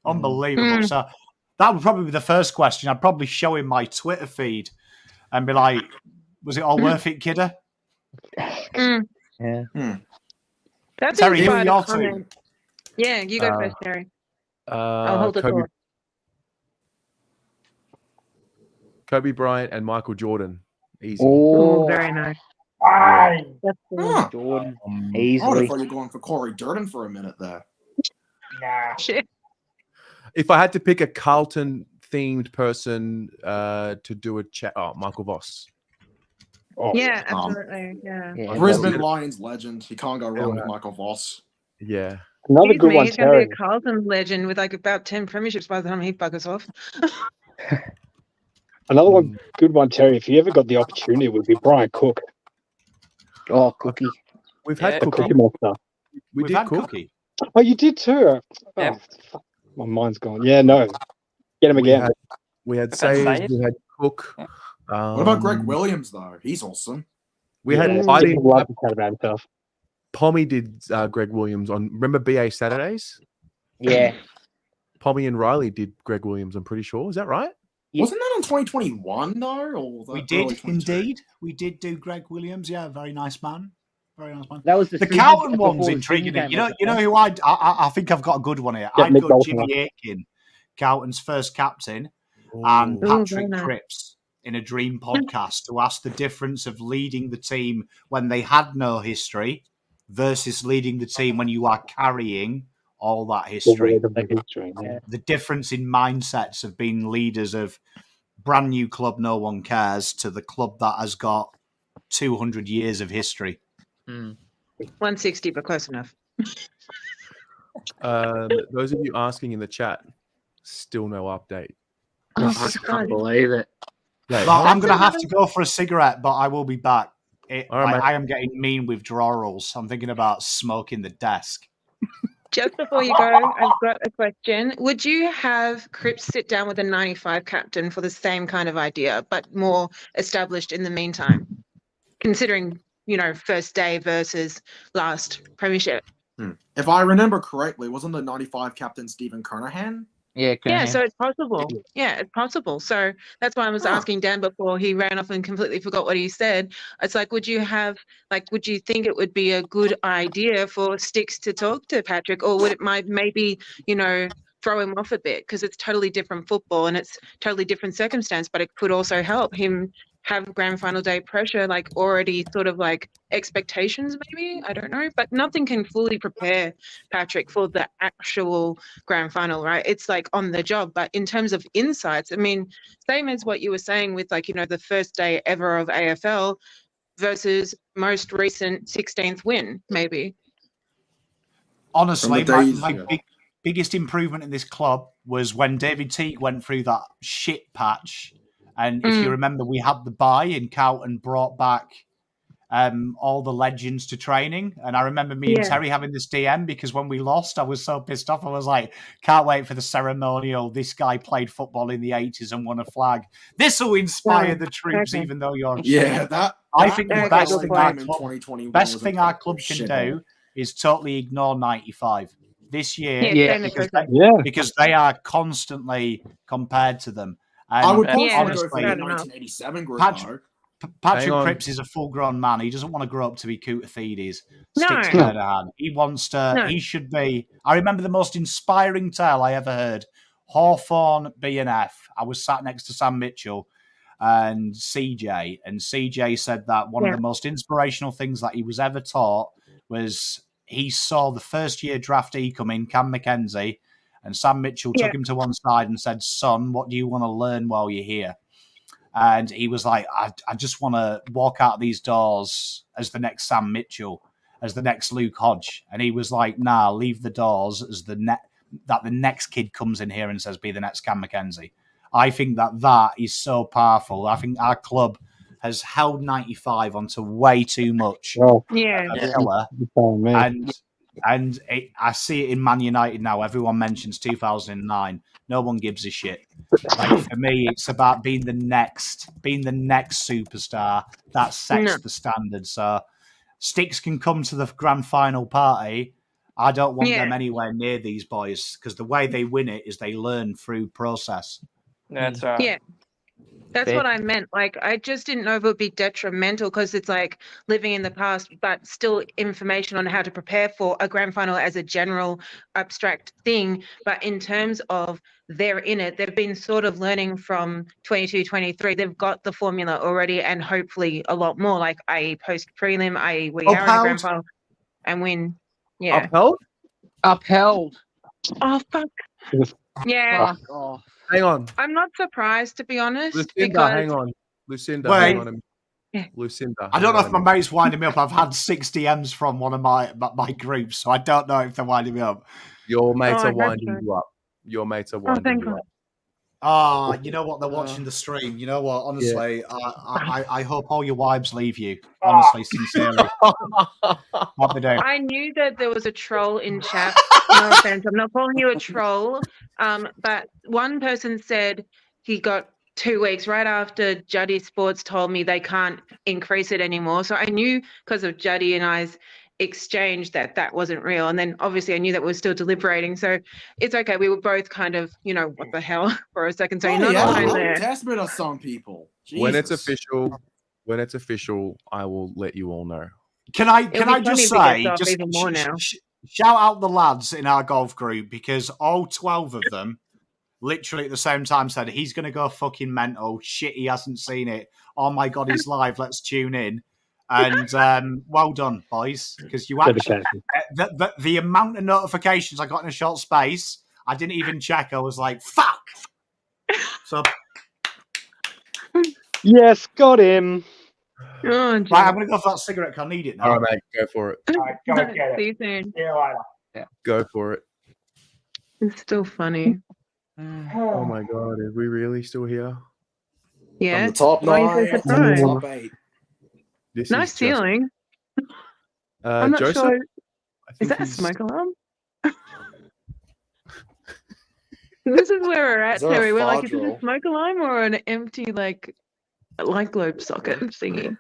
Unbelievable. So that would probably be the first question. I'd probably show him my Twitter feed and be like, was it all worth it, kidder? Yeah. That's Terry, who are inspired your a comment. Yeah, you go first, Terry. I'll hold the thought. Kobe Bryant and Michael Jordan. Easy. Oh, very nice. That's cool. Jordan. I would Easily. have thought you were going for Corey Durden for a minute there. Nah. If I had to pick a Carlton themed person to do a chat, Michael Voss. Yeah, absolutely. Yeah. Brisbane Lions legend. You can't go wrong with Michael Voss. Yeah. Another Excuse good me, one, he's going to Terry. be a Carlton legend with like about 10 premierships by the time he buggers off. Another one, good one, Terry. If you ever got the opportunity, would be Brian Cook. Oh, Cookie. We've had The Cookie. Cookie Monster. We've had Cookie. Oh, you did too. Oh, fuck. My mind's gone. Yeah, no. Get him again. We had Sayers, we had Cook. What about Greg Williams, though? He's awesome. We had I didn't love to chat about himself. Pommy did Greg Williams on, remember BA Saturdays? Yeah. Pommy and Riley did Greg Williams, I'm pretty sure. Is that right? Wasn't that on 2021, though? Or We did, indeed. We did do Greg Williams. Yeah, very nice man. Very nice man. That was the Carlton before one's the intriguing. Sweden You game, know who I think I've got a good one here. Yeah, I'd Nick go Bolton. Jimmy Aitken, Carlton's first captain, and Patrick very nice. Cripps in a dream podcast to ask the difference of leading the team when they had no history versus leading the team when you are carrying all that history. The history, yeah. The difference in mindsets of being leaders of brand new club, no one cares, to the club that has got 200 years of history. 160, but close enough. Those of you asking in the chat, still no update. I can't believe it. Well, I'm going to have to go for a cigarette, but I will be back. All right, mate. I am getting mean withdrawals. I'm thinking about smoking the desk. Just before you go, I've got a question. Would you have Cripps sit down with a 95 captain for the same kind of idea, but more established in the meantime? Considering, first day versus last premiership. If I remember correctly, wasn't the 95 captain Stephen Curnow? Yeah, so it's possible. Yeah, it's possible. So that's why I was asking Dan before he ran off and completely forgot what he said. It's like, would you think it would be a good idea for Sticks to talk to Patrick, or would it maybe, throw him off a bit because it's totally different football and it's totally different circumstance, but it could also help him have grand final day pressure, like already sort of like expectations, maybe, I don't know, but nothing can fully prepare Patrick for the actual grand final, right? It's like on the job. But in terms of insights, I mean, same as what you were saying with like, the first day ever of AFL versus most recent 16th win, maybe. Honestly, my biggest improvement in this club was when David Teague went through that shit patch. And if you remember, we had the bye and Carlton brought back all the legends to training. And I remember me and Terry having this DM because when we lost, I was so pissed off. I was like, can't wait for the ceremonial. This guy played football in the 80s and won a flag. This will inspire the troops, even though you're I think the best thing our club can do is totally ignore 95 this year because they are constantly compared to them. And I would honestly honestly, go for the 1987 group. Patrick Cripps is a full-grown man. He doesn't want to grow up to be Koutafidis. He wants to. He should be. I remember the most inspiring tale I ever heard. Hawthorn B&F. I was sat next to Sam Mitchell and CJ, and CJ said that one of the most inspirational things that he was ever taught was he saw the first-year draftee come in, Cam McKenzie, and Sam Mitchell took him to one side and said, "Son, what do you want to learn while you're here?" And he was like, I just want to walk out these doors as the next Sam Mitchell, as the next Luke Hodge. And he was like, nah, leave the doors as the next kid comes in here and says, be the next Cam McKenzie. I think that is so powerful. I think our club has held 95 onto way too much. And I see it in Man United now. Everyone mentions 2009. No one gives a shit. Like for me, it's about being the next superstar that sets the standard. So Sticks can come to the grand final party. I don't want them anywhere near these boys because the way they win it is they learn through process. That's right. Yeah. That's what I meant. Like, I just didn't know if it would be detrimental because it's like living in the past, but still information on how to prepare for a grand final as a general abstract thing. But in terms of they're in it, they've been sort of learning from 22, 23. They've got the formula already and hopefully a lot more, like i.e. post-prelim, i.e. we are in a grand final and win. Yeah. Upheld. Oh, fuck. Yeah. Fuck off. Hang on. I'm not surprised, to be honest. Lucinda, hang on. Lucinda, hang on. Lucinda. I don't know if my mate's winding me up. I've had 6 DMs from one of my groups, so I don't know if they're winding me up. Your mates are winding you up. Your mates are winding you up. You know what? They're watching the stream. You know what? Honestly, I hope all your wives leave you. Honestly, sincerely. What they do. I knew that there was a troll in chat. No offense, I'm not calling you a troll. But one person said he got 2 weeks right after Juddy Sports told me they can't increase it anymore. So I knew because of Juddy and I's exchange that wasn't real. And then obviously I knew that we were still deliberating. So it's okay. We were both kind of, what the hell for a second. So you're not alone there. Desperate of some people. When it's official, I will let you all know. Can I just say, shout out the lads in our golf group because all 12 of them literally at the same time said he's going to go fucking mental. Shit, he hasn't seen it. Oh my God, he's live. Let's tune in. And well done, boys, because you actually the amount of notifications I got in a short space, I didn't even check. I was like, fuck. So Yes, got him. Oh, Right, I'm going to go for that cigarette. 'Cause I need it now. All right, mate, go for it. All right, go get See it. you soon. See you later. Go for it. It's still funny. Oh my god, are we really still here? Yeah. From the top Why are you 9 so to the surprised? top 8. This Nice is just ceiling. I'm not Joseph. sure. I Is think that a he's smoke alarm? This is where we're Is at, there a Terry. We're like, far is it a drill? smoke alarm or an empty light globe socket thingy?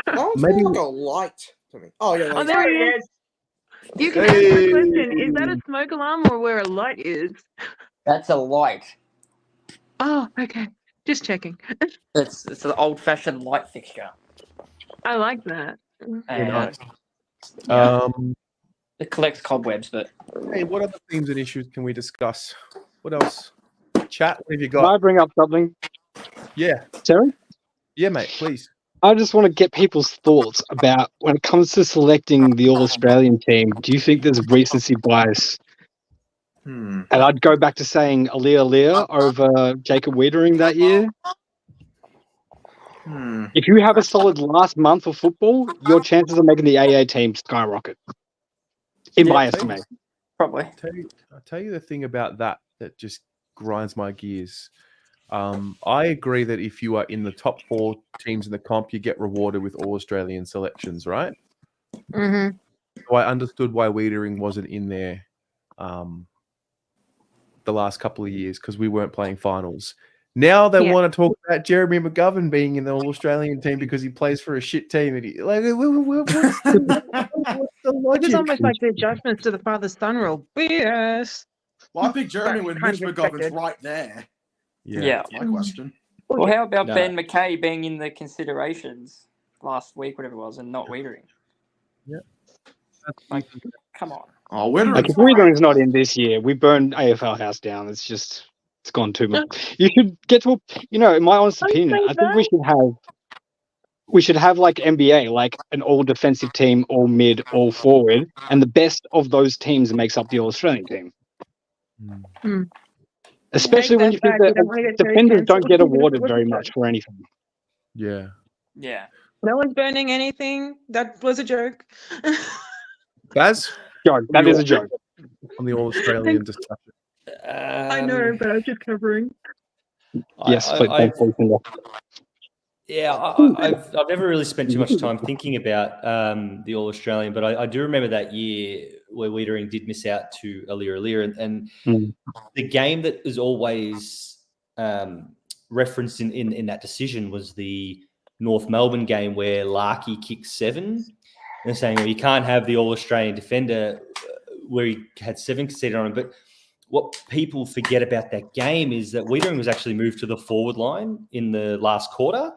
Oh, it's maybe. more like a light to me. Oh, yeah, Oh, there there you he go. is. You can answer the question. Is that Hey, a smoke alarm or where a light is? That's a light. Oh, okay. Just checking. It's an old-fashioned light fixture. I like that. very nice. Yeah. Um, It collects cobwebs, but hey, what other themes and issues can we discuss? What else? Chat. What have you Can I got? bring up something, Yeah, Terry? yeah, mate. Please. I just want to get people's thoughts about when it comes to selecting the All-Australian team. Do you think there's recency bias? And I'd go back to saying Alia over Jacob Wiedering that year. If you have a solid last month of football, your chances of making the AA team skyrocket, in my estimation. probably. I'll tell you the thing about that just grinds my gears. I agree that if you are in the top 4 teams in the comp, you get rewarded with all Australian selections, right? Mm-hmm. So I understood why Wiedering wasn't in there the last couple of years because we weren't playing finals. Now they want to talk about Jeremy McGovern being in the All Australian team because he plays for a shit team. And what's the It's logic? almost like the adjustments to the father-son rule. BS. Well, I picked Jeremy But when kind Mitch of McGovern's expected. right there. Yeah. That's my question. Well, how about No. Ben McKay being in the considerations last week, whatever it was, and not Wiedering? Yeah. Like, come on. Oh, Like if Wiedering's not in this year, we burned AFL House down. It's gone too much. You should get to in my honest opinion, I think we should have like NBA, like an all defensive team, all mid, all forward, and the best of those teams makes up the All Australian team. Especially when you think that defenders don't get awarded very much for anything. Yeah. Yeah. No one's burning anything. That was a joke. Baz? Joke. That is a joke. On the All Australian discussion. I know, but I was just covering. Yes, thanks. Yeah, I've never really spent too much time thinking about the All Australian, but I do remember that year where Wiedering did miss out to Alia, and the game that was always referenced in that decision was the North Melbourne game where Larkey kicked 7. They're saying, well, you can't have the All Australian defender where he had 7 conceded on him, but what people forget about that game is that Wiedering was actually moved to the forward line in the last quarter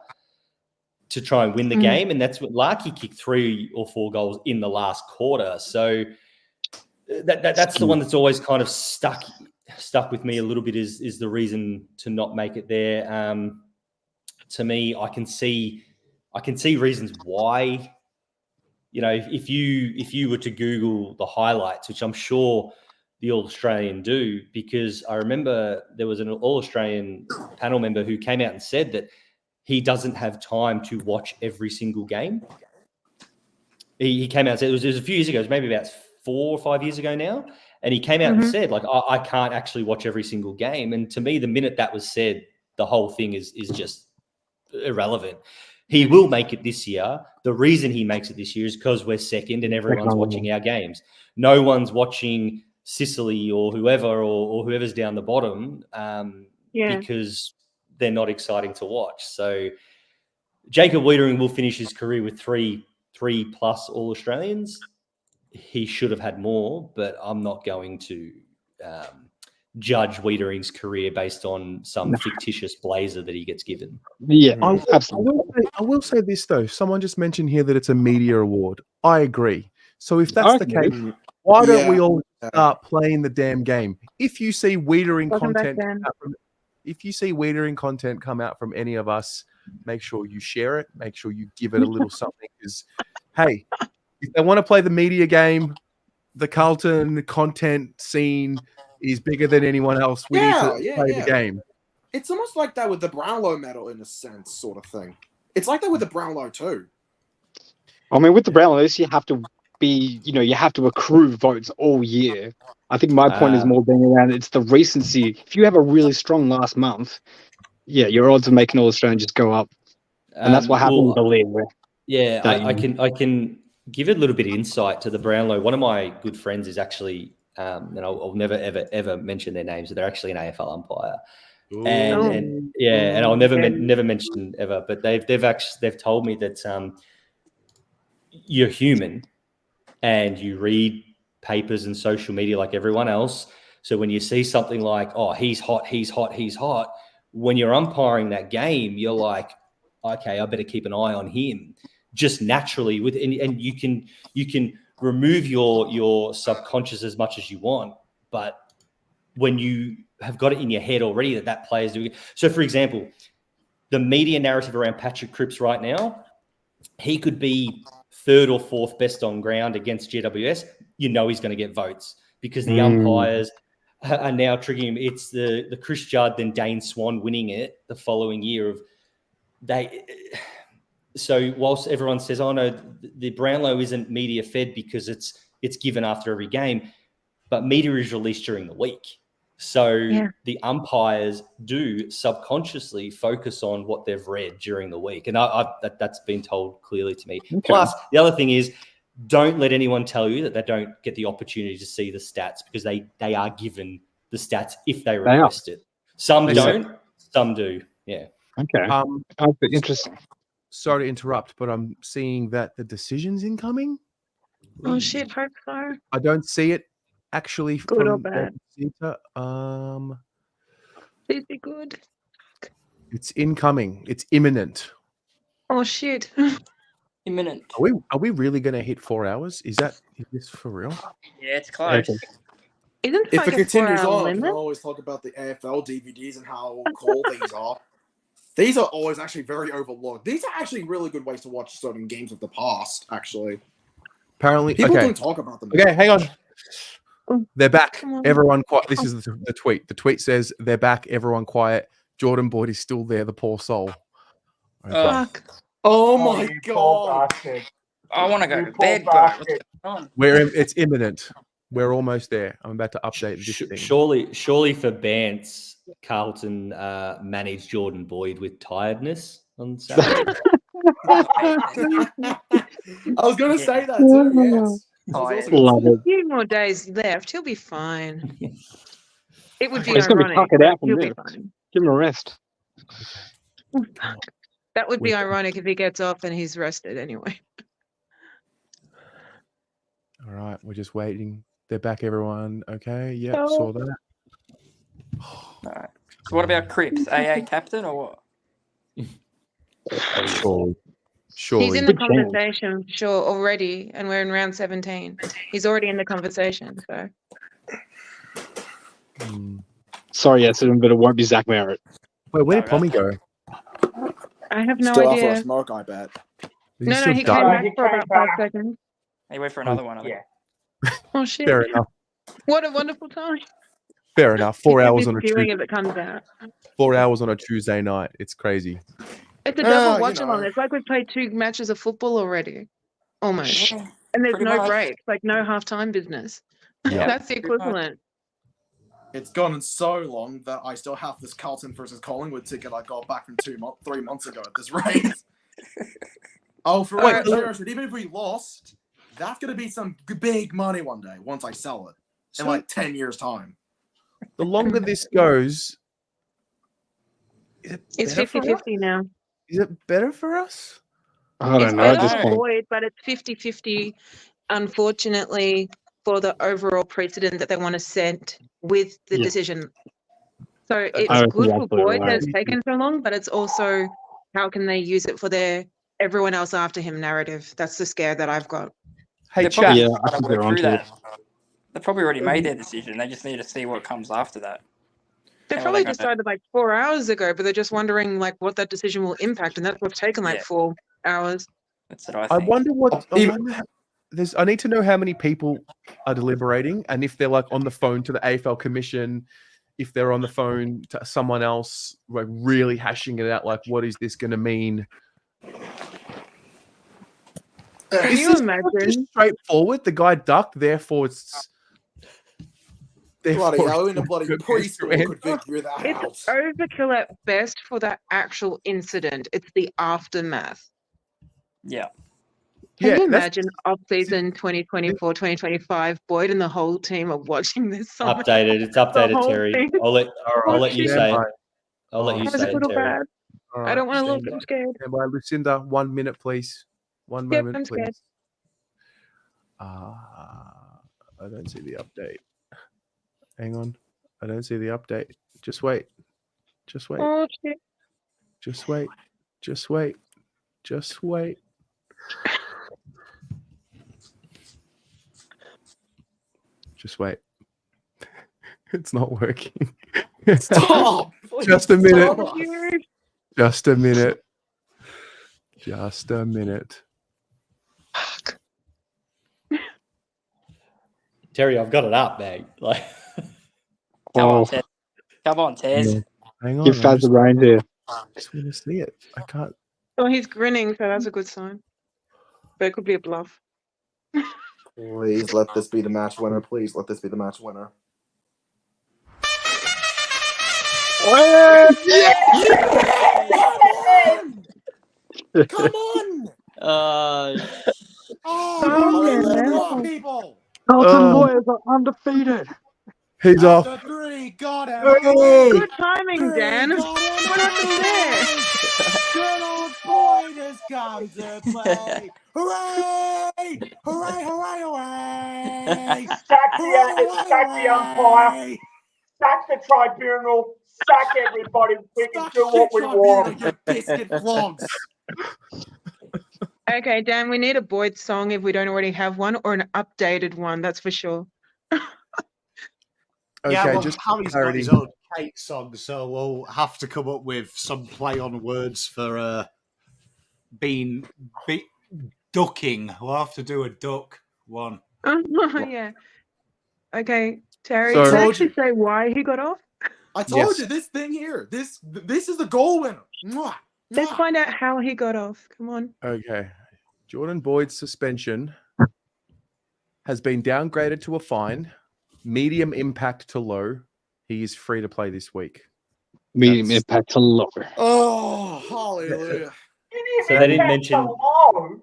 to try and win the game. And that's what Larkey kicked 3 or 4 goals in the last quarter. So that's the one that's always kind of stuck with me a little bit is the reason to not make it there. To me, I can see reasons why, if you were to Google the highlights, which I'm sure the All Australian do, because I remember there was an All Australian panel member who came out and said that he doesn't have time to watch every single game. He came out and said, it was a few years ago, it was maybe about 4 or 5 years ago now. And he came out and said, like, I can't actually watch every single game. And to me, the minute that was said, the whole thing is just irrelevant. He will make it this year. The reason he makes it this year is because we're second and everyone's watching our games. No one's watching Sicily or whoever or whoever's down the bottom because they're not exciting to watch. So Jacob Wiedering will finish his career with 3+ All Australians. He should have had more, but I'm not going to judge Wiedering's career based on some fictitious blazer that he gets given. Yeah, absolutely. I will say this though. Someone just mentioned here that it's a media award. I agree. So if that's the case, why don't we all start playing the damn game? If you see Wiedering content come out from any of us, make sure you share it. Make sure you give it a little something. Because, hey, if they want to play the media game, the Carlton content scene is bigger than anyone else. We need to play the game. It's almost like that with the Brownlow medal in a sense, sort of thing. It's like that with the Brownlow too. I mean, with the Brownlows, you have to be, you have to accrue votes all year. I think my point is more being around it's the recency. If you have a really strong last month, yeah, your odds of making All Australian just go up, and that's what happened with the league. Yeah, I can give it a little bit of insight to the Brownlow. One of my good friends is actually, and I'll never ever mention their names, but they're actually an AFL umpire. And I'll never mention ever, but they've told me that you're human and you read papers and social media like everyone else. So when you see something like, oh, he's hot, when you're umpiring that game, you're like, okay, I better keep an eye on him. Just naturally, and you can remove your subconscious as much as you want, but when you have got it in your head already that player's doing it. So, for example, the media narrative around Patrick Cripps right now, he could be third or fourth best on ground against GWS. He's going to get votes because the umpires are now triggering him. It's the Chris Judd, then Dane Swan winning it the following year of they. So whilst everyone says, "Oh no, the Brownlow isn't media fed because it's given after every game," but media is released during the week. So the umpires do subconsciously focus on what they've read during the week. And that's been told clearly to me. Okay. Plus, the other thing is, don't let anyone tell you that they don't get the opportunity to see the stats because they are given the stats if they request it. Some don't, some do. Yeah. Okay. Interesting. Sorry to interrupt, but I'm seeing that the decision's incoming. Oh, shit. Hope so. I don't see it. Actually, good or bad? Please be good. It's incoming. It's imminent. Oh shit! Imminent. Are we really going to hit 4 hours? Is this for real? Yeah, it's close. Isn't if it continues on, limit? we always talk about the AFL DVDs and how cool these are. These are always actually very overlooked. These are actually really good ways to watch certain games of the past. Actually, apparently, people don't talk about them. Okay, hang on. They're back. Everyone quiet. This is the tweet. The tweet says they're back. Everyone quiet. Jordan Boyd is still there. The poor soul. Okay. Oh my god! I want to go to bed, but it's imminent. We're almost there. I'm about to update this thing. Surely for Bance, Carlton managed Jordan Boyd with tiredness on Saturday. I was going to say that too. Yes. A few more days left. He'll be fine. It would be He's going to be ironic. tuckered out from He'll this. be fine. Give him a rest. That would be ironic if he gets off and he's rested anyway. All right, we're just waiting. They're back, everyone. Okay, yep, saw that. All right. So what about Cripps? AA captain or what? Sure. He's in the conversation, already, and we're in round 17. He's already in the conversation, so. Sorry, Essendon, but it won't be Zach Merritt. Wait, where did Pommy go? I have no Still idea. Still smoke, I bet. No, he came back for about 5 seconds. He went for another one, I think. Oh, shit. Fair enough. What a wonderful time. Fair enough. 4 hours on a Tuesday. Tuesday. If it comes out. 4 hours on a Tuesday night. It's crazy. It's a double watch along. It's like we've played 2 matches of football already. Almost. Yeah, and there's pretty no much. break, like no halftime business. Yeah. That's the equivalent. It's gone so long that I still have this Carlton versus Collingwood ticket I got back from 3 months ago at this rate. For real, seriously, even if we lost, that's going to be some big money one day once I sell it in like 10 years' time. The longer this goes, It's 50-50 now. Is it better for us? I don't know at this point. Boyd, but it's 50-50, unfortunately, for the overall precedent that they want to set with the decision. So it's good for Boyd that it's taken so long, but it's also how can they use it for their everyone else after him narrative. That's the scare that I've got. Hey, chat. Yeah, I think they're onto it. They've probably already made their decision. They just need to see what comes after that. They probably decided like 4 hours ago, but they're just wondering like what that decision will impact, and that's what's taken like 4 hours. That's what I think. I wonder what. I need to know how many people are deliberating, and if they're like on the phone to the AFL Commission, if they're on the phone to someone else, like really hashing it out, like what is this going to mean? Can Is you this imagine? straightforward? The guy ducked, therefore it's. Bloody Therefore hell, it's in a bloody good preschool man. could figure that It's out. overkill at best for that actual incident. It's the aftermath. Yeah. Can Yeah, you that's imagine off-season 2024, 2025, Boyd and the whole team are watching this somewhere? Updated. It's The updated, whole Terry. thing. I'll let you stand say it. by. I'll let you I was a say it, little Terry. bad. All I don't right, want to look. stand I'm by. scared. Stand by. Lucinda, 1 minute, please. One Yep, moment, I'm please. scared. I don't see the update. Hang on. I don't see the update. Just wait. Just wait. Oh, shit. Just wait. Just wait. Just wait. Just wait. It's not working. Stop! Just a minute. Stop. Just a minute. Just a minute. Terry, I've got it up, man. Like, Come on, Tez. Come on, Tez. Yeah. Hang on. Give Faz the reins here. Just want to see it. I can't. Oh, he's grinning, so that's a good sign. But it could be a bluff. Please let this be the match winner. Please let this be the match winner. Come on! Uh, Oh, people! Carlton Lawyers are undefeated. He's off. After three, got him! Good timing, Dan. Got him! What happened there? Good old Boyd has come to play! Hooray! Hooray, hooray, hooray! Sack the umpire. Sack the tribunal. Sack everybody. We can do what we want. You biscuit flogs! Okay, Dan, we need a Boyd song if we don't already have one, or an updated one, that's for sure. Yeah, Okay, well, just Harry's got clarity. his own cake song, so we'll have to come up with some play on words for ducking. We'll have to do a duck one. Yeah. Okay, Terry, So- can you Told actually you. say why he got off? I told Yes. you this thing here. This is the goal winner. Mwah, Let's mwah. find out how he got off. Come on. Okay. Jordan Boyd's suspension has been downgraded to a fine, medium impact to low. He is free to play this week. Medium That's- impact to lower. Oh, hallelujah. so they didn't mention Hello.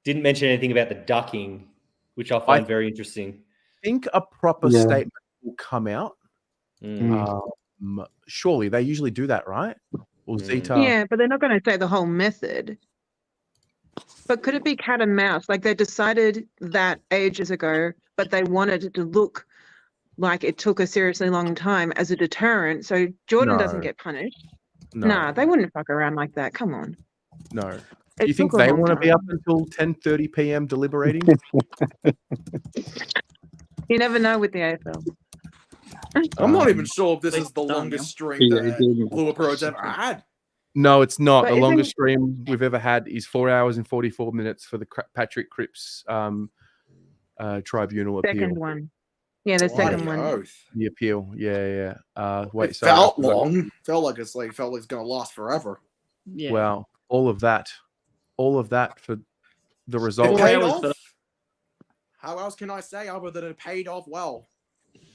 anything about the ducking, which I find very interesting. I think a proper Yeah. statement will come out. Surely they usually do that, right? Or Zeta. Yeah, but they're not going to say the whole method. But could it be cat and mouse? Like they decided that ages ago, but they wanted it to look like it took a seriously long time as a deterrent, so Jordan doesn't No. get punished. No, Nah, they wouldn't fuck around like that. Come on. no. It You think took a they long want to be up time. until 10:30 p.m. deliberating? You never know with the AFL. I'm not even sure if this Like is the done, longest yeah. stream Yeah, that it did. Blue Pro's ever had. No, it's not. But The isn't- longest stream we've ever had is 4 hours and 44 minutes for the Patrick Cripps tribunal appeal. Second one. Yeah, the Bloody second one. oath. The appeal, yeah. Wait, It sorry, I felt forgot. long. Felt like it's gonna last forever. Yeah. Well, all of that for the It result. paid hours off. for- How else can I say other than it paid off well?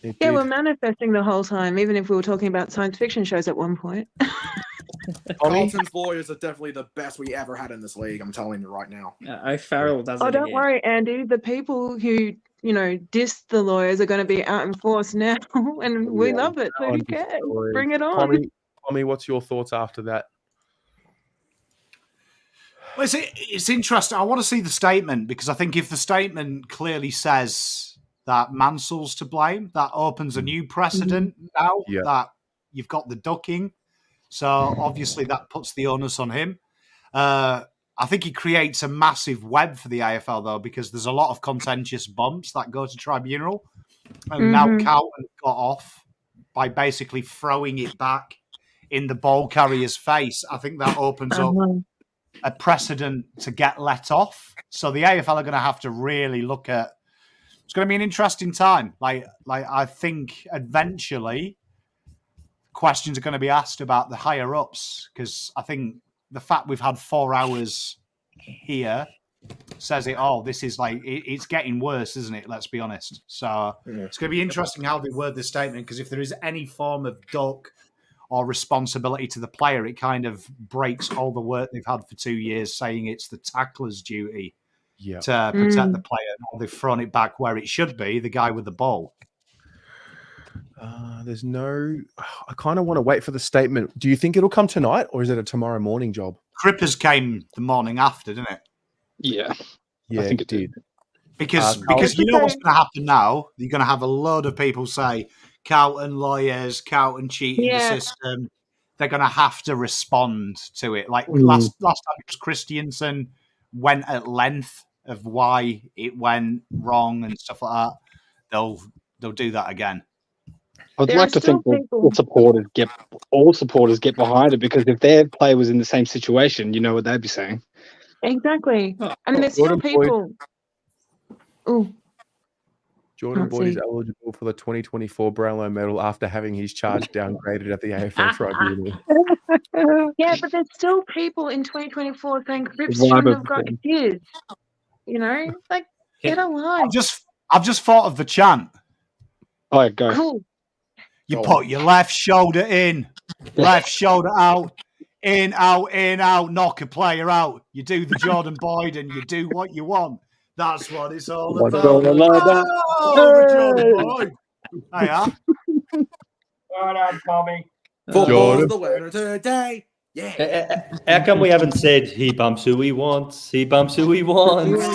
It Yeah, did. we're manifesting the whole time, even if we were talking about science fiction shows at one point. Tommy? Carlton's lawyers are definitely the best we ever had in this league. I'm telling you right now. O'Farrell does Oh, it don't again. worry, Andy. The people who, diss the lawyers are going to be out in force now, and we Yeah, love it. So who on cares? destroyed. Bring it on. Tommy, what's your thoughts after that? Well, it's interesting. I want to see the statement because I think if the statement clearly says that Mansell's to blame, that opens a new precedent now Yeah. that you've got the ducking. So obviously that puts the onus on him. I think he creates a massive web for the AFL though because there's a lot of contentious bumps that go to tribunal, and now Carlton got off by basically throwing it back in the ball carrier's face. I think that opens up a precedent to get let off. So the AFL are going to have to really look at. It's going to be an interesting time. Like I think eventually questions are going to be asked about the higher ups, because I think the fact we've had 4 hours here says it all. This is like, it's getting worse, isn't it? Let's be honest. So it's going to be interesting how they word this statement, because if there is any form of duck or responsibility to the player, it kind of breaks all the work they've had for 2 years, saying it's the tackler's duty to protect the player. Now they've thrown it back where it should be, the guy with the ball. There's no. I kind of want to wait for the statement. Do you think it'll come tonight, or is it a tomorrow morning job? Crippers came the morning after, didn't it? Yeah, I think it did. Because you know what's going to happen now? You're going to have a load of people say Carlton lawyers, Carlton cheating the system. They're going to have to respond to it. Like last time it was Christiansen went at length of why it went wrong and stuff like that. They'll do that again. I'd like to think that all supporters get behind it, because if their player was in the same situation, you know what they'd be saying. Exactly. And there's still people. Jordan Boyd is eligible for the 2024 Brownlow medal after having his charge downgraded at the AFL Tribunal. Yeah, but there's still people in 2024 saying Cripps shouldn't have got his. You know, like, get a line. I've just thought of the chant. All right, go. Cool. You put your left shoulder in, left shoulder out, in, out, knock a player out. You do the Jordan Boyd and you do what you want. That's what it's all about. The Jordan Boyd. Hey, Right on, Tommy. Football's the winner today. Yeah. How come we haven't said he bumps who he wants? He bumps who he wants.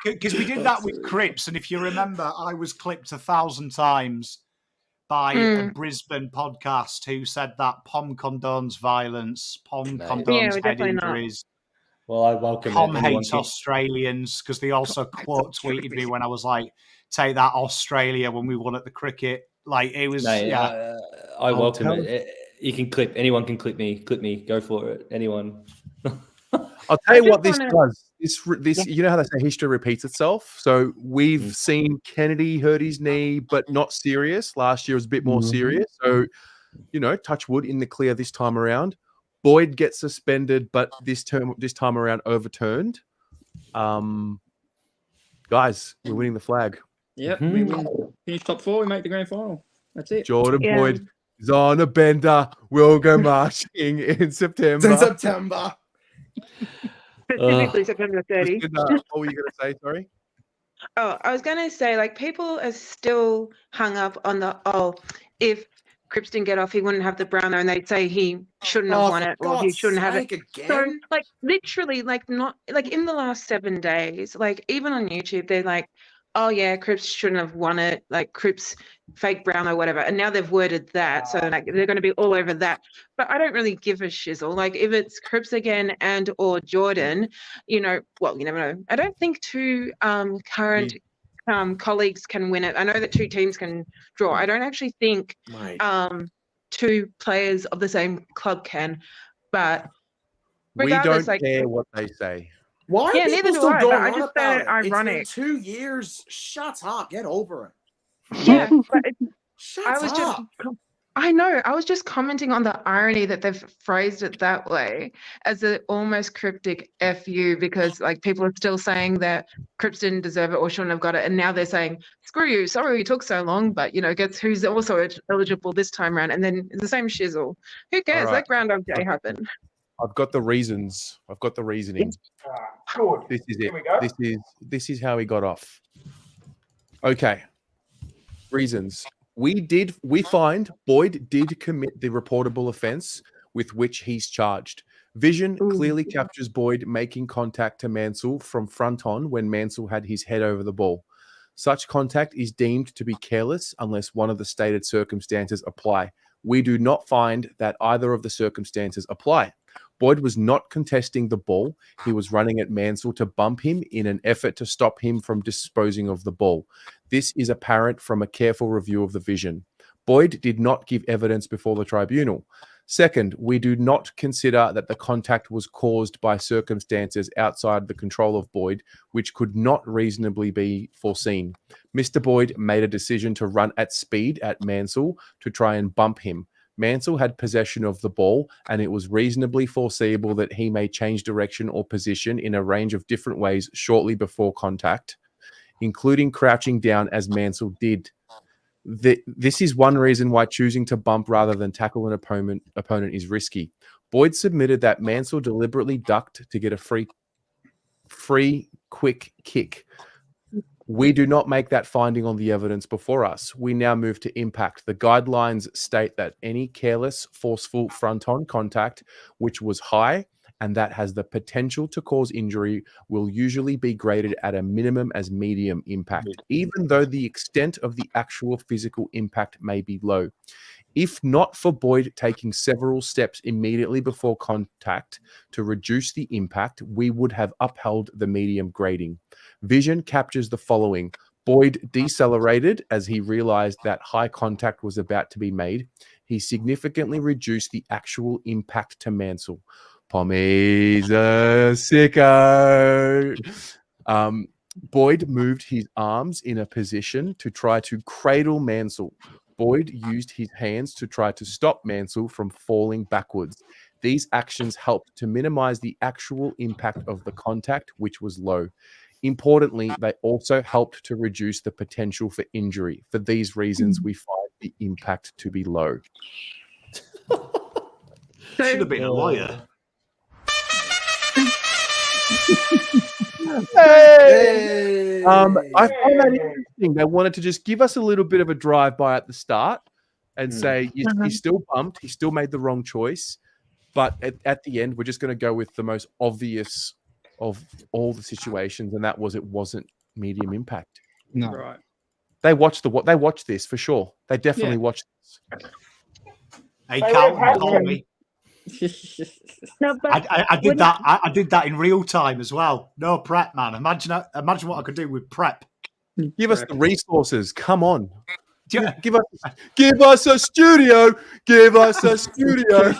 Because we did that with Cripps, and if you remember, I was clipped 1,000 times by a Brisbane podcast who said that POM condones violence, POM condones head injuries. Well, I welcome POM it. hates Australians, because they also quote tweeted me when I was like, "Take that, Australia," when we won at the cricket. Like, it was. I welcome it. You can clip. Anyone can clip me. Clip me. Go for it. Anyone. I'll tell you what this does. This, you know how they say history repeats itself. So we've seen Kennedy hurt his knee, but not serious. Last year was a bit more serious. So, you know, touch wood, in the clear this time around. Boyd gets suspended, but this time around overturned. Guys, we're winning the flag. Yep, we win. Finish top 4. We make the grand final. That's it. Jordan Boyd is on a bender. We'll go marching in September. Specifically September 30. What were you going to say? Sorry. Oh, I was going to say, like, people are still hung up on if Cripps didn't get off, he wouldn't have the Brownlow, and they'd say he shouldn't have won it, or he shouldn't have it. So, like, literally, like, not like in the last 7 days, like, even on YouTube, they're like, oh yeah, Cripps shouldn't have won it, like Cripps fake Brownlow, whatever. And now they've worded that, so like they're going to be all over that. But I don't really give a shizzle. Like, if it's Cripps again and or Jordan, you know, well, you never know. I don't think two current colleagues can win it. I know that 2 teams can draw. I don't actually think 2 players of the same club can. But regardless, we don't care what they say. Why are people neither do still I, going but I on just about found it? it ironic. It's been 2 years. Shut up. Get over it. Yeah, but Shut up. I know. I was just commenting on the irony that they've phrased it that way, as an almost cryptic "fu," because like people are still saying that Cripps didn't deserve it or shouldn't have got it, and now they're saying, "Screw you! Sorry, it took so long." But you know, guess who's also eligible this time round? And then the same shizzle. Who cares? All right. Let Groundhog Day happen. I've got the reasons. I've got the reasoning. Good. This is it. Here we go. This is how he got off. Okay. Reasons. We find Boyd did commit the reportable offence with which he's charged. Vision clearly captures Boyd making contact to Mansell from front on when Mansell had his head over the ball. Such contact is deemed to be careless unless one of the stated circumstances apply. We do not find that either of the circumstances apply. Boyd was not contesting the ball. He was running at Mansell to bump him in an effort to stop him from disposing of the ball. This is apparent from a careful review of the vision. Boyd did not give evidence before the tribunal. Second, we do not consider that the contact was caused by circumstances outside the control of Boyd, which could not reasonably be foreseen. Mr. Boyd made a decision to run at speed at Mansell to try and bump him. Mansell had possession of the ball, and it was reasonably foreseeable that he may change direction or position in a range of different ways shortly before contact, including crouching down as Mansell did. This is one reason why choosing to bump rather than tackle an opponent is risky. Boyd submitted that Mansell deliberately ducked to get a free quick kick. We do not make that finding on the evidence before us. We now move to impact. The guidelines state that any careless, forceful front-on contact, which was high and that has the potential to cause injury, will usually be graded at a minimum as medium impact, even though the extent of the actual physical impact may be low. If not for Boyd taking several steps immediately before contact to reduce the impact, we would have upheld the medium grading. Vision captures the following. Boyd decelerated as he realized that high contact was about to be made. He significantly reduced the actual impact to Mansell. Pommy's a sicko. Boyd moved his arms in a position to try to cradle Mansell. Boyd used his hands to try to stop Mansell from falling backwards. These actions helped to minimize the actual impact of the contact, which was low. Importantly, they also helped to reduce the potential for injury. For these reasons, we find the impact to be low. Should have been a lawyer. Hey! I find that interesting. They wanted to just give us a little bit of a drive-by at the start and say he's still bumped, he still made the wrong choice, but at the end, we're just going to go with the most obvious of all the situations, and that was it wasn't medium impact. No. Right. They watched this for sure. They definitely watched this. Hey, Carlton, call me. No, but I did that. I did that in real time as well. No prep, man. Imagine what I could do with prep. Give us the resources. Come on. Give us a studio. Give us a studio.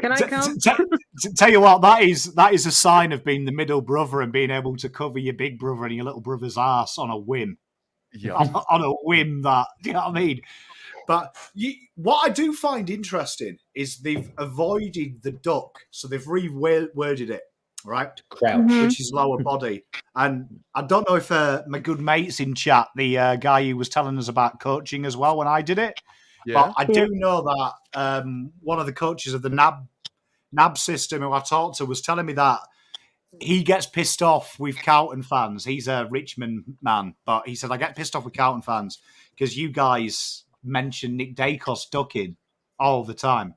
Can I come? Tell you what, that is a sign of being the middle brother and being able to cover your big brother and your little brother's ass on a whim. Yeah. On a whim, that, you know what I mean? But what I do find interesting is they've avoided the duck, so they've reworded it, right? Crouch, which is lower body. And I don't know if my good mates in chat, the guy who was telling us about coaching as well when I did it, but I do know that one of the coaches of the NAB system who I talked to was telling me that he gets pissed off with Carlton fans. He's a Richmond man, but he said, I get pissed off with Carlton fans because you guys mention Nick Dacos ducking all the time.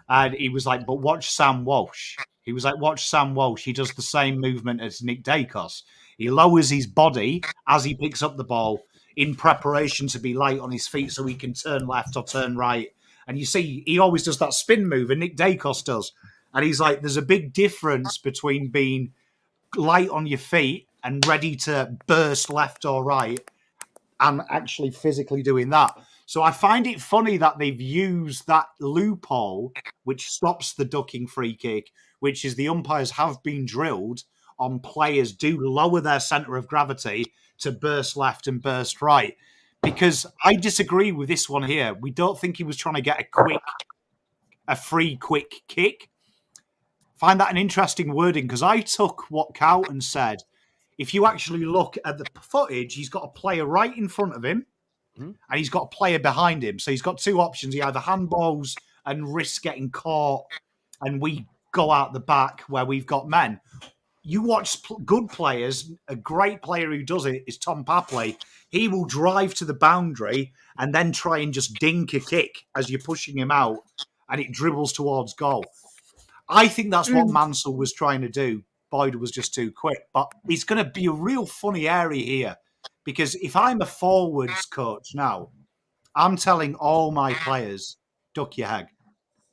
And he was like, but watch Sam Walsh. He was like, watch Sam Walsh. He does the same movement as Nick Dacos. He lowers his body as he picks up the ball in preparation to be light on his feet so he can turn left or turn right. And you see, he always does that spin move, and Nick Dacos does. And he's like, there's a big difference between being light on your feet and ready to burst left or right and actually physically doing that. So I find it funny that they've used that loophole, which stops the ducking free kick, which is the umpires have been drilled on players do lower their center of gravity to burst left and burst right. Because I disagree with this one here. We don't think he was trying to get a free quick kick. Find that an interesting wording, because I took what Carlton said. If you actually look at the footage, he's got a player right in front of him, and he's got a player behind him. So he's got two options. He either handballs and risks getting caught, and we go out the back where we've got men. You watch good players. A great player who does it is Tom Papley. He will drive to the boundary and then try and just dink a kick as you're pushing him out, and it dribbles towards goal. I think that's what Mansell was trying to do. Boyd was just too quick. But it's going to be a real funny area here, because if I'm a forwards coach now, I'm telling all my players, duck your head.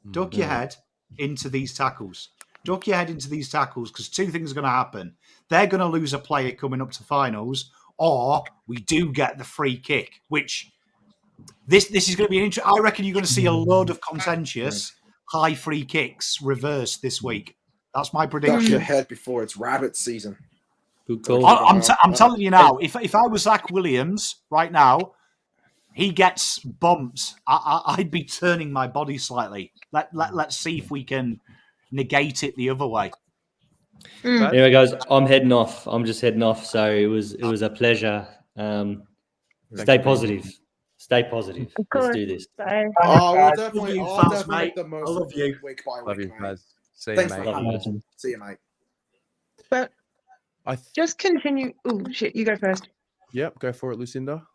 Duck your head into these tackles. Duck your head into these tackles, because two things are going to happen. They're going to lose a player coming up to finals, or we do get the free kick, which this is going to be an interesting. I reckon you're going to see a load of contentious, high free kicks reversed this week. That's my Duck your prediction. head before it's rabbit season. Good call. I'm telling you now, if I was Zach Williams right now, he gets bumps. I'd be turning my body slightly. Let's see if we can negate it the other way. Anyway, guys, I'm heading off. I'm just heading off. So it was a pleasure. Stay positive. Stay positive. Let's do this. Bye. We'll definitely, Love you, I'll Faz, definitely mate. make the I most love of you. it week by Love week, you, mate. Faz. See you, Thanks mate. for Love you, having mate. me. See you, mate. But just continue. Oh, shit, you go first. Yep, go for it, Lucinda.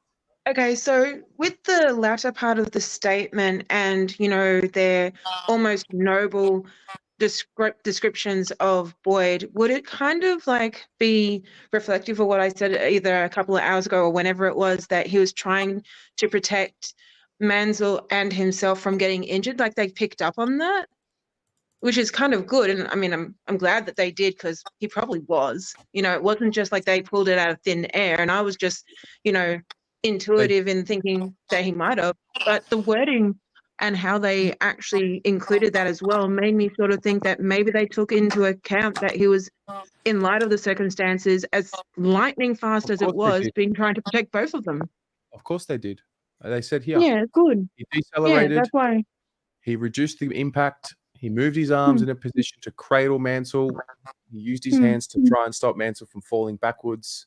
Okay, so with the latter part of the statement and, their almost noble descriptions of Boyd, would it kind of like be reflective of what I said either a couple of hours ago or whenever it was, that he was trying to protect Mansell and himself from getting injured? Like they picked up on that, which is kind of good. And I mean, I'm glad that they did, because he probably was. It wasn't just like they pulled it out of thin air. And I was just, intuitive in thinking that he might have. But the wording and how they actually included that as well made me sort of think that maybe they took into account that he was, in light of the circumstances, as lightning fast as it was, being trying to protect both of them. Of course they did. They said here. Yeah, good. He Yeah, decelerated. that's why. He reduced the impact. He moved his arms in a position to cradle Mansell. He used his hands to try and stop Mansell from falling backwards.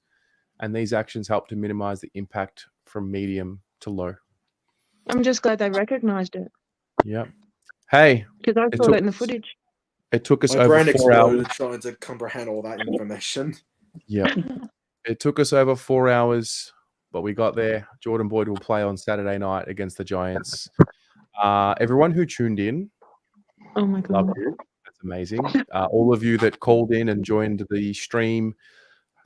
And these actions helped to minimize the impact from medium to low. I'm just glad they recognised it, Yep. Hey. because I saw that in the footage. It took us My over brain 4 hours. exploded trying to comprehend all that information. Yeah. It took us over 4 hours, but we got there. Jordan Boyd will play on Saturday night against the Giants. Everyone who tuned in, Oh my love god. you. That's amazing. All of you that called in and joined the stream,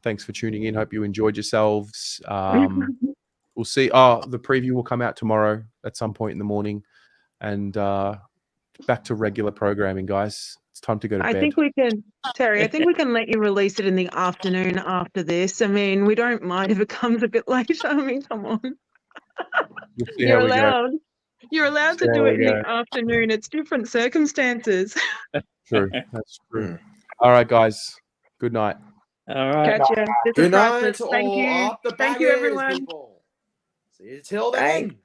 thanks for tuning in. Hope you enjoyed yourselves. We'll see. The preview will come out tomorrow at some point in the morning. And back to regular programming, guys. It's time to go to I bed. think we can, Terry, I think we can let you release it in the afternoon after this. I mean, we don't mind if it comes a bit later. I mean, come on. We'll see You're how we go. allowed. You're allowed to See how do we it in the go. afternoon. It's different circumstances. True. That's true. All right, guys. Good night. All right. Catch you. This is Good night Priceless. to Thank all you. up the Thank you, baggers, everyone. people. See you till Bye. then.